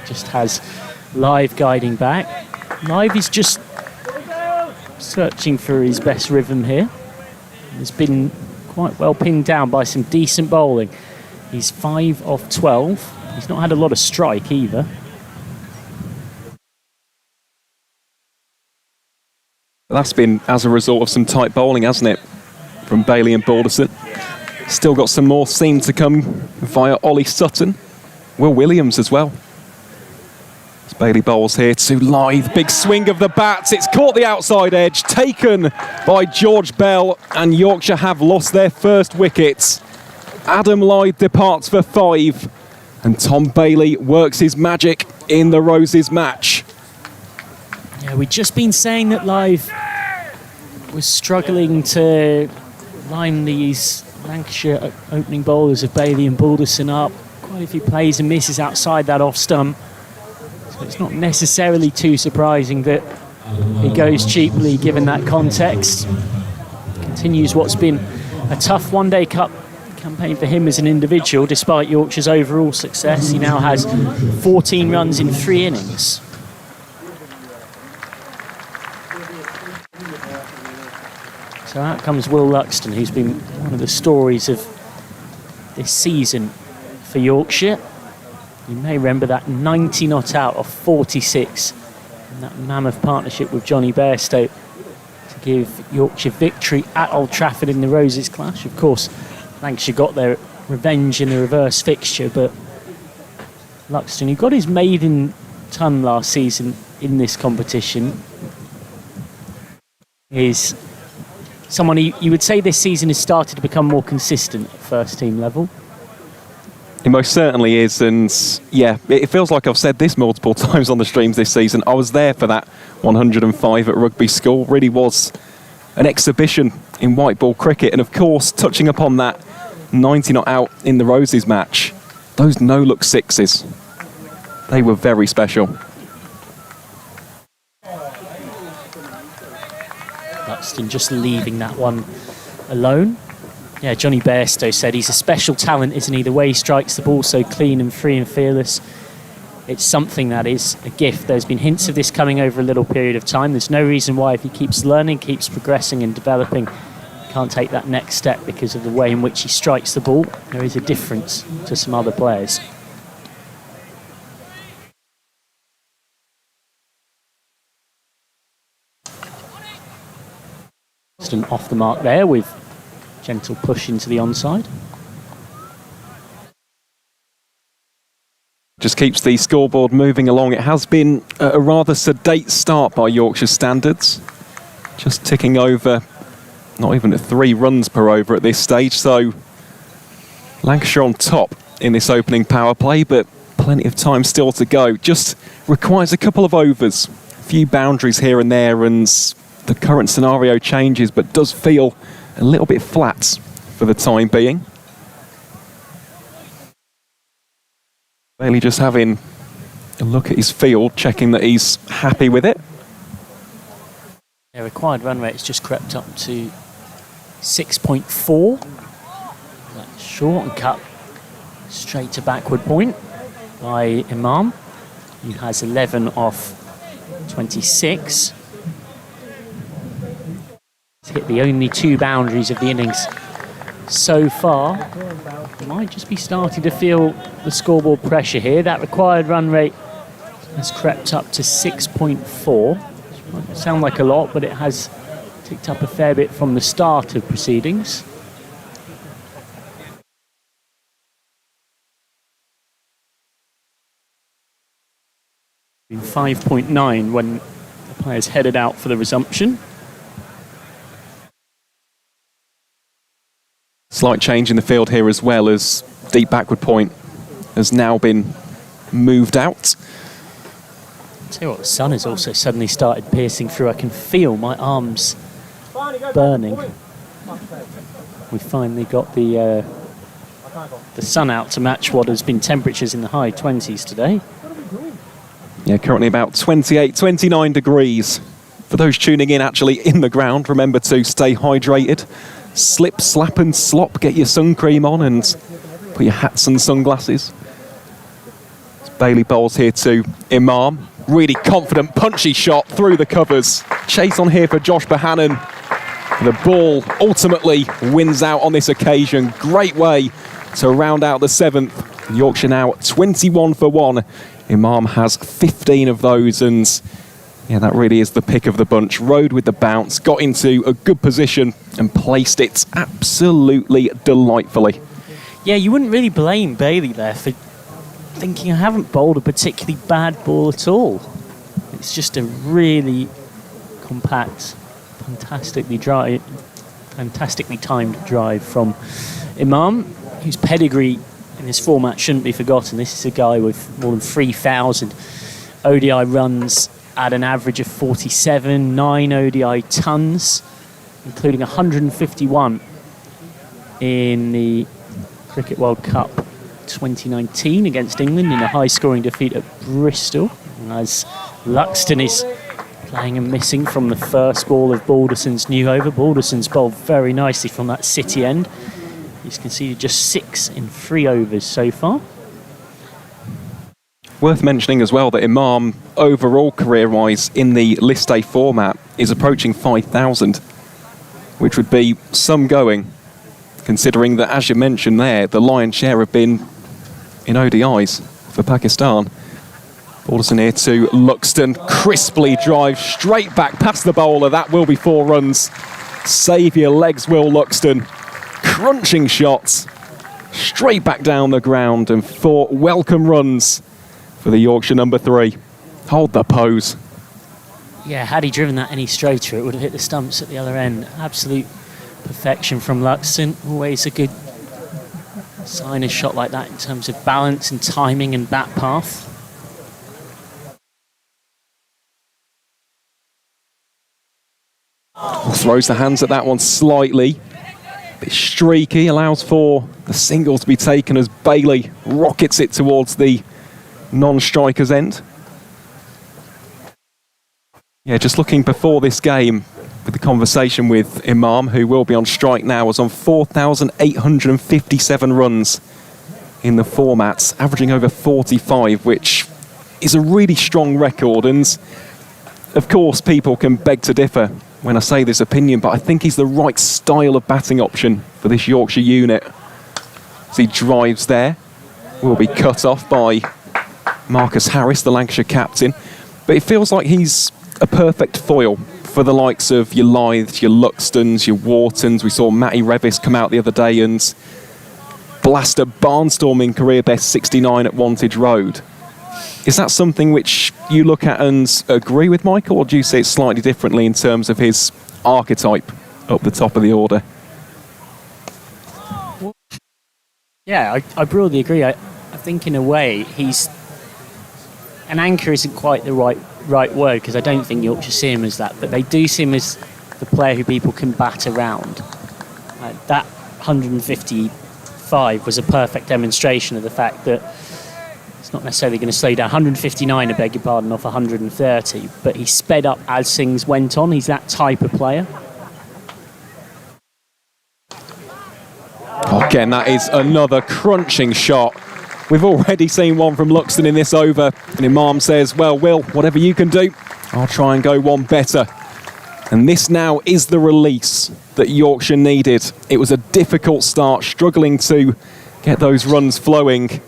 just has Live guiding back. Live is just searching for his best rhythm here. He's been quite well pinned down by some decent bowling. He's 5 off 12. He's not had a lot of strike either. That's been as a result of some tight bowling, hasn't it, from Bailey and Balderson. Still got some more seam to come via Ollie Sutton. Will Williams as well. As Bailey bowls here to Live. Big swing of the bats. It's caught the outside edge, taken by George Bell, and Yorkshire have lost their first wicket. Adam Lythe departs for 5, and Tom Bailey works his magic in the Roses match. Yeah, we've just been saying that Live was struggling to line these Lancashire opening bowlers of Bailey and Balderson up. Quite a few plays and misses outside that off stump. So it's not necessarily too surprising that he goes cheaply given that context. Continues what's been a tough one-day cup campaign for him as an individual. Despite Yorkshire's overall success, he now has 14 runs in 3 innings. So out comes Will Luxton, who's been one of the stories of this season for Yorkshire. You may remember that 90 not out of 46 in that mammoth partnership with Johnny Bairstow to give Yorkshire victory at Old Trafford in the Roses clash. Of course, Lancashire got their revenge in the reverse fixture, but Luxton, who got his maiden ton last season in this competition, is someone you would say this season has started to become more consistent at first team level. It most certainly is, and yeah, it feels like I've said this multiple times on the streams this season. I was there for that 105 at rugby school. Really was an exhibition in white ball cricket, and of course, touching upon that 90 not out in the Roses match, those no-look 6s, they were very special. Luxton just leaving that one alone. Yeah, Johnny Bairstow said he's a special talent, isn't he? The way he strikes the ball so clean and free and fearless. It's something that is a gift. There's been hints of this coming over a little period of time. There's no reason why, if he keeps learning, keeps progressing and developing, he can't take that next step because of the way in which he strikes the ball. There is a difference to some other players. Off the mark there with gentle push into the onside. Just keeps the scoreboard moving along. It has been a rather sedate start by Yorkshire standards. Just ticking over, not even at 3 runs per over at this stage. So Lancashire on top in this opening power play, but plenty of time still to go. Just requires a couple of overs, a few boundaries here and there, and the current scenario changes, but does feel a little bit flat for the time being. Bailey just having a look at his field, checking that he's happy with it. Yeah, required run rate's just crept up to 6.4. That's short and cut straight to backward point by Imam, who has 11 off 26. Hit the only 2 boundaries of the innings so far. Might just be starting to feel the scoreboard pressure here. That required run rate has crept up to 6.4. Which might sound like a lot, but it has ticked up a fair bit from the start of proceedings. 5.9 when the players headed out for the resumption. Slight change in the field here as well, as deep backward point has now been moved out. Tell you what, the sun has also suddenly started piercing through. I can feel my arms burning. We finally got the sun out to match what has been temperatures in the high 20s today. Yeah, currently about 28, 29 degrees. For those tuning in actually in the ground, remember to stay hydrated. Slip, slap and slop, get your sun cream on and put your hats and sunglasses. It's Bailey bowls here to Imam. Really confident, punchy shot through the covers. Chase on here for Josh Bohannon. The ball ultimately wins out on this occasion. Great way to round out the 7th. Yorkshire now 21 for 1. Imam has 15 of those, and yeah, that really is the pick of the bunch. Rode with the bounce, got into a good position and placed it absolutely delightfully. Yeah, you wouldn't really blame Bailey there for thinking I haven't bowled a particularly bad ball at all. It's just a really compact, fantastically timed drive from Imam, whose pedigree in this format shouldn't be forgotten. This is a guy with more than 3,000 ODI runs at an average of 47, 9 ODI tons, including 151 in the Cricket World Cup 2019 against England in a high-scoring defeat at Bristol. And as Luxton is playing and missing from the first ball of Balderson's new over, Balderson's bowled very nicely from that city end. He's conceded just 6 in 3 overs so far. Worth mentioning as well that Imam, overall career-wise in the List A format, is approaching 5,000, which would be some going, considering that, as you mentioned there, the lion's share have been in ODIs for Pakistan. Balderson here to Luxton, crisply drives straight back past the bowler. That will be 4 runs. Save your legs, Will Luxton. Crunching shots straight back down the ground, and 4 welcome runs for the Yorkshire number 3. Hold the pose. Yeah, had he driven that any straighter, it would have hit the stumps at the other end. Absolute perfection from Luxton. Always a good sign of shot like that in terms of balance and timing and bat path. Throws the hands at that one slightly. Bit streaky, allows for the single to be taken as Bailey rockets it towards the non-striker's end. Yeah, just looking before this game with the conversation with Imam, who will be on strike now, was on 4,857 runs in the formats, averaging over 45, which is a really strong record. And of course, people can beg to differ when I say this opinion, but I think he's the right style of batting option for this Yorkshire unit. As he drives there, will be cut off by Marcus Harris, the Lancashire captain. But it feels like he's a perfect foil for the likes of your Lyths, your Luxtons, your Whartons. We saw Matty Revis come out the other day and blast a barnstorming career best 69 at Wantage Road. Is that something which you look at and agree with, Michael, or do you see it slightly differently in terms of his archetype up the top of the order? Yeah, I broadly agree. I think in a way he's... An anchor isn't quite the right word, because I don't think Yorkshire see him as that, but they do see him as the player who people can bat around. That 155 was a perfect demonstration of the fact that it's not necessarily going to slow down. 159, I beg your pardon, off 130, but he sped up as things went on. He's that type of player. Again, that is another crunching shot. We've already seen one from Luxton in this over, and Imam says, well, Will, whatever you can do, I'll try and go one better. And this now is the release that Yorkshire needed. It was a difficult start, struggling to get those runs flowing.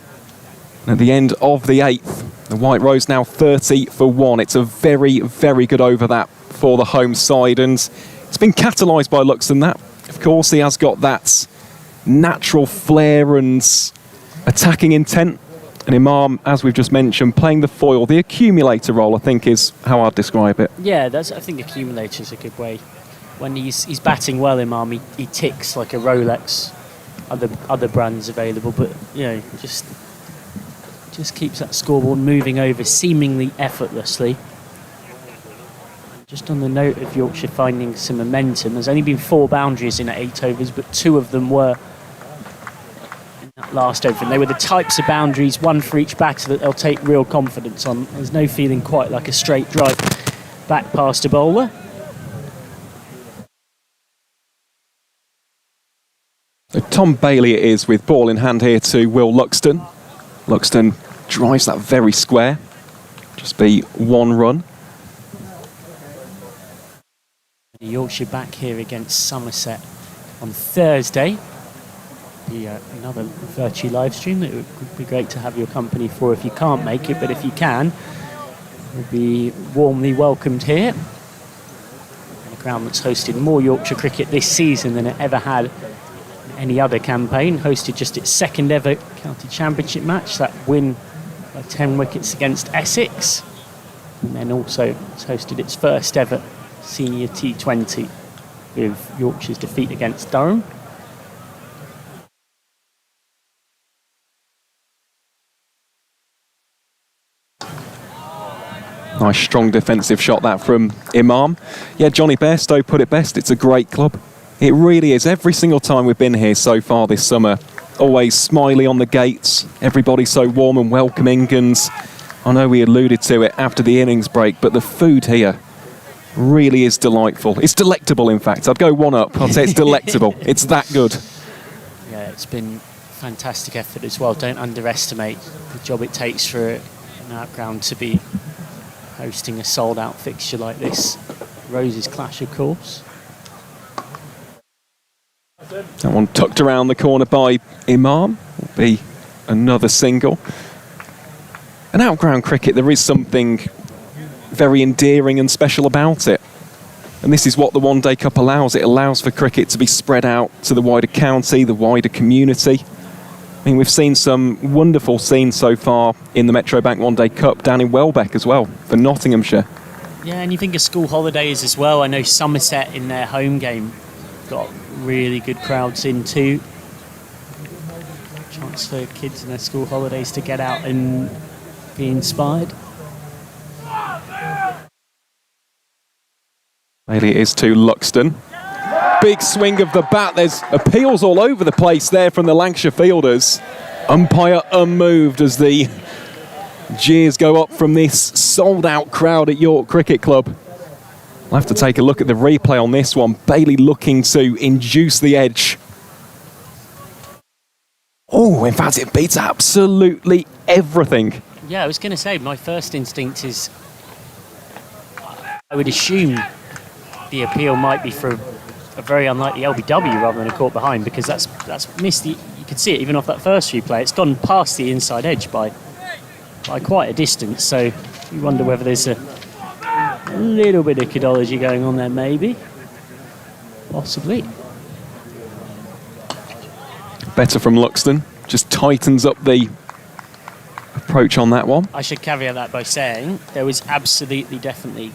And at the end of the 8th, the White Rose now 30 for 1. It's a very, very good over that for the home side, and it's been catalysed by Luxton. That, of course, he has got that natural flair and attacking intent, And Imam, as we've just mentioned, playing the foil, the accumulator role, I think is how I'd describe it. Yeah, I think accumulator is a good way. When he's batting well, Imam, he ticks like a Rolex. Other brands available, but just keeps that scoreboard moving over seemingly effortlessly. Just on the note of Yorkshire finding some momentum, there's only been 4 boundaries in at 8 overs, but 2 of them were in that last over. And they were the types of boundaries, one for each batter, that they'll take real confidence on. There's no feeling quite like a straight drive back past a bowler. So Tom Bailey it is with ball in hand here to Will Luxton. Luxton drives that very square. Just be 1 run. Yorkshire back here against Somerset on Thursday. Be another Vertu live stream that would be great to have your company for if you can't make it, but if you can, you'll be warmly welcomed here. A ground that's hosted more Yorkshire cricket this season than it ever had in any other campaign. Hosted just its 2nd ever county championship match, that win by 10 wickets against Essex, and then also it's hosted its 1st ever senior T20 with Yorkshire's defeat against Durham. Nice strong defensive shot that from Imam. Yeah, Johnny Bairstow put it best. It's a great club. It really is. Every single time we've been here so far this summer, always smiley on the gates. Everybody so warm and welcoming, and I know we alluded to it after the innings break, but the food here really is delightful. It's delectable, in fact. I'd go 1 up. I'd say it's delectable. It's that good. Yeah, it's been fantastic effort as well. Don't underestimate the job it takes for an outground to be hosting a sold-out fixture like this. Roses clash, of course. That one tucked around the corner by Imam. Will be another single. And outground cricket, there is something very endearing and special about it. And this is what the One Day Cup allows. It allows for cricket to be spread out to the wider county, the wider community. I mean, we've seen some wonderful scenes so far in the Metro Bank One Day Cup down in Welbeck as well, for Nottinghamshire. Yeah, and you think of school holidays as well. I know Somerset in their home game got really good crowds in too. Chance for kids in their school holidays to get out and be inspired. Maybe it is to Luxton. Big swing of the bat. There's appeals all over the place there from the Lancashire fielders. Umpire unmoved as the jeers go up from this sold-out crowd at York Cricket Club. I'll have to take a look at the replay on this one. Bailey looking to induce the edge. Oh, in fact, it beats absolutely everything. Yeah, I was going to say, my first instinct is I would assume the appeal might be for a very unlikely LBW rather than a caught behind, because that's missed the, you could see it even off that first replay. It's gone past the inside edge by quite a distance, so you wonder whether there's a little bit of codology going on there, maybe. Possibly. Better from Luxton. Just tightens up the approach on that one. I should caveat that by saying there was absolutely, definitely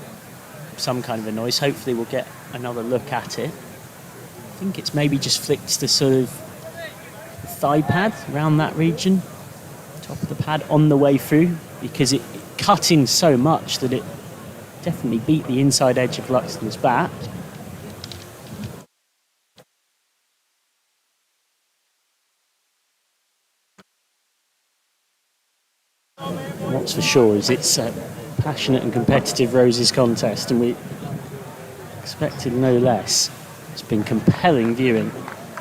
some kind of a noise. Hopefully we'll get another look at it. I think it's maybe just flicked the sort of thigh pad around that region, top of the pad on the way through, because it cut in so much that it definitely beat the inside edge of Luxton's bat. What's for sure is it's a passionate and competitive Roses contest, and we expected no less. It's been compelling viewing,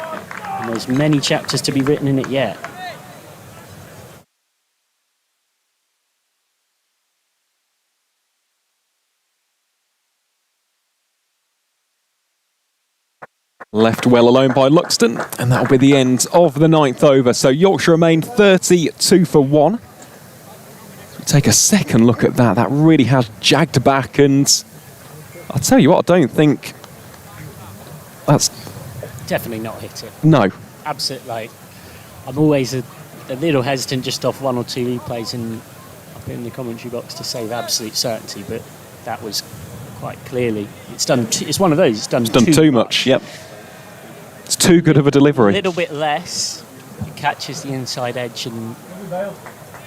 and there's many chapters to be written in it yet. Left well alone by Luxton, and that'll be the end of the 9th over. So Yorkshire remain 32 for 1. Take a second look at that. That really has jagged back, and I'll tell you what, I don't think that's... Definitely not hit it. No. Absolutely. Like, I'm always a a little hesitant just off one or two replays up in the commentary box to say with absolute certainty, but that was quite clearly it's done. It's one of those. It's done too much. Yep. It's too good of a delivery. A little bit less. It catches the inside edge, and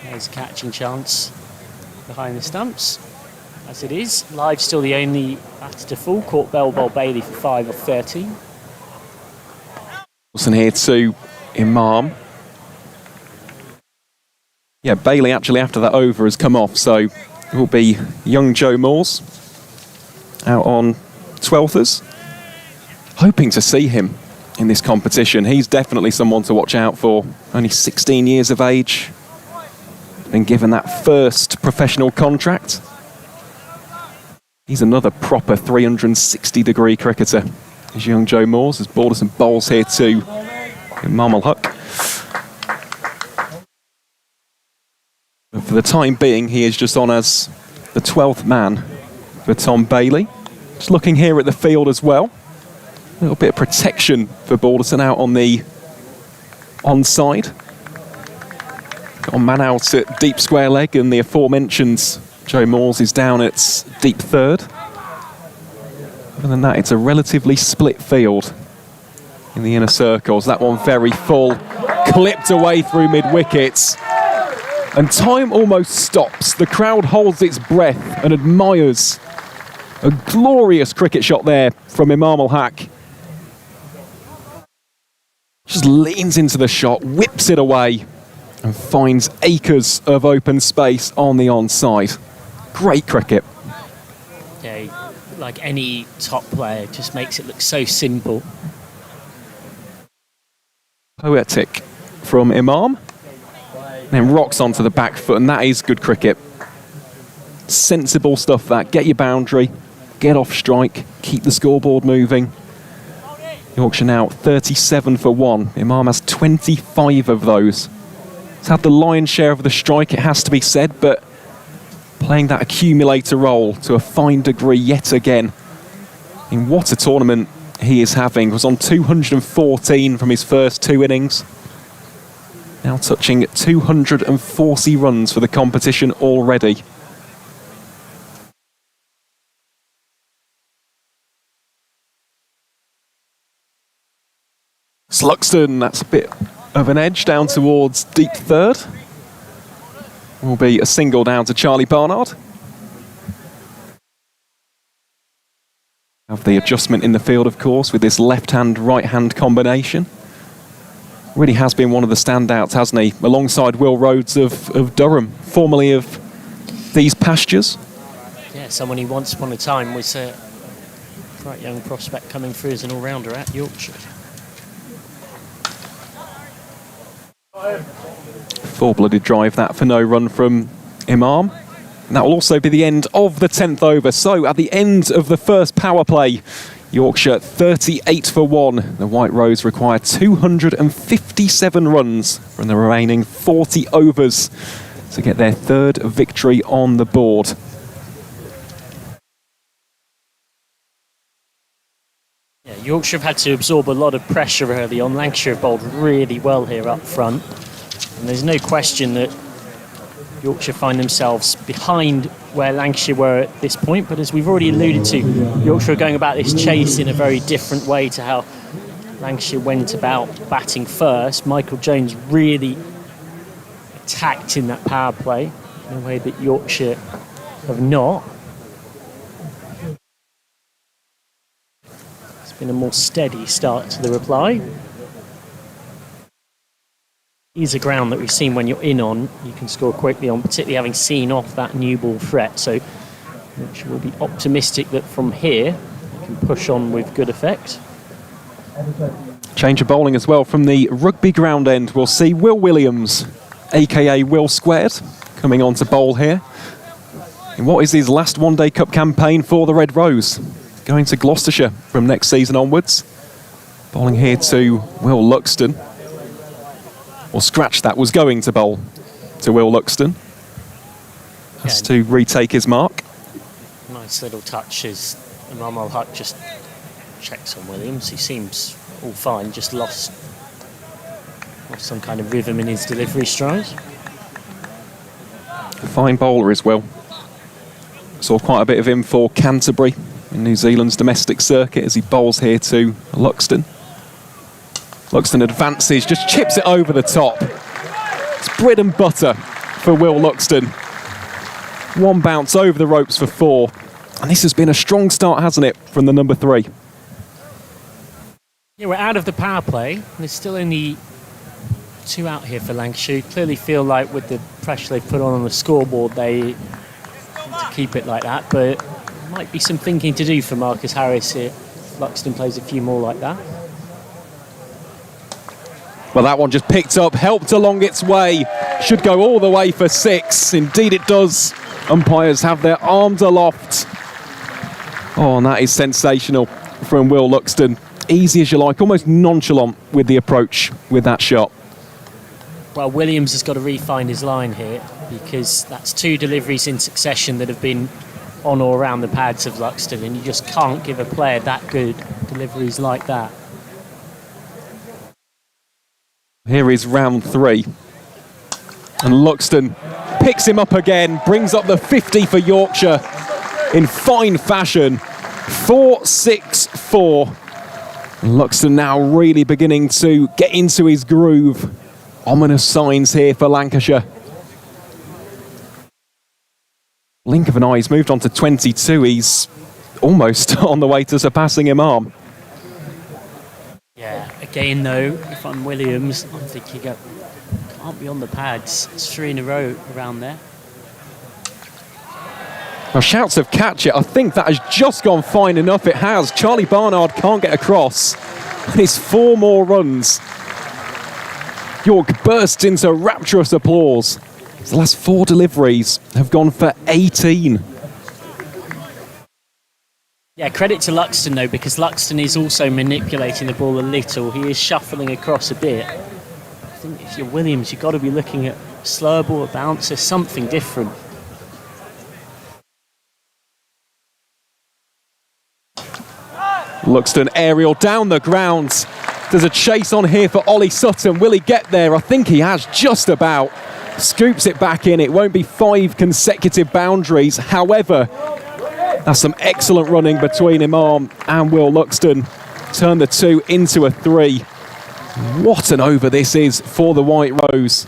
there's a catching chance behind the stumps. As it is, Live still the only batter to fall. Caught Bell Bailey for 5 of 13. Wilson here to Imam. Yeah, Bailey actually after that over has come off, so it will be young Joe Moores out on 12thers. Hoping to see him in this competition. He's definitely someone to watch out for. Only 16 years of age. Been given that first professional contract. He's another proper 360-degree cricketer. Is young Joe Moores has bowled us some bowls here too. Imam al-Haq. For the time being, he is just on as the 12th man for Tom Bailey. Just looking here at the field as well. A little bit of protection for Balderson out on the onside. Got a man out at deep square leg, and the aforementioned Joe Moores is down at deep third. Other than that, it's a relatively split field in the inner circles. That one very full, clipped away through mid-wickets. And time almost stops. The crowd holds its breath and admires a glorious cricket shot there from Imam al-Haq. Just leans into the shot, whips it away, and finds acres of open space on the onside. Great cricket. Yeah, like any top player, just makes it look so simple. Poetic from Imam. Then rocks onto the back foot, and that is good cricket. Sensible stuff that. Get your boundary, get off strike, keep the scoreboard moving. Yorkshire now 37 for 1. Imam has 25 of those. He's had the lion's share of the strike, it has to be said, but playing that accumulator role to a fine degree yet again. In what a tournament he is having. Was on 214 from his first 2 innings. Now touching 240 runs for the competition already. Sluxton, that's a bit of an edge down towards deep third. Will be a single down to Charlie Barnard. Have the adjustment in the field, of course, with this left-hand, right-hand combination. Really has been one of the standouts, hasn't he? Alongside Will Rhodes of Durham, formerly of these pastures. Yeah, someone who once upon a time was a quite young prospect coming through as an all-rounder at Yorkshire. Full-blooded drive that for no run from Imam. And that will also be the end of the 10th over. So at the end of the first power play, Yorkshire 38 for 1. The White Rose require 257 runs from the remaining 40 overs to get their 3rd victory on the board. Yeah, Yorkshire have had to absorb a lot of pressure early on. Lancashire have bowled really well here up front. And there's no question that Yorkshire find themselves behind where Lancashire were at this point, but as we've already alluded to, Yorkshire are going about this chase in a very different way to how Lancashire went about batting first. Michael Jones really attacked in that power play in a way that Yorkshire have not. It's been a more steady start to the reply. Is a ground that we've seen when you're in on, you can score quickly on, particularly having seen off that new ball threat. So we'll be optimistic that from here we can push on with good effect. Change of bowling as well from the rugby ground end. We'll see Will Williams, aka Will Squared, coming on to bowl here in what is his last one-day cup campaign for the Red Rose. Going to Gloucestershire from next season onwards. Bowling here to Will Luxton. Or scratch that, was going to bowl to Will Luxton. Has to retake his mark. Nice little touch as Imam al-Haq just checks on Williams. He seems all fine, just lost have some kind of rhythm in his delivery stride. A fine bowler as well. Saw quite a bit of him for Canterbury in New Zealand's domestic circuit as he bowls here to Luxton. Luxton advances, just chips it over the top. It's bread and butter for Will Luxton. One bounce over the ropes for 4. And this has been a strong start, hasn't it, from the number 3? Yeah, we're out of the power play. There's still only 2 out here for Lancashire. Clearly feel like with the pressure they've put on the scoreboard, they need to keep it like that. But there might be some thinking to do for Marcus Harris here. Luxton plays a few more like that. Well, that one just picked up, helped along its way. Should go all the way for 6. Indeed it does. Umpires have their arms aloft. Oh, and that is sensational from Will Luxton. Easy as you like, almost nonchalant with the approach with that shot. Well, Williams has got to refine his line here because that's 2 deliveries in succession that have been on or around the pads of Luxton, and you just can't give a player that good deliveries like that. Here is round 3. And Luxton picks him up again, brings up the 50 for Yorkshire in fine fashion. 4-6-4. Luxton now really beginning to get into his groove. Ominous signs here for Lancashire. Blink of an eye, he's moved on to 22. He's almost on the way to surpassing Imam. Yeah, again though, if I'm Williams, I'm thinking, can't be on the pads. It's 3 in a row around there. Well, shouts of catch it. I think that has just gone fine enough. It has. Charlie Barnard can't get across. And it's 4 more runs. York bursts into rapturous applause. The last 4 deliveries have gone for 18. Yeah, credit to Luxton though, because Luxton is also manipulating the ball a little. He is shuffling across a bit. I think if you're Williams, you've got to be looking at a slower ball, a bouncer, something different. Luxton aerial down the ground. There's a chase on here for Ollie Sutton. Will he get there? I think he has just about. Scoops it back in. It won't be 5 consecutive boundaries. However, that's some excellent running between Imam and Will Luxton. Turn the 2 into a 3. What an over this is for the White Rose.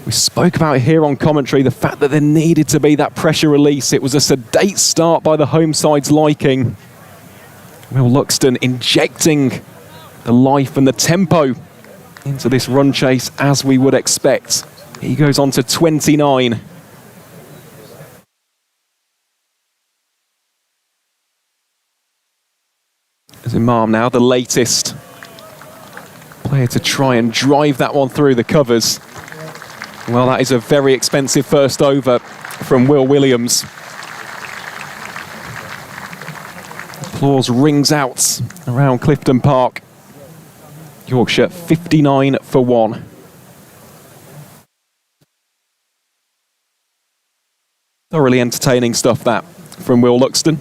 We spoke about it here on commentary, the fact that there needed to be that pressure release. It was a sedate start by the home side's liking. Will Luxton injecting the life and the tempo into this run chase as we would expect. He goes on to 29. As Imam now, the latest player to try and drive that one through the covers. Well, that is a very expensive first over from Will Williams. Applause rings out around Clifton Park. Yorkshire 59 for 1. Thoroughly entertaining stuff that from Will Luxton.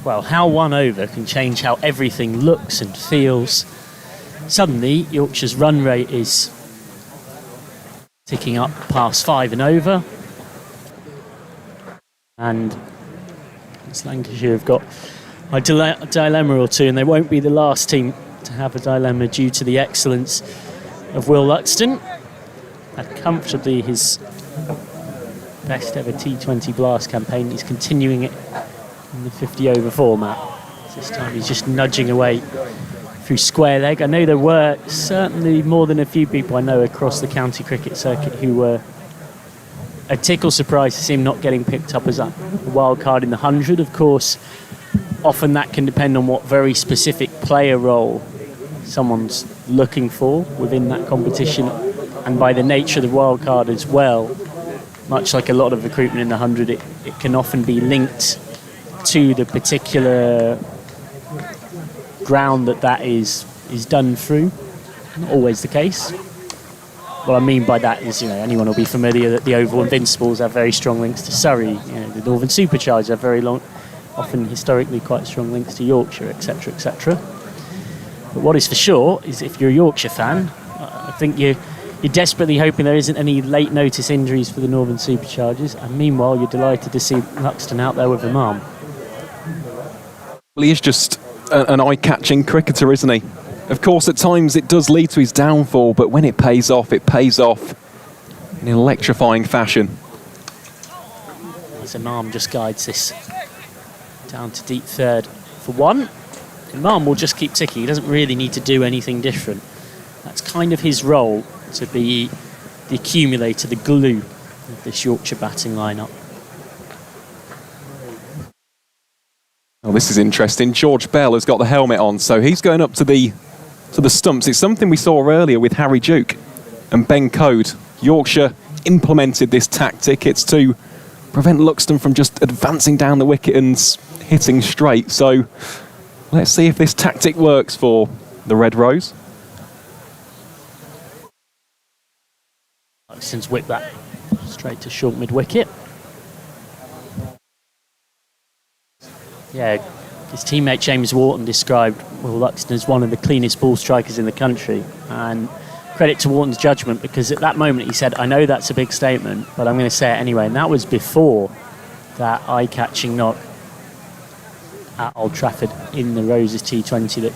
Well, how 1 over can change how everything looks and feels. Suddenly, Yorkshire's run rate is ticking up past 5 and over. And Lancashire have got a dilemma or 2, and they won't be the last team to have a dilemma due to the excellence of Will Luxton. Had comfortably his best ever T20 Blast campaign. He's continuing it in the 50 over format. This time he's just nudging away through square leg. I know there were certainly more than a few people I know across the county cricket circuit who were a tickle surprised to see him not getting picked up as a wild card in the 100. Of course, often that can depend on what very specific player role someone's looking for within that competition, and by the nature of the wild card as well. Much like a lot of recruitment in the 100, it can often be linked to the particular ground that is done through. Not always the case. What I mean by that is, anyone will be familiar that the Oval Invincibles have very strong links to Surrey. The Northern Superchargers have very long, often historically quite strong links to Yorkshire, etc., etc. But what is for sure is if you're a Yorkshire fan, I think you're desperately hoping there isn't any late notice injuries for the Northern Superchargers. And meanwhile, you're delighted to see Luxton out there with Imam. Well, he is just an eye-catching cricketer, isn't he? Of course, at times it does lead to his downfall, but when it pays off in electrifying fashion. As Imam just guides this down to deep third for one. Imam will just keep ticking. He doesn't really need to do anything different. That's kind of his role, to be the accumulator, the glue of this Yorkshire batting lineup. Oh, this is interesting. George Bell has got the helmet on, so he's going up to the stumps. It's something we saw earlier with Harry Duke and Ben Code. Yorkshire implemented this tactic. It's to prevent Luxton from just advancing down the wicket and hitting straight. So let's see if this tactic works for the Red Rose. Luxton's whipped that straight to short mid-wicket. Yeah, his teammate James Wharton described Will Luxton as one of the cleanest ball strikers in the country. And credit to Wharton's judgment, because at that moment he said, I know that's a big statement, but I'm going to say it anyway. And that was before that eye-catching knock at Old Trafford in the Roses T20 that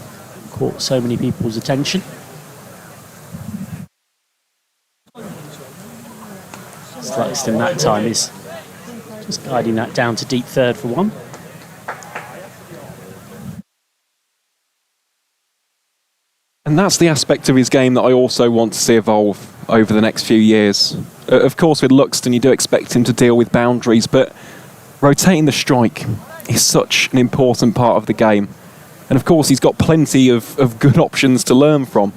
caught so many people's attention. Luxton that time is just guiding that down to deep third for one. And that's the aspect of his game that I also want to see evolve over the next few years. Of course, with Luxton, you do expect him to deal with boundaries, but rotating the strike is such an important part of the game. And of course, he's got plenty of good options to learn from.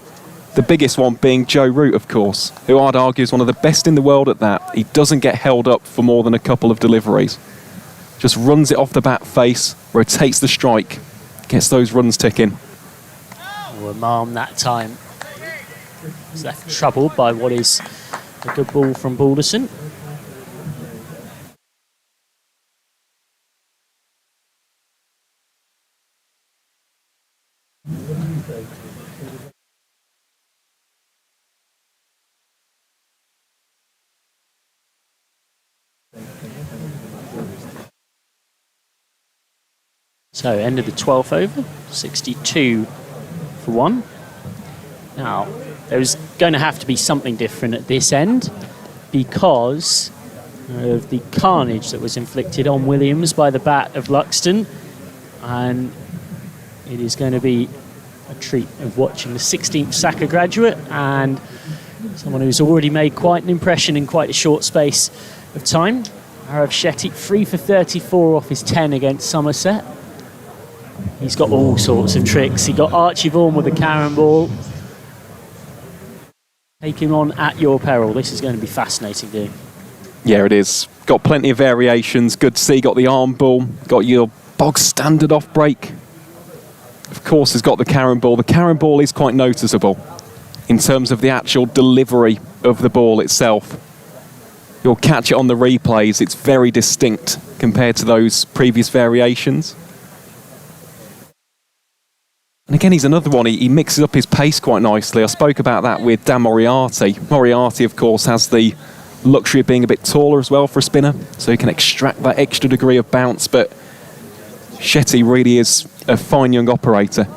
The biggest one being Joe Root, of course, who I'd argue is one of the best in the world at that. He doesn't get held up for more than a couple of deliveries. Just runs it off the bat face, rotates the strike, gets those runs ticking. Oh, Imam that time is left troubled by what is a good ball from Balderson. So, end of the 12th over, 62 for one. Now, there's going to have to be something different at this end because of the carnage that was inflicted on Williams by the bat of Luxton. And it is going to be a treat of watching the 16th Saka graduate and someone who's already made quite an impression in quite a short space of time. Arav Shetty, 3 for 34 off his 10 against Somerset. He's got all sorts of tricks. He got Archie Vaughan with a carrom ball. Take him on at your peril. This is going to be fascinating, dude. Yeah, it is. Got plenty of variations. Good to see. Got the arm ball. Got your bog standard off break. Of course, has got the carrom ball. The carrom ball is quite noticeable in terms of the actual delivery of the ball itself. You'll catch it on the replays. It's very distinct compared to those previous variations. And again, he's another one. He mixes up his pace quite nicely. I spoke about that with Dan Moriarty. Moriarty, of course, has the luxury of being a bit taller as well for a spinner, so he can extract that extra degree of bounce. But Shetty really is a fine young operator.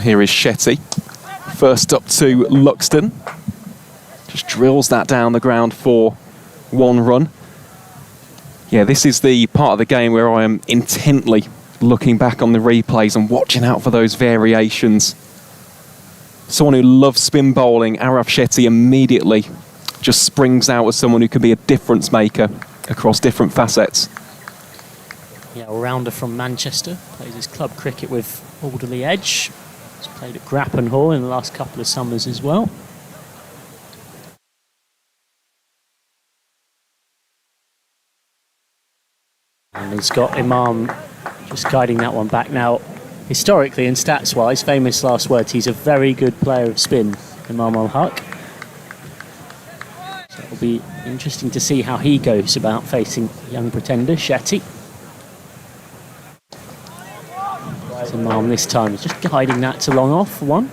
Here is Shetty. First up to Luxton. Just drills that down the ground for one run. Yeah, this is the part of the game where I am intently looking back on the replays and watching out for those variations. Someone who loves spin bowling, Arav Shetty immediately just springs out as someone who can be a difference maker across different facets. Yeah, all-rounder from Manchester. Plays his club cricket with Alderley Edge. He's played at Grappan Hall in the last couple of summers as well. And he's got Imam just guiding that one back now. Historically and stats-wise, famous last words, he's a very good player of spin. Imam al-Haq. So it'll be interesting to see how he goes about facing young pretender Shetty. Imam this time is just guiding that to long off for one.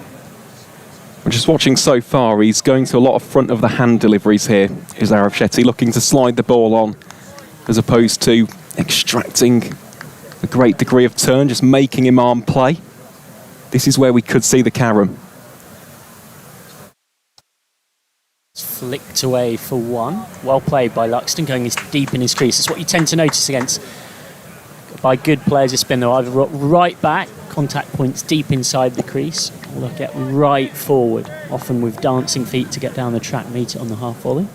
We're just watching so far, he's going to a lot of front of the hand deliveries here. Is Arif Shetty looking to slide the ball on as opposed to extracting a great degree of turn, just making Imam play. This is where we could see the carom. Flicked away for one. Well played by Luxton, going deep in his crease. It's what you tend to notice against by good players of spin. They'll either right back, contact points deep inside the crease, or they'll get right forward, often with dancing feet to get down the track, meet it on the half volley.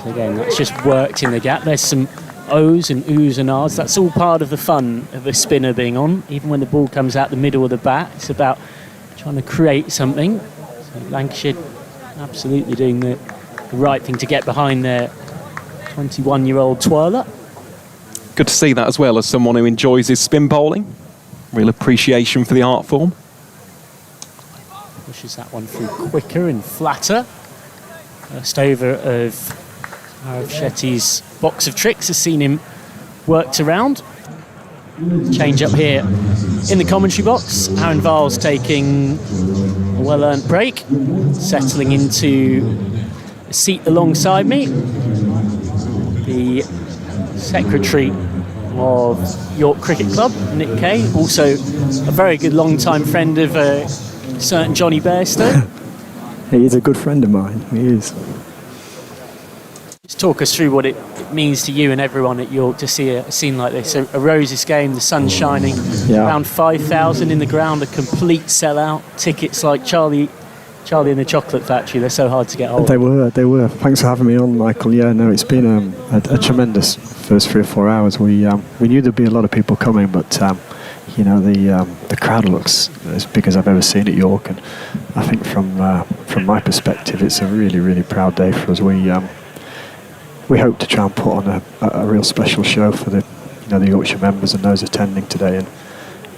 So again, that's just worked in the gap. There's some O's and oohs and ahs. That's all part of the fun of a spinner being on. Even when the ball comes out the middle of the bat, it's about trying to create something. So Lancashire absolutely doing the right thing to get behind their 21-year-old twirler. Good to see that as well, as someone who enjoys his spin bowling. Real appreciation for the art form. Pushes that one through quicker and flatter. First over of Arif Shetty's box of tricks has seen him worked around. Change up here in the commentary box. Aaron Viles taking a well-earned break, settling into a seat alongside me. The secretary of York Cricket Club, Nick Kay, also a very good long-time friend of certain Johnny Bairstow. He is a good friend of mine, he is. Just talk us through what it means to you and everyone at York to see a scene like this. A Roses game, the sun shining, around 5,000 in the ground, a complete sellout. Tickets like Charlie and the Chocolate Factory, they're so hard to get hold of. They were. Thanks for having me on, Michael. Yeah, no, it's been a tremendous first 3 or 4 hours. We knew there'd be a lot of people coming, but the crowd looks as big as I've ever seen at York, and I think from my perspective, it's a really, really proud day for us. We hope to try and put on a real special show for the Yorkshire members and those attending today. And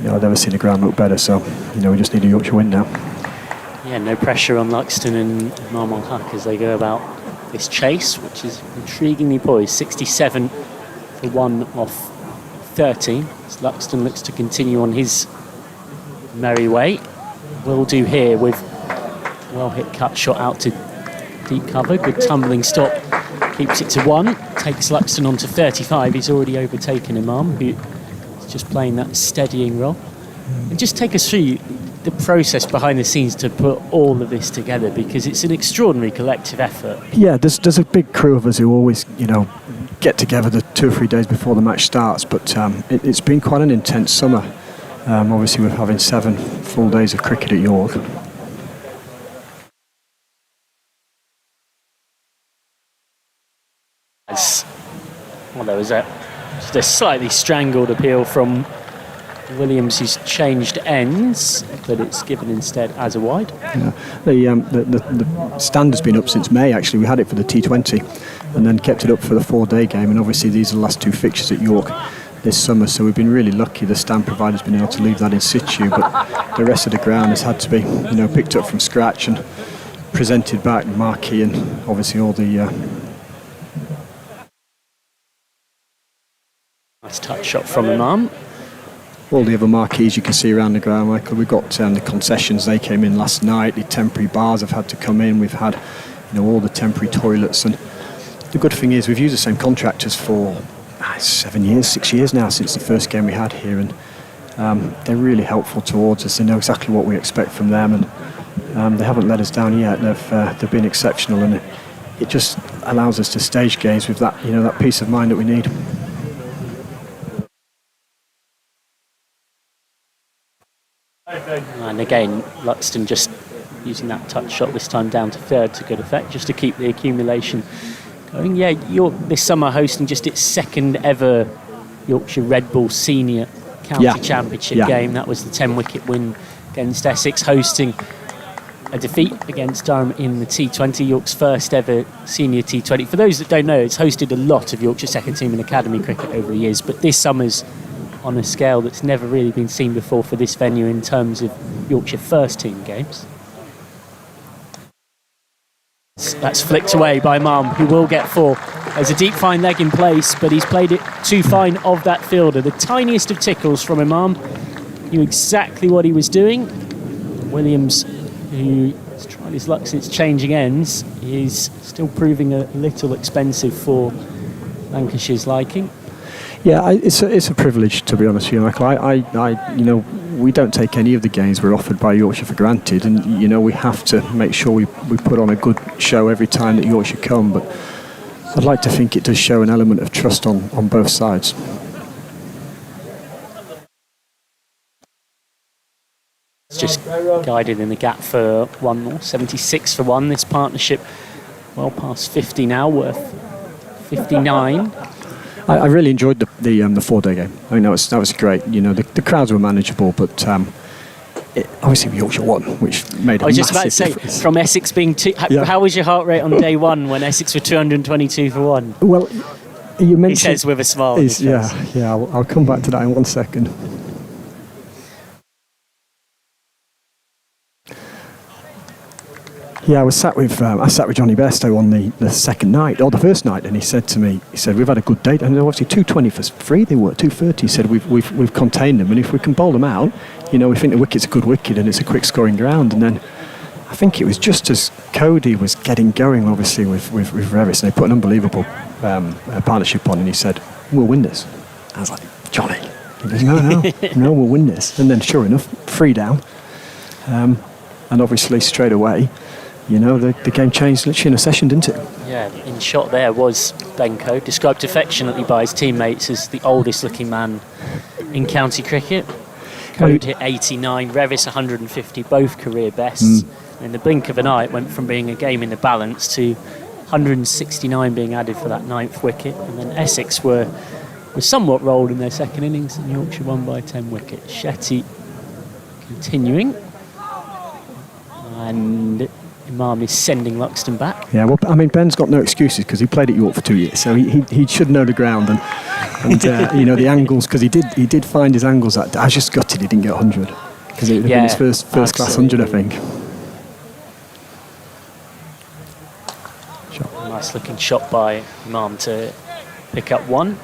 I've never seen the ground look better. So we just need a Yorkshire win now. Yeah, no pressure on Luxton and Imam al-Haq as they go about this chase, which is intriguingly poised. 67 for 1 off 13. As Luxton looks to continue on his merry way. Will do here with well hit cut shot out to deep cover. Good tumbling stop. Keeps it to 1, takes Luxton on to 35. He's already overtaken Imam, who's just playing that steadying role. And just take us through the process behind the scenes to put all of this together, because it's an extraordinary collective effort. Yeah, there's a big crew of us who always, get together the 2 or 3 days before the match starts, but it's been quite an intense summer. Obviously, we're having 7 full days of cricket at York. Well, there was just a slightly strangled appeal from Williams, who's changed ends, but it's given instead as a wide. Yeah. The stand has been up since May, actually. We had it for the T20 and then kept it up for the 4-day game, and obviously these are the last 2 fixtures at York this summer, so we've been really lucky. The stand provider's been able to leave that in situ, but the rest of the ground has had to be picked up from scratch and presented back, marquee, and obviously all the nice touch shot from Imam. all the other marquees you can see around the ground, Michael. We've got the concessions, they came in last night. The temporary bars have had to come in. We've had all the temporary toilets, and the good thing is we've used the same contractors for 6 years now since the first game we had here, and they're really helpful towards us. They know exactly what we expect from them, and they haven't let us down yet. They've been exceptional, and it just allows us to stage games with that that peace of mind that we need. And again, Luxton just using that touch shot this time down to third to good effect, just to keep the accumulation going. Yeah, York this summer hosting just its second ever Yorkshire Red Bull Senior County Championship game. That was the 10-wicket win against Essex, hosting a defeat against Durham in the T20, York's first ever senior T20. For those that don't know, it's hosted a lot of Yorkshire second team and academy cricket over the years, but this summer's on a scale that's never really been seen before for this venue in terms of Yorkshire first team games. That's flicked away by Imam, who will get 4. There's a deep fine leg in place, but he's played it too fine of that fielder. The tiniest of tickles from Imam. Knew exactly what he was doing. Williams, who has tried his luck since changing ends, is still proving a little expensive for Lancashire's liking. Yeah, it's a privilege, to be honest with you, Michael. We don't take any of the games we're offered by Yorkshire for granted, and we have to make sure we put on a good show every time that Yorkshire come. But I'd like to think it does show an element of trust on both sides. It's just guided in the gap for 1 more, 76 for 1. This partnership well past 50 now, worth 59. I really enjoyed the 4-day game. I mean, that was great. The crowds were manageable, but obviously Yorkshire won, which made a massive difference. I was just about to say, from Essex being how was your heart rate on day 1 when Essex were 222 for 1? Well, you mentioned... He says with a smile on his face. Yeah, I'll come back to that in 1 second. Yeah, I sat with Johnny Bairstow on the second night, or the first night, and he said to me, we've had a good day, and obviously 220 for 3, they were 230. He said we've contained them, and if we can bowl them out, we think the wicket's a good wicket and it's a quick scoring ground. And then I think it was just as Cody was getting going, obviously with Revis, and they put an unbelievable partnership on, and he said, "We'll win this." I was like, "Johnny," he goes, "No, we'll win this." And then sure enough, 3 down, and obviously straight away. The game changed literally in a session, didn't it? Yeah, in shot there was Benko, described affectionately by his teammates as the oldest looking man in county cricket. Code hit 89, Revis 150, both career bests. In the blink of an eye, it went from being a game in the balance to 169 being added for that 9th wicket. And then Essex were somewhat rolled in their second innings, and Yorkshire won by 10 wickets. Shetty continuing. And Imam is sending Luxton back. Yeah, well, I mean, Ben's got no excuses because he played at York for 2 years, so he should know the ground and the angles, because he did find his angles. I was just gutted he didn't get 100 because it would have been his first class 100, I think. Nice looking shot by Imam to pick up 1.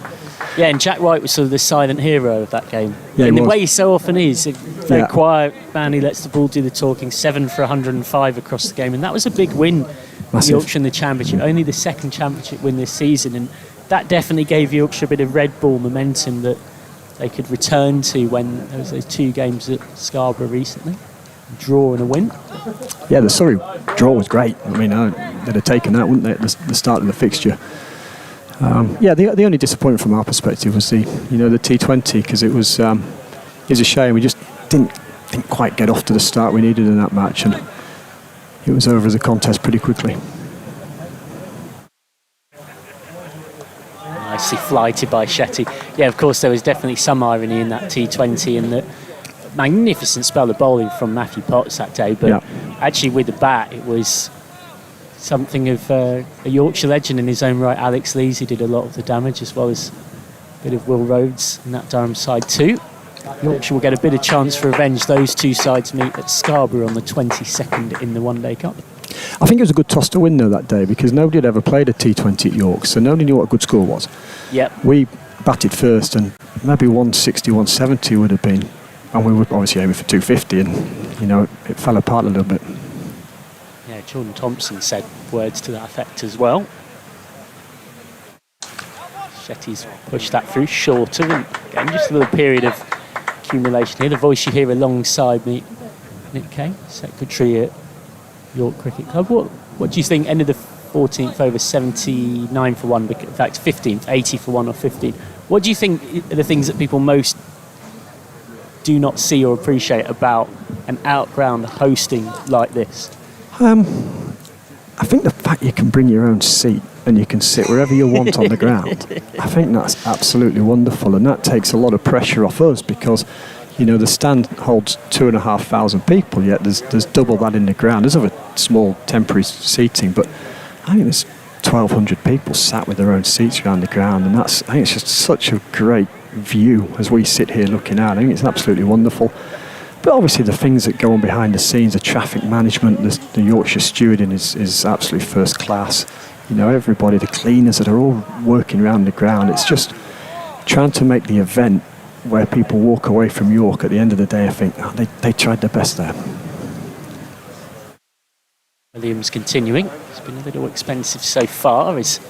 Yeah, and Jack White was sort of the silent hero of that game. Yeah, in the way he so often is. Very quiet man, he lets the ball do the talking. 7 for 105 across the game, and that was a big win for Yorkshire in the Championship. Only the second Championship win this season, and that definitely gave Yorkshire a bit of red ball momentum that they could return to when there was those 2 games at Scarborough recently. A draw and a win. Yeah, the Surrey draw was great. I mean, they'd have taken that, wouldn't they, at the start of the fixture. The only disappointment from our perspective was the T20, because it was a shame. We just didn't quite get off to the start we needed in that match, and it was over as a contest pretty quickly. Nicely flighted by Shetty. Yeah, of course, there was definitely some irony in that T20 and the magnificent spell of bowling from Matthew Potts that day, but actually with the bat, it was something of a Yorkshire legend in his own right. Alex Lees, who did a lot of the damage, as well as a bit of Will Rhodes in that Durham side too. Yorkshire will get a bit of chance for revenge. Those 2 sides meet at Scarborough on the 22nd in the One Day Cup. I think it was a good toss to win though that day, because nobody had ever played a T20 at York, so nobody knew what a good score was. Yep. We batted first, and maybe 160, 170 would have been, and we were obviously aiming for 250, and it fell apart a little bit. Yeah, Jordan Thompson said words to that effect as well. Shetty's pushed that through, shorter, and again, just a little period of accumulation here. The voice you hear alongside me, Nick Kay, secretary at York Cricket Club. What do you think? Ended the 14th over 79 for 1, in fact 15th, 80 for 1 or 15. What do you think are the things that people most do not see or appreciate about an outground hosting like this? I think the fact you can bring your own seat and you can sit wherever you want on the ground, I think that's absolutely wonderful, and that takes a lot of pressure off us, because the stand holds 2,500 people, yet there's double that in the ground. There's other small temporary seating, but I think there's 1,200 people sat with their own seats around the ground, and I think it's just such a great view as we sit here looking out. I think it's absolutely wonderful. But obviously the things that go on behind the scenes, the traffic management, the Yorkshire stewarding is absolutely first class. You know, everybody, the cleaners that are all working around the ground, it's just trying to make the event where people walk away from York at the end of the day, I think, they tried their best there. Williams continuing. It's been a little expensive so far. He's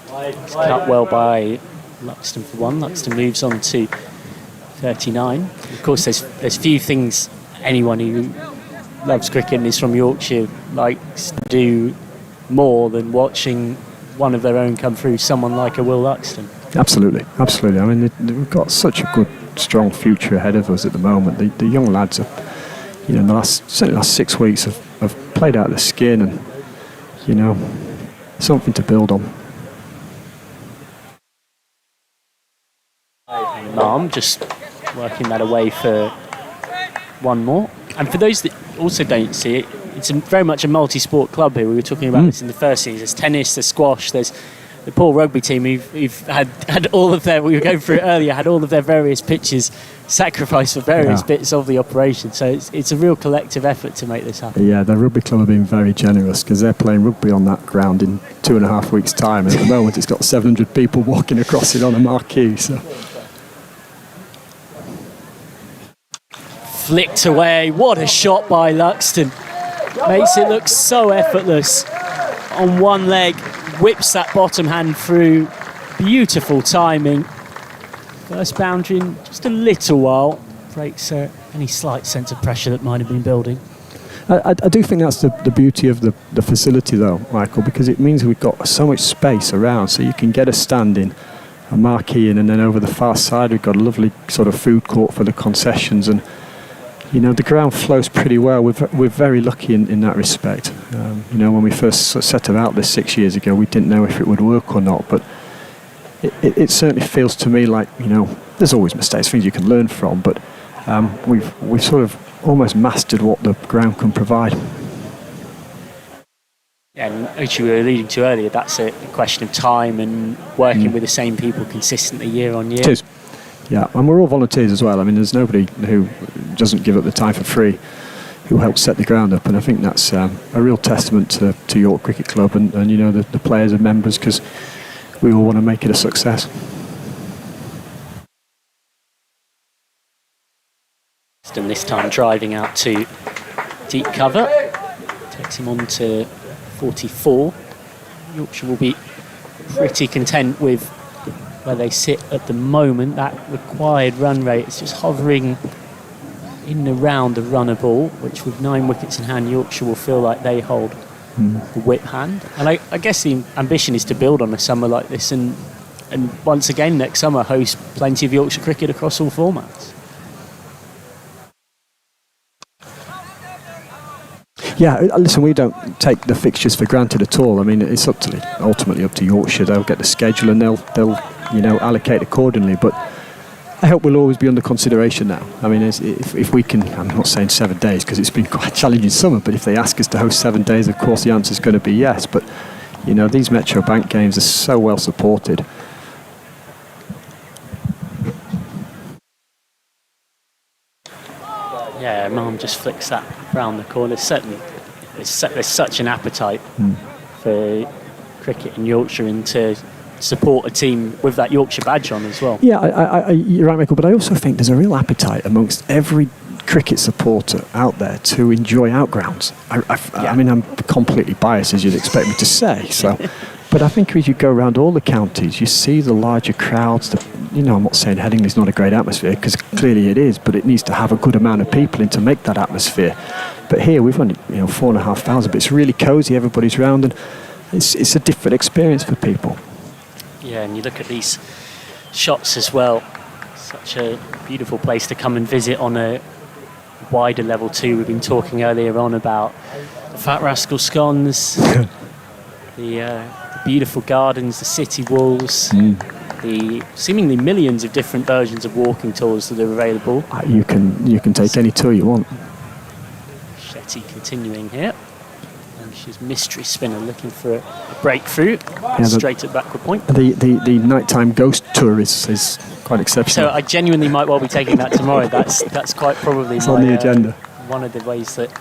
cut well by Luxton for one. Luxton moves on to 39. Of course, there's few things anyone who loves cricket and is from Yorkshire likes to do more than watching one of their own come through, someone like a Will Luxton. Absolutely. I mean, we've got such a good, strong future ahead of us at the moment. The young lads are, you know, in the last 6 weeks have played out their skin, and, you know, something to build on. Imam just working that away for one more. And for those that also don't see it, it's very much a multi-sport club here. We were talking about this in the first season. There's tennis, there's squash, there's the poor rugby team who've had all of their, we were going through it earlier, had all of their various pitches sacrificed for various bits of the operation. So it's a real collective effort to make this happen. Yeah, the rugby club have been very generous because they're playing rugby on that ground in 2.5 weeks' time. And at the moment, it's got 700 people walking across it on a marquee. So. Flicked away. What a shot by Luxton. Makes it look so effortless. On one leg, whips that bottom hand through. Beautiful timing. First boundary in just a little while. Breaks any slight sense of pressure that might have been building. I do think that's the beauty of the facility, though, Michael, because it means we've got so much space around, so you can get a stand in, a marquee in, and then over the far side we've got a lovely sort of food court for the concessions, and you know, the ground flows pretty well. We're very lucky in that respect. You know, when we first set about this 6 years ago, we didn't know if it would work or not, but it certainly feels to me like, you know, there's always mistakes, things you can learn from, but we've sort of almost mastered what the ground can provide. Yeah, and as you were alluding to earlier, that's a question of time and working with the same people consistently year on year. It is. Yeah, and we're all volunteers as well. I mean, there's nobody who doesn't give up the time for free who helps set the ground up, and I think that's a real testament to York Cricket Club and you know, the players and members, because we all want to make it a success. And this time driving out to deep cover. Takes him on to 44. Yorkshire will be pretty content with where they sit at the moment. That required run rate is just hovering in and around the runner ball, which with 9 wickets in hand, Yorkshire will feel like they hold the whip hand. And I guess the ambition is to build on a summer like this and once again next summer host plenty of Yorkshire cricket across all formats. Yeah, listen, we don't take the fixtures for granted at all. I mean, it's ultimately up to Yorkshire. They'll get the schedule and they'll you know, allocate accordingly. But I hope we'll always be under consideration now. I mean, if we can, I'm not saying 7 days because it's been quite a challenging summer, but if they ask us to host 7 days, of course the answer is going to be yes. But, you know, these Metro Bank games are so well supported. Yeah, Imam just flicks that round the corner. Certainly, there's such an appetite for cricket in Yorkshire and to support a team with that Yorkshire badge on as well. Yeah, you're right, Michael, but I also think there's a real appetite amongst every cricket supporter out there to enjoy outgrounds. I mean, I'm completely biased, as you'd expect me to say, so... But I think as you go around all the counties, you see the larger crowds. You know, I'm not saying Headingley's not a great atmosphere, because clearly it is, but it needs to have a good amount of people in to make that atmosphere. But here we've only 4,500, but it's really cosy. Everybody's round, and it's a different experience for people. Yeah, and you look at these shots as well. Such a beautiful place to come and visit on a wider level too. We've been talking earlier on about the Fat Rascal scones, the beautiful gardens, the city walls, the seemingly millions of different versions of walking tours that are available. You can take any tour you want. Shetty continuing here. And she's mystery spinner looking for a breakthrough. Straight at backward point. The nighttime ghost tour is quite So exceptional. I genuinely might well be taking that tomorrow. That's quite probably It's on the agenda. one of the ways that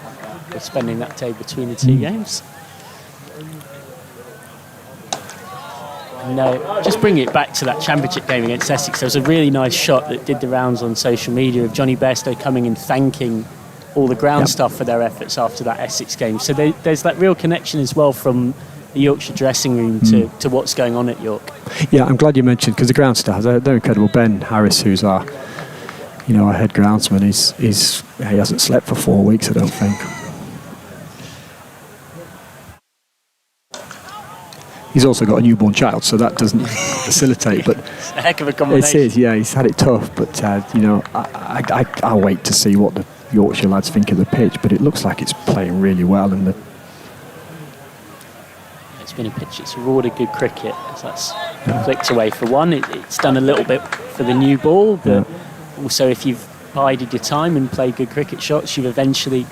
we're spending that day between the two games. No, just bringing it back to that championship game against Essex, there was a really nice shot that did the rounds on social media of Johnny Bairstow coming and thanking all the ground staff for their efforts after that Essex game. So there's that real connection as well from the Yorkshire dressing room to what's going on at York. Yeah, I'm glad you mentioned, because the ground staff, they're incredible. Ben Harris, who's our head groundsman, he hasn't slept for 4 weeks, I don't think. He's also got a newborn child, so that doesn't facilitate. But It's a heck of a combination. it is, yeah. He's had it tough, but I'll wait to see what the Yorkshire lads think of the pitch. But it looks like it's playing really well, and It's been a pitch that's rewarded good cricket. So that's flicked away for one. It's done a little bit for the new ball, but also if you've bided your time and played good cricket shots, you've eventually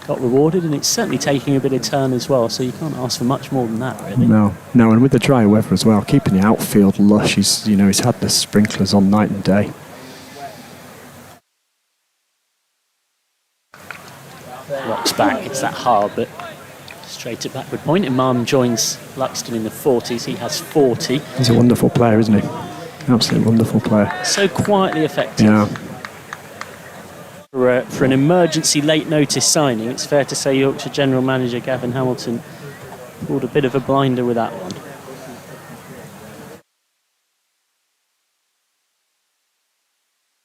got rewarded, and it's certainly taking a bit of turn as well, so you can't ask for much more than that, really. No, and with the dry weather as well, keeping the outfield lush. He's had the sprinklers on night and day. Rocks back, it's that hard, but straight at backward point. Imam joins Luxton in the 40s. He has 40. He's a wonderful player, isn't he? Absolutely wonderful player. So quietly effective. Yeah. For an emergency late notice signing, it's fair to say Yorkshire General Manager Gavin Hamilton pulled a bit of a blinder with that one.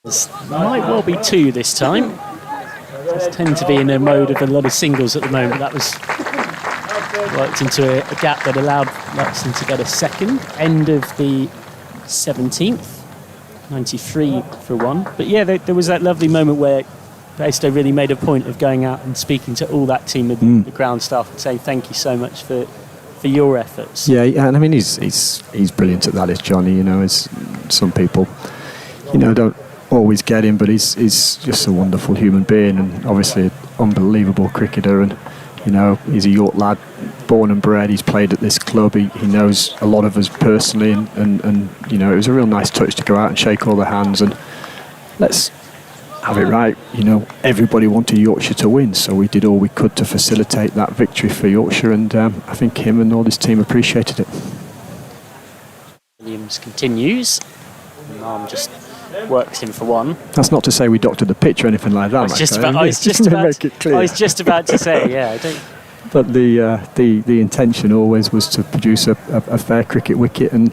There might well be two this time. Just tend to be in a mode of a lot of singles at the moment. That was worked into a gap that allowed Luxton to get a second. End of the 17th, 93 for one. But yeah, there was that lovely moment where Bairstow really made a point of going out and speaking to all that team of the ground staff and saying thank you so much for your efforts. Yeah, and I mean he's brilliant at that, is Johnny. As some people, don't always get him, but he's just a wonderful human being, and obviously an unbelievable cricketer. And he's a York lad, born and bred. He's played at this club. He knows a lot of us personally, and it was a real nice touch to go out and shake all the hands. And let's have it right. Everybody wanted Yorkshire to win, so we did all we could to facilitate that victory for Yorkshire, and I think him and all his team appreciated it. Williams continues. Imam just works him for one. That's not to say we doctored the pitch or anything like that. I was just about to say, yeah. But the intention always was to produce a fair cricket wicket, and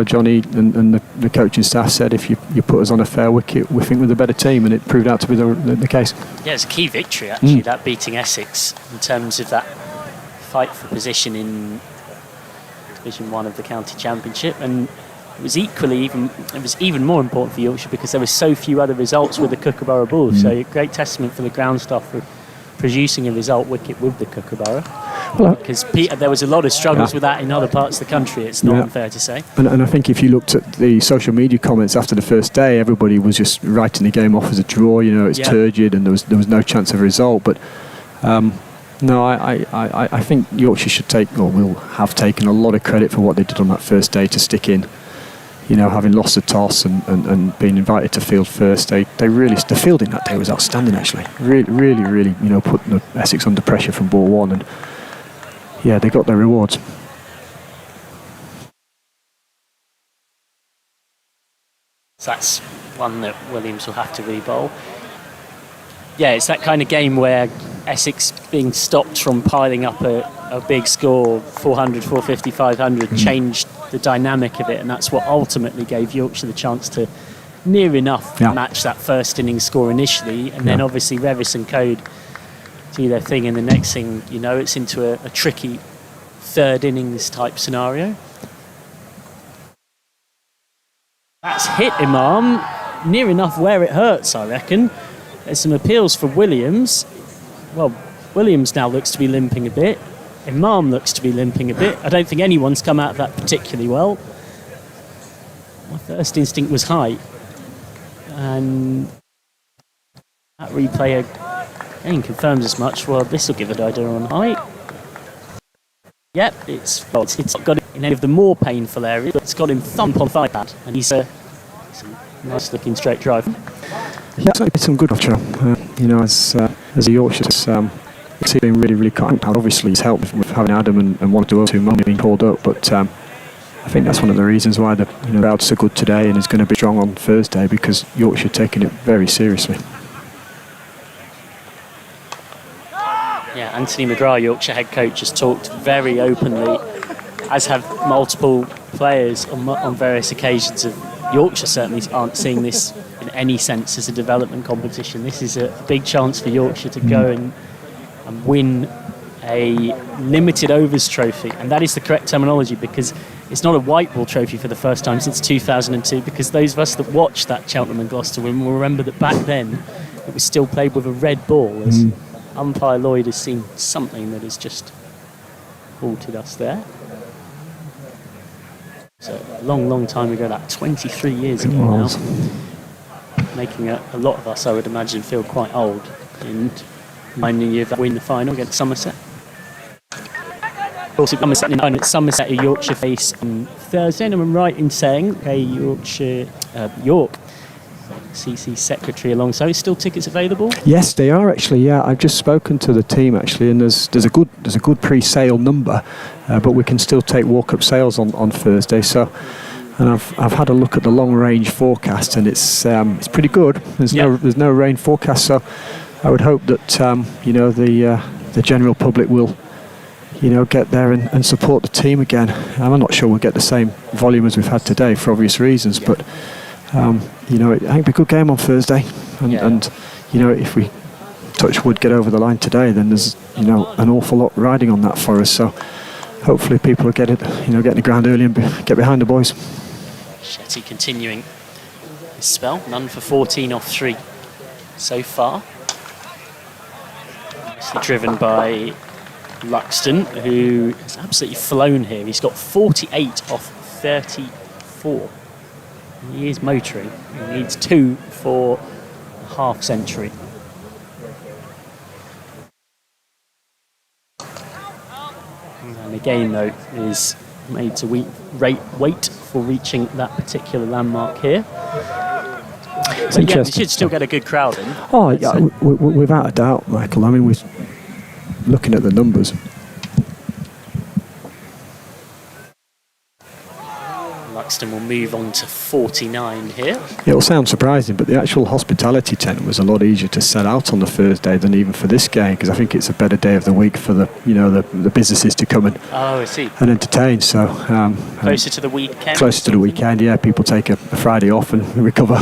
Johnny and the coaching staff said if you put us on a fair wicket, we think we're the better team, and it proved out to be the case. Yeah, it's a key victory actually, that beating Essex in terms of that fight for position in Division 1 of the County Championship, and it was even more important for Yorkshire because there were so few other results with the Kookaburra Bulls. So a great testament for the ground staff for producing a result wicket with the Kookaburra. Because there was a lot of struggles with that in other parts of the country, it's not unfair to say. And I think if you looked at the social media comments after the first day, everybody was just writing the game off as a draw. It's turgid and there was no chance of a result. But no, I think Yorkshire should take, or will have taken, a lot of credit for what they did on that first day to stick in. Having lost the toss and being invited to field first, the fielding that day was outstanding actually. Really, putting Essex under pressure from ball one, and yeah, they got their rewards. So that's one that Williams will have to re-bowl. Yeah, it's that kind of game where Essex being stopped from piling up a big score, 400, 450, 500, changed the dynamic of it, and that's what ultimately gave Yorkshire the chance to near enough match that first innings score initially, and then obviously Revis and Code do their thing, and the next thing you know, it's into a tricky third innings type scenario. That's hit Imam near enough where it hurts, I reckon. There's some appeals for Williams. Well, Williams now looks to be limping a bit. Imam looks to be limping a bit. I don't think anyone's come out of that particularly well. My first instinct was height. And that replay again confirms as much. Well, this will give an idea on height. Yep, it's got him in any of the more painful areas. It's got him thump on thigh pad, and he's Nice looking straight drive. Yeah, it's some good Yorkshire. As a Yorkshire, it's been really quite proud. Obviously, it's helped with having Adam and one to two Imam being called up, but I think that's one of the reasons why the crowd's so good today and is going to be strong on Thursday, because Yorkshire taking it very seriously. Yeah, Anthony McGrath, Yorkshire head coach, has talked very openly, as have multiple players on various occasions, of Yorkshire certainly aren't seeing this in any sense as a development competition. This is a big chance for Yorkshire to go and win a limited overs trophy, and that is the correct terminology, because it's not a white ball trophy for the first time since 2002, because those of us that watched that Cheltenham and Gloucester win will remember that back then it was still played with a red ball, as umpire Lloyd has seen something that has just halted us there. So a long time ago, that 23 years ago now, making a lot of us, I would imagine, feel quite old, and reminding you of that win the final against Somerset. Also, Somerset in at Somerset, a Yorkshire face on Thursday, and I'm right in saying York CC secretary alongside. Still tickets available? Yes, they are actually. Yeah, I've just spoken to the team actually, and there's a good pre-sale number, but we can still take walk-up sales on Thursday. So, and I've had a look at the long-range forecast, and it's pretty good. There's no rain forecast, so I would hope that the general public will get there and support the team again. I'm not sure we'll get the same volume as we've had today for obvious reasons, but I think it'll be a good game on Thursday, and if we touch wood get over the line today, then there's an awful lot riding on that for us. So hopefully people will get the ground early and get behind the boys. Shetty continuing his spell, none for 14 off 3 so far. Nicely driven by Luxton, who has absolutely flown here. He's got 48 off 34. He is motoring. He needs 2 for a half century. And again, though, is made to wait for reaching that particular landmark here. But yeah, we should still get a good crowd in. Oh, yeah, without a doubt, Michael. I mean, we're looking at the numbers. Luxton will move on to 49 here. It'll sound surprising, but the actual hospitality tent was a lot easier to sell out on the Thursday than even for this game, because I think it's a better day of the week for the businesses to come and entertain. So closer to the weekend. Closer to the weekend, yeah. People take a Friday off and recover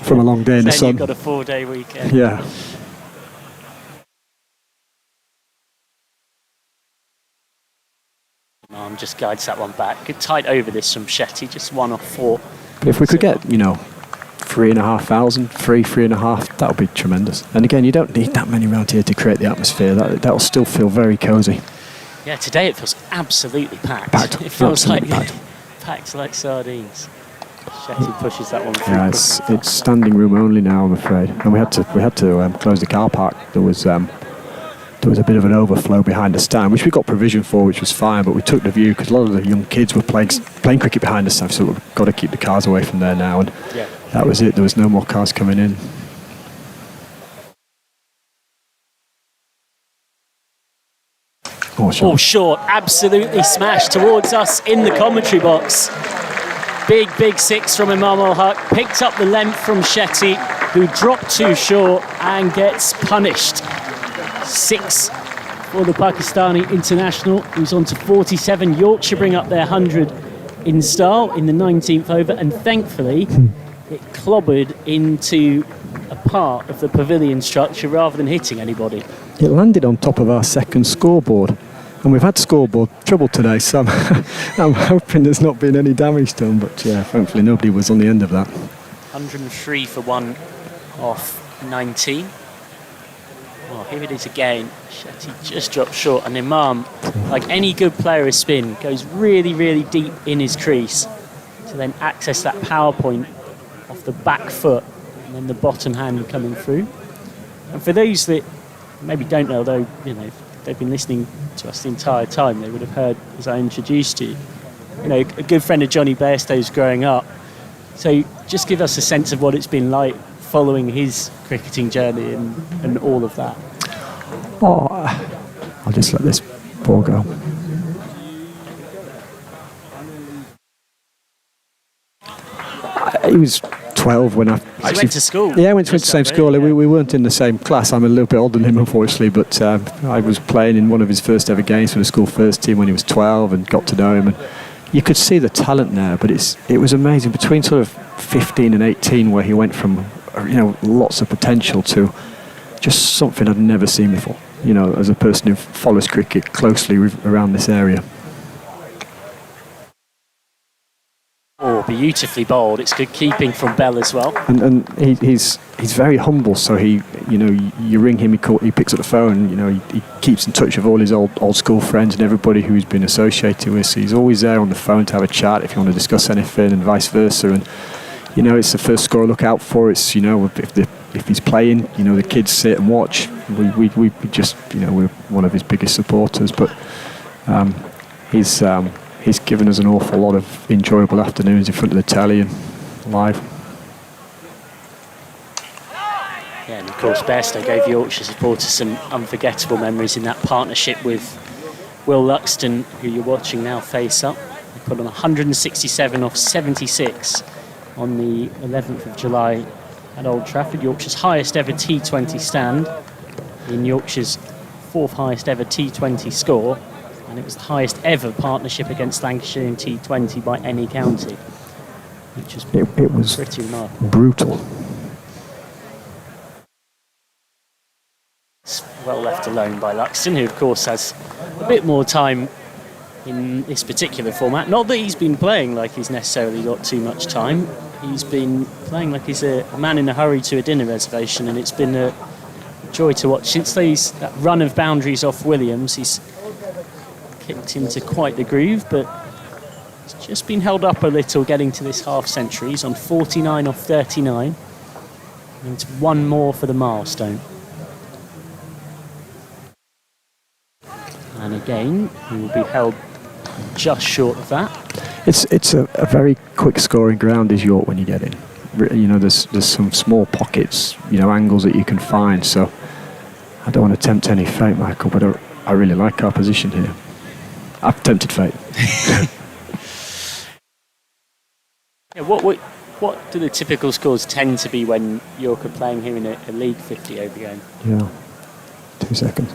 from a long day in the sun. You've got a 4-day weekend. Yeah. Just guides that one back. Good tight over this from Shetty, just 1 off 4. But if we could get 3,500, 3.5, that would be tremendous. And again, you don't need that many around here to create the atmosphere. That'll still feel very cosy. Yeah, today it feels absolutely packed. It feels packed like sardines. Shetty pushes that one through. Yeah, it's standing room only now, I'm afraid. And we had to close the car park. There was a bit of an overflow behind the stand, which we got provision for, which was fine, but we took the view because a lot of the young kids were playing cricket behind the stand, so we've got to keep the cars away from there now, and that was it. There was no more cars coming in. Oh, short, absolutely smashed towards us in the commentary box. Big 6 from Imam al-Haq, picked up the length from Shetty, who dropped too short and gets punished. 6 for the Pakistani international, who's on to 47. Yorkshire bring up their 100 in style in the 19th over, and thankfully it clobbered into a part of the pavilion structure rather than hitting anybody. It landed on top of our second scoreboard, and we've had scoreboard trouble today, so I'm hoping there's not been any damage done, but yeah, thankfully nobody was on the end of that. 103 for 1 off 19. Oh, here it is again. Shetty just dropped short, and Imam, like any good player of spin, goes really deep in his crease to then access that power point off the back foot and then the bottom hand coming through. And for those that maybe don't know, though, they've been listening to us the entire time, they would have heard, as I introduced you, a good friend of Johnny Bairstow's growing up So just give us a sense of what it's been like following his cricketing journey and all of that. Oh, I'll just let this ball go. He was 12 when I actually went to school. Yeah, I went to the same school. Yeah. We weren't in the same class. I'm a little bit older than him, unfortunately, but I was playing in one of his first ever games for the school first team when he was 12 and got to know him. And you could see the talent there, but it was amazing. Between sort of 15 and 18, where he went from lots of potential to just something I'd never seen before. As a person who follows cricket closely around this area. Oh, beautifully bowled. It's good keeping from Bell as well. And he's very humble. So you ring him, he picks up the phone. He keeps in touch with all his old school friends and everybody who he's been associated with. So he's always there on the phone to have a chat if you want to discuss anything, and vice versa. And it's the first score to look out for. It's if he's playing, the kids sit and watch. We just we're one of his biggest supporters. But he's given us an awful lot of enjoyable afternoons in front of the telly and live. Yeah, and of course Bairstow gave Yorkshire supporters some unforgettable memories in that partnership with Will Luxton, who you're watching now face up. They put on 167 off 76 on the 11th of July at Old Trafford, Yorkshire's highest ever T20 stand, in Yorkshire's fourth highest ever T20 score, and it was the highest ever partnership against Lancashire in T20 by any county, which is it was pretty remarkable. Brutal. It's well left alone by Luxton, who of course has a bit more time in this particular format. Not that he's been playing like he's necessarily got too much time. He's been playing like he's a man in a hurry to a dinner reservation, and it's been a joy to watch. Since that run of boundaries off Williams, he's kicked into quite the groove, but it's just been held up a little getting to this half century. He's on 49 off 39, and it's one more for the milestone. And again, he will be held just short of that. It's a very quick scoring ground, is York, when you get in. There's some small pockets, angles that you can find. So I don't want to tempt any fate, Michael, but I really like our position here. I've tempted fate. Yeah, what do the typical scores tend to be when York are playing here in a League 50 over game? Yeah, 2 seconds.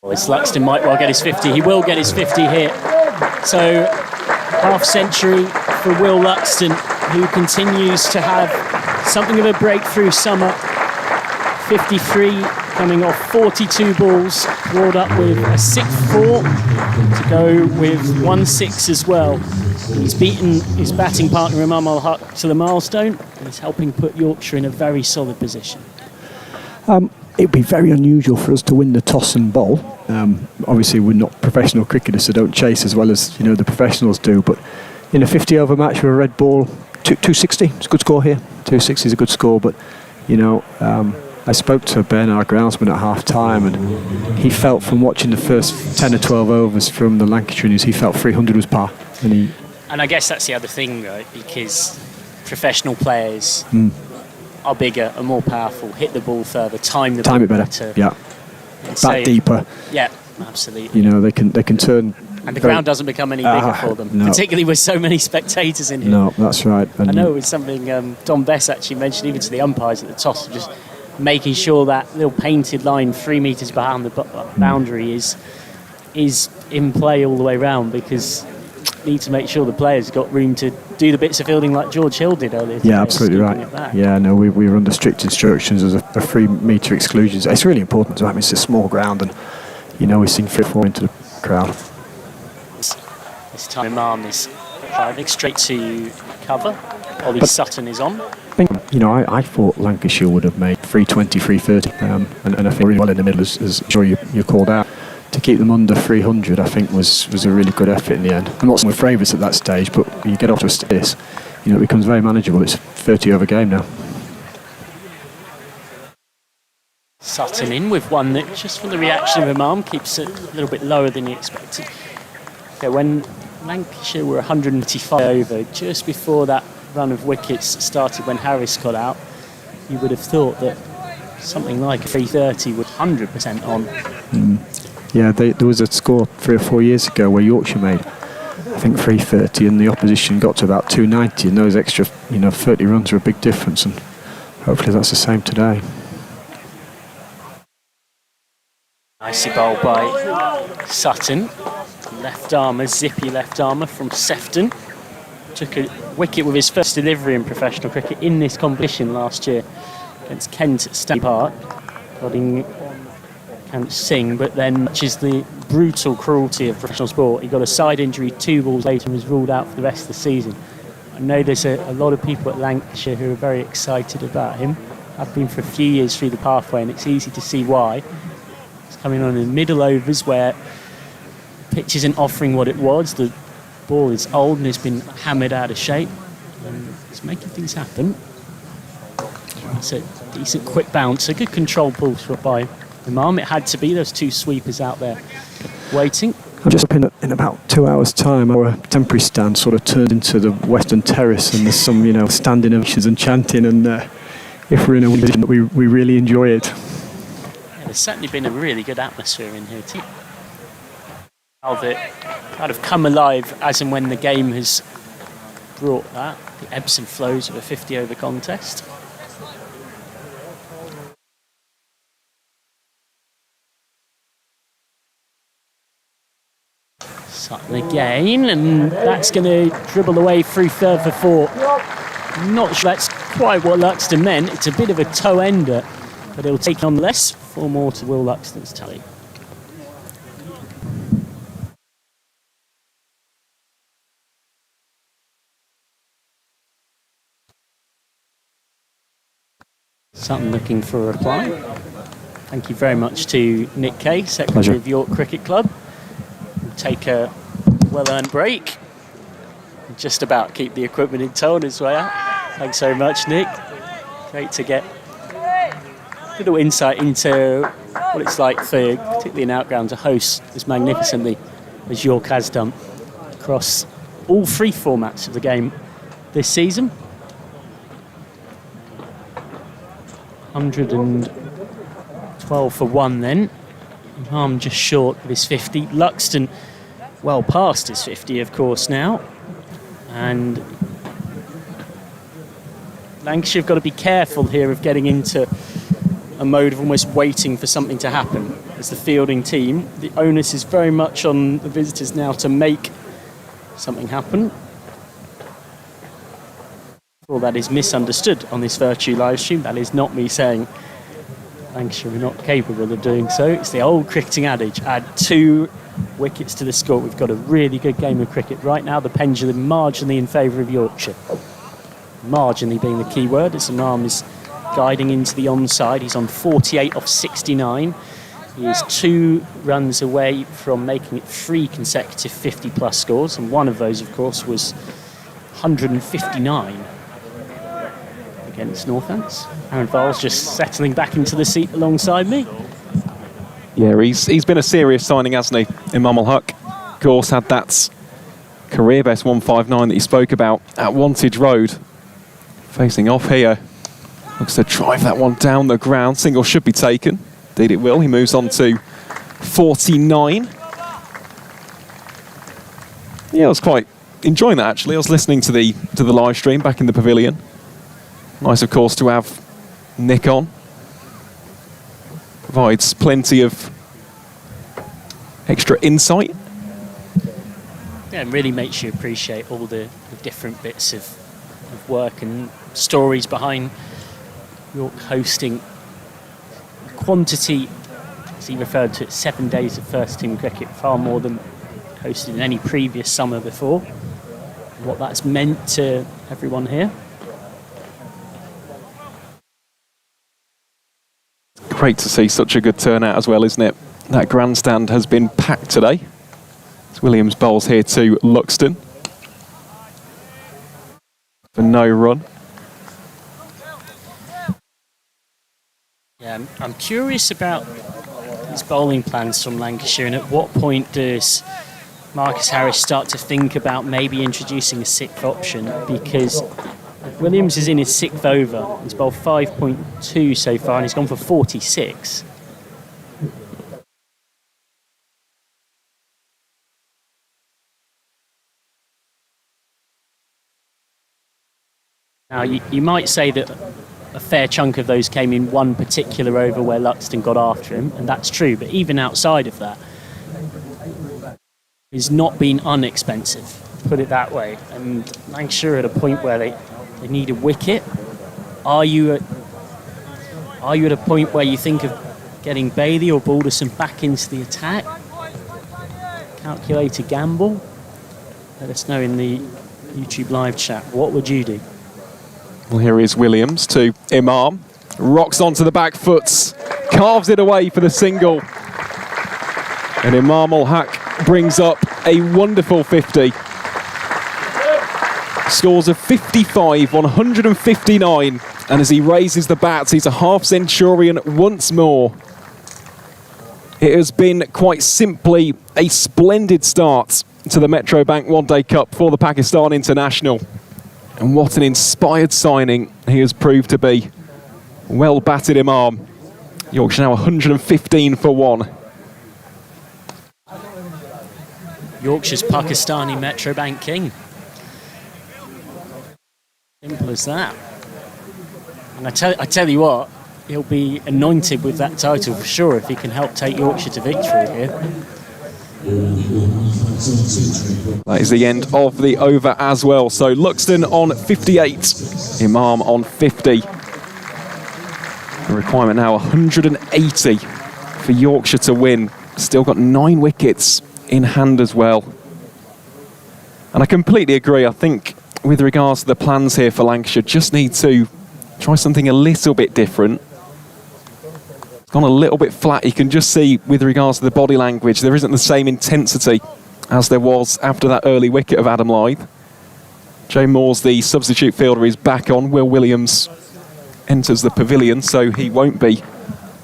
Well, Luxton might well get his 50. He will get his 50 here. So, half century for Will Luxton, who continues to have something of a breakthrough summer. 53 coming off 42 balls, brought up with a 6-4 to go with 1-6 as well. He's beaten his batting partner Imam to the milestone, and he's helping put Yorkshire in a very solid position. It would be very unusual for us to win the toss and bowl. Obviously, we're not professional cricketers, so don't chase as well as the professionals do. But in a 50-over match with a red ball, 260, it's a good score here. 260 is a good score, but I spoke to Ben, our groundsman, at half-time, and he felt from watching the first 10 or 12 overs from the Lancashire innings, he felt 300 was par. And I guess that's the other thing, right? Because professional players are bigger and more powerful, hit the ball further, time it better. Yeah, bat deeper. Yeah, absolutely. They can turn. And the ground doesn't become any bigger for them, particularly with so many spectators in here. No, that's right. And I know it was something Don Bess actually mentioned even to the umpires at the toss, just making sure that little painted line 3 metres behind the boundary is in play all the way round, because need to make sure the players got room to do the bits of fielding like George Hill did earlier today. Yeah, absolutely right. Yeah, no, we were under strict instructions as a 3 metre exclusion. It's really important to have. It's a small ground, and we've seen 3-4 into the crowd. This time Imam is driving straight to cover. Ollie Sutton is on. I thought Lancashire would have made 320, 330, and I think really well in the middle, as sure you called out. To keep them under 300, I think, was a really good effort in the end. I'm not saying we're favourites at that stage, but when you get off to this, it becomes very manageable. It's a 30-over game now. Sutton in with one that, just from the reaction of Imam, keeps it a little bit lower than he expected. Okay, when Lancashire were 185 over just before that run of wickets started when Harris got out. You would have thought that something like 330 was 100% on. Yeah, there was a score 3 or 4 years ago where Yorkshire made, I think, 330 and the opposition got to about 290, and those extra 30 runs are a big difference, and hopefully that's the same today. Nicely bowled by Sutton. Left armour, zippy left armour from Sefton. Took a wicket with his first delivery in professional cricket in this competition last year against Kent at Clifton Park. Nodding can't sing, but then, which is the brutal cruelty of professional sport, he got a side injury 2 balls later and was ruled out for the rest of the season. I know there's a lot of people at Lancashire who are very excited about him. I've been for a few years through the pathway, and it's easy to see why. He's coming on in the middle overs where the pitch isn't offering what it was. The ball is old and has been hammered out of shape, and it's making things happen. It's a decent quick bounce, a good control ball by Imam. It had to be. Those 2 sweepers out there waiting. I'm just up in about 2 hours' time. Our temporary stand sort of turned into the Western Terrace, and there's some standing ovations and chanting. And if we're in a position that we really enjoy it. Yeah, there's certainly been a really good atmosphere in here too. How that kind of come alive as and when the game has brought that. The ebbs and flows of a 50 over contest. Sutton again, and that's going to dribble away through third for 4. Not sure that's quite what Luxton meant. It's a bit of a toe ender, but he'll take nonetheless. 4 more to Will Luxton's tally. Sutton looking for a reply. Thank you very much to Nick Kay, Secretary of York Cricket Club. We'll take a well-earned break. Just about keep the equipment in tow on his way out. Thanks so much, Nick. Great to get a little insight into what it's like for, particularly in Outground, to host as magnificently as York has done across all 3 formats of the game this season. 112 for 1 then. Imam just short of his 50. Luxton well past his 50, of course, now. And Lancashire have got to be careful here of getting into a mode of almost waiting for something to happen. As the fielding team, the onus is very much on the visitors now to make something happen. Well, that is misunderstood on this Vertu live stream. That is not me saying Lancashire are not capable of doing so. It's the old cricketing adage, add 2 wickets to the score. We've got a really good game of cricket right now. The pendulum marginally in favour of Yorkshire. Marginally being the key word, as Imam is guiding into the onside. He's on 48 off 69. He is 2 runs away from making it 3 consecutive 50-plus scores, and one of those, of course, was 159 against Northants. Aaron Vowles just settling back into the seat alongside me. Yeah, he's been a serious signing, hasn't he? Imam al-Haq. Of course, had that career best 159 that he spoke about at Wantage Road. Facing off here. Looks to drive that one down the ground. Single should be taken. Indeed it will. He moves on to 49. Yeah, I was quite enjoying that, actually. I was listening to the live stream back in the pavilion. Nice, of course, to have Nick on. Provides plenty of extra insight. Yeah, it really makes you appreciate all the different bits of work and stories behind York hosting. Quantity, as he referred to it, 7 days of first team cricket, far more than hosted in any previous summer before. What that's meant to everyone here. Great to see such a good turnout as well, isn't it? That grandstand has been packed today. It's Williams bowls here to Luxton for no run. Yeah, I'm curious about these bowling plans from Lancashire, and at what point does Marcus Harris start to think about maybe introducing a sixth option, because Williams is in his sixth over. He's bowled 5.2 so far and he's gone for 46. Now, you might say that a fair chunk of those came in one particular over where Luxton got after him, and that's true, but even outside of that, it's not been unexpensive, put it that way. And Lancashire at a point where they need a wicket. Are you at a point where you think of getting Bailey or Balderson back into the attack? Calculated gamble? Let us know in the YouTube live chat. What would you do? Well, here is Williams to Imam. Rocks onto the back foot, carves it away for the single. And Imam al-Haq brings up a wonderful 50. Scores of 55 on 159. And as he raises the bats, he's a half centurion once more. It has been quite simply a splendid start to the Metro Bank One Day Cup for the Pakistan International. And what an inspired signing he has proved to be. Well batted Imam. Yorkshire now 115 for 1. Yorkshire's Pakistani Metro Bank king. Simple as that. And I tell you what, he'll be anointed with that title for sure if he can help take Yorkshire to victory here. That is the end of the over as well. So Luxton on 58, Imam on 50. The requirement now 180 for Yorkshire to win. Still got 9 wickets in hand as well. And I completely agree. I think with regards to the plans here for Lancashire, just need to try something a little bit different. It's gone a little bit flat. You can just see with regards to the body language, there isn't the same intensity as there was after that early wicket of Adam Lyth. Joe Moores, the substitute fielder, is back on. Will Williams enters the pavilion, so he won't be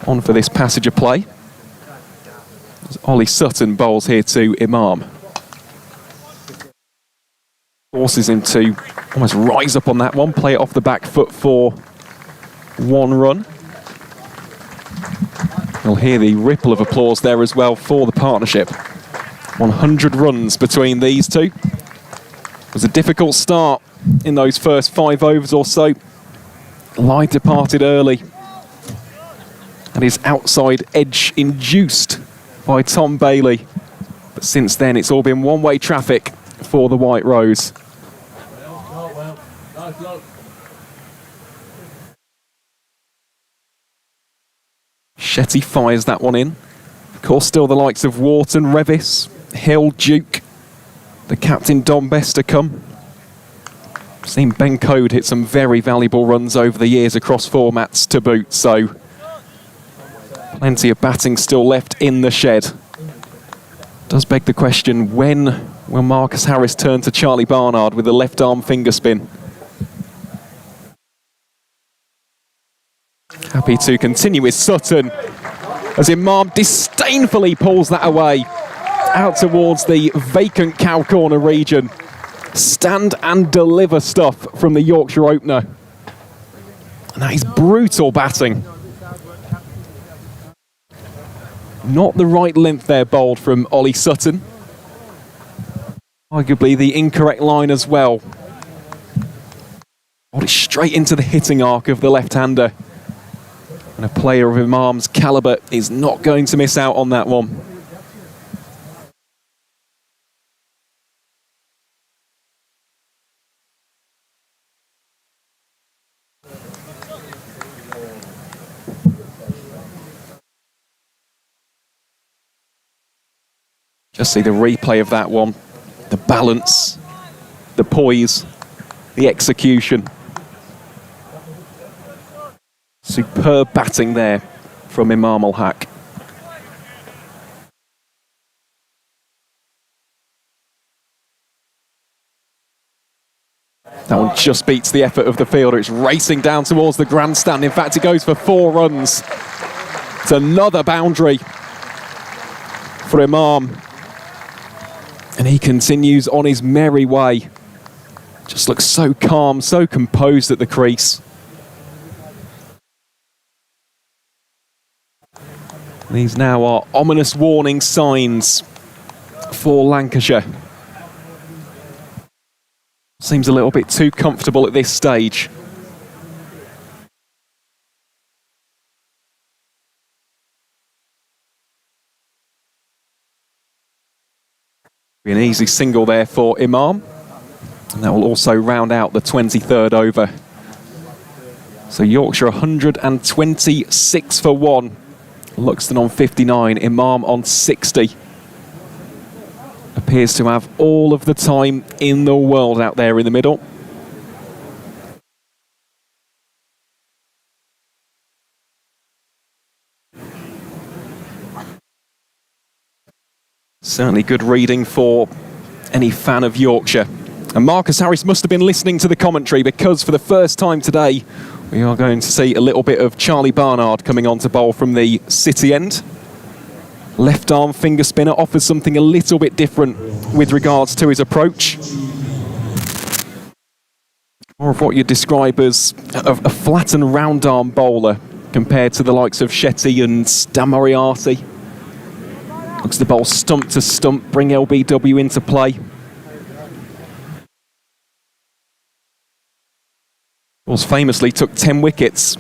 on for this passage of play. Ollie Sutton bowls here to Imam. Forces him to almost rise up on that one, play it off the back foot for 1 run. We'll hear the ripple of applause there as well for the partnership. 100 runs between these two. It was a difficult start in those first 5 overs or so. Lyth departed early, and his outside edge induced by Tom Bailey. But since then, it's all been one-way traffic for the White Rose. Shetty fires that one in. Of course, still the likes of Wharton, Revis, Hill, Duke, the captain Don Bester come. Seen Ben Code hit some very valuable runs over the years across formats to boot, so plenty of batting still left in the shed. Does beg the question, when will Marcus Harris turn to Charlie Barnard with a left arm finger spin? Happy to continue with Sutton as Imam disdainfully pulls that away out towards the vacant cow corner region. Stand and deliver stuff from the Yorkshire opener. And that is brutal batting. Not the right length there bowled from Ollie Sutton. Arguably the incorrect line as well. Bowled it straight into the hitting arc of the left-hander. And a player of Imam's calibre is not going to miss out on that one. Just see the replay of that one. The balance, the poise, the execution. Superb batting there from Imam al-Haq. That one just beats the effort of the fielder. It's racing down towards the grandstand. In fact, it goes for 4 runs. It's another boundary for Imam. And he continues on his merry way. Just looks so calm, so composed at the crease. These now are ominous warning signs for Lancashire. Seems a little bit too comfortable at this stage. An easy single there for Imam. And that will also round out the 23rd over. So Yorkshire 126 for 1. Luxton on 59, Imam on 60. Appears to have all of the time in the world out there in the middle. Certainly good reading for any fan of Yorkshire. And Marcus Harris must have been listening to the commentary, because for the first time today we are going to see a little bit of Charlie Barnard coming on to bowl from the city end. Left arm finger spinner offers something a little bit different with regards to his approach. More of what you'd describe as a flat and round arm bowler compared to the likes of Shetty and Dan Moriarty. Looks the bowl stump to stump, bring LBW into play. Balls famously took 10 wickets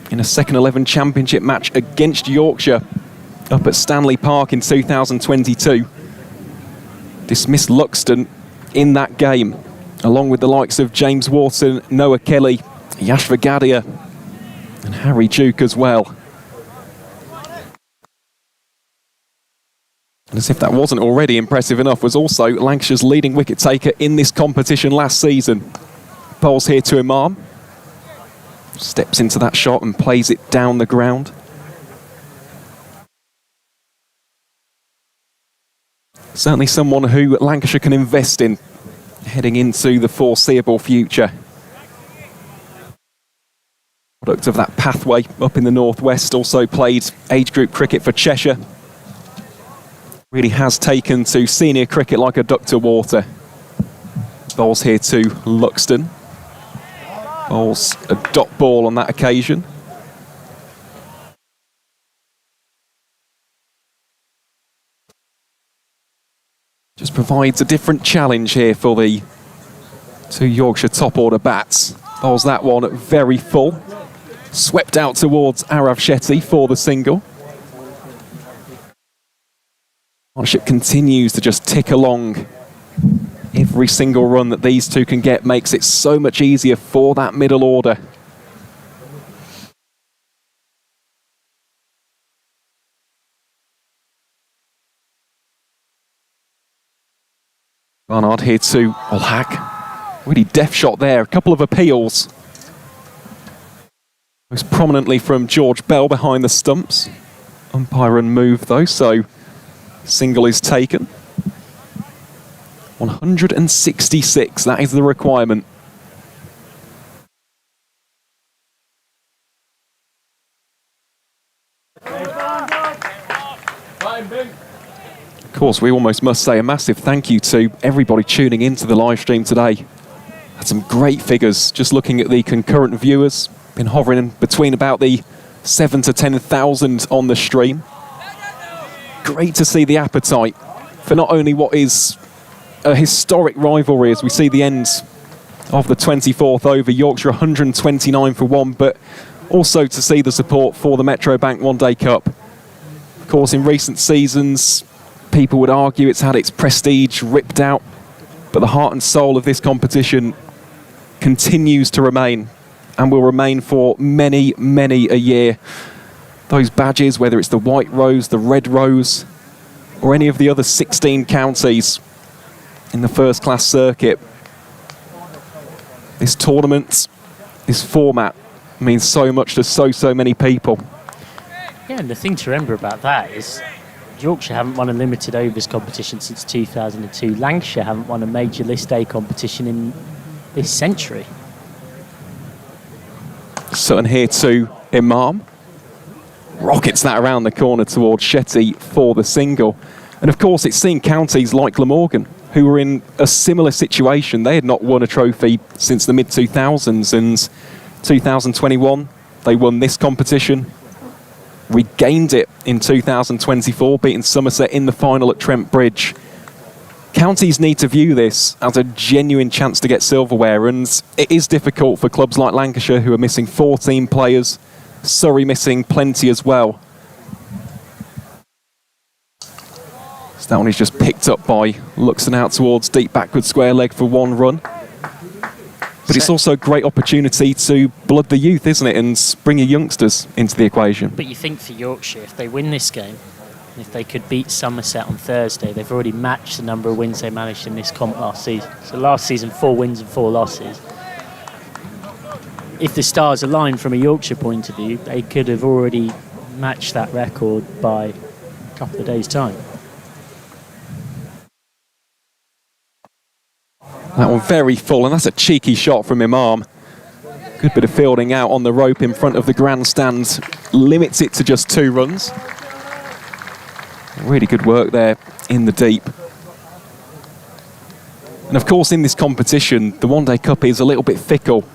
in a second 11 championship match against Yorkshire up at Stanley Park in 2022. Dismissed Luxton in that game, along with the likes of James Wharton, Noah Kelly, Yash Vagadia and Harry Duke as well. And as if that wasn't already impressive enough, was also Lancashire's leading wicket taker in this competition last season. Bowls here to Imam. Steps into that shot and plays it down the ground. Certainly someone who Lancashire can invest in heading into the foreseeable future. Product of that pathway up in the northwest, also played age group cricket for Cheshire. Really has taken to senior cricket like a duck to water. Bowls here to Luxton. Bowls a dot ball on that occasion. Just provides a different challenge here for the two Yorkshire top order bats. Bowls that one very full. Swept out towards Arav Shetty for the single. Partnership continues to just tick along. Every single run that these two can get makes it so much easier for that middle order. Barnard here to Olhak. Really deft shot there, a couple of appeals. Most prominently from George Bell behind the stumps. Umpire unmoved though, so single is taken. 166, that is the requirement. Of course, we almost must say a massive thank you to everybody tuning into the live stream today. Had some great figures, just looking at the concurrent viewers. Been hovering between about the 7,000 to 10,000 on the stream. Great to see the appetite for not only what is a historic rivalry as we see the end of the 24th over, Yorkshire 129 for 1, but also to see the support for the Metro Bank One Day Cup. Of course, in recent seasons, people would argue it's had its prestige ripped out, but the heart and soul of this competition continues to remain and will remain for many, many a year. Those badges, whether it's the white rose, the red rose, or any of the other 16 counties in the first class circuit. This tournament, this format means so much to so many people. Yeah, and the thing to remember about that is Yorkshire haven't won a limited overs competition since 2002. Lancashire haven't won a major list A competition in this century. Sutton here to Imam. Rockets that around the corner towards Shetty for the single. And of course, it's seen counties like Glamorgan, who were in a similar situation. They had not won a trophy since the mid-2000s, and 2021, they won this competition, regained it in 2024, beating Somerset in the final at Trent Bridge. Counties need to view this as a genuine chance to get silverware, and it is difficult for clubs like Lancashire, who are missing 14 players, Surrey missing plenty as well. So that one is just picked up by Luxton out towards deep backward square leg for one run. But it's also a great opportunity to blood the youth, isn't it, and bring your youngsters into the equation. But you think for Yorkshire, if they win this game, if they could beat Somerset on Thursday, they've already matched the number of wins they managed in this comp last season. So last season, 4 wins and 4 losses. If the stars align from a Yorkshire point of view, they could have already matched that record by a couple of days' time. That one very full, and that's a cheeky shot from Imam. Good bit of fielding out on the rope in front of the grandstand. Limits it to just 2 runs. Really good work there in the deep. And of course, in this competition, the One Day Cup is a little bit fickle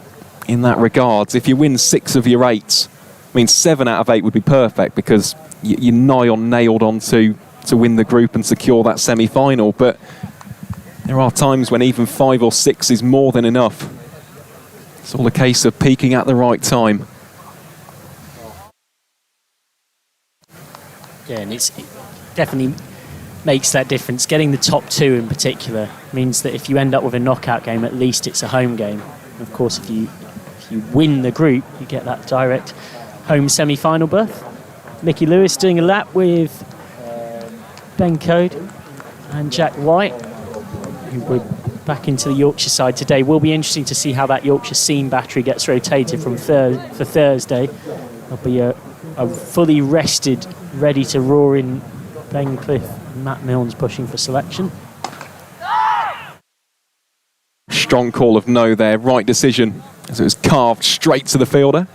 in that regard. If you win 6 of your 8, I mean 7 out of 8 would be perfect, because you're nigh on nailed on to win the group and secure that semi-final. But there are times when even 5 or 6 is more than enough. It's all a case of peaking at the right time. Yeah, and it definitely makes that difference. Getting the top 2 in particular means that if you end up with a knockout game, at least it's a home game. And of course, if you win the group, you get that direct home semi-final berth. Mickey Lewis doing a lap with Ben Code and Jack White, who were back into the Yorkshire side today. Will be interesting to see how that Yorkshire Scene battery gets rotated for Thursday. There'll be a fully rested, ready to roar in Ben Cliff and Matt Milnes pushing for selection. Strong call of no there, right decision, as it was carved straight to the fielder.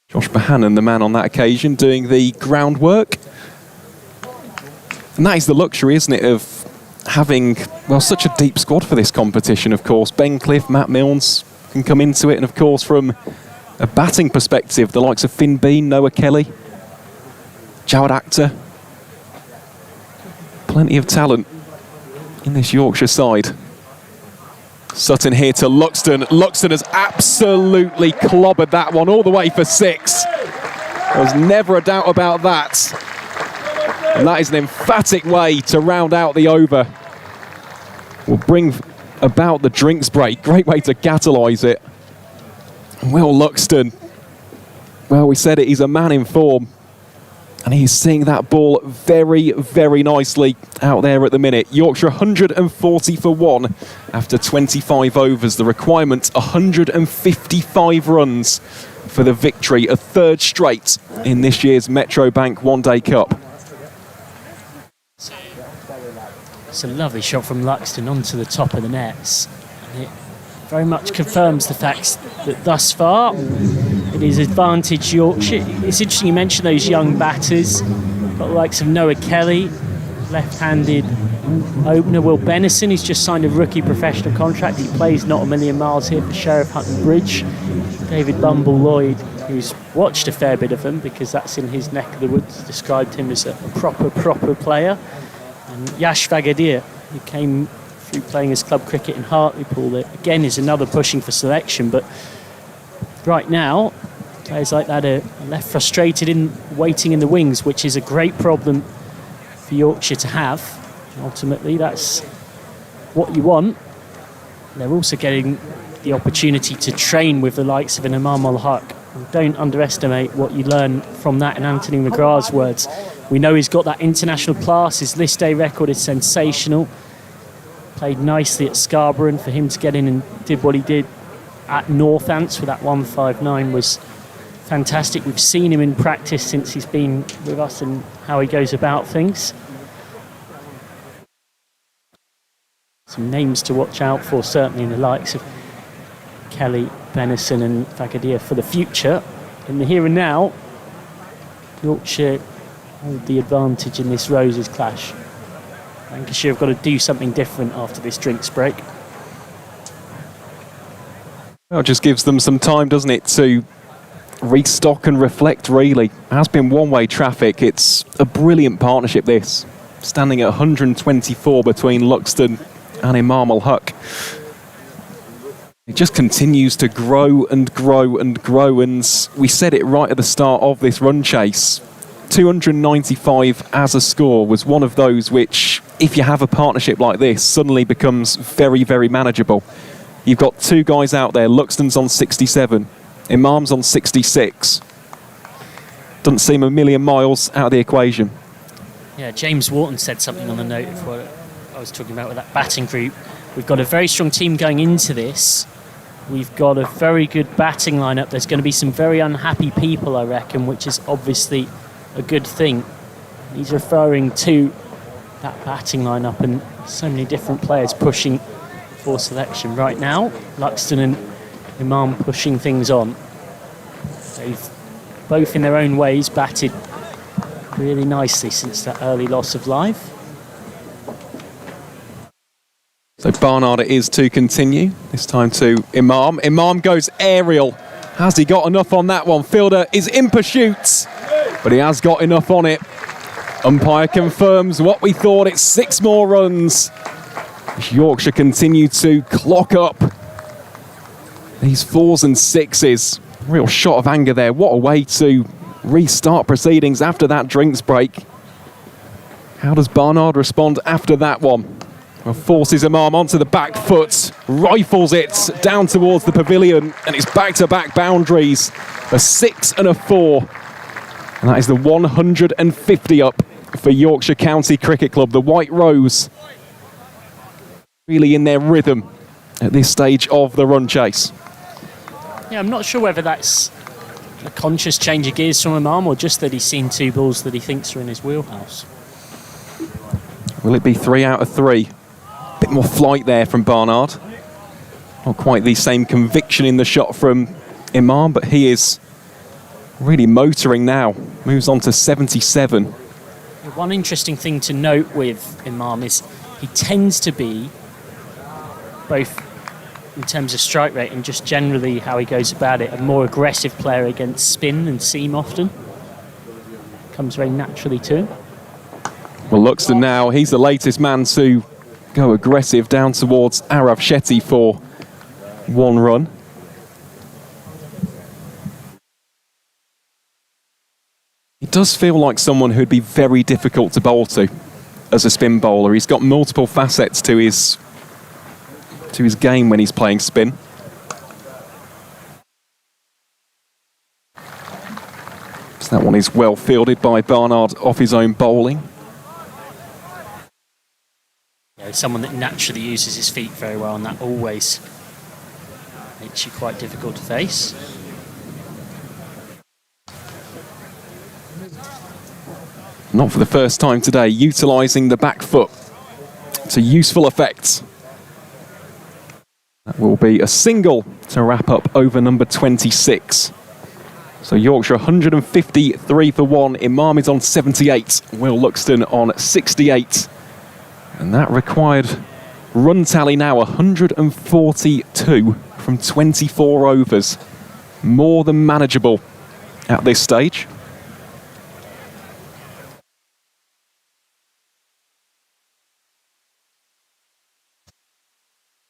Josh Bohannon, the man on that occasion, doing the groundwork. And that is the luxury, isn't it, of having, well, such a deep squad for this competition, of course. Ben Cliff, Matt Milnes can come into it, and of course from a batting perspective, the likes of Finn Bean, Noah Kelly, Jawad Akhtar. Plenty of talent in this Yorkshire side. Sutton here to Luxton. Luxton has absolutely clobbered that one all the way for 6. There was never a doubt about that. And that is an emphatic way to round out the over. Will bring about the drinks break. Great way to catalyse it. Will Luxton. Well, we said it, he's a man in form. And he's seeing that ball very, very nicely out there at the minute. Yorkshire 140 for 1 after 25 overs. The requirement, 155 runs for the victory, a 3rd straight in this year's Metro Bank One Day Cup. It's a lovely shot from Luxton onto the top of the nets. And it very much confirms the fact that thus far it is advantage Yorkshire. It's interesting you mentioned those young batters. Got the likes of Noah Kelly, left-handed opener Will Benison, who's just signed a rookie professional contract. He plays not a million miles here for Sheriff Hutton Bridge. David Bumble Lloyd, who's watched a fair bit of them because that's in his neck of the woods, described him as a proper player. And Yash Vagadir, who came through playing his club cricket in Hartlepool, that again is another pushing for selection. But right now, players like that are left frustrated in waiting in the wings, which is a great problem for Yorkshire to have. Ultimately, that's what you want. They're also getting the opportunity to train with the likes of an Imam al-Haq. Don't underestimate what you learn from that in Anthony McGrath's words. We know he's got that international class. His list A record is sensational. Played nicely at Scarborough, and for him to get in and did what he did at Northants with that 159 was fantastic. We've seen him in practice since he's been with us and how he goes about things. Some names to watch out for, certainly in the likes of Kelly, Benison and Vagadir for the future. In the here and now, Yorkshire hold the advantage in this Roses clash. Lancashire have got to do something different after this drinks break. Well, it just gives them some time, doesn't it, to restock and reflect, really. It has been one-way traffic. It's a brilliant partnership, this. Standing at 124 between Luxton and Imam al-Haq. It just continues to grow and grow and grow, and we said it right at the start of this run chase. 295 as a score was one of those which, if you have a partnership like this, suddenly becomes very, very manageable. You've got two guys out there. Luxton's on 67. Imam's on 66. Doesn't seem a million miles out of the equation. Yeah, James Wharton said something on the note of what I was talking about with that batting group. We've got a very strong team going into this. We've got a very good batting lineup. There's going to be some very unhappy people, I reckon, which is obviously a good thing. He's referring to that batting lineup and so many different players pushing for selection. Right now, Luxton and Imam pushing things on. They've both in their own ways batted really nicely since that early loss of life. So Barnard it is to continue, this time to Imam. Imam goes aerial. Has he got enough on that one? Fielder is in pursuit, but he has got enough on it. Umpire confirms what we thought, it's 6 more runs. Yorkshire continue to clock up these 4s and 6s. Real shot of anger there. What a way to restart proceedings after that drinks break. How does Barnard respond after that one? Well, forces Imam onto the back foot, rifles it down towards the pavilion, and it's back-to-back boundaries. A 6 and a 4. And that is the 150 up for Yorkshire County Cricket Club. The White Rose really in their rhythm at this stage of the run chase. Yeah, I'm not sure whether that's a conscious change of gears from Imam or just that he's seen 2 balls that he thinks are in his wheelhouse. Will it be 3 out of 3? Bit more flight there from Barnard. Not quite the same conviction in the shot from Imam, but he is really motoring now. Moves on to 77. One interesting thing to note with Imam is he tends to be, both in terms of strike rate and just generally how he goes about it, a more aggressive player against spin and seam often. Comes very naturally to him. Well, Luxton now, he's the latest man to go aggressive down towards Arav Shetty for 1 run. He does feel like someone who'd be very difficult to bowl to as a spin bowler. He's got multiple facets to his game when he's playing spin. So that one is well fielded by Barnard off his own bowling. Yeah, someone that naturally uses his feet very well, and that always makes you quite difficult to face. Not for the first time today, utilising the back foot to useful effect. That will be a single to wrap up over number 26. So Yorkshire 153 for 1. Imam is on 78. Will Luxton on 68. And that required run tally now 142 from 24 overs. More than manageable at this stage.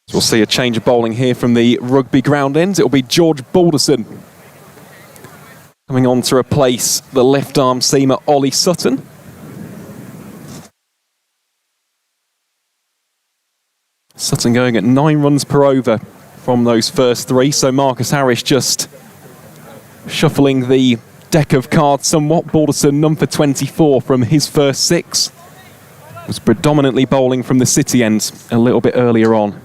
So we'll see a change of bowling here from the rugby ground end. It'll be George Balderson coming on to replace the left arm seamer Ollie Sutton. Sutton going at 9 runs per over from those first 3. So Marcus Harris just shuffling the deck of cards somewhat. Balderson none for 24 from his first 6. Was predominantly bowling from the city end a little bit earlier on.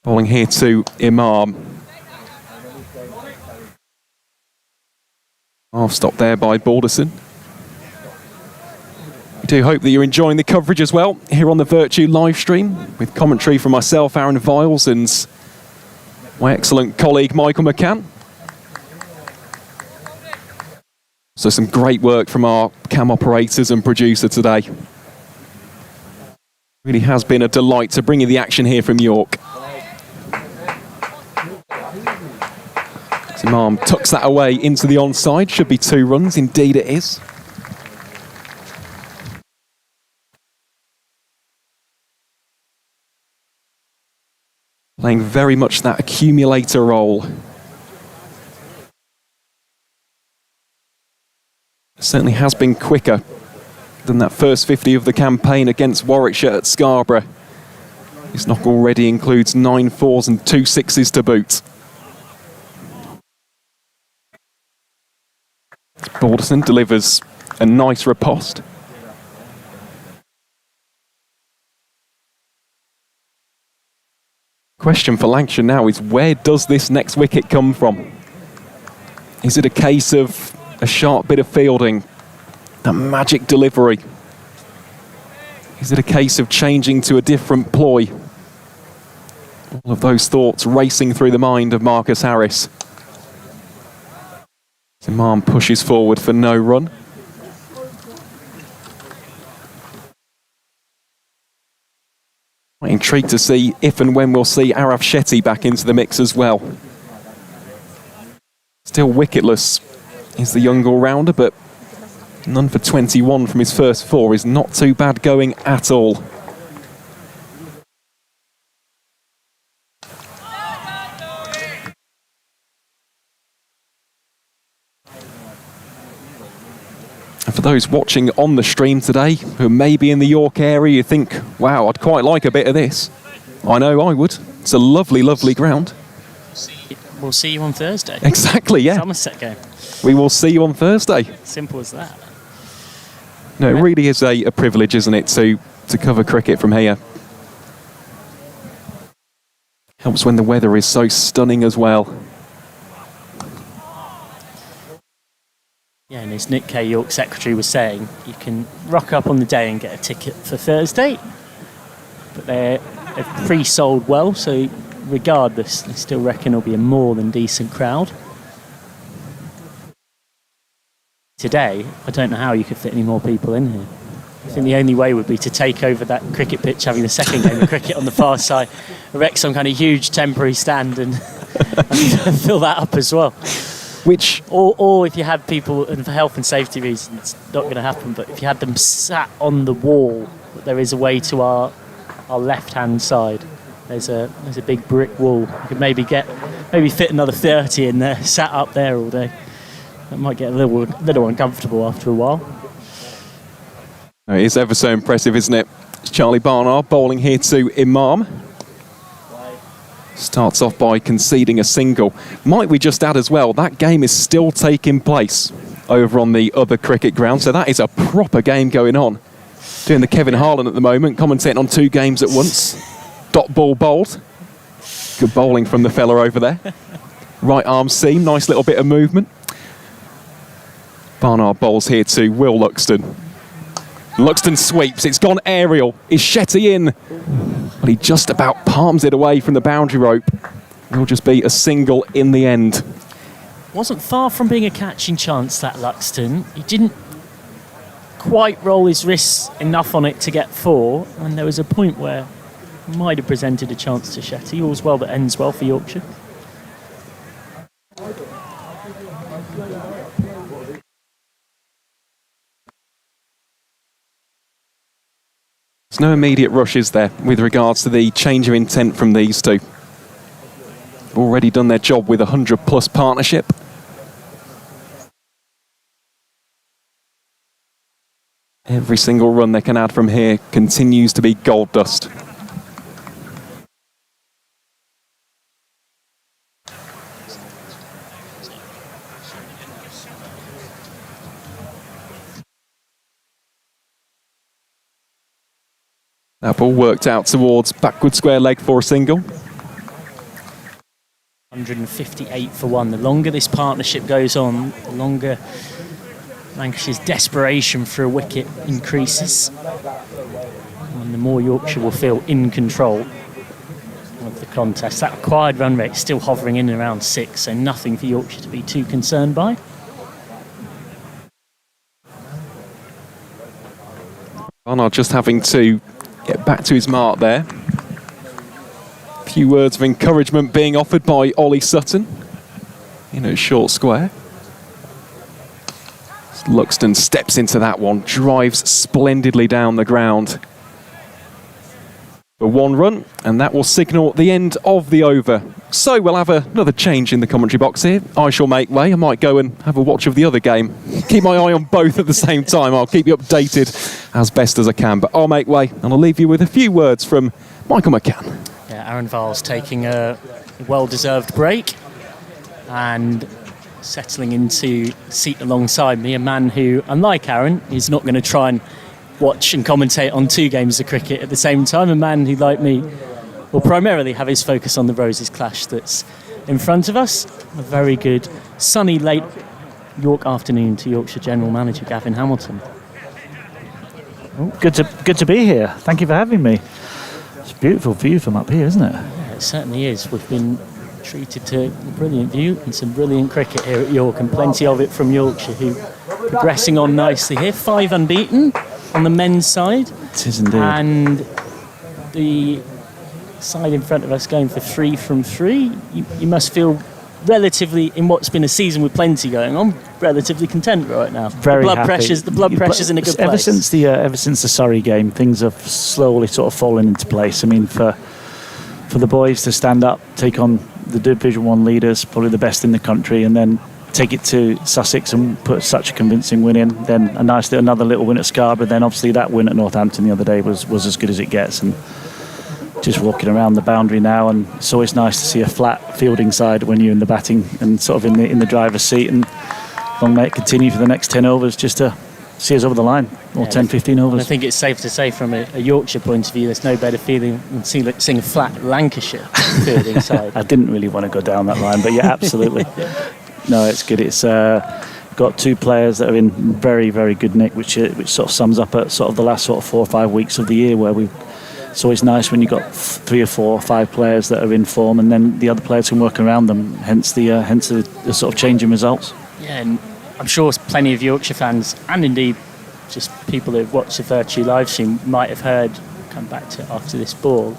Bowling here to Imam. Half stop there by Balderson. We do hope that you're enjoying the coverage as well here on the Vertu live stream with commentary from myself, Aaron Viles, and my excellent colleague Michael McCann. So some great work from our cam operators and producer today. Really has been a delight to bring you the action here from York. Imam tucks that away into the onside. Should be 2 runs. Indeed it is. Playing very much that accumulator role. Certainly has been quicker than that first 50 of the campaign against Warwickshire at Scarborough. His knock already includes 9 4s and 2 6s to boot. Balderson delivers a nice riposte. Question for Lancashire now is, where does this next wicket come from? Is it a case of a sharp bit of fielding, a magic delivery? Is it a case of changing to a different ploy? All of those thoughts racing through the mind of Marcus Harris. Imam pushes forward for no run. I'm intrigued to see if and when we'll see Araf Shetty back into the mix as well. Still wicketless is the young all-rounder, but none for 21 from his first 4 is not too bad going at all. And for those watching on the stream today, who may be in the York area, you think, wow, I'd quite like a bit of this. I know I would. It's a lovely, lovely ground. We'll see you on Thursday. Exactly, yeah. Somerset game. We will see you on Thursday. Simple as that. No, it really is a privilege, isn't it, to cover cricket from here. Helps when the weather is so stunning as well. Yeah, and as Nick Kay, York secretary, was saying, you can rock up on the day and get a ticket for Thursday, but they're pre-sold well, so regardless, they still reckon it'll be a more than decent crowd. Today, I don't know how you could fit any more people in here. I think the only way would be to take over that cricket pitch, having the second game of cricket on the far side, erect some kind of huge temporary stand and fill that up as well. Which, or if you had people, and for health and safety reasons, it's not going to happen, but if you had them sat on the wall, there is a way to our left-hand side. There's a big brick wall. You could maybe fit another 30 in there, sat up there all day. That might get a little uncomfortable after a while. it is ever so impressive, isn't it? It's Charlie Barnard bowling here to Imam. Starts off by conceding a single. Might we just add as well, that game is still taking place over on the other cricket ground, so that is a proper game going on. Doing the Kevin Harlan at the moment, commentating on 2 games at once. Dot ball bowled. Good bowling from the fella over there. Right arm seam, nice little bit of movement. Barnard bowls here to Will Luxton. Luxton sweeps, it's gone aerial. Is Shetty in? Well, he just about palms it away from the boundary rope. Will just be a single in the end. Wasn't far from being a catching chance, that Luxton. He didn't quite roll his wrists enough on it to get 4, and there was a point where he might have presented a chance to Shetty. All's well that ends well for Yorkshire. There's no immediate rushes there with regards to the change of intent from these two. Already done their job with a 100-plus partnership. Every single run they can add from here continues to be gold dust. That ball worked out towards backward square leg for a single. 158 for 1. The longer this partnership goes on, the longer Lancashire's desperation for a wicket increases. And the more Yorkshire will feel in control of the contest. That required run rate is still hovering in and around 6, so nothing for Yorkshire to be too concerned by. Barnard just having to get back to his mark there. A few words of encouragement being offered by Ollie Sutton in a short square. Luxton steps into that one, drives splendidly down the ground. For one run, and that will signal the end of the over. So we'll have another change in the commentary box here. I shall make way. I might go and have a watch of the other game. Keep my eye on both at the same time. I'll keep you updated as best as I can. But I'll make way, and I'll leave you with a few words from Michael McCann. Yeah, Aaron Val's taking a well-deserved break and settling into seat alongside me, a man who, unlike Aaron, is not going to try and watch and commentate on 2 games of cricket at the same time. A man who, like me, will primarily have his focus on the Roses clash that's in front of us. A very good sunny late York afternoon to Yorkshire General Manager Gavin Hamilton. Oh, good to be here. Thank you for having me. It's a beautiful view from up here, isn't it? Yeah, it certainly is. We've been treated to a brilliant view and some brilliant cricket here at York, and plenty of it from Yorkshire, who are progressing on nicely here. 5 unbeaten on the men's side. It is indeed. And the side in front of us going for 3 from 3. You must feel relatively, in what's been a season with plenty going on, relatively content right now. Very the blood happy. pressure's in a good place. Ever since the Surrey game, things have slowly sort of fallen into place. I mean, for the boys to stand up, take on the Division 1 leaders, probably the best in the country, and then take it to Sussex and put such a convincing win in. Then another little win at Scarborough. Then obviously that win at Northampton the other day was as good as it gets. And just walking around the boundary now, and it's always nice to see a flat fielding side when you're in the batting and sort of in the driver's seat. And long may it continue for the next 10 overs just to see us over the line, or 10-15 overs. I think it's safe to say from a Yorkshire point of view, there's no better feeling than seeing a flat Lancashire fielding side. I didn't really want to go down that line, but yeah, absolutely. No, it's good. It's got 2 players that are in very, very good nick, which sort of sums up at sort of the last sort of 4 or 5 weeks of the year, where it's always nice when you've got 3 or 4 or 5 players that are in form, and then the other players can work around them. Hence the sort of change in results. Yeah, and I'm sure plenty of Yorkshire fans, and indeed just people who've watched the Vertu live stream, might have heard, come back to it after this ball,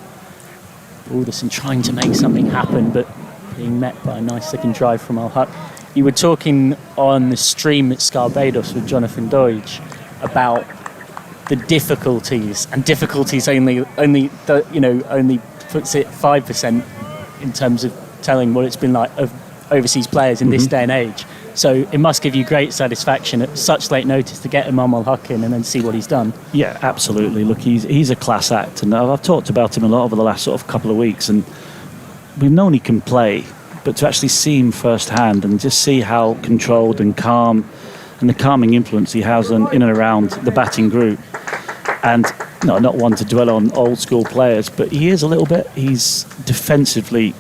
Alderson trying to make something happen, but being met by a nice looking drive from Al Huck. You were talking on the stream at Scarbados with Jonathan Doige about the difficulties, and difficulties only puts it 5% in terms of telling what it's been like of overseas players in this day and age. So it must give you great satisfaction at such late notice to get Imam Al Huck in and then see what he's done. Yeah, absolutely. Look, he's a class act, and I've talked about him a lot over the last sort of couple of weeks, and we've known he can play, but to actually see him firsthand and just see how controlled and calm, and the calming influence he has in and around the batting group. And no, not one to dwell on old school players, but he is a little bit. He's defensively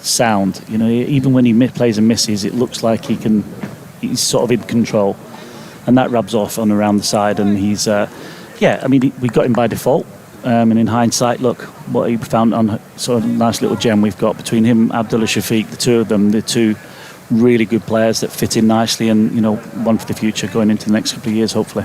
sound. You know, even when he plays and misses, it looks like he's sort of in control, and that rubs off on around the side. And he's, we got him by default. And in hindsight, look what he found on sort of nice little gem we've got between him, Abdullah Shafiq, the 2 of them, the 2 really good players that fit in nicely, and one for the future going into the next couple of years, hopefully.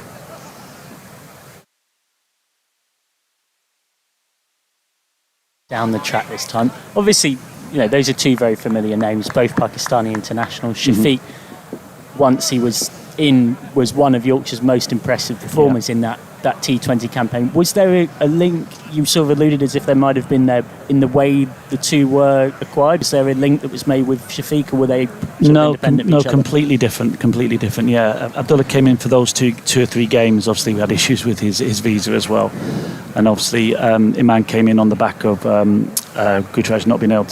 Down the track this time. Obviously, those are 2 very familiar names, both Pakistani internationals. Shafiq, once he was one of Yorkshire's most impressive performers in that T20 campaign. Was there a link? You sort of alluded as if there might have been there in the way the 2 were acquired. Was there a link that was made with Shafiq, or were they independent of each other? Completely different. Yeah, Abdullah came in for those 2 or 3 games. Obviously, we had issues with his visa as well, and obviously Imam came in on the back of Gujraj not being able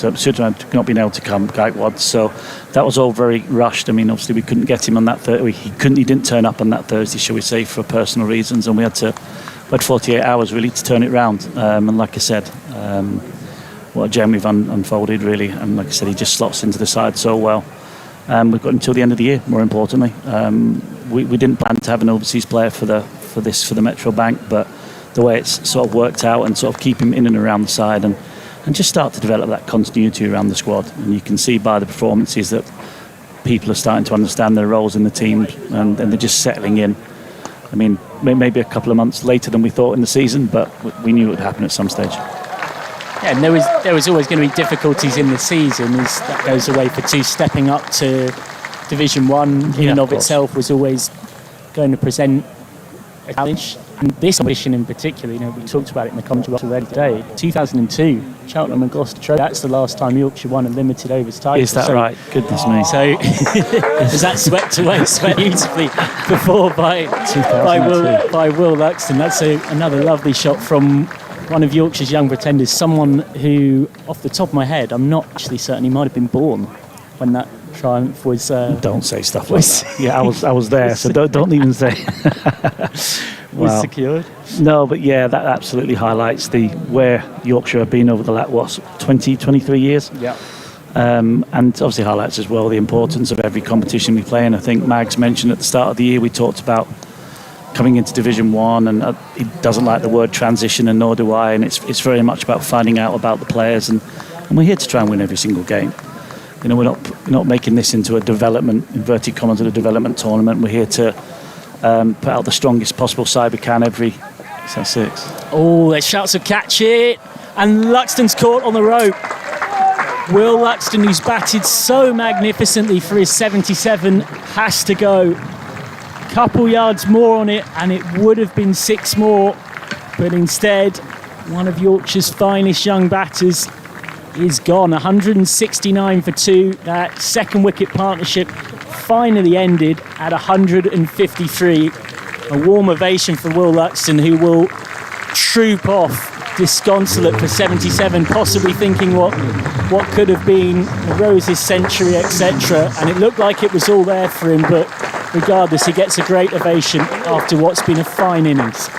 to come, Gaikwad. So that was all very rushed. I mean, obviously we couldn't get him on that Thursday. He didn't turn up on that Thursday, shall we say, for personal reasons, and we had 48 hours really to turn it round. And like I said, what a gem we've unfolded really. And like I said, he just slots into the side so well. We've got until the end of the year. More importantly, we didn't plan to have an overseas player for the Metro Bank, but the way it's sort of worked out, and sort of keep him in and around the side, and just start to develop that continuity around the squad. And you can see by the performances that people are starting to understand their roles in the team, and they're just settling in. I mean, maybe a couple of months later than we thought in the season, but we knew it would happen at some stage. Yeah, and there was always going to be difficulties in the season, as that goes away for two. Stepping up to Division 1 in and of itself was always going to present a challenge. And this competition in particular, we talked about it in the commentary box already today. 2002, Cheltenham and Gloucester Trophy. That's the last time Yorkshire won a limited overs title. Is that right? Goodness me. So is that swept away beautifully before by Will Luxton? That's another lovely shot from one of Yorkshire's young pretenders, someone who, off the top of my head, I'm not actually certain he might have been born when that triumph was. Don't say stuff like that. Yeah, I was there, so don't even say. Was secured. No, but yeah, that absolutely highlights where Yorkshire have been over the last 23 years. Yeah. And obviously highlights as well the importance of every competition we play in. I think Mags mentioned at the start of the year we talked about coming into Division 1, and he doesn't like the word transition, and nor do I, and it's very much about finding out about the players, and we're here to try and win every single game. We're not making this into a development, inverted commas, a development tournament. We're here to put out the strongest possible side we can every 6. Oh, there's shouts of catch it, and Luxton's caught on the rope. Will Luxton, who's batted so magnificently for his 77, has to go. Couple yards more on it, and it would have been 6 more, but instead, one of Yorkshire's finest young batters is gone. 169 for 2. That second wicket partnership finally ended at 153. A warm ovation for Will Luxton, who will troop off disconsolate for 77, possibly thinking what could have been Rose's century, etc. And it looked like it was all there for him, but regardless, he gets a great ovation after what's been a fine innings.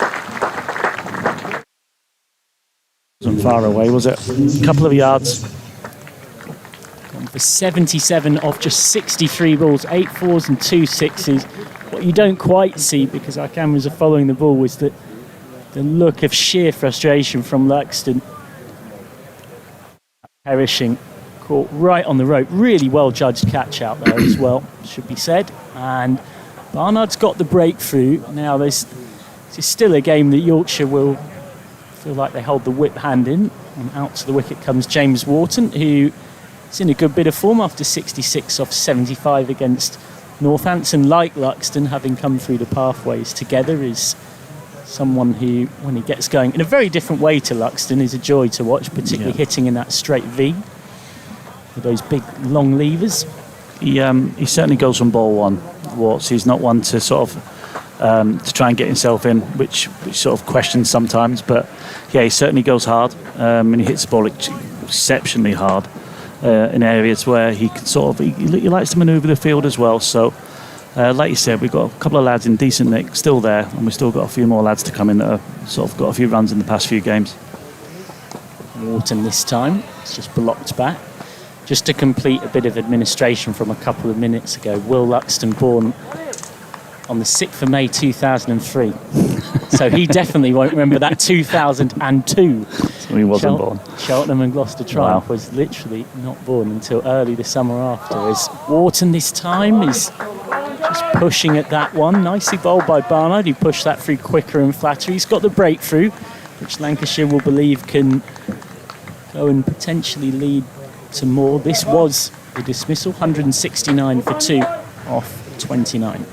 Wasn't far away, was it? A couple of yards. Gone for 77 off just 63 balls, 8 4s and 2 6s. What you don't quite see, because our cameras are following the ball, was that the look of sheer frustration from Luxton. Perishing, caught right on the rope. Really well judged catch out there as well, should be said. And Barnard's got the breakthrough. Now this is still a game that Yorkshire will feel like they hold the whip hand in. And out to the wicket comes James Wharton, who is in a good bit of form after 66 off 75 against Northampton. Like Luxton, having come through the pathways together, is someone who, when he gets going in a very different way to Luxton, is a joy to watch, particularly hitting in that straight V with those big long levers. He certainly goes from ball one. Warts. He's not one to sort of to try and get himself in, which sort of questions sometimes. But yeah, he certainly goes hard, and he hits the ball exceptionally hard in areas where he can sort of he likes to manoeuvre the field as well. So, like you said, we've got a couple of lads in decent nick still there, and we've still got a few more lads to come in that have sort of got a few runs in the past few games. Wharton this time, it's just blocked back. Just to complete a bit of administration from a couple of minutes ago, Will Luxton born on the 6th of May 2003. So he definitely won't remember that 2002. So he wasn't born. Cheltenham and Gloucester triumph was literally not born until early the summer after. As Wharton this time is just pushing at that one. Nicely bowled by Barnard, who pushed that through quicker and flatter. He's got the breakthrough, which Lancashire will believe can go and potentially lead to more. This was the dismissal, 169 for 2 off 29.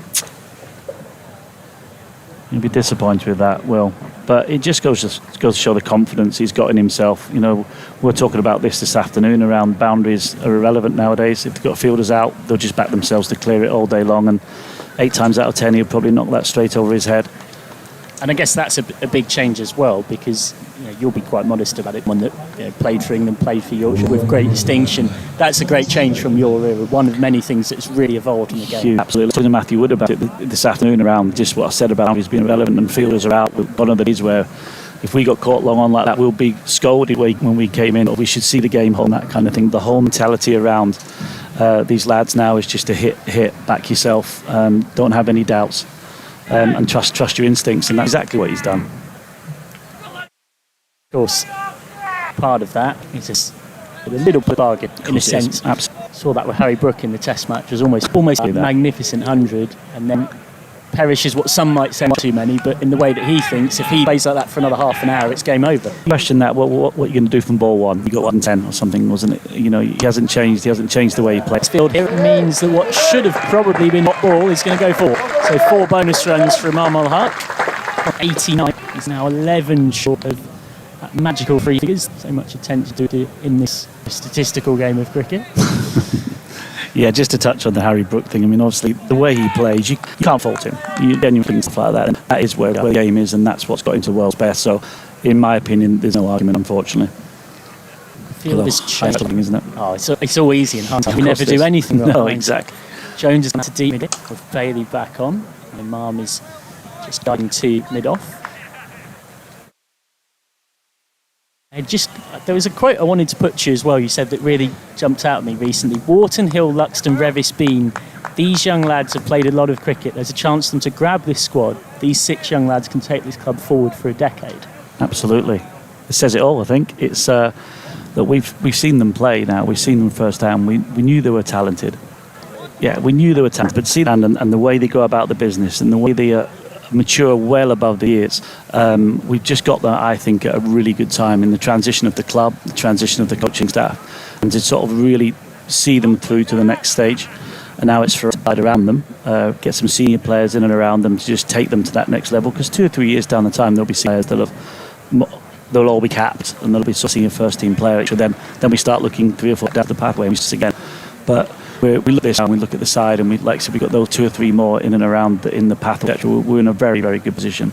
You'll be disappointed with that, Will. But it just goes to show the confidence he's got in himself. We're talking about this afternoon around boundaries are irrelevant nowadays. If they've got fielders out, they'll just back themselves to clear it all day long. And 8 times out of 10, he'll probably knock that straight over his head. And I guess that's a big change as well, because you'll be quite modest about it. One that played for England, played for Yorkshire with great distinction. That's a great change from your era. One of many things that's really evolved in the game. Huge. Absolutely. Talking to Matthew Wood about it this afternoon around just what I said about he's been relevant and fielders are out. One of the days where if we got caught long on like that, we'll be scolded when we came in, or we should see the game hold, that kind of thing. The whole mentality around these lads now is just to hit, back yourself, don't have any doubts. And trust your instincts, and that's exactly what he's done. Of course, part of that is just a little bit bargain in a sense. Absolutely. Saw that with Harry Brook in the Test match. It was almost a magnificent 100, and then perishes what some might say too many, but in the way that he thinks, if he plays like that for another half an hour, it's game over. Question that, what are you going to do from ball one? You got 110 or something, wasn't it? You know, he hasn't changed the way he plays. Field here means that what should have probably been hot ball is going to go 4. So 4 bonus runs for Imam al-Haq. 89 is now 11 short of that magical free figures. So much attention to do in this statistical game of cricket. Yeah, just to touch on the Harry Brook thing, I mean, obviously, the way he plays, you can't fault him. You genuinely stuff like that. And that is where the game is, and that's what's got him to the world's best. So, in my opinion, there's no argument, unfortunately. Field is changed, isn't it? Oh, it's all easy in Hunter. We never do anything wrong. No, exactly. Jones is to deep mid with Bailey back on. And Imam is just guiding to mid-off. There was a quote I wanted to put to you as well. You said that really jumped out at me recently. Wharton, Hill, Luxton, Revis, Bean. These young lads have played a lot of cricket. There's a chance for them to grab this squad. These 6 young lads can take this club forward for a decade. Absolutely. It says it all, I think. It's that we've seen them play now. We've seen them firsthand. We knew they were talented. Yeah, we knew they were talented. But see, and the way they go about the business and the way they mature well above the years. We've just got that, I think, at a really good time in the transition of the club, the transition of the coaching staff, and to sort of really see them through to the next stage. And now it's for us to ride around them, get some senior players in and around them to just take them to that next level. Because 2 or 3 years down the time, there'll be players they'll all be capped, and there'll be sort of senior first team player. Then we start looking 3 or 4 down the pathway again. But we look at this and we look at the side, and we've got those 2 or 3 more in and around in the pathway. We're in a very, very good position.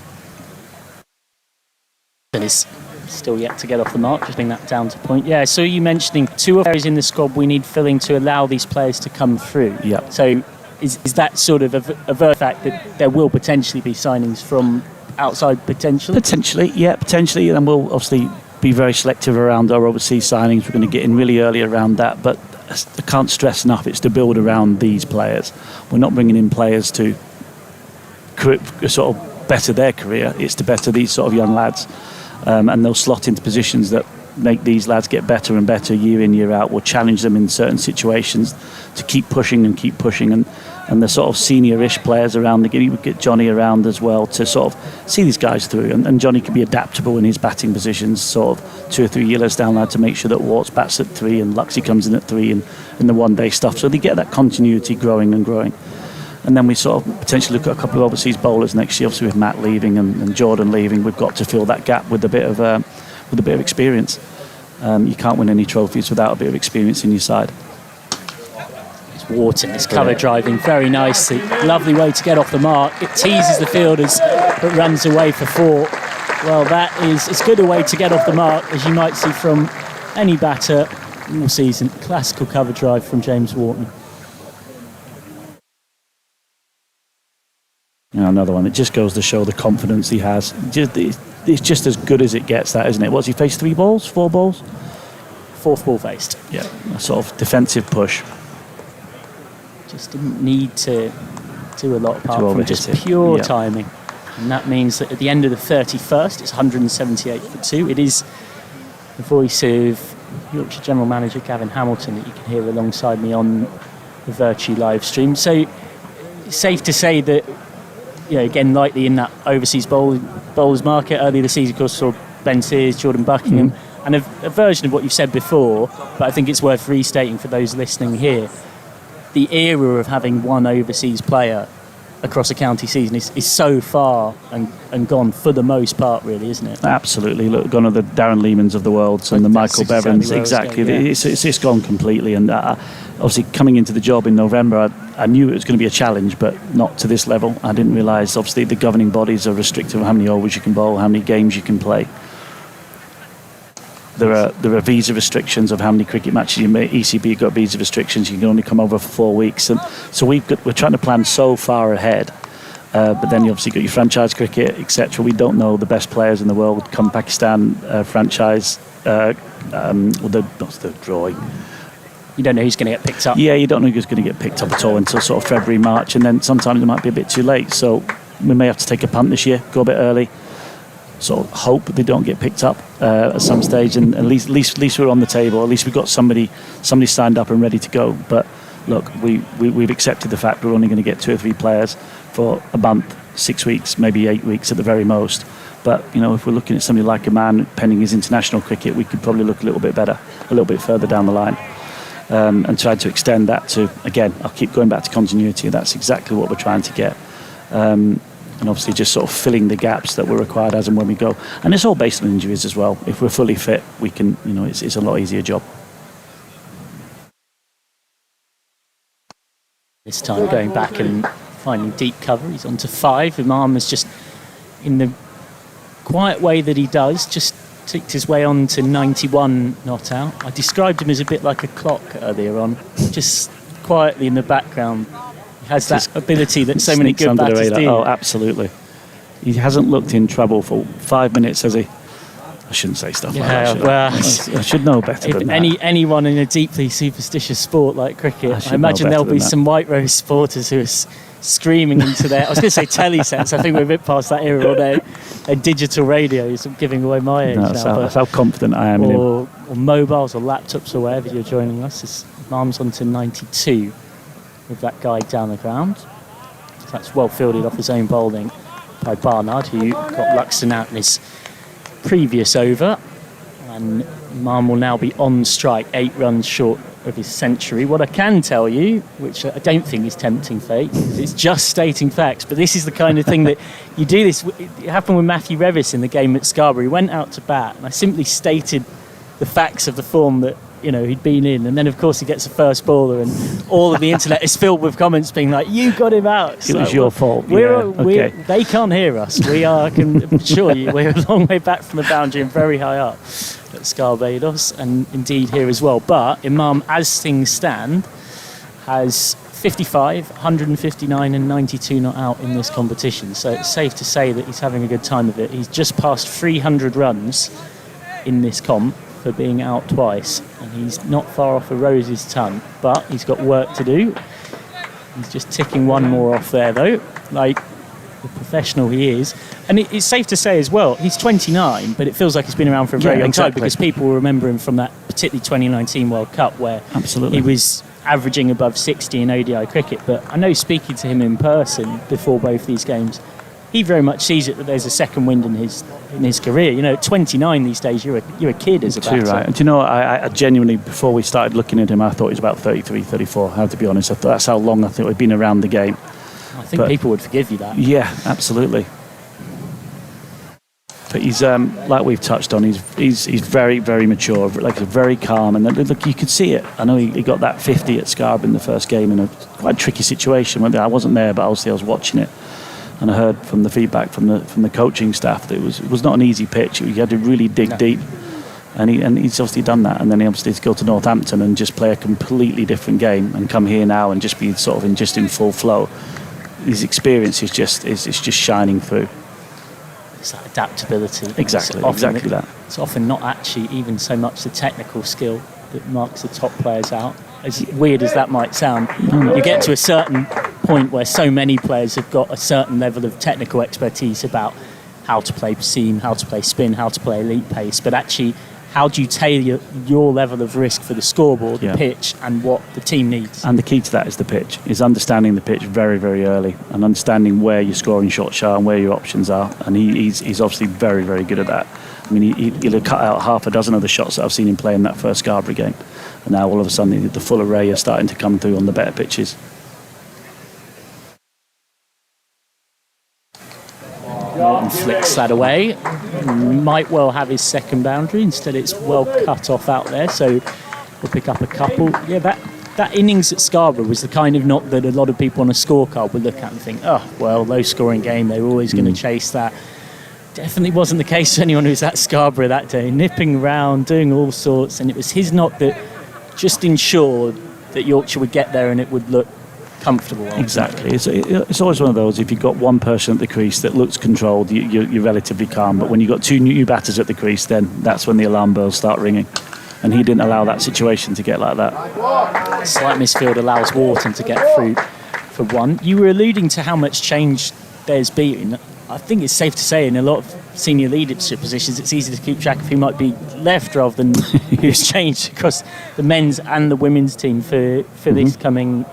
And is still yet to get off the mark, just bring that down to point. Yeah, so you mentioning 2 areas in the squad we need filling to allow these players to come through. Yeah. So is that sort of a fact that there will potentially be signings from outside potentially? Potentially, and we'll obviously be very selective around our overseas signings. We're going to get in really early around that, but I can't stress enough, it's to build around these players. We're not bringing in players to sort of better their career, it's to better these sort of young lads. And they'll slot into positions that make these lads get better and better year in, year out. We'll challenge them in certain situations to keep pushing. And the sort of senior-ish players around the game, we get Johnny around as well to sort of see these guys through. And Johnny can be adaptable in his batting positions, sort of 2 or 3 years down there to make sure that Warts bats at 3 and Luxie comes in at 3 and in the one-day stuff. So they get that continuity growing. And then we sort of potentially look at a couple of overseas bowlers next year. Obviously with Matt leaving and Jordan leaving, we've got to fill that gap with a bit of experience. You can't win any trophies without a bit of experience in your side. Wharton is cover driving very nicely. Lovely way to get off the mark. It teases the fielders but runs away for 4. Well, that is as good a way to get off the mark as you might see from any batter all season. Classical cover drive from James Wharton. Another one. It just goes to show the confidence he has. It's just as good as it gets, that, isn't it? What's he faced? 3 balls? 4 balls? 4th ball faced. Yeah, a sort of defensive push. Just didn't need to do a lot apart from just pure timing. And that means that at the end of the 31st, it's 178 for 2. It is the voice of Yorkshire General Manager Gavin Hamilton that you can hear alongside me on the Vertu live stream. So it's safe to say that, again, likely in that overseas bowlers market earlier this season, of course, saw Ben Sears, Jordan Buckingham, and a version of what you've said before, but I think it's worth restating for those listening here. The era of having one overseas player across a county season is so far and gone for the most part, really, isn't it? Absolutely. Look, gone are the Darren Lehmans of the world and the Michael Bevins. Exactly. It's gone completely. And obviously, coming into the job in November, I knew it was going to be a challenge, but not to this level. I didn't realise, obviously, the governing bodies are restrictive of how many overs you can bowl, how many games you can play. There are visa restrictions of how many cricket matches you make. ECB got visa restrictions. You can only come over for 4 weeks, and so we're trying to plan so far ahead. But then you obviously got your franchise cricket, etc. We don't know the best players in the world. Come Pakistan franchise, the drawing. You don't know who's going to get picked up. Yeah, you don't know who's going to get picked up at all until sort of February, March, and then sometimes it might be a bit too late. So we may have to take a punt this year, go a bit early. Sort of hope they don't get picked up at some stage, and at least we're on the table. At least we've got somebody signed up and ready to go. But look, we've accepted the fact we're only going to get 2 or 3 players for a month, 6 weeks, maybe 8 weeks at the very most. But, you know, if we're looking at somebody like Imam pending his international cricket, we could probably look a little bit better, a little bit further down the line. And try to extend that to, again, I'll keep going back to continuity. That's exactly what we're trying to get. And obviously just sort of filling the gaps that were required as and when we go. And it's all based on injuries as well. If we're fully fit, we can, you know, it's a lot easier job. This time going back and finding deep cover. He's on to 5. Imam is just, in the quiet way that he does, just ticked his way on to 91 not out. I described him as a bit like a clock earlier on, just quietly in the background. He has that ability that so many good batters do. Oh, absolutely. He hasn't looked in trouble for 5 minutes, has he? I shouldn't say stuff like that. Well, I should know better than that. Anyone in a deeply superstitious sport like cricket, I imagine there'll be some White Rose supporters who are screaming into their, I was going to say telesets, I think we're a bit past that era, or their digital radios. I'm giving away my age now. That's how confident I am in him. Or mobiles or laptops or wherever you're joining us. Imam's on to 92 with that guy down the ground. So that's well fielded off his own bowling by Barnard, who got Luxton out in his previous over. And Imam will now be on strike, 8 runs short of his century. What I can tell you, which I don't think is tempting fate, because it's just stating facts, but this is the kind of thing that you do this. It happened with Matthew Revis in the game at Scarborough. He went out to bat, and I simply stated the facts of the form that, you know, he'd been in, and then of course he gets a first baller, and all of the internet is filled with comments being like, "You got him out. It was your fault." They can't hear us. I can assure you, we're a long way back from the boundary and very high up at Scarbados, and indeed here as well. But Imam, as things stand, has 55, 159 and 92 not out in this competition. So it's safe to say that he's having a good time of it. He's just passed 300 runs in this comp for being out twice, and he's not far off a rose's tongue, but he's got work to do. He's just ticking one more off there though, like the professional he is. And it's safe to say as well, he's 29, but it feels like he's been around for a very long time, because people will remember him from that particularly 2019 World Cup where he was averaging above 60 in ODI cricket. But I know, speaking to him in person before both these games, he very much sees it that there's a second wind in his career. You know, at 29 these days, you're a kid as a batter. Too right. And do you know, I genuinely, before we started looking at him, I thought he was about 33, 34. I have to be honest. I thought that's how long I thought he'd been around the game. I think people would forgive you that. Yeah, absolutely. But he's like we've touched on. He's very, very mature. Like, he's very calm, and look, you could see it. I know he got that 50 at Scarborough in the first game in a quite tricky situation. I wasn't there, but obviously I was watching it. And I heard from the feedback from the coaching staff that it was not an easy pitch. You had to really dig deep, and he's obviously done that. And then he obviously to go to Northampton and just play a completely different game, and come here now and just be sort of in full flow. His experience is just shining through. It's that adaptability. Exactly that. It's often not actually even so much the technical skill that marks the top players out. As weird as that might sound, you get to a certain point where so many players have got a certain level of technical expertise about how to play seam, how to play spin, how to play elite pace, but actually how do you tailor your level of risk for the scoreboard, the pitch, and what the team needs? And the key to that is the pitch, is understanding the pitch very, very early, and understanding where your scoring shots are and where your options are. And he's obviously very, very good at that. I mean, he'll have cut out half a dozen of the shots that I've seen him play in that first Scarborough game. And now all of a sudden the full array are starting to come through on the better pitches. Morton flicks that away. Might well have his second boundary. Instead, it's well cut off out there, so we'll pick up a couple. Yeah, that innings at Scarborough was the kind of knock that a lot of people on a scorecard would look at and think, oh, well, low scoring game, they were always going to chase that. Definitely wasn't the case for anyone who was at Scarborough that day, nipping around, doing all sorts, and it was his knock that just ensured that Yorkshire would get there and it would look comfortable. Exactly. It's always one of those, if you've got one person at the crease that looks controlled, you're relatively calm, but when you've got two new batters at the crease, then that's when the alarm bells start ringing. And he didn't allow that situation to get like that. Slight misfield allows Wharton to get through for one. You were alluding to how much change there's been. I think it's safe to say in a lot of senior leadership positions, it's easy to keep track of who might be left rather than who's changed across the men's and the women's team for this coming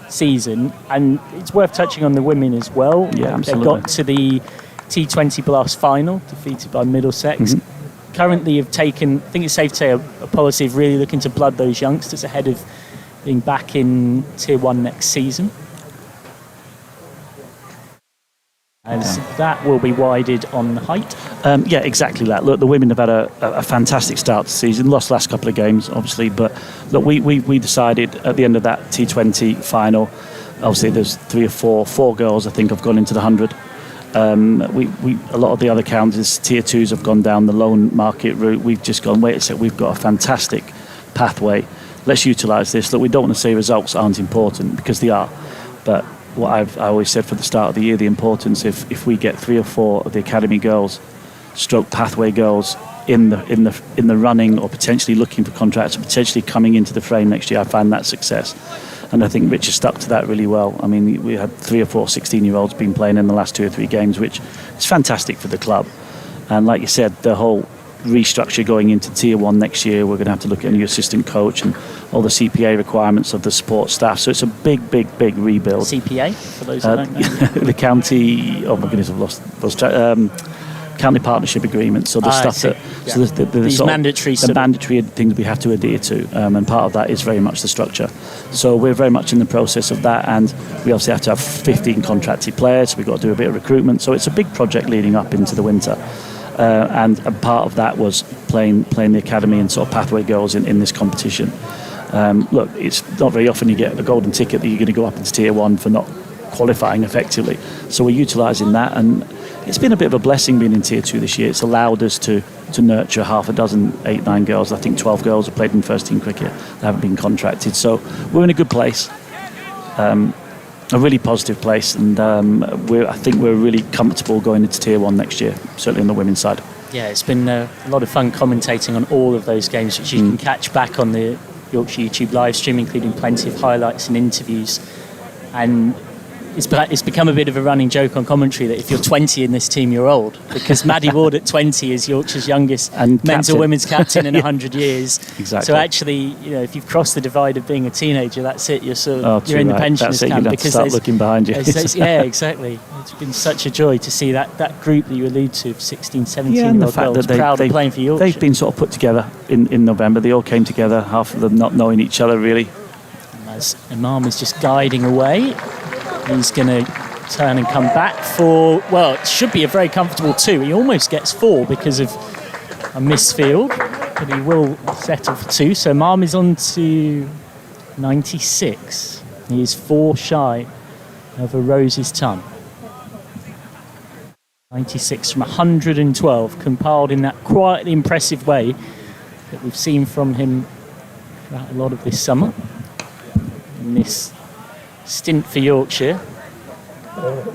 season. And it's worth touching on the women as well. Yeah, absolutely. They got to the T20 Blast final, defeated by Middlesex. Currently have taken, I think it's safe to say, a policy of really looking to blood those youngsters ahead of being back in Tier 1 next season. As that will be wided on height. Yeah, exactly that. Look, the women have had a fantastic start to the season. Lost the last couple of games, obviously, but look, we decided at the end of that T20 final, obviously there's 3 or 4 girls I think have gone into the 100. A lot of the other counties, Tier 2s, have gone down the loan market route. We've just gone, wait a sec, we've got a fantastic pathway. Let's utilise this. Look, we don't want to say results aren't important, because they are, but what I always said from the start of the year, the importance if we get 3 or 4 of the academy girls, stroke pathway girls in the running, or potentially looking for contracts, or potentially coming into the frame next year, I find that success. And I think Rich has stuck to that really well. I mean, we had 3 or 4 16-year-olds been playing in the last 2 or 3 games, which is fantastic for the club. And like you said, the whole restructure going into Tier 1 next year, we're going to have to look at a new assistant coach and all the CPA requirements of the support staff. So it's a big rebuild. CPA, for those who don't know. The county, oh my goodness, I've lost track. County partnership agreements, so the stuff that so these mandatory the mandatory things we have to adhere to, and part of that is very much the structure. So we're very much in the process of that, and we obviously have to have 15 contracted players. So we've got to do a bit of recruitment. So it's a big project leading up into the winter. And part of that was playing the academy and sort of pathway girls in this competition. Look, it's not very often you get a golden ticket that you're going to go up into Tier 1 for not qualifying effectively. So we're utilising that, and it's been a bit of a blessing being in Tier 2 this year. It's allowed us to nurture half a dozen, 8, 9 girls. I think 12 girls have played in first team cricket. They haven't been contracted. So we're in a good place. A really positive place, and I think we're really comfortable going into Tier 1 next year, certainly on the women's side. Yeah, it's been a lot of fun commentating on all of those games, which you can catch back on the Yorkshire YouTube live stream, including plenty of highlights and interviews. And it's become a bit of a running joke on commentary that if you're 20 in this team, you're old, because Maddie Ward at 20 is Yorkshire's youngest and men's or women's captain in 100 years. Exactly. So actually, if you've crossed the divide of being a teenager, that's it. You're you're in the pensioners camp, because you start looking behind you. Yeah, exactly. It's been such a joy to see that group that you allude to, 16, 17-year-old girls proud of playing for Yorkshire. They've been sort of put together in November. They all came together, half of them not knowing each other really. As Imam is just guiding away, he's going to turn and come back for, well, it should be a very comfortable 2. He almost gets 4 because of a misfield, but he will settle for 2. So Imam is on to 96. He is 4 shy of a Rose's ton. 96 from 112, compiled in that quietly impressive way that we've seen from him throughout a lot of this summer. In this stint for Yorkshire.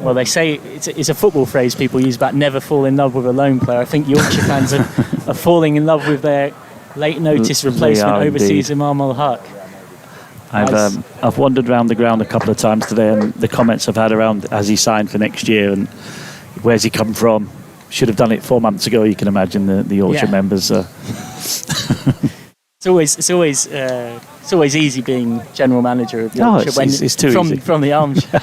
Well, they say it's a football phrase people use about never fall in love with a lone player. I think Yorkshire fans are falling in love with their late notice replacement overseas Imam al-Haq. I've wandered around the ground a couple of times today, and the comments I've had around has he signed for next year and where's he come from? Should have done it 4 months ago. You can imagine the Yorkshire members. It's always easy being general manager of Yorkshire it's too easy. From the armchair.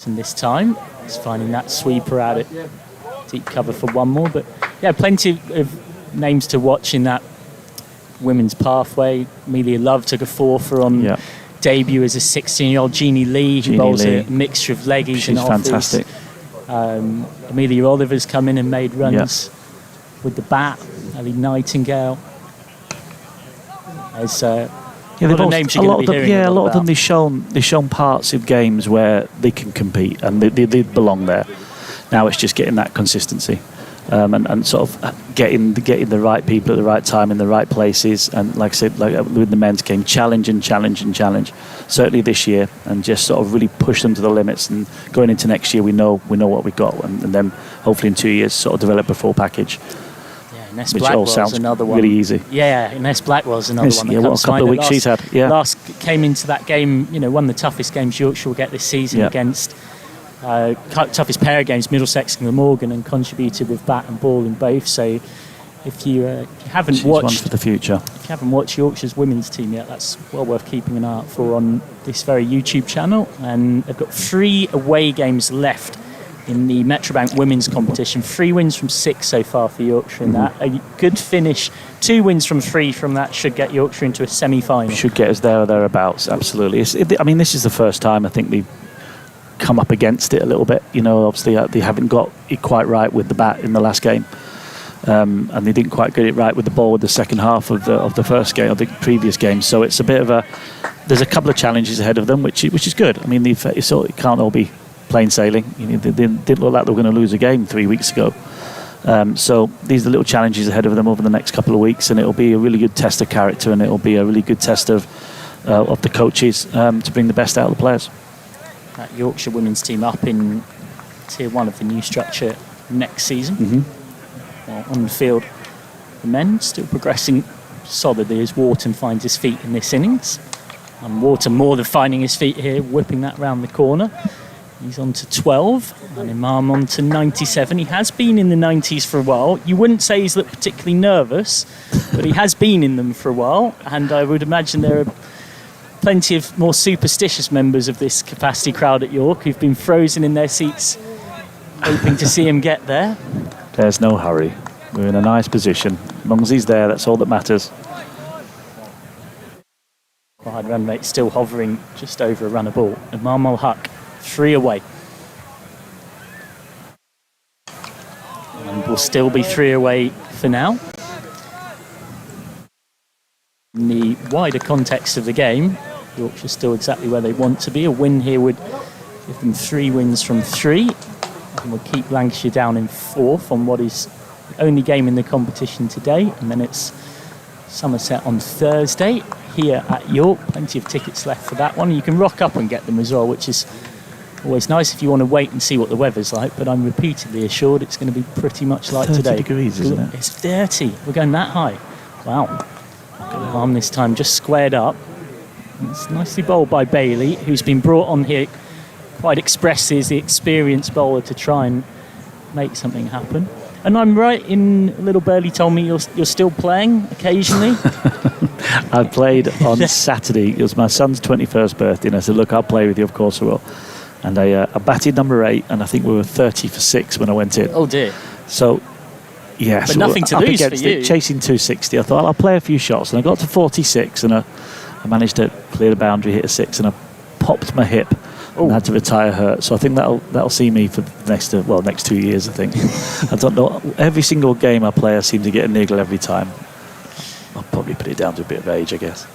And this time, he's finding that sweeper out at deep cover for 1 more. But yeah, plenty of names to watch in that women's pathway. Amelia Love took a 4-for on debut as a 16-year-old. Jeannie Lee, who bowls a mixture of leggies and offers. She's fantastic. Amelia Oliver's come in and made runs with the bat. Ellie Nightingale. There's a lot of names you're going to be hearing a lot about. of them they've shown parts of games where they can compete and they belong there. Now it's just getting that consistency and sort of getting the right people at the right time in the right places. And like I said, like with the men's game, challenge. Certainly this year, and just sort of really push them to the limits. And going into next year, we know what we've got, and then hopefully in 2 years, sort of develop a full package. Ines Which Blackwell's all sounds another one. really easy. Yeah, Ines Blackwell's another one. Yeah, what a couple of weeks she's had. Yeah. Last came into that game, one of the toughest games Yorkshire will get this season against toughest pair of games, Middlesex and Glamorgan, and contributed with bat and ball in both. So if you haven't She's one watched for the future. if you haven't watched Yorkshire's women's team yet, that's well worth keeping an eye out for on this very YouTube channel. And they've got 3 away games left in the Metrobank women's competition. 3 wins from 6 so far for Yorkshire in that. A good finish, 2 wins from 3 from that should get Yorkshire into a semi-final. Should get us there or thereabouts, absolutely. I mean, this is the first time I think we've come up against it a little bit. You know, obviously they haven't got it quite right with the bat in the last game. And they didn't quite get it right with the ball with the second half of the first game, of the previous game. So it's a bit of there's a couple of challenges ahead of them, which is good. I mean, it can't all be plain sailing. You know, they didn't look like they were going to lose a game 3 weeks ago. So these are little challenges ahead of them over the next couple of weeks, and it'll be a really good test of character, and it'll be a really good test of the coaches to bring the best out of the players. That Yorkshire women's team up in Tier 1 of the new structure next season. Mm-hmm. Well, on the field, the men still progressing solidly as Wharton finds his feet in this innings. And Wharton more than finding his feet here, whipping that round the corner. He's on to 12, and Imam on to 97. He has been in the 90s for a while. You wouldn't say he's looked particularly nervous, but he has been in them for a while, and I would imagine there are plenty of more superstitious members of this capacity crowd at York who've been frozen in their seats, hoping to see him get there. There's no hurry. We're in a nice position. As long as he's there, that's all that matters. Wide run rate still hovering just over a run a ball. Imam al-Haq, 3 away. And will still be 3 away for now. In the wider context of the game, Yorkshire's still exactly where they want to be. A win here would give them 3 wins from 3. And will keep Lancashire down in 4th on what is the only game in the competition today. And then it's Somerset on Thursday here at York. Plenty of tickets left for that one. You can rock up and get them as well, which is always nice if you want to wait and see what the weather's like. But I'm repeatedly assured it's going to be pretty much like 30 today. degrees, isn't it? It's 30. We're going that high. Wow. Arm this time just squared up. It's nicely bowled by Bailey, who's been brought on here quite expressly as the experienced bowler to try and make something happen. And I'm right in little Burley told me you're still playing occasionally. I played on Saturday. It was my son's 21st birthday, and I said, look, I'll play with you, of course I will. And I batted number 8, and I think we were 30 for 6 when I went in. Oh dear. So yeah, but so nothing to lose for you. Chasing 260, I thought I'll play a few shots, and I got to 46, and I managed to clear the boundary, hit a 6, and I popped my hip and had to retire hurt. So I think that'll see me for the next 2 years. I think. I don't know. Every single game I play, I seem to get a niggle every time. I'll probably put it down to a bit of age, I guess.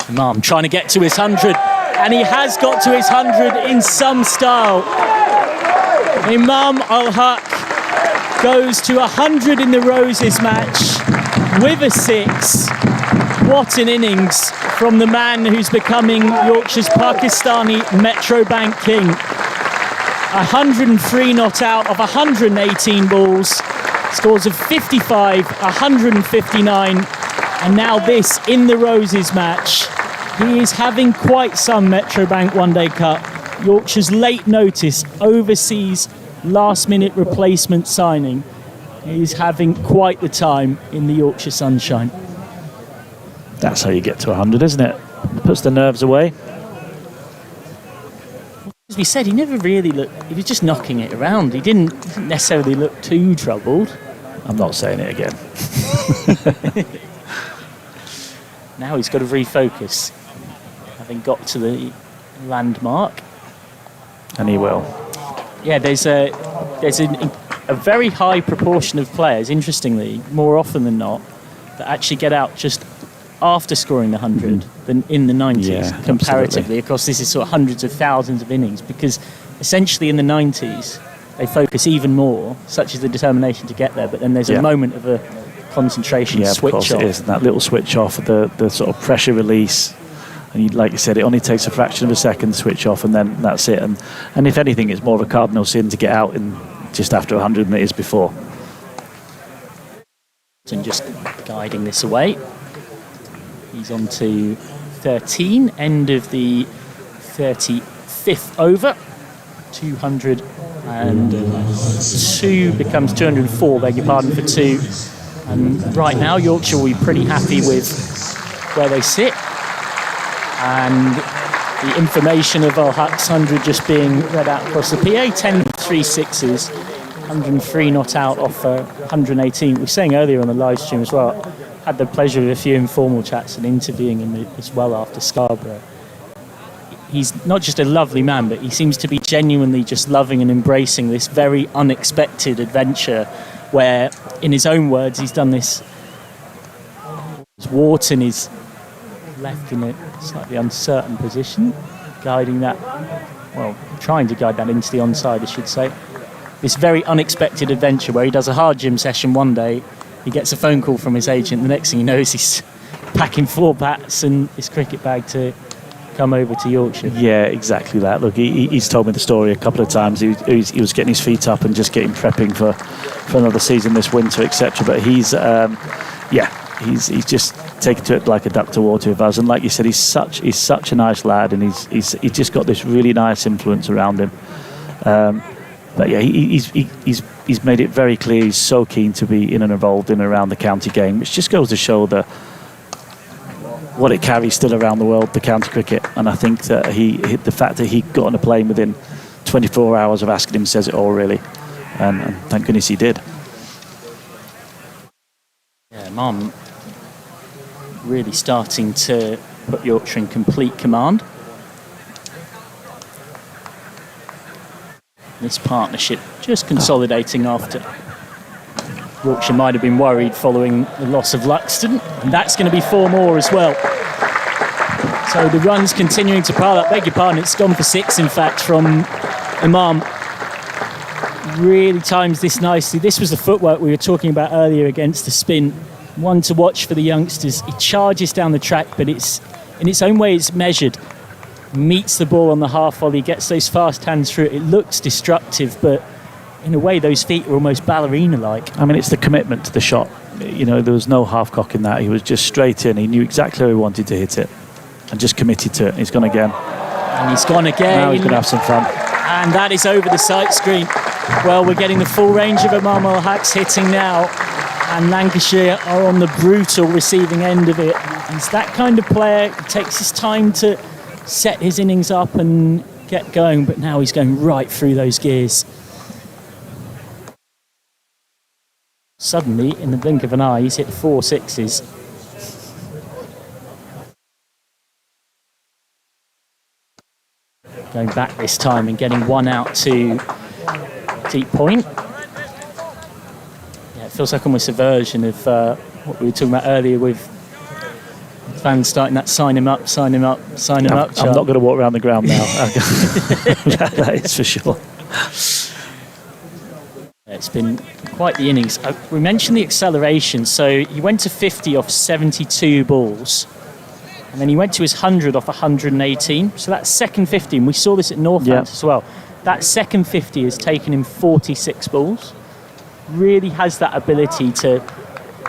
Imam trying to get to his 100, and he has got to his 100 in some style. Imam al-Haq goes to 100 in the Roses match with a 6. What an innings from the man who's becoming Yorkshire's Pakistani Metrobank king. 103 not out of 118 balls. Scores of 55, 159, and now this in the Roses match. He is having quite some Metrobank One Day Cup. Yorkshire's late notice overseas last-minute replacement signing. He's having quite the time in the Yorkshire sunshine. That's how you get to 100, isn't it? Puts the nerves away. As we said, he never really looked... He was just knocking it around. He didn't necessarily look too troubled. I'm not saying it again. Now he's got to refocus, having got to the landmark. And he will. Yeah, there's a very high proportion of players, interestingly, more often than not, that actually get out just after scoring the 100 than in the 90s, comparatively. Absolutely. Of course, this is sort of hundreds of thousands of innings, because essentially in the 90s, they focus even more, such as the determination to get there, but then there's a moment of a concentration switch off. Of course it is. And that little switch off, the sort of pressure release, and like you said, it only takes a fraction of a second to switch off, and then that's it. And if anything, it's more of a cardinal sin to get out in just after 100 than it is before. And just guiding this away. He's on to 13, end of the 35th over. 202 becomes 204, beg your pardon, for 2. And right now, Yorkshire will be pretty happy with where they sit. And the information of Al Haq's 100 just being read out across the PA, 10 3 sixes, 103 not out off 118. We were saying earlier on the live stream as well, had the pleasure of a few informal chats and interviewing him as well after Scarborough. He's not just a lovely man, but he seems to be genuinely just loving and embracing this very unexpected adventure where, in his own words, he's done this. Wharton is left in a slightly uncertain position, guiding that, well, trying to guide that into the onside, I should say. This very unexpected adventure where he does a hard gym session one day, he gets a phone call from his agent, the next thing he knows he's packing 4 bats and his cricket bag to come over to Yorkshire. Yeah, exactly that. Look, he's told me the story a couple of times. He was getting his feet up and just getting prepping for another season this winter, etc. But he's just taken to it like a duck to water with us. And like you said, he's such a nice lad, and he's just got this really nice influence around him. But yeah, he's made it very clear he's so keen to be in and involved in and around the county game, which just goes to show what it carries still around the world, the county cricket. And I think that the fact that he got on a plane within 24 hours of asking him says it all, really. And thank goodness he did. Yeah, Imam really starting to put Yorkshire in complete command. This partnership just consolidating after Yorkshire might have been worried following the loss of Luxton, and that's going to be 4 more as well. So the runs continuing to pile up. Beg your pardon, it's gone for 6 in fact from Imam. Really times this nicely. This was the footwork we were talking about earlier against the spin. One to watch for the youngsters. He charges down the track, but it's in its own way it's measured. Meets the ball on the half volley, gets those fast hands through it. It looks destructive, but in a way those feet are almost ballerina-like. I mean, it's the commitment to the shot. You know, there was no half-cock in that. He was just straight in. He knew exactly where he wanted to hit it and just committed to it. He's gone again. And he's gone again. Now he's going to have some fun. And that is over the sight screen. Well, we're getting the full range of Imam Al Haq's hitting now, and Lancashire are on the brutal receiving end of it. He's that kind of player who takes his time to set his innings up and get going, but now he's going right through those gears. Suddenly, in the blink of an eye, he's hit 4 sixes. Going back this time and getting 1 out to deep point. Yeah, it feels like almost a version of what we were talking about earlier with fans starting that sign him up, sign him up, sign him up. I'm not going to walk around the ground now. That is for sure. It's been quite the innings. We mentioned the acceleration. So he went to 50 off 72 balls. And then he went to his 100 off 118. So that second 50, and we saw this at Northants as well. That second 50 has taken him 46 balls. Really has that ability to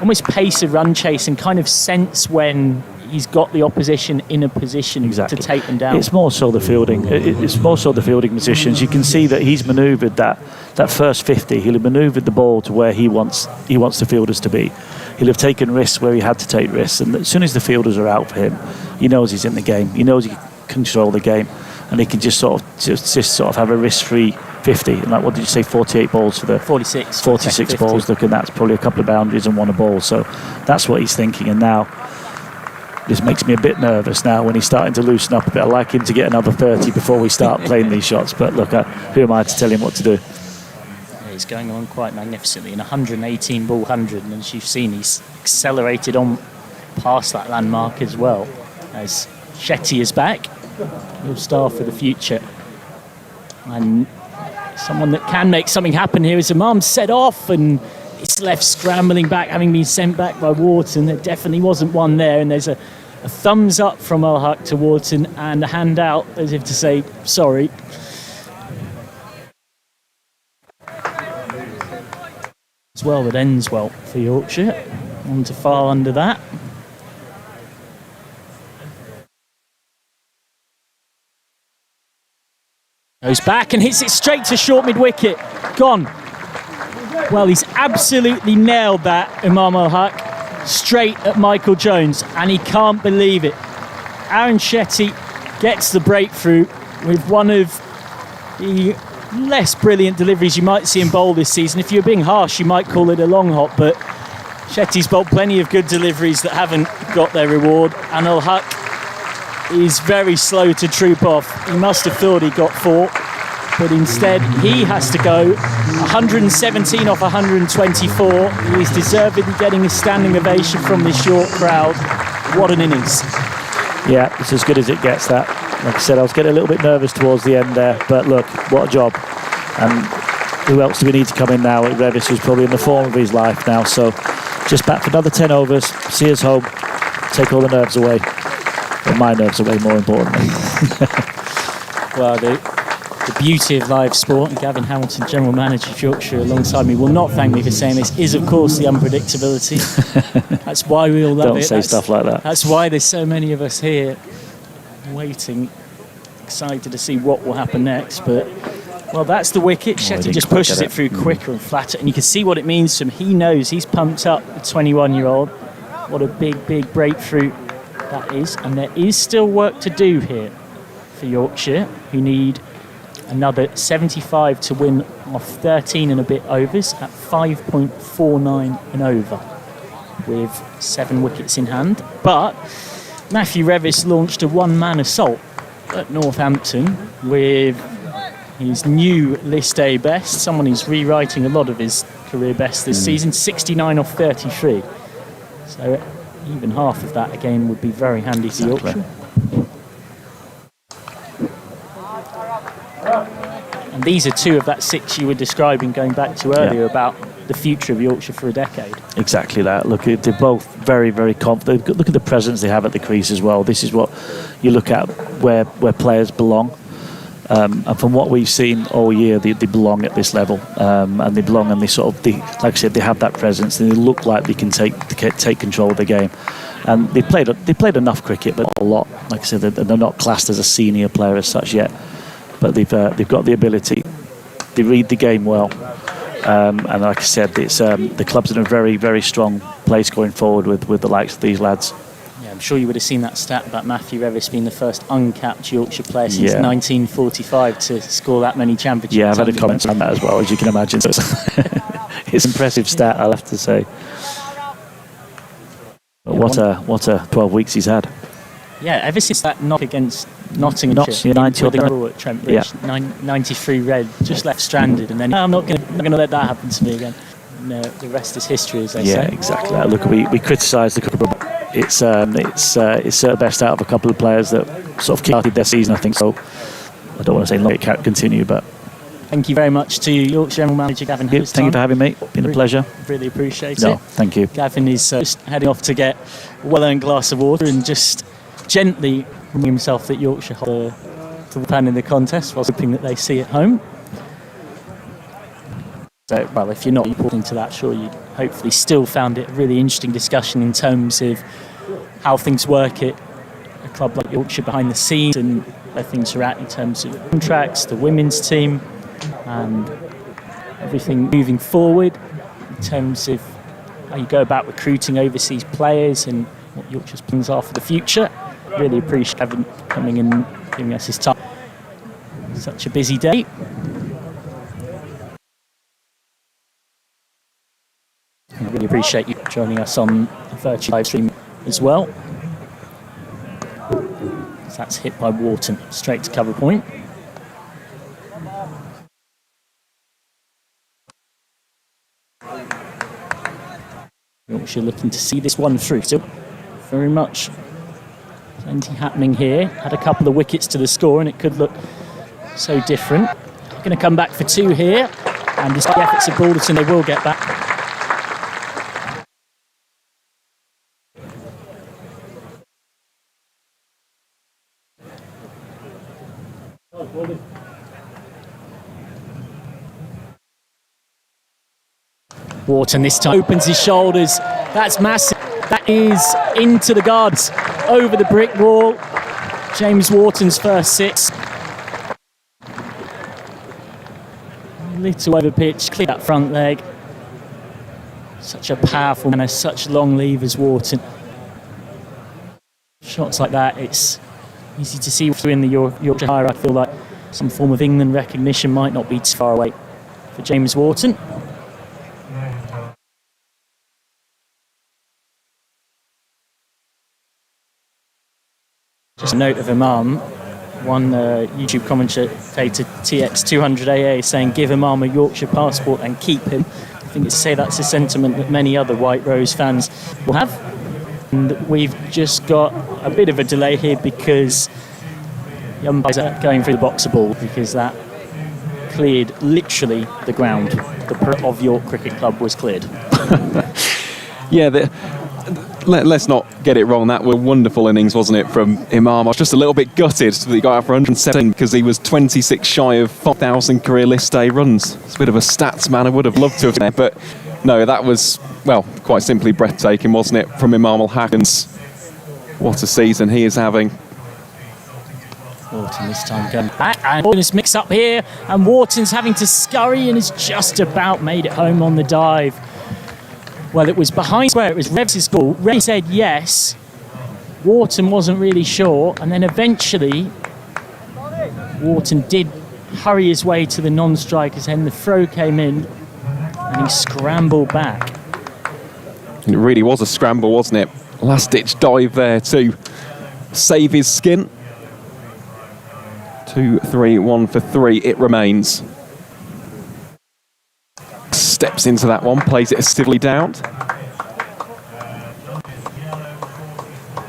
almost pace a run chase and kind of sense when he's got the opposition in a position to take them down. It's more so the fielding. It's more so the fielding positions. You can see that he's manoeuvred that first 50. He'll have manoeuvred the ball to where he wants the fielders to be. He'll have taken risks where he had to take risks, and as soon as the fielders are out for him, he knows he's in the game. He knows he can control the game, and he can just sort of have a risk-free 50. And like, what did you say? 48 balls for the 46 balls. Look, and that's probably a couple of boundaries and 1 a ball. So that's what he's thinking. And now this makes me a bit nervous now when he's starting to loosen up a bit. I like him to get another 30 before we start playing these shots. But look, who am I to tell him what to do? He's going on quite magnificently in 118 ball 100, and as you've seen, he's accelerated on past that landmark as well. As Shetty is back, he'll star for the future. And someone that can make something happen here is Imam set off, and it's left scrambling back, having been sent back by Wharton. There definitely wasn't one there, and there's a thumbs up from Al Haq to Wharton and a hand out as if to say sorry. As well, that ends well for Yorkshire. On to far under that. Goes back and hits it straight to short mid-wicket. Gone. Well, he's absolutely nailed that, Imam al-Haq, straight at Michael Jones, and he can't believe it. Aaron Shetty gets the breakthrough with one of the less brilliant deliveries you might see in bowl this season. If you're being harsh, you might call it a long hop, but Shetty's bowled plenty of good deliveries that haven't got their reward, and al-Haq is very slow to troop off. He must have thought he got 4, but instead he has to go 117 off 124. He is deservedly getting a standing ovation from this York crowd. What an innings. Yeah, it's as good as it gets, that. Like I said, I was getting a little bit nervous towards the end there, but look, what a job. And who else do we need to come in now? Revis, who's probably in the form of his life now, so just back for another 10 overs, see us home, take all the nerves away. But my nerves away, more importantly. Well, the beauty of live sport, and Gavin Hamilton, General Manager of Yorkshire, alongside me, will not thank me for saying this, is of course the unpredictability. That's why we all love it. Don't say stuff like that. That's why there's so many of us here waiting, excited to see what will happen next. But, well, that's the wicket. Shetty just pushes it through quicker and flatter, and you can see what it means to him. He knows he's pumped up the 21-year-old. What a big, big breakthrough that is. And there is still work to do here for Yorkshire, who need another 75 to win off 13 and a bit overs at 5.49 and over, with 7 wickets in hand. But Matthew Revis launched a one-man assault at Northampton with his new List A best, someone who's rewriting a lot of his career best this season, 69 off 33. So even half of that again would be very handy for Yorkshire. And these are 2 of that 6 you were describing going back to earlier about the future of Yorkshire for a decade. Exactly that. Look, they're both very, very confident. Look at the presence they have at the crease as well. This is what you look at where players belong. And from what we've seen all year, they belong at this level, and they belong, and like I said, they have that presence, and they look like they can take control of the game. And they played enough cricket, but not a lot. Like I said, they're not classed as a senior player as such yet, but they've got the ability. They read the game well, and like I said, it's the club's in a very, very strong place going forward with the likes of these lads. I'm sure you would have seen that stat about Matthew Revis being the first uncapped Yorkshire player since 1945 to score that many championships. Yeah, I've had a comment on that as well, as you can imagine. So it's an impressive stat, I'll have to say. But what a 12 weeks he's had. Yeah, ever since that knock against Nottinghamshire, 90 at Trent Bridge, 93 red, just left stranded, and then I'm not going to let that happen to me again. No, the rest is history, as they say. Yeah, exactly. Look, we criticised the couple. It's the best out of a couple of players that sort of kicked their season, I think. So I don't want to say long it can't continue, but thank you very much to Yorkshire General Manager Gavin Hamilton. Thank you for having me. Been a pleasure. Really appreciate it. No, thank you. Gavin is just heading off to get a well-earned glass of water and just gently reminding himself that Yorkshire hold the pan in the contest, whilst hoping that they see it home. So, well, if you're not reporting to that, sure, you hopefully still found it a really interesting discussion in terms of how things work at a club like Yorkshire behind the scenes and where things are at in terms of contracts, the women's team, and everything moving forward in terms of how you go about recruiting overseas players and what Yorkshire's plans are for the future. Really appreciate Kevin coming and giving us his time. Such a busy day. I really appreciate you joining us on the Vertu live stream as well. So that's hit by Wharton, straight to cover point. Yorkshire looking to see this one through. So very much plenty happening here. Had a couple of wickets to the score and it could look so different. Going to come back for 2 here, and despite the efforts of Balderton, they will get back. Wharton this time opens his shoulders. That's massive. That is into the guards, over the brick wall. James Wharton's first 6. Little over pitch, clear that front leg. Such a powerful man, has such long levers, Wharton. Shots like that, it's easy to see through in the Yorkshire. I feel like some form of England recognition might not be too far away for James Wharton. Just a note of Imam, one YouTube commentator, TX200AA, saying give Imam a Yorkshire passport and keep him. I think it's to say that's a sentiment that many other White Rose fans will have. And we've just got a bit of a delay here because the umpires are going through the boxer ball, because that cleared literally the ground. The of York Cricket Club was cleared. Yeah, let's not get it wrong. That was a wonderful innings, wasn't it, from Imam? I was just a little bit gutted that he got out for 117 because he was 26 shy of 5,000 career list day runs. It's a bit of a stats man. I would have loved to have been there, but no, that was, well, quite simply breathtaking, wasn't it, from Imam al-Hakams. What a season he is having. Wharton this time going back, and this mix up here, and Wharton's having to scurry and has just about made it home on the dive. Well, it was behind square, it was Revs' goal. Rev said yes. Wharton wasn't really sure, and then eventually Wharton did hurry his way to the non-strikers, and the throw came in, and he scrambled back. It really was a scramble, wasn't it? Last-ditch dive there to save his skin. 2-3-1 for 3, it remains. Steps into that one, plays it stiffly down.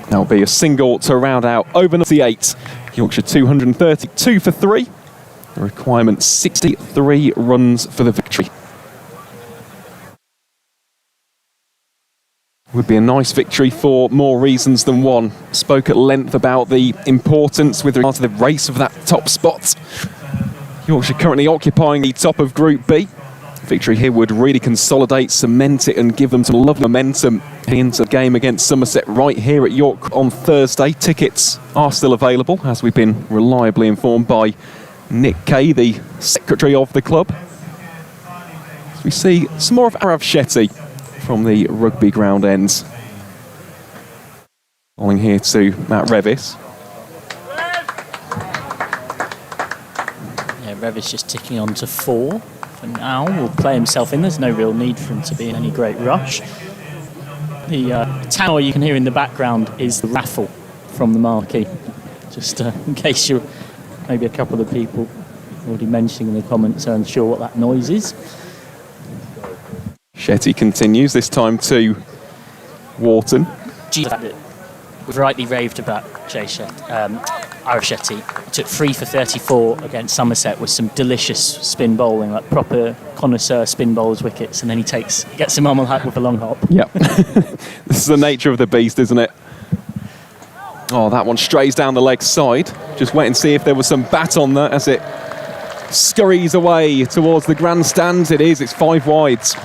That'll be a single to round out over 98. Yorkshire 232 for 3. The requirement 63 runs for the victory. Would be a nice victory for more reasons than one. Spoke at length about the importance with regard to the race of that top spot. Yorkshire currently occupying the top of Group B. Victory here would really consolidate, cement it, and give them some lovely momentum into the game against Somerset right here at York on Thursday. Tickets are still available, as we've been reliably informed by Nick Kay, the secretary of the club. We see some more of Arav Shetty from the rugby ground ends. Falling here to Matt Revis. Yeah, Revis just ticking on to 4. For now, will play himself in. There's no real need for him to be in any great rush. The tower you can hear in the background is the raffle from the marquee. Just in case you're, maybe a couple of the people already mentioning in the comments are unsure what that noise is. Shetty continues, this time to Wharton. We've rightly raved about Arav Shetty. Took 3 for 34 against Somerset with some delicious spin bowling, like proper connoisseur spin bowls wickets, and then he gets Imam al-Haq with a long hop. Yep. This is the nature of the beast, isn't it? Oh, that one strays down the leg side. Just wait and see if there was some bat on that as it scurries away towards the grandstands. It is, it's 5 wides.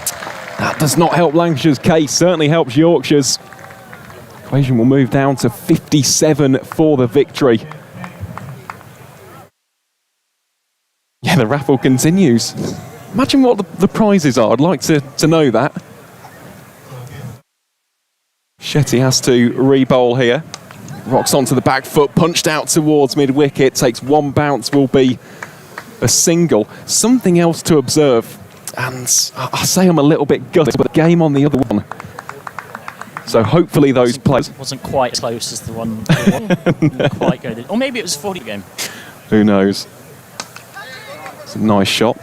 That does not help Lancashire's case, certainly helps Yorkshire's. Equation will move down to 57 for the victory. Yeah, the raffle continues. Imagine what the prizes are. I'd like to know that. Shetty has to re-bowl here. Rocks onto the back foot, punched out towards mid-wicket. Takes one bounce, will be a single. Something else to observe. And I say I'm a little bit gutted, but the game on the other one. So hopefully those players... Wasn't quite as close as the one. No. Quite good. Or maybe it was a 40 game. Who knows? It's a nice shot.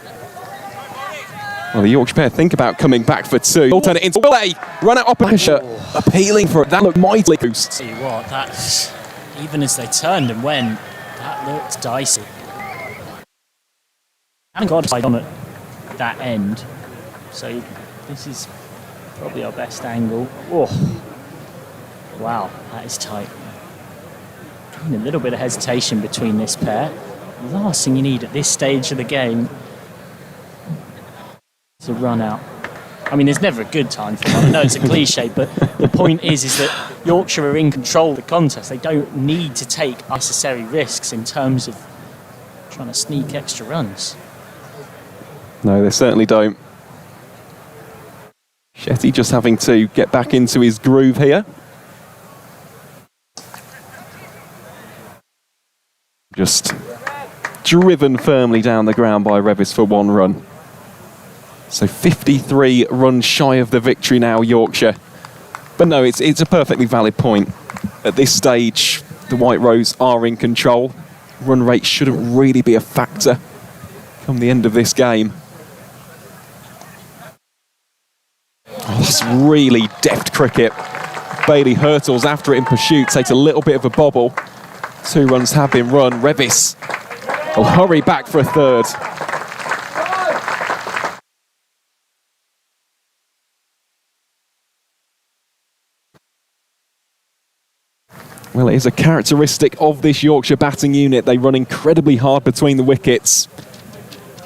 Well, the Yorkshire pair think about coming back for 2. They'll turn it into play. Run out Lancashire. Appealing for it. That looked mightily loose. See what, that's... Even as they turned and went, that looked dicey. Haven't got a side on at that end. So this is probably our best angle. Oh, wow, that is tight. A little bit of hesitation between this pair. The last thing you need at this stage of the game is a run out. I mean, there's never a good time for one. I know it's a cliche, but the point is that Yorkshire are in control of the contest. They don't need to take unnecessary risks in terms of trying to sneak extra runs. No, they certainly don't. Shetty just having to get back into his groove here. Just driven firmly down the ground by Revis for 1 run. So 53 runs shy of the victory now, Yorkshire. But no, it's a perfectly valid point. At this stage, the White Rose are in control. Run rate shouldn't really be a factor come the end of this game. Oh, that's really deft cricket. Bailey hurtles after it in pursuit, takes a little bit of a bobble. 2 runs have been run. Revis will hurry back for a 3rd. Well, it is a characteristic of this Yorkshire batting unit. They run incredibly hard between the wickets.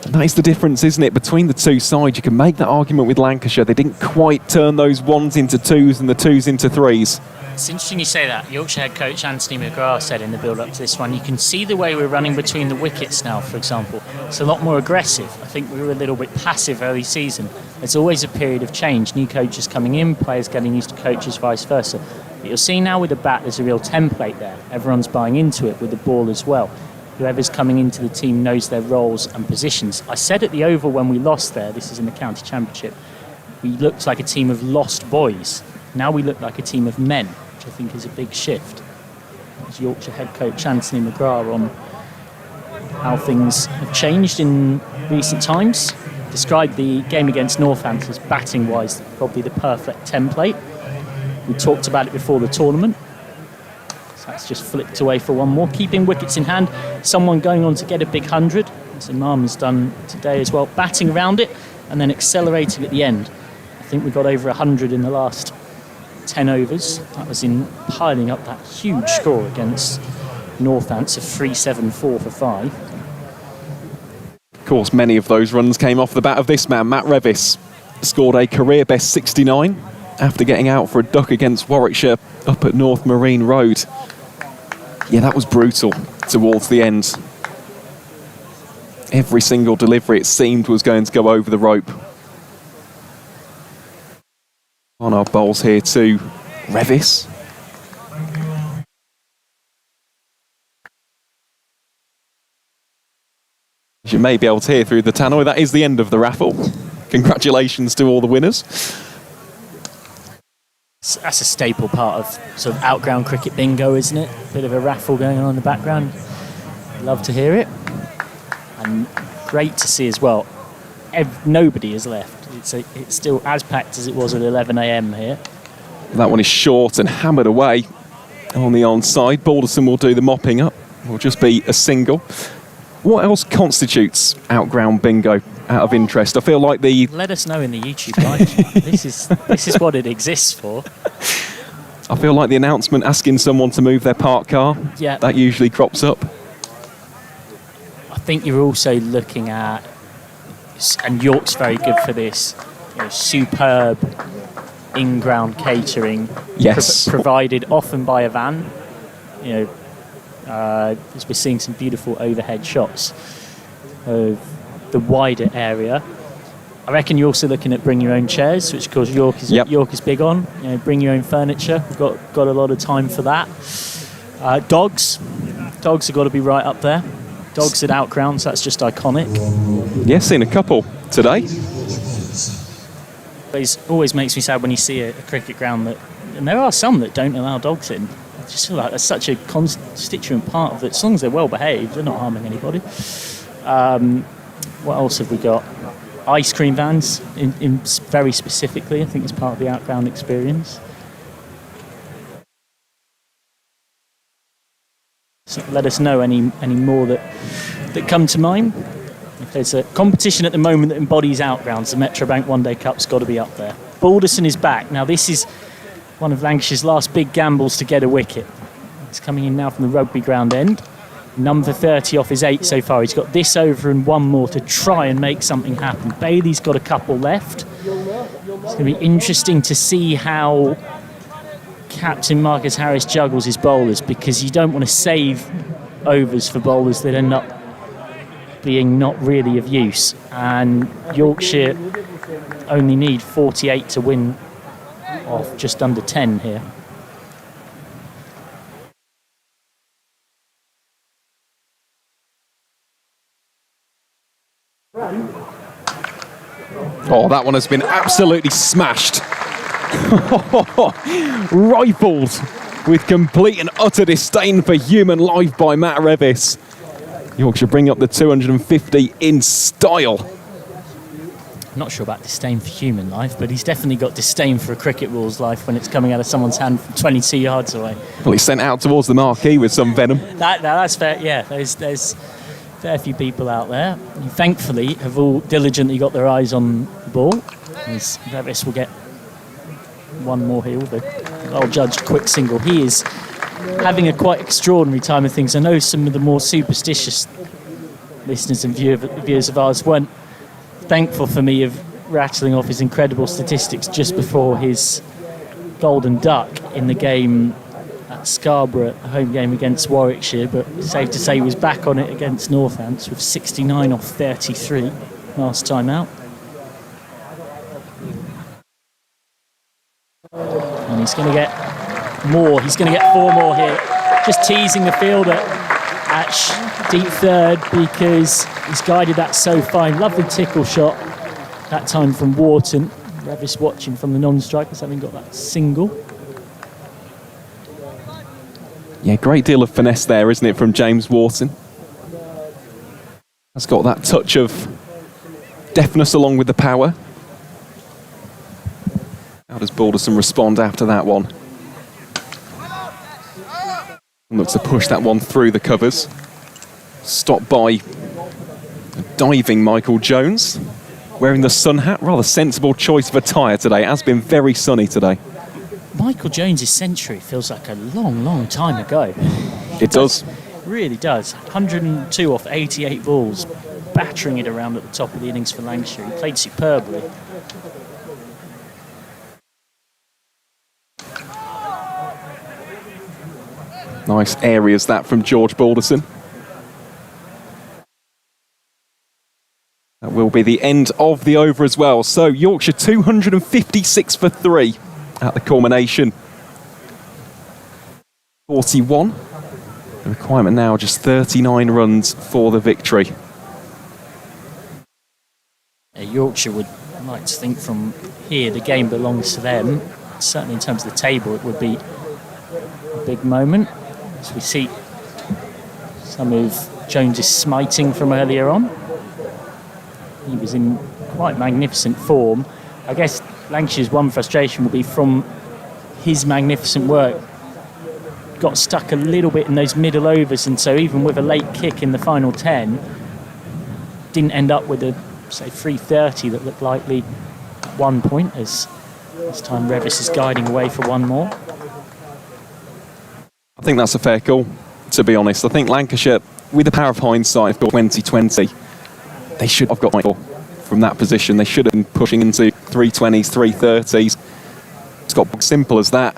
And that is the difference, isn't it, between the two sides? You can make that argument with Lancashire. They didn't quite turn those 1s into 2s and the 2s into 3s. It's interesting you say that. Yorkshire head coach Anthony McGrath said in the build-up to this one, you can see the way we're running between the wickets now, for example. It's a lot more aggressive. I think we were a little bit passive early season. There's always a period of change. New coaches coming in, players getting used to coaches, vice versa. But you'll see now with the bat, there's a real template there. Everyone's buying into it with the ball as well. Whoever's coming into the team knows their roles and positions. I said at the Oval when we lost there, this is in the county championship, we looked like a team of lost boys. Now we look like a team of men, which I think is a big shift. As Yorkshire head coach Anthony McGrath on how things have changed in recent times. Described the game against Northampton as batting-wise probably the perfect template. We talked about it before the tournament. So that's just flicked away for 1 more. Keeping wickets in hand. Someone going on to get a big 100, as Imam has done today as well. Batting around it and then accelerating at the end. I think we got over 100 in the last 10 overs. That was in piling up that huge score against Northampton of 374 for 5. Of course, many of those runs came off the bat of this man, Matt Revis. Scored a career best 69 after getting out for a duck against Warwickshire up at North Marine Road. Yeah, that was brutal towards the end. Every single delivery, it seemed, was going to go over the rope. On our bowls here to Revis. As you may be able to hear through the tannoy, that is the end of the raffle. Congratulations to all the winners. That's a staple part of sort of outground cricket bingo, isn't it? A bit of a raffle going on in the background. Love to hear it. And great to see as well. Nobody is left. It's still as packed as it was at 11 a.m. here. That one is short and hammered away on the onside. Balderson will do the mopping up. Will just be a single. What else constitutes outground bingo out of interest? I feel like Let us know in the YouTube live. This is what it exists for. I feel like the announcement asking someone to move their parked car, Yeah. that usually crops up. I think you're also looking at, and York's very good for this, superb in-ground catering. Yes. Provided often by a van. As we're seeing some beautiful overhead shots of the wider area. I reckon you're also looking at bring your own chairs, which of course York is big on. Bring your own furniture. We've got a lot of time for that. Dogs have got to be right up there. Dogs at outgrounds, that's just iconic. Yeah, seen a couple today. But it always makes me sad when you see a cricket ground and there are some that don't allow dogs in. I just feel like that's such a constituent part of it. As long as they're well behaved, they're not harming anybody. What else have we got? Ice cream vans, in very specifically, I think it's part of the outground experience. So let us know any more that come to mind. If there's a competition at the moment that embodies outgrounds, the Metrobank One Day Cup's got to be up there. Balderson is back. Now this is one of Lancashire's last big gambles to get a wicket. It's coming in now from the rugby ground end. Number 30 off his 8 so far. He's got this over and 1 more to try and make something happen. Bailey's got a couple left. It's going to be interesting to see how Captain Marcus Harris juggles his bowlers, because you don't want to save overs for bowlers that end up being not really of use. And Yorkshire only need 48 to win off just under 10 here. Oh, that one has been absolutely smashed. Rifled with complete and utter disdain for human life by Matt Revis. Yorkshire bring up the 250 in style. I'm not sure about disdain for human life, but he's definitely got disdain for a cricket rules life when it's coming out of someone's hand from 22 yards away. Well, he's sent out towards the marquee with some venom. That's fair, yeah. There's fair few people out there who thankfully have all diligently got their eyes on the ball. As Revis will get one more here with a well-judged quick single. He is having a quite extraordinary time of things. I know some of the more superstitious listeners and viewers of ours weren't thankful for me of rattling off his incredible statistics just before his golden duck in the game at Scarborough, the home game against Warwickshire, but safe to say he was back on it against Northants with 69 off 33 last time out. And he's going to get more. He's going to get 4 more here. Just teasing the fielder at deep third because he's guided that so fine. Lovely tickle shot that time from Wharton. Revis watching from the non-strikers, having got that single. Yeah, great deal of finesse there, isn't it, from James Wharton? Has got that touch of deftness along with the power. How does Balderson respond after that one? Looks to push that one through the covers. Stopped by a diving Michael Jones, wearing the sun hat. Rather sensible choice of attire today. It has been very sunny today. Michael Jones's century feels like a long, long time ago. It does. It really does. 102 off 88 balls, battering it around at the top of the innings for Lancashire. He played superbly. Nice areas that from George Balderson. That will be the end of the over as well. So Yorkshire 256 for 3 at the culmination. 41. The requirement now just 39 runs for the victory. Yorkshire would like to think from here the game belongs to them. Certainly in terms of the table it would be a big moment. As we see some of Jones's smiting from earlier on. He was in quite magnificent form. I guess Lancashire's one frustration will be from his magnificent work. Got stuck a little bit in those middle overs, and so even with a late kick in the final 10, didn't end up with a, say, 330 that looked likely at one point, as this time Revis is guiding away for one more. I think that's a fair call, to be honest. I think Lancashire, with the power of hindsight for 2020, they should have got more from that position. They should have been pushing into 320s, 330s. It's got simple as that.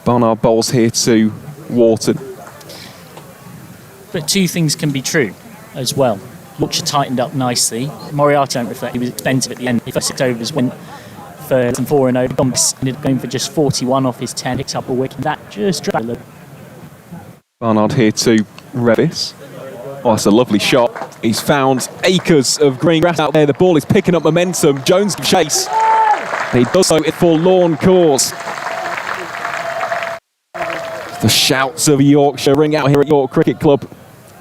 Barnard bowls here to Wharton. But two things can be true as well. Yorkshire tightened up nicely. Moriarty don't reflect. He was expensive at the end. The first 6 overs went for 4 and over. Dombs ended up going for just 41 off his 10. Picked up a wicket. That just dragged a little. Barnard here to Revis. Oh, that's a lovely shot. He's found acres of green grass out there. The ball is picking up momentum. Jones can chase. He does so in forlorn cause. The shouts of Yorkshire ring out here at York Cricket Club.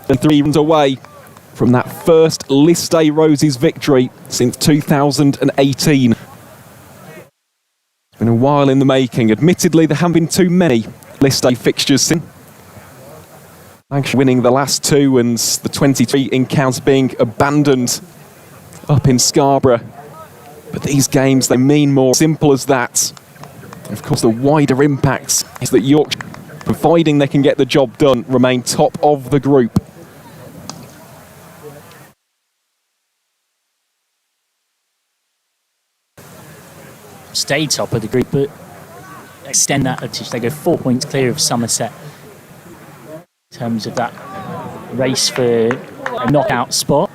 And 3 runs away from that first List Day Roses victory since 2018. It's been a while in the making. Admittedly, there haven't been too many List Day fixtures since. Lancashire winning the last 2 and the 23 encounter being abandoned up in Scarborough. But these games, they mean more. Simple as that. And of course, the wider impact is that Yorkshire, providing they can get the job done, remain top of the group. Stay top of the group, but extend that advantage. They go 4 points clear of Somerset in terms of that race for a knockout spot.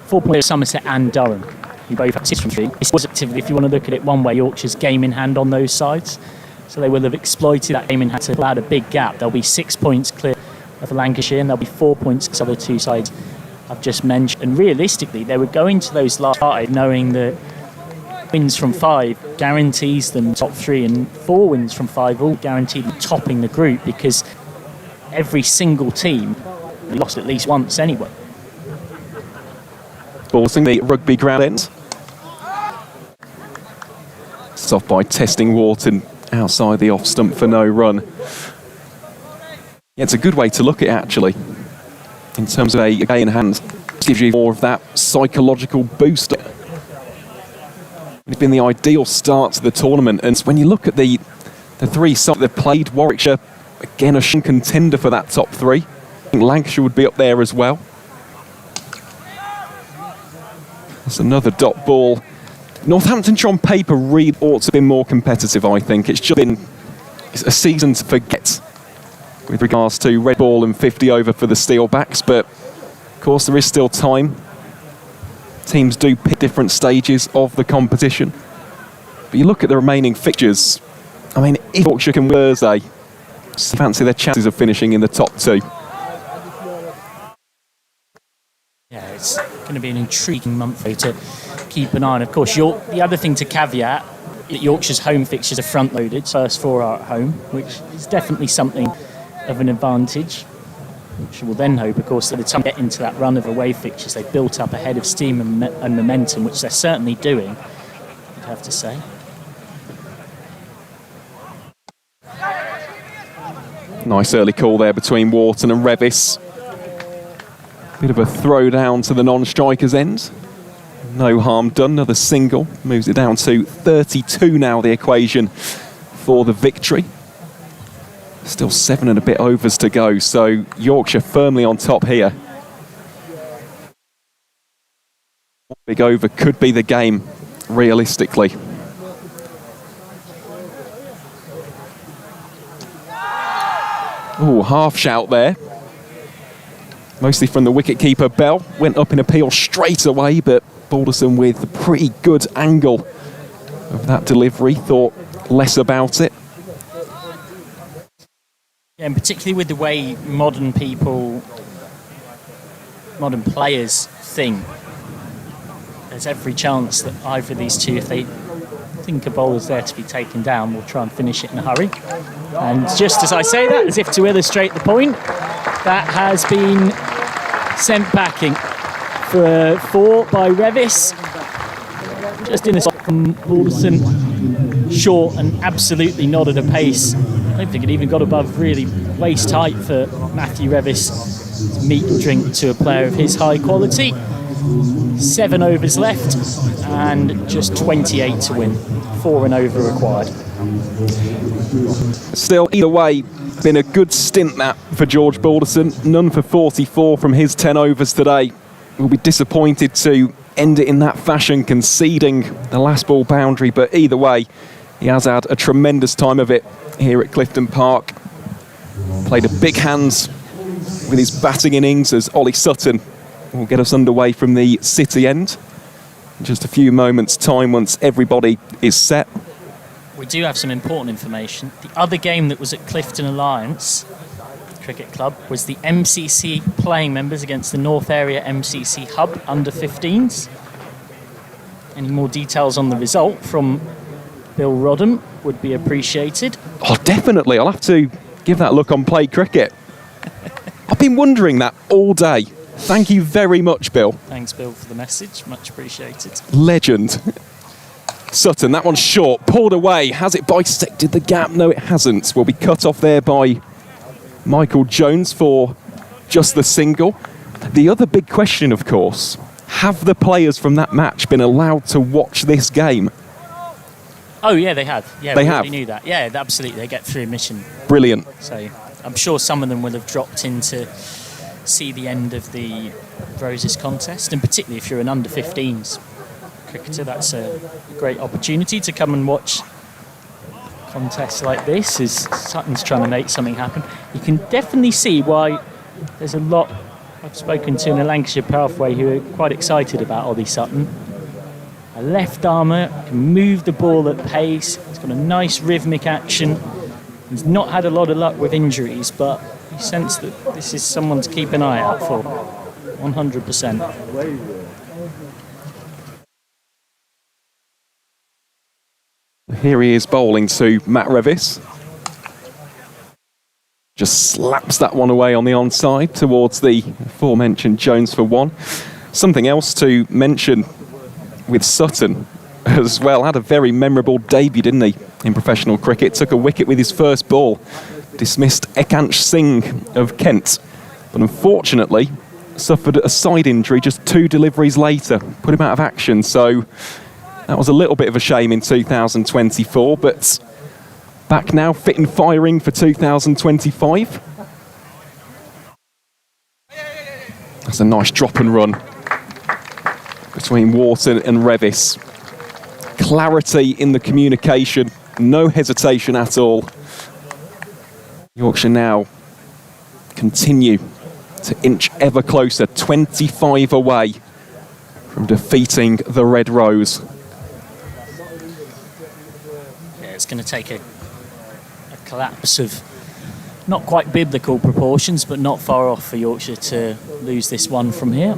4 points Somerset and Durham, who both had 6 from 3. It's positive if you want to look at it one way, Yorkshire's game in hand on those sides. So they will have exploited that game in hand to add a big gap. There'll be 6 points clear of Lancashire, and there'll be 4 points for the other 2 sides I've just mentioned. And realistically, they were going to those last 5 knowing that wins from 5 guarantees them top 3, and 4 wins from 5 all guaranteed them topping the group, because every single team lost at least once anyway. Forcing the rugby ground end. It's off by Testing Wharton outside the off stump for no run. Yeah, it's a good way to look at it, actually, in terms of a game in hand. It gives you more of that psychological boost. It's been the ideal start to the tournament, and when you look at the 3 sides they've played, Warwickshire, again, a contender for that top 3. I think Lancashire would be up there as well. That's another dot ball. Northamptonshire on paper really ought to have been more competitive, I think. It's just been a season to forget with regards to red ball and 50 over for the Steelbacks, but of course there is still time. Teams do pick different stages of the competition. But you look at the remaining fixtures, I mean, if Yorkshire can win Thursday, fancy their chances of finishing in the top 2. Yeah, it's going to be an intriguing month to keep an eye on. Of course, the other thing to caveat, Yorkshire's home fixtures are front-loaded, first 4 are at home, which is definitely something of an advantage. Which will then hope, of course, that the time they get into that run of away fixtures, they've built up a head of steam and momentum, which they're certainly doing, I'd have to say. Nice early call there between Wharton and Revis. Bit of a throw down to the non-striker's end. No harm done, another single. Moves it down to 32 now, the equation for the victory. Still 7 and a bit overs to go, so Yorkshire firmly on top here. Big over could be the game, realistically. Oh, half shout there. Mostly from the wicket-keeper Bell. Went up in appeal straight away, but Balderson with a pretty good angle of that delivery. Thought less about it. Yeah, and particularly with the way modern players think, there's every chance that either of these two, if they think a bowler's there to be taken down, will try and finish it in a hurry. And just as I say that, as if to illustrate the point, that has been sent packing for 4 by Revis. Just in the spot from Balderson, short and absolutely not at a pace. I don't think it even got above really waist height for Matthew Revis to meet and drink to a player of his high quality. 7 overs left and just 28 to win. 4 and over required. Still, either way, been a good stint that for George Balderson. None for 44 from his 10 overs today. We'll be disappointed to end it in that fashion, conceding the last ball boundary, but either way, he has had a tremendous time of it here at Clifton Park. Played a big hands with his batting innings as Ollie Sutton will get us underway from the City end. In just a few moments' time, once everybody is set. We do have some important information. The other game that was at Clifton Alliance Cricket Club was the MCC playing members against the North Area MCC Hub under 15s. Any more details on the result from Bill Rodham would be appreciated. Oh, definitely. I'll have to give that a look on Play Cricket. I've been wondering that all day. Thank you very much, Bill. Thanks, Bill, for the message. Much appreciated. Legend. Sutton, that one's short. Pulled away. Has it bisected the gap? No, it hasn't. Will be cut off there by Michael Jones for just the single. The other big question, of course, have the players from that match been allowed to watch this game? Oh, yeah, they have. Yeah, they we have. already knew that. Yeah, absolutely. They get through admission. Brilliant. So I'm sure some of them will have dropped in to see the end of the Roses contest, and particularly if you're an under-15s cricketer, that's a great opportunity to come and watch contests like this, as Sutton's trying to make something happen. You can definitely see why there's a lot I've spoken to in the Lancashire Powerplay who are quite excited about Ollie Sutton. A left armer, can move the ball at pace, he's got a nice rhythmic action. He's not had a lot of luck with injuries, but you sense that this is someone to keep an eye out for, 100%. Here he is bowling to Matt Revis. Just slaps that one away on the onside towards the aforementioned Jones for one. Something else to mention with Sutton as well. Had a very memorable debut, didn't he, in professional cricket. Took a wicket with his first ball. Dismissed Ekansh Singh of Kent. But unfortunately, suffered a side injury just 2 deliveries later. Put him out of action. So that was a little bit of a shame in 2024. But back now, fit and firing for 2025. That's a nice drop and run between Wharton and Revis. Clarity in the communication, no hesitation at all. Yorkshire now continue to inch ever closer, 25 away from defeating the Red Rose. Yeah, it's going to take a collapse of not quite biblical proportions, but not far off for Yorkshire to lose this one from here.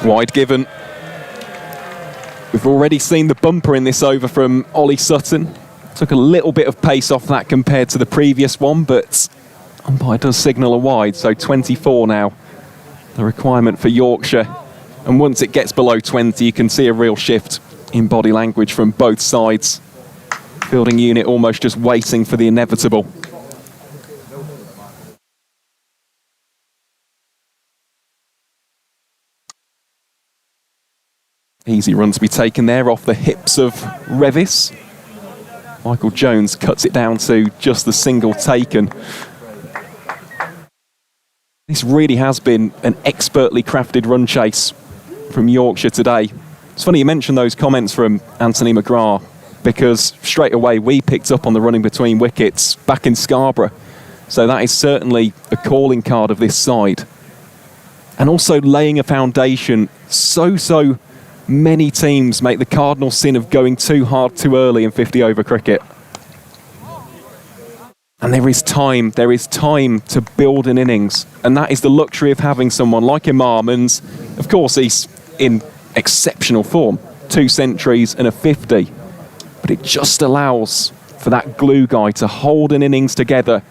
Wide given. We've already seen the bumper in this over from Ollie Sutton. Took a little bit of pace off that compared to the previous one, but umpire does signal a wide, so 24 now, the requirement for Yorkshire. And once it gets below 20, you can see a real shift in body language from both sides. Fielding unit almost just waiting for the inevitable. Easy run to be taken there off the hips of Revis. Michael Jones cuts it down to just the single taken. This really has been an expertly crafted run chase from Yorkshire today. It's funny you mentioned those comments from Anthony McGrath, because straight away we picked up on the running between wickets back in Scarborough. So that is certainly a calling card of this side. And also laying a foundation. So many teams make the cardinal sin of going too hard too early in 50 over cricket. And there is time to build an innings. And that is the luxury of having someone like Imam. And of course he's in exceptional form. 2 centuries and a 50. But it just allows for that glue guy to hold an innings together.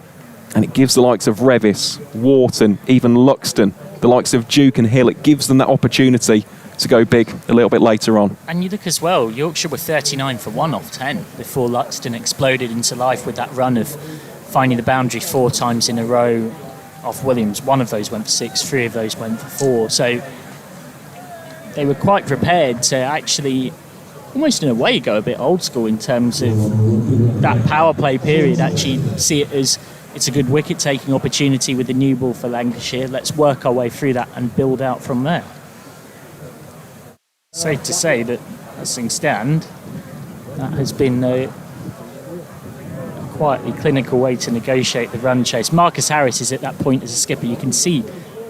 And it gives the likes of Revis, Wharton, even Luxton, the likes of Duke and Hill, it gives them that opportunity to go big a little bit later on. And you look as well, Yorkshire were 39 for 1 off 10 before Luxton exploded into life with that run of finding the boundary 4 times in a row off Williams. 1 of those went for 6, 3 of those went for 4. So they were quite prepared to actually, almost in a way, go a bit old school in terms of that power play period, actually see it as it's a good wicket-taking opportunity with the new ball for Lancashire. Let's work our way through that and build out from there. Safe to say that, as things stand, that has been a quietly clinical way to negotiate the run chase. Marcus Harris is at that point as a skipper. You can see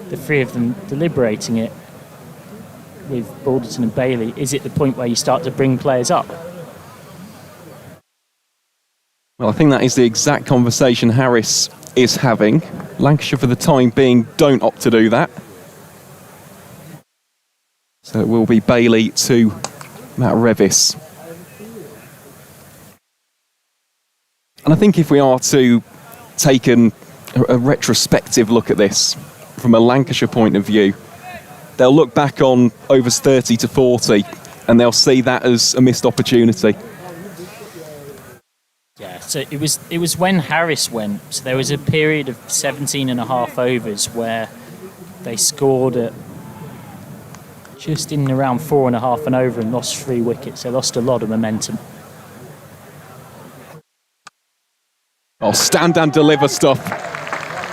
the 3 of them deliberating it with Balderton and Bailey. Is it the point where you start to bring players up? Well, I think that is the exact conversation Harris is having. Lancashire, for the time being, don't opt to do that. So it will be Bailey to Matt Revis. And I think if we are to take a retrospective look at this from a Lancashire point of view, they'll look back on overs 30 to 40 and they'll see that as a missed opportunity. Yeah, so it was when Harris went. So there was a period of 17 and a half overs where they scored at just in around 4.5 and over and lost 3 wickets. They lost a lot of momentum. Oh, stand and deliver stuff.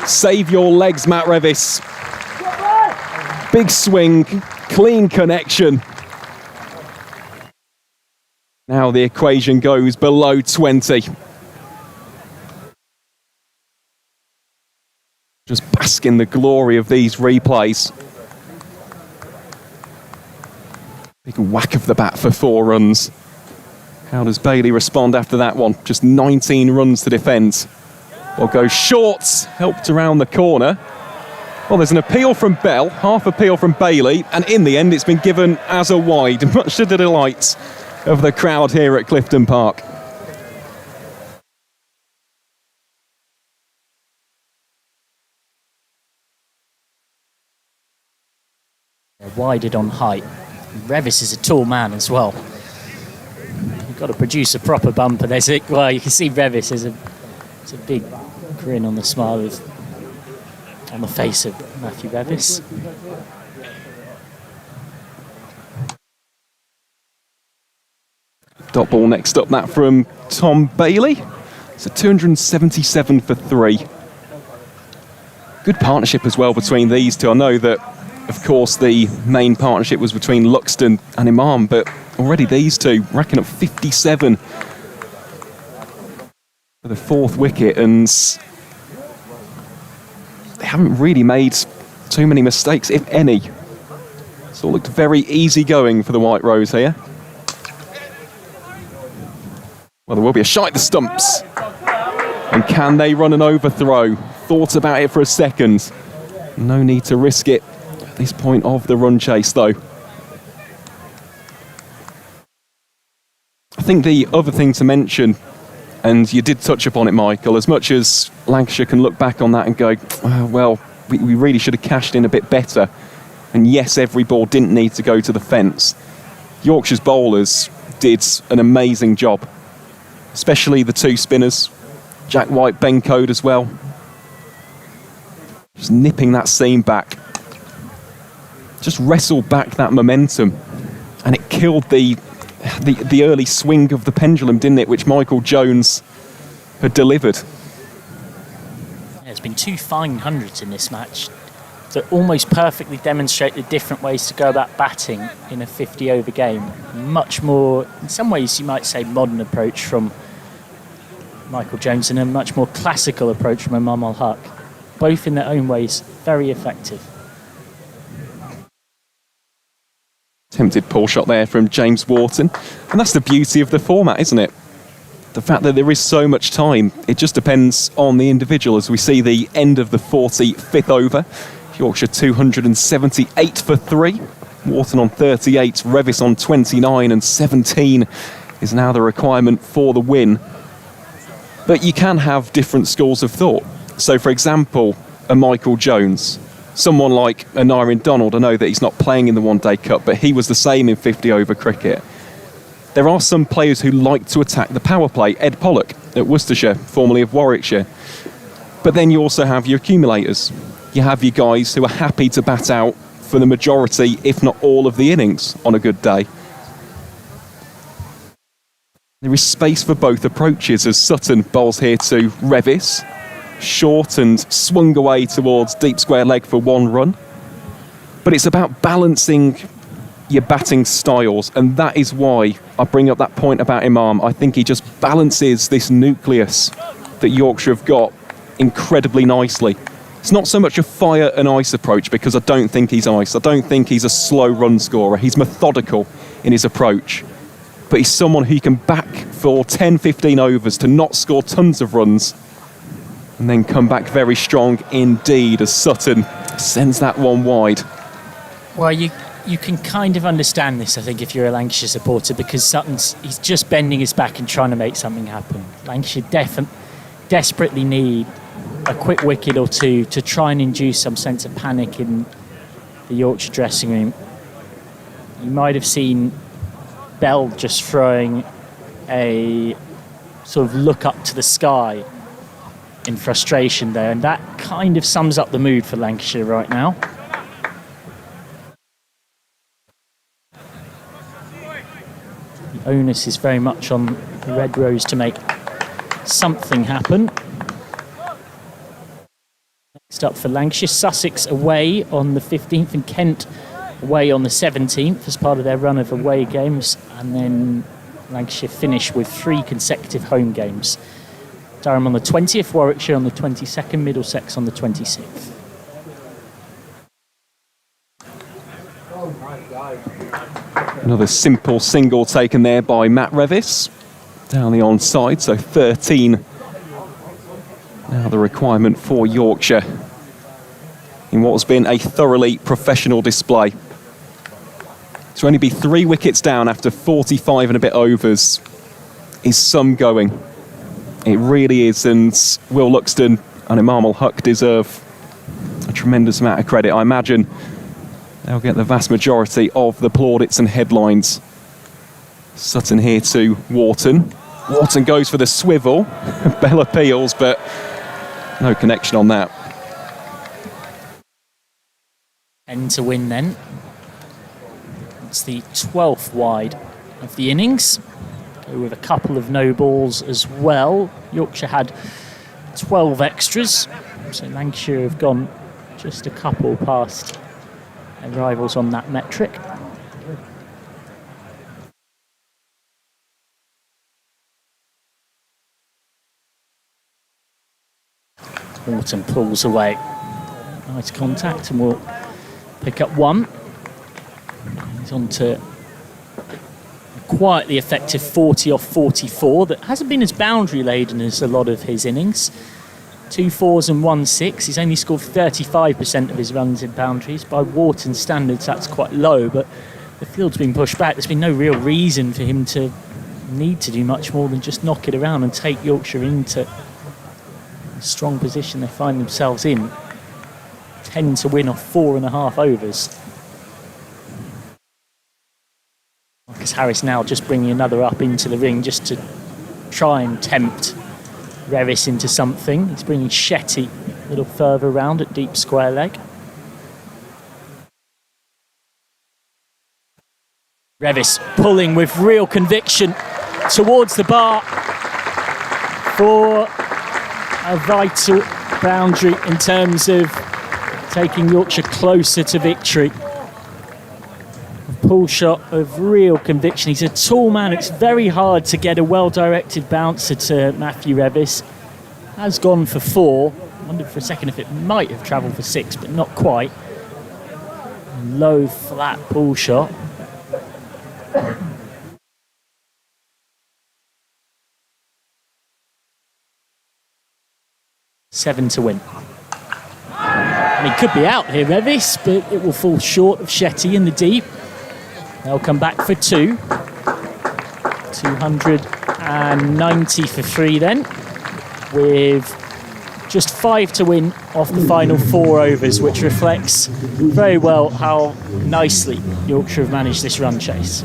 Save your legs, Matt Revis. Big swing, clean connection. Now the equation goes below 20. Just bask in the glory of these replays. Big whack of the bat for 4 runs. How does Bailey respond after that one? Just 19 runs to defend. Well, goes short, helped around the corner. Well, there's an appeal from Bell, half appeal from Bailey, and in the end it's been given as a wide, much to the delight of the crowd here at Clifton Park. Wided on height. Revis is a tall man as well. You've got to produce a proper bumper. Well, you can see Revis. There's a big grin on the on the face of Matthew Revis. Dot ball next up, that from Tom Bailey. It's a 277 for 3. Good partnership as well between these two. I know that, of course, the main partnership was between Luxton and Imam, but already these two racking up 57 for the 4th wicket, and they haven't really made too many mistakes, if any. It's all looked very easy going for the White Rose here. Well, there will be a shot at the stumps. And can they run an overthrow? Thought about it for a second. No need to risk it at this point of the run chase, though. I think the other thing to mention, and you did touch upon it, Michael, as much as Lancashire can look back on that and go, well, we really should have cashed in a bit better. And yes, every ball didn't need to go to the fence. Yorkshire's bowlers did an amazing job, especially the 2 spinners, Jack White, Ben Code as well. Just nipping that seam back. Just wrestled back that momentum. And it killed the early swing of the pendulum, didn't it, which Michael Jones had delivered. Yeah, there's been 2 fine hundreds in this match that almost perfectly demonstrate the different ways to go about batting in a 50-over game. Much more, in some ways you might say, modern approach from Michael Jones and a much more classical approach from Imam al-Haq. Both in their own ways, very effective. Tempted pull shot there from James Wharton. And that's the beauty of the format, isn't it? The fact that there is so much time. It just depends on the individual. As we see the end of the 45th over. Yorkshire 278 for 3. Wharton on 38. Revis on 29. And 17 is now the requirement for the win. But you can have different schools of thought. So, for example, a Michael Jones. Someone like a Nyrin Donald, I know that he's not playing in the One Day Cup, but he was the same in 50-over cricket. There are some players who like to attack the power play. Ed Pollock at Worcestershire, formerly of Warwickshire. But then you also have your accumulators. You have your guys who are happy to bat out for the majority, if not all, of the innings on a good day. There is space for both approaches as Sutton bowls here to Revis. Short and swung away towards deep square leg for 1 run. But it's about balancing your batting styles, and that is why I bring up that point about Imam. I think he just balances this nucleus that Yorkshire have got incredibly nicely. It's not so much a fire and ice approach, because I don't think he's ice. I don't think he's a slow run scorer. He's methodical in his approach. But he's someone who can back for 10, 15 overs to not score tons of runs and then come back very strong indeed as Sutton sends that one wide. Well, you can kind of understand this, I think, if you're a Lancashire supporter, because he's just bending his back and trying to make something happen. Lancashire desperately need a quick wicket or 2 to try and induce some sense of panic in the Yorkshire dressing room. You might have seen Bell just throwing a sort of look up to the sky in frustration there, and that kind of sums up the mood for Lancashire right now. The onus is very much on the Red Rose to make something happen. Next up for Lancashire, Sussex away on the 15th and Kent away on the 17th as part of their run of away games, and then Lancashire finish with 3 consecutive home games. Durham on the 20th, Warwickshire on the 22nd, Middlesex on the 26th. Another simple single taken there by Matt Revis. Down the onside, so 13. Now the requirement for Yorkshire in what has been a thoroughly professional display. To only be 3 wickets down after 45 and a bit overs is some going. It really is, and Will Luxton and Imam Huck deserve a tremendous amount of credit. I imagine they'll get the vast majority of the plaudits and headlines. Sutton here to Wharton. Wharton goes for the swivel. Bell appeals, but no connection on that. End to win then. It's the 12th wide of the innings. Go with a couple of no balls as well. Yorkshire had 12 extras, so Lancashire have gone just a couple past their rivals on that metric. Wharton pulls away. Nice contact, and we'll pick up 1. He's on to a quietly effective 40 off 44 that hasn't been as boundary laden as a lot of his innings. 2 4s and 1 6. He's only scored 35% of his runs in boundaries. By Wharton standards, that's quite low, but the field's been pushed back. There's been no real reason for him to need to do much more than just knock it around and take Yorkshire into a strong position they find themselves in. 10 to win off 4.5 overs. Marcus Harris now just bringing another up into the ring just to try and tempt Revis into something. He's bringing Shetty a little further around at deep square leg. Revis pulling with real conviction towards the bar for a vital boundary in terms of taking Yorkshire closer to victory. A pull shot of real conviction. He's a tall man. It's very hard to get a well-directed bouncer to Matthew Revis. Has gone for 4. Wondered for a second if it might have travelled for 6, but not quite. Low, flat pull shot. Seven to win. And he could be out here, Revis, but it will fall short of Shetty in the deep. They'll come back for 2. 290 for 3 then, with just 5 to win off the final 4 overs, which reflects very well how nicely Yorkshire have managed this run chase.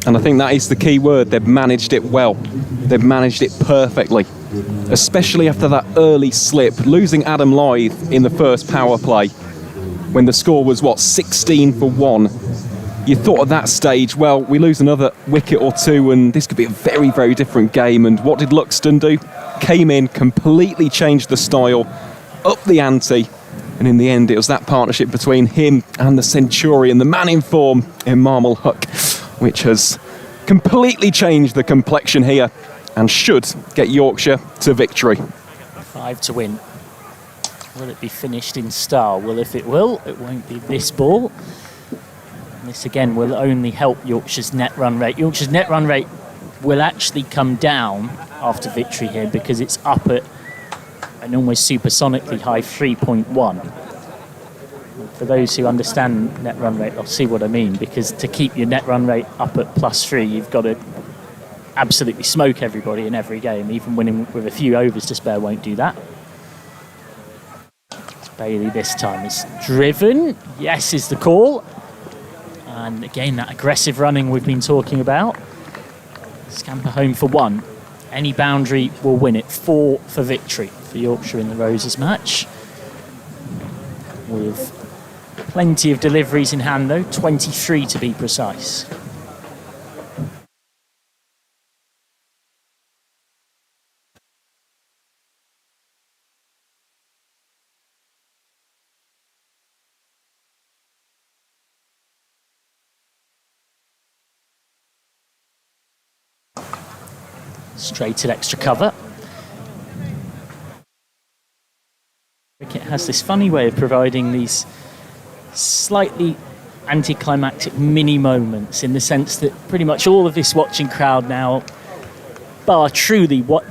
And I think that is the key word. They've managed it well. They've managed it perfectly, especially after that early slip, losing Adam Lyth in the first power play when the score was, 16 for 1. You thought at that stage, well, we lose another wicket or 2 and this could be a very, very different game. And what did Luxton do? Came in, completely changed the style, up the ante, and in the end it was that partnership between him and the Centurion, the man in form, Imam Huck, which has completely changed the complexion here and should get Yorkshire to victory. 5 to win. Will it be finished in style? Well, if it will, it won't be this ball. And this again will only help Yorkshire's net run rate. Yorkshire's net run rate will actually come down after victory here because it's up at an almost supersonically high 3.1. For those who understand net run rate, they'll see what I mean, because to keep your net run rate up at +3, you've got to absolutely smoke everybody in every game. Even winning with a few overs to spare won't do that. It's Bailey this time is driven. Yes is the call. And again, that aggressive running we've been talking about. Scamper home for 1. Any boundary will win it. 4 for victory for Yorkshire in the Roses match. With plenty of deliveries in hand though, 23 to be precise. Straight at extra cover. Cricket has this funny way of providing these slightly anticlimactic mini moments, in the sense that pretty much all of this watching crowd now, bar truly what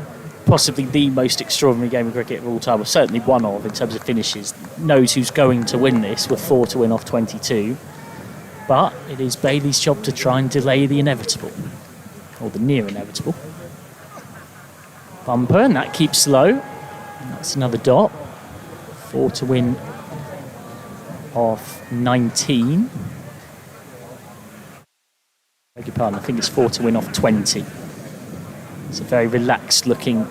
possibly the most extraordinary game of cricket of all time, or certainly one of in terms of finishes, knows who's going to win this, with 4 to win off 22. But it is Bailey's job to try and delay the inevitable, or the near inevitable. Bumper, and that keeps low. And that's another dot. 4 to win off 19. Beg your pardon, I think it's 4 to win off 20. It's a very relaxed looking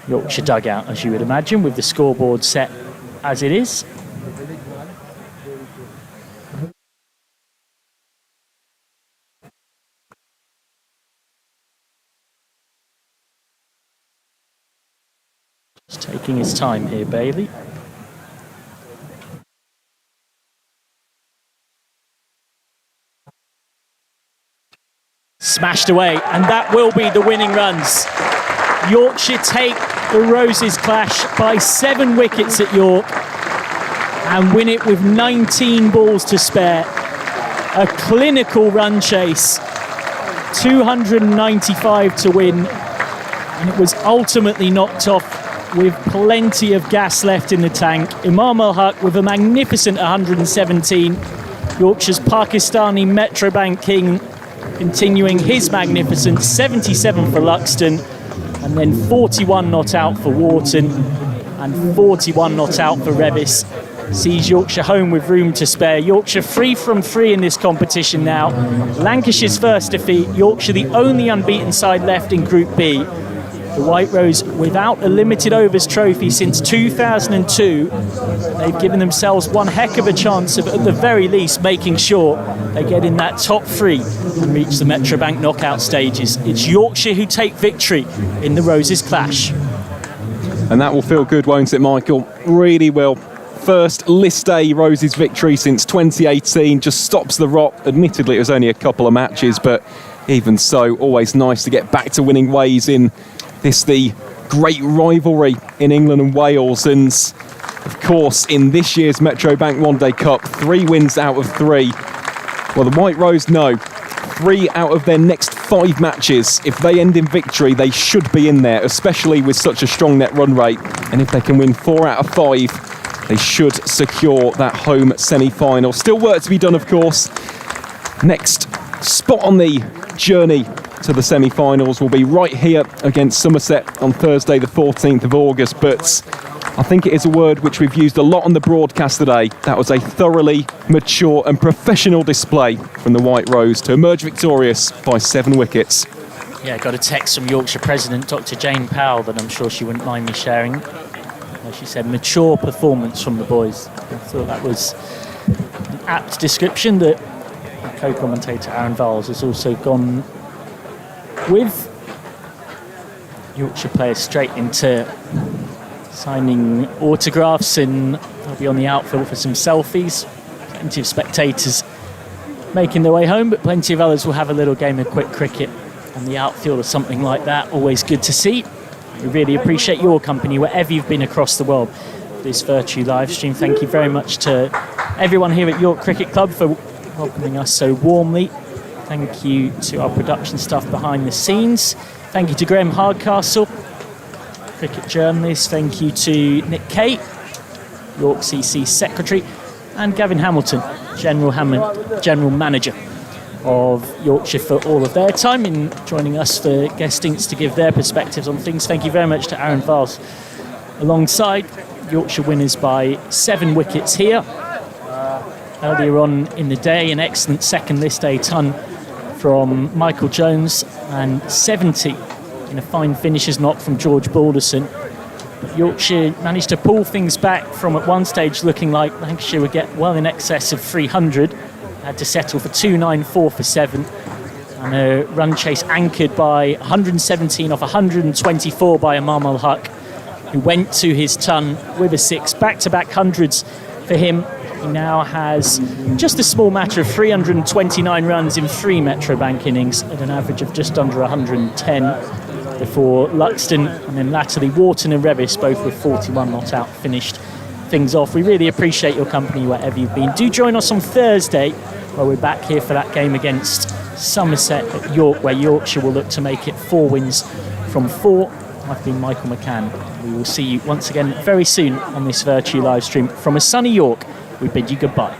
Yorkshire dugout, as you would imagine, with the scoreboard set as it is. Just taking his time here, Bailey. Smashed away, and that will be the winning runs. Yorkshire take the Roses clash by 7 wickets at York and win it with 19 balls to spare. A clinical run chase, 295 to win, and it was ultimately knocked off with plenty of gas left in the tank. Imam al-Haq with a magnificent 117. Yorkshire's Pakistani Metrobank king continuing his magnificent 77 for Luxton, and then 41 not out for Wharton and 41 not out for Revis. Sees Yorkshire home with room to spare. Yorkshire 3 from 3 in this competition now. Lancashire's first defeat. Yorkshire the only unbeaten side left in Group B. The White Rose without a limited overs trophy since 2002. They've given themselves one heck of a chance of, at the very least, making sure they get in that top 3 and reach the Metrobank knockout stages. It's Yorkshire who take victory in the Roses clash. And that will feel good, won't it, Michael? Really will. First list A Roses victory since 2018, just stops the rot. Admittedly, it was only a couple of matches, but even so, always nice to get back to winning ways in this, the great rivalry in England and Wales. And of course, in this year's Metrobank One Day Cup, 3 wins out of 3. Well, the White Rose know 3 out of their next 5 matches. If they end in victory, they should be in there, especially with such a strong net run rate. And if they can win 4 out of 5, they should secure that home semi-final. Still work to be done, of course. Next spot on the journey to the semi-finals will be right here against Somerset on Thursday the 14th of August, but I think it is a word which we've used a lot on the broadcast today. That was a thoroughly mature and professional display from the White Rose to emerge victorious by 7 wickets. Yeah, got a text from Yorkshire President Dr. Jane Powell that I'm sure she wouldn't mind me sharing. She said, mature performance from the boys. I thought that was an apt description that co-commentator Aaron Vowles has also gone with. Yorkshire players straight into signing autographs, and they'll be on the outfield for some selfies. Plenty of spectators making their way home, but plenty of others will have a little game of quick cricket on the outfield or something like that. Always good to see. We really appreciate your company wherever you've been across the world for this Vertu live stream. Thank you very much to everyone here at York Cricket Club for welcoming us so warmly. Thank you to our production staff behind the scenes. Thank you to Graham Hardcastle, cricket journalist. Thank you to Nick Kate, York CC Secretary, and Gavin Hamilton, General Manager of Yorkshire, for all of their time in joining us for guestings to give their perspectives on things. Thank you very much to Aaron Vowles alongside. Yorkshire winners by 7 wickets here. Earlier on in the day, an excellent second list A ton from Michael Jones, and 70 in a fine finisher's knock from George Balderson. Yorkshire managed to pull things back from at one stage looking like Lancashire would get well in excess of 300. Had to settle for 294 for 7. And a run chase anchored by 117 off 124 by Imam al-Haq, who went to his ton with a 6. Back-to-back hundreds for him. He now has just a small matter of 329 runs in 3 Metrobank innings at an average of just under 110. before Luxton and then latterly Wharton and Revis, both with 41 not out, finished things off. We really appreciate your company wherever you've been. Do join us on Thursday, where we're back here for that game against Somerset at York, where Yorkshire will look to make it 4 wins from 4. I've been Michael McCann. We will see you once again very soon on this Vertu live stream. From a sunny York, we bid you goodbye.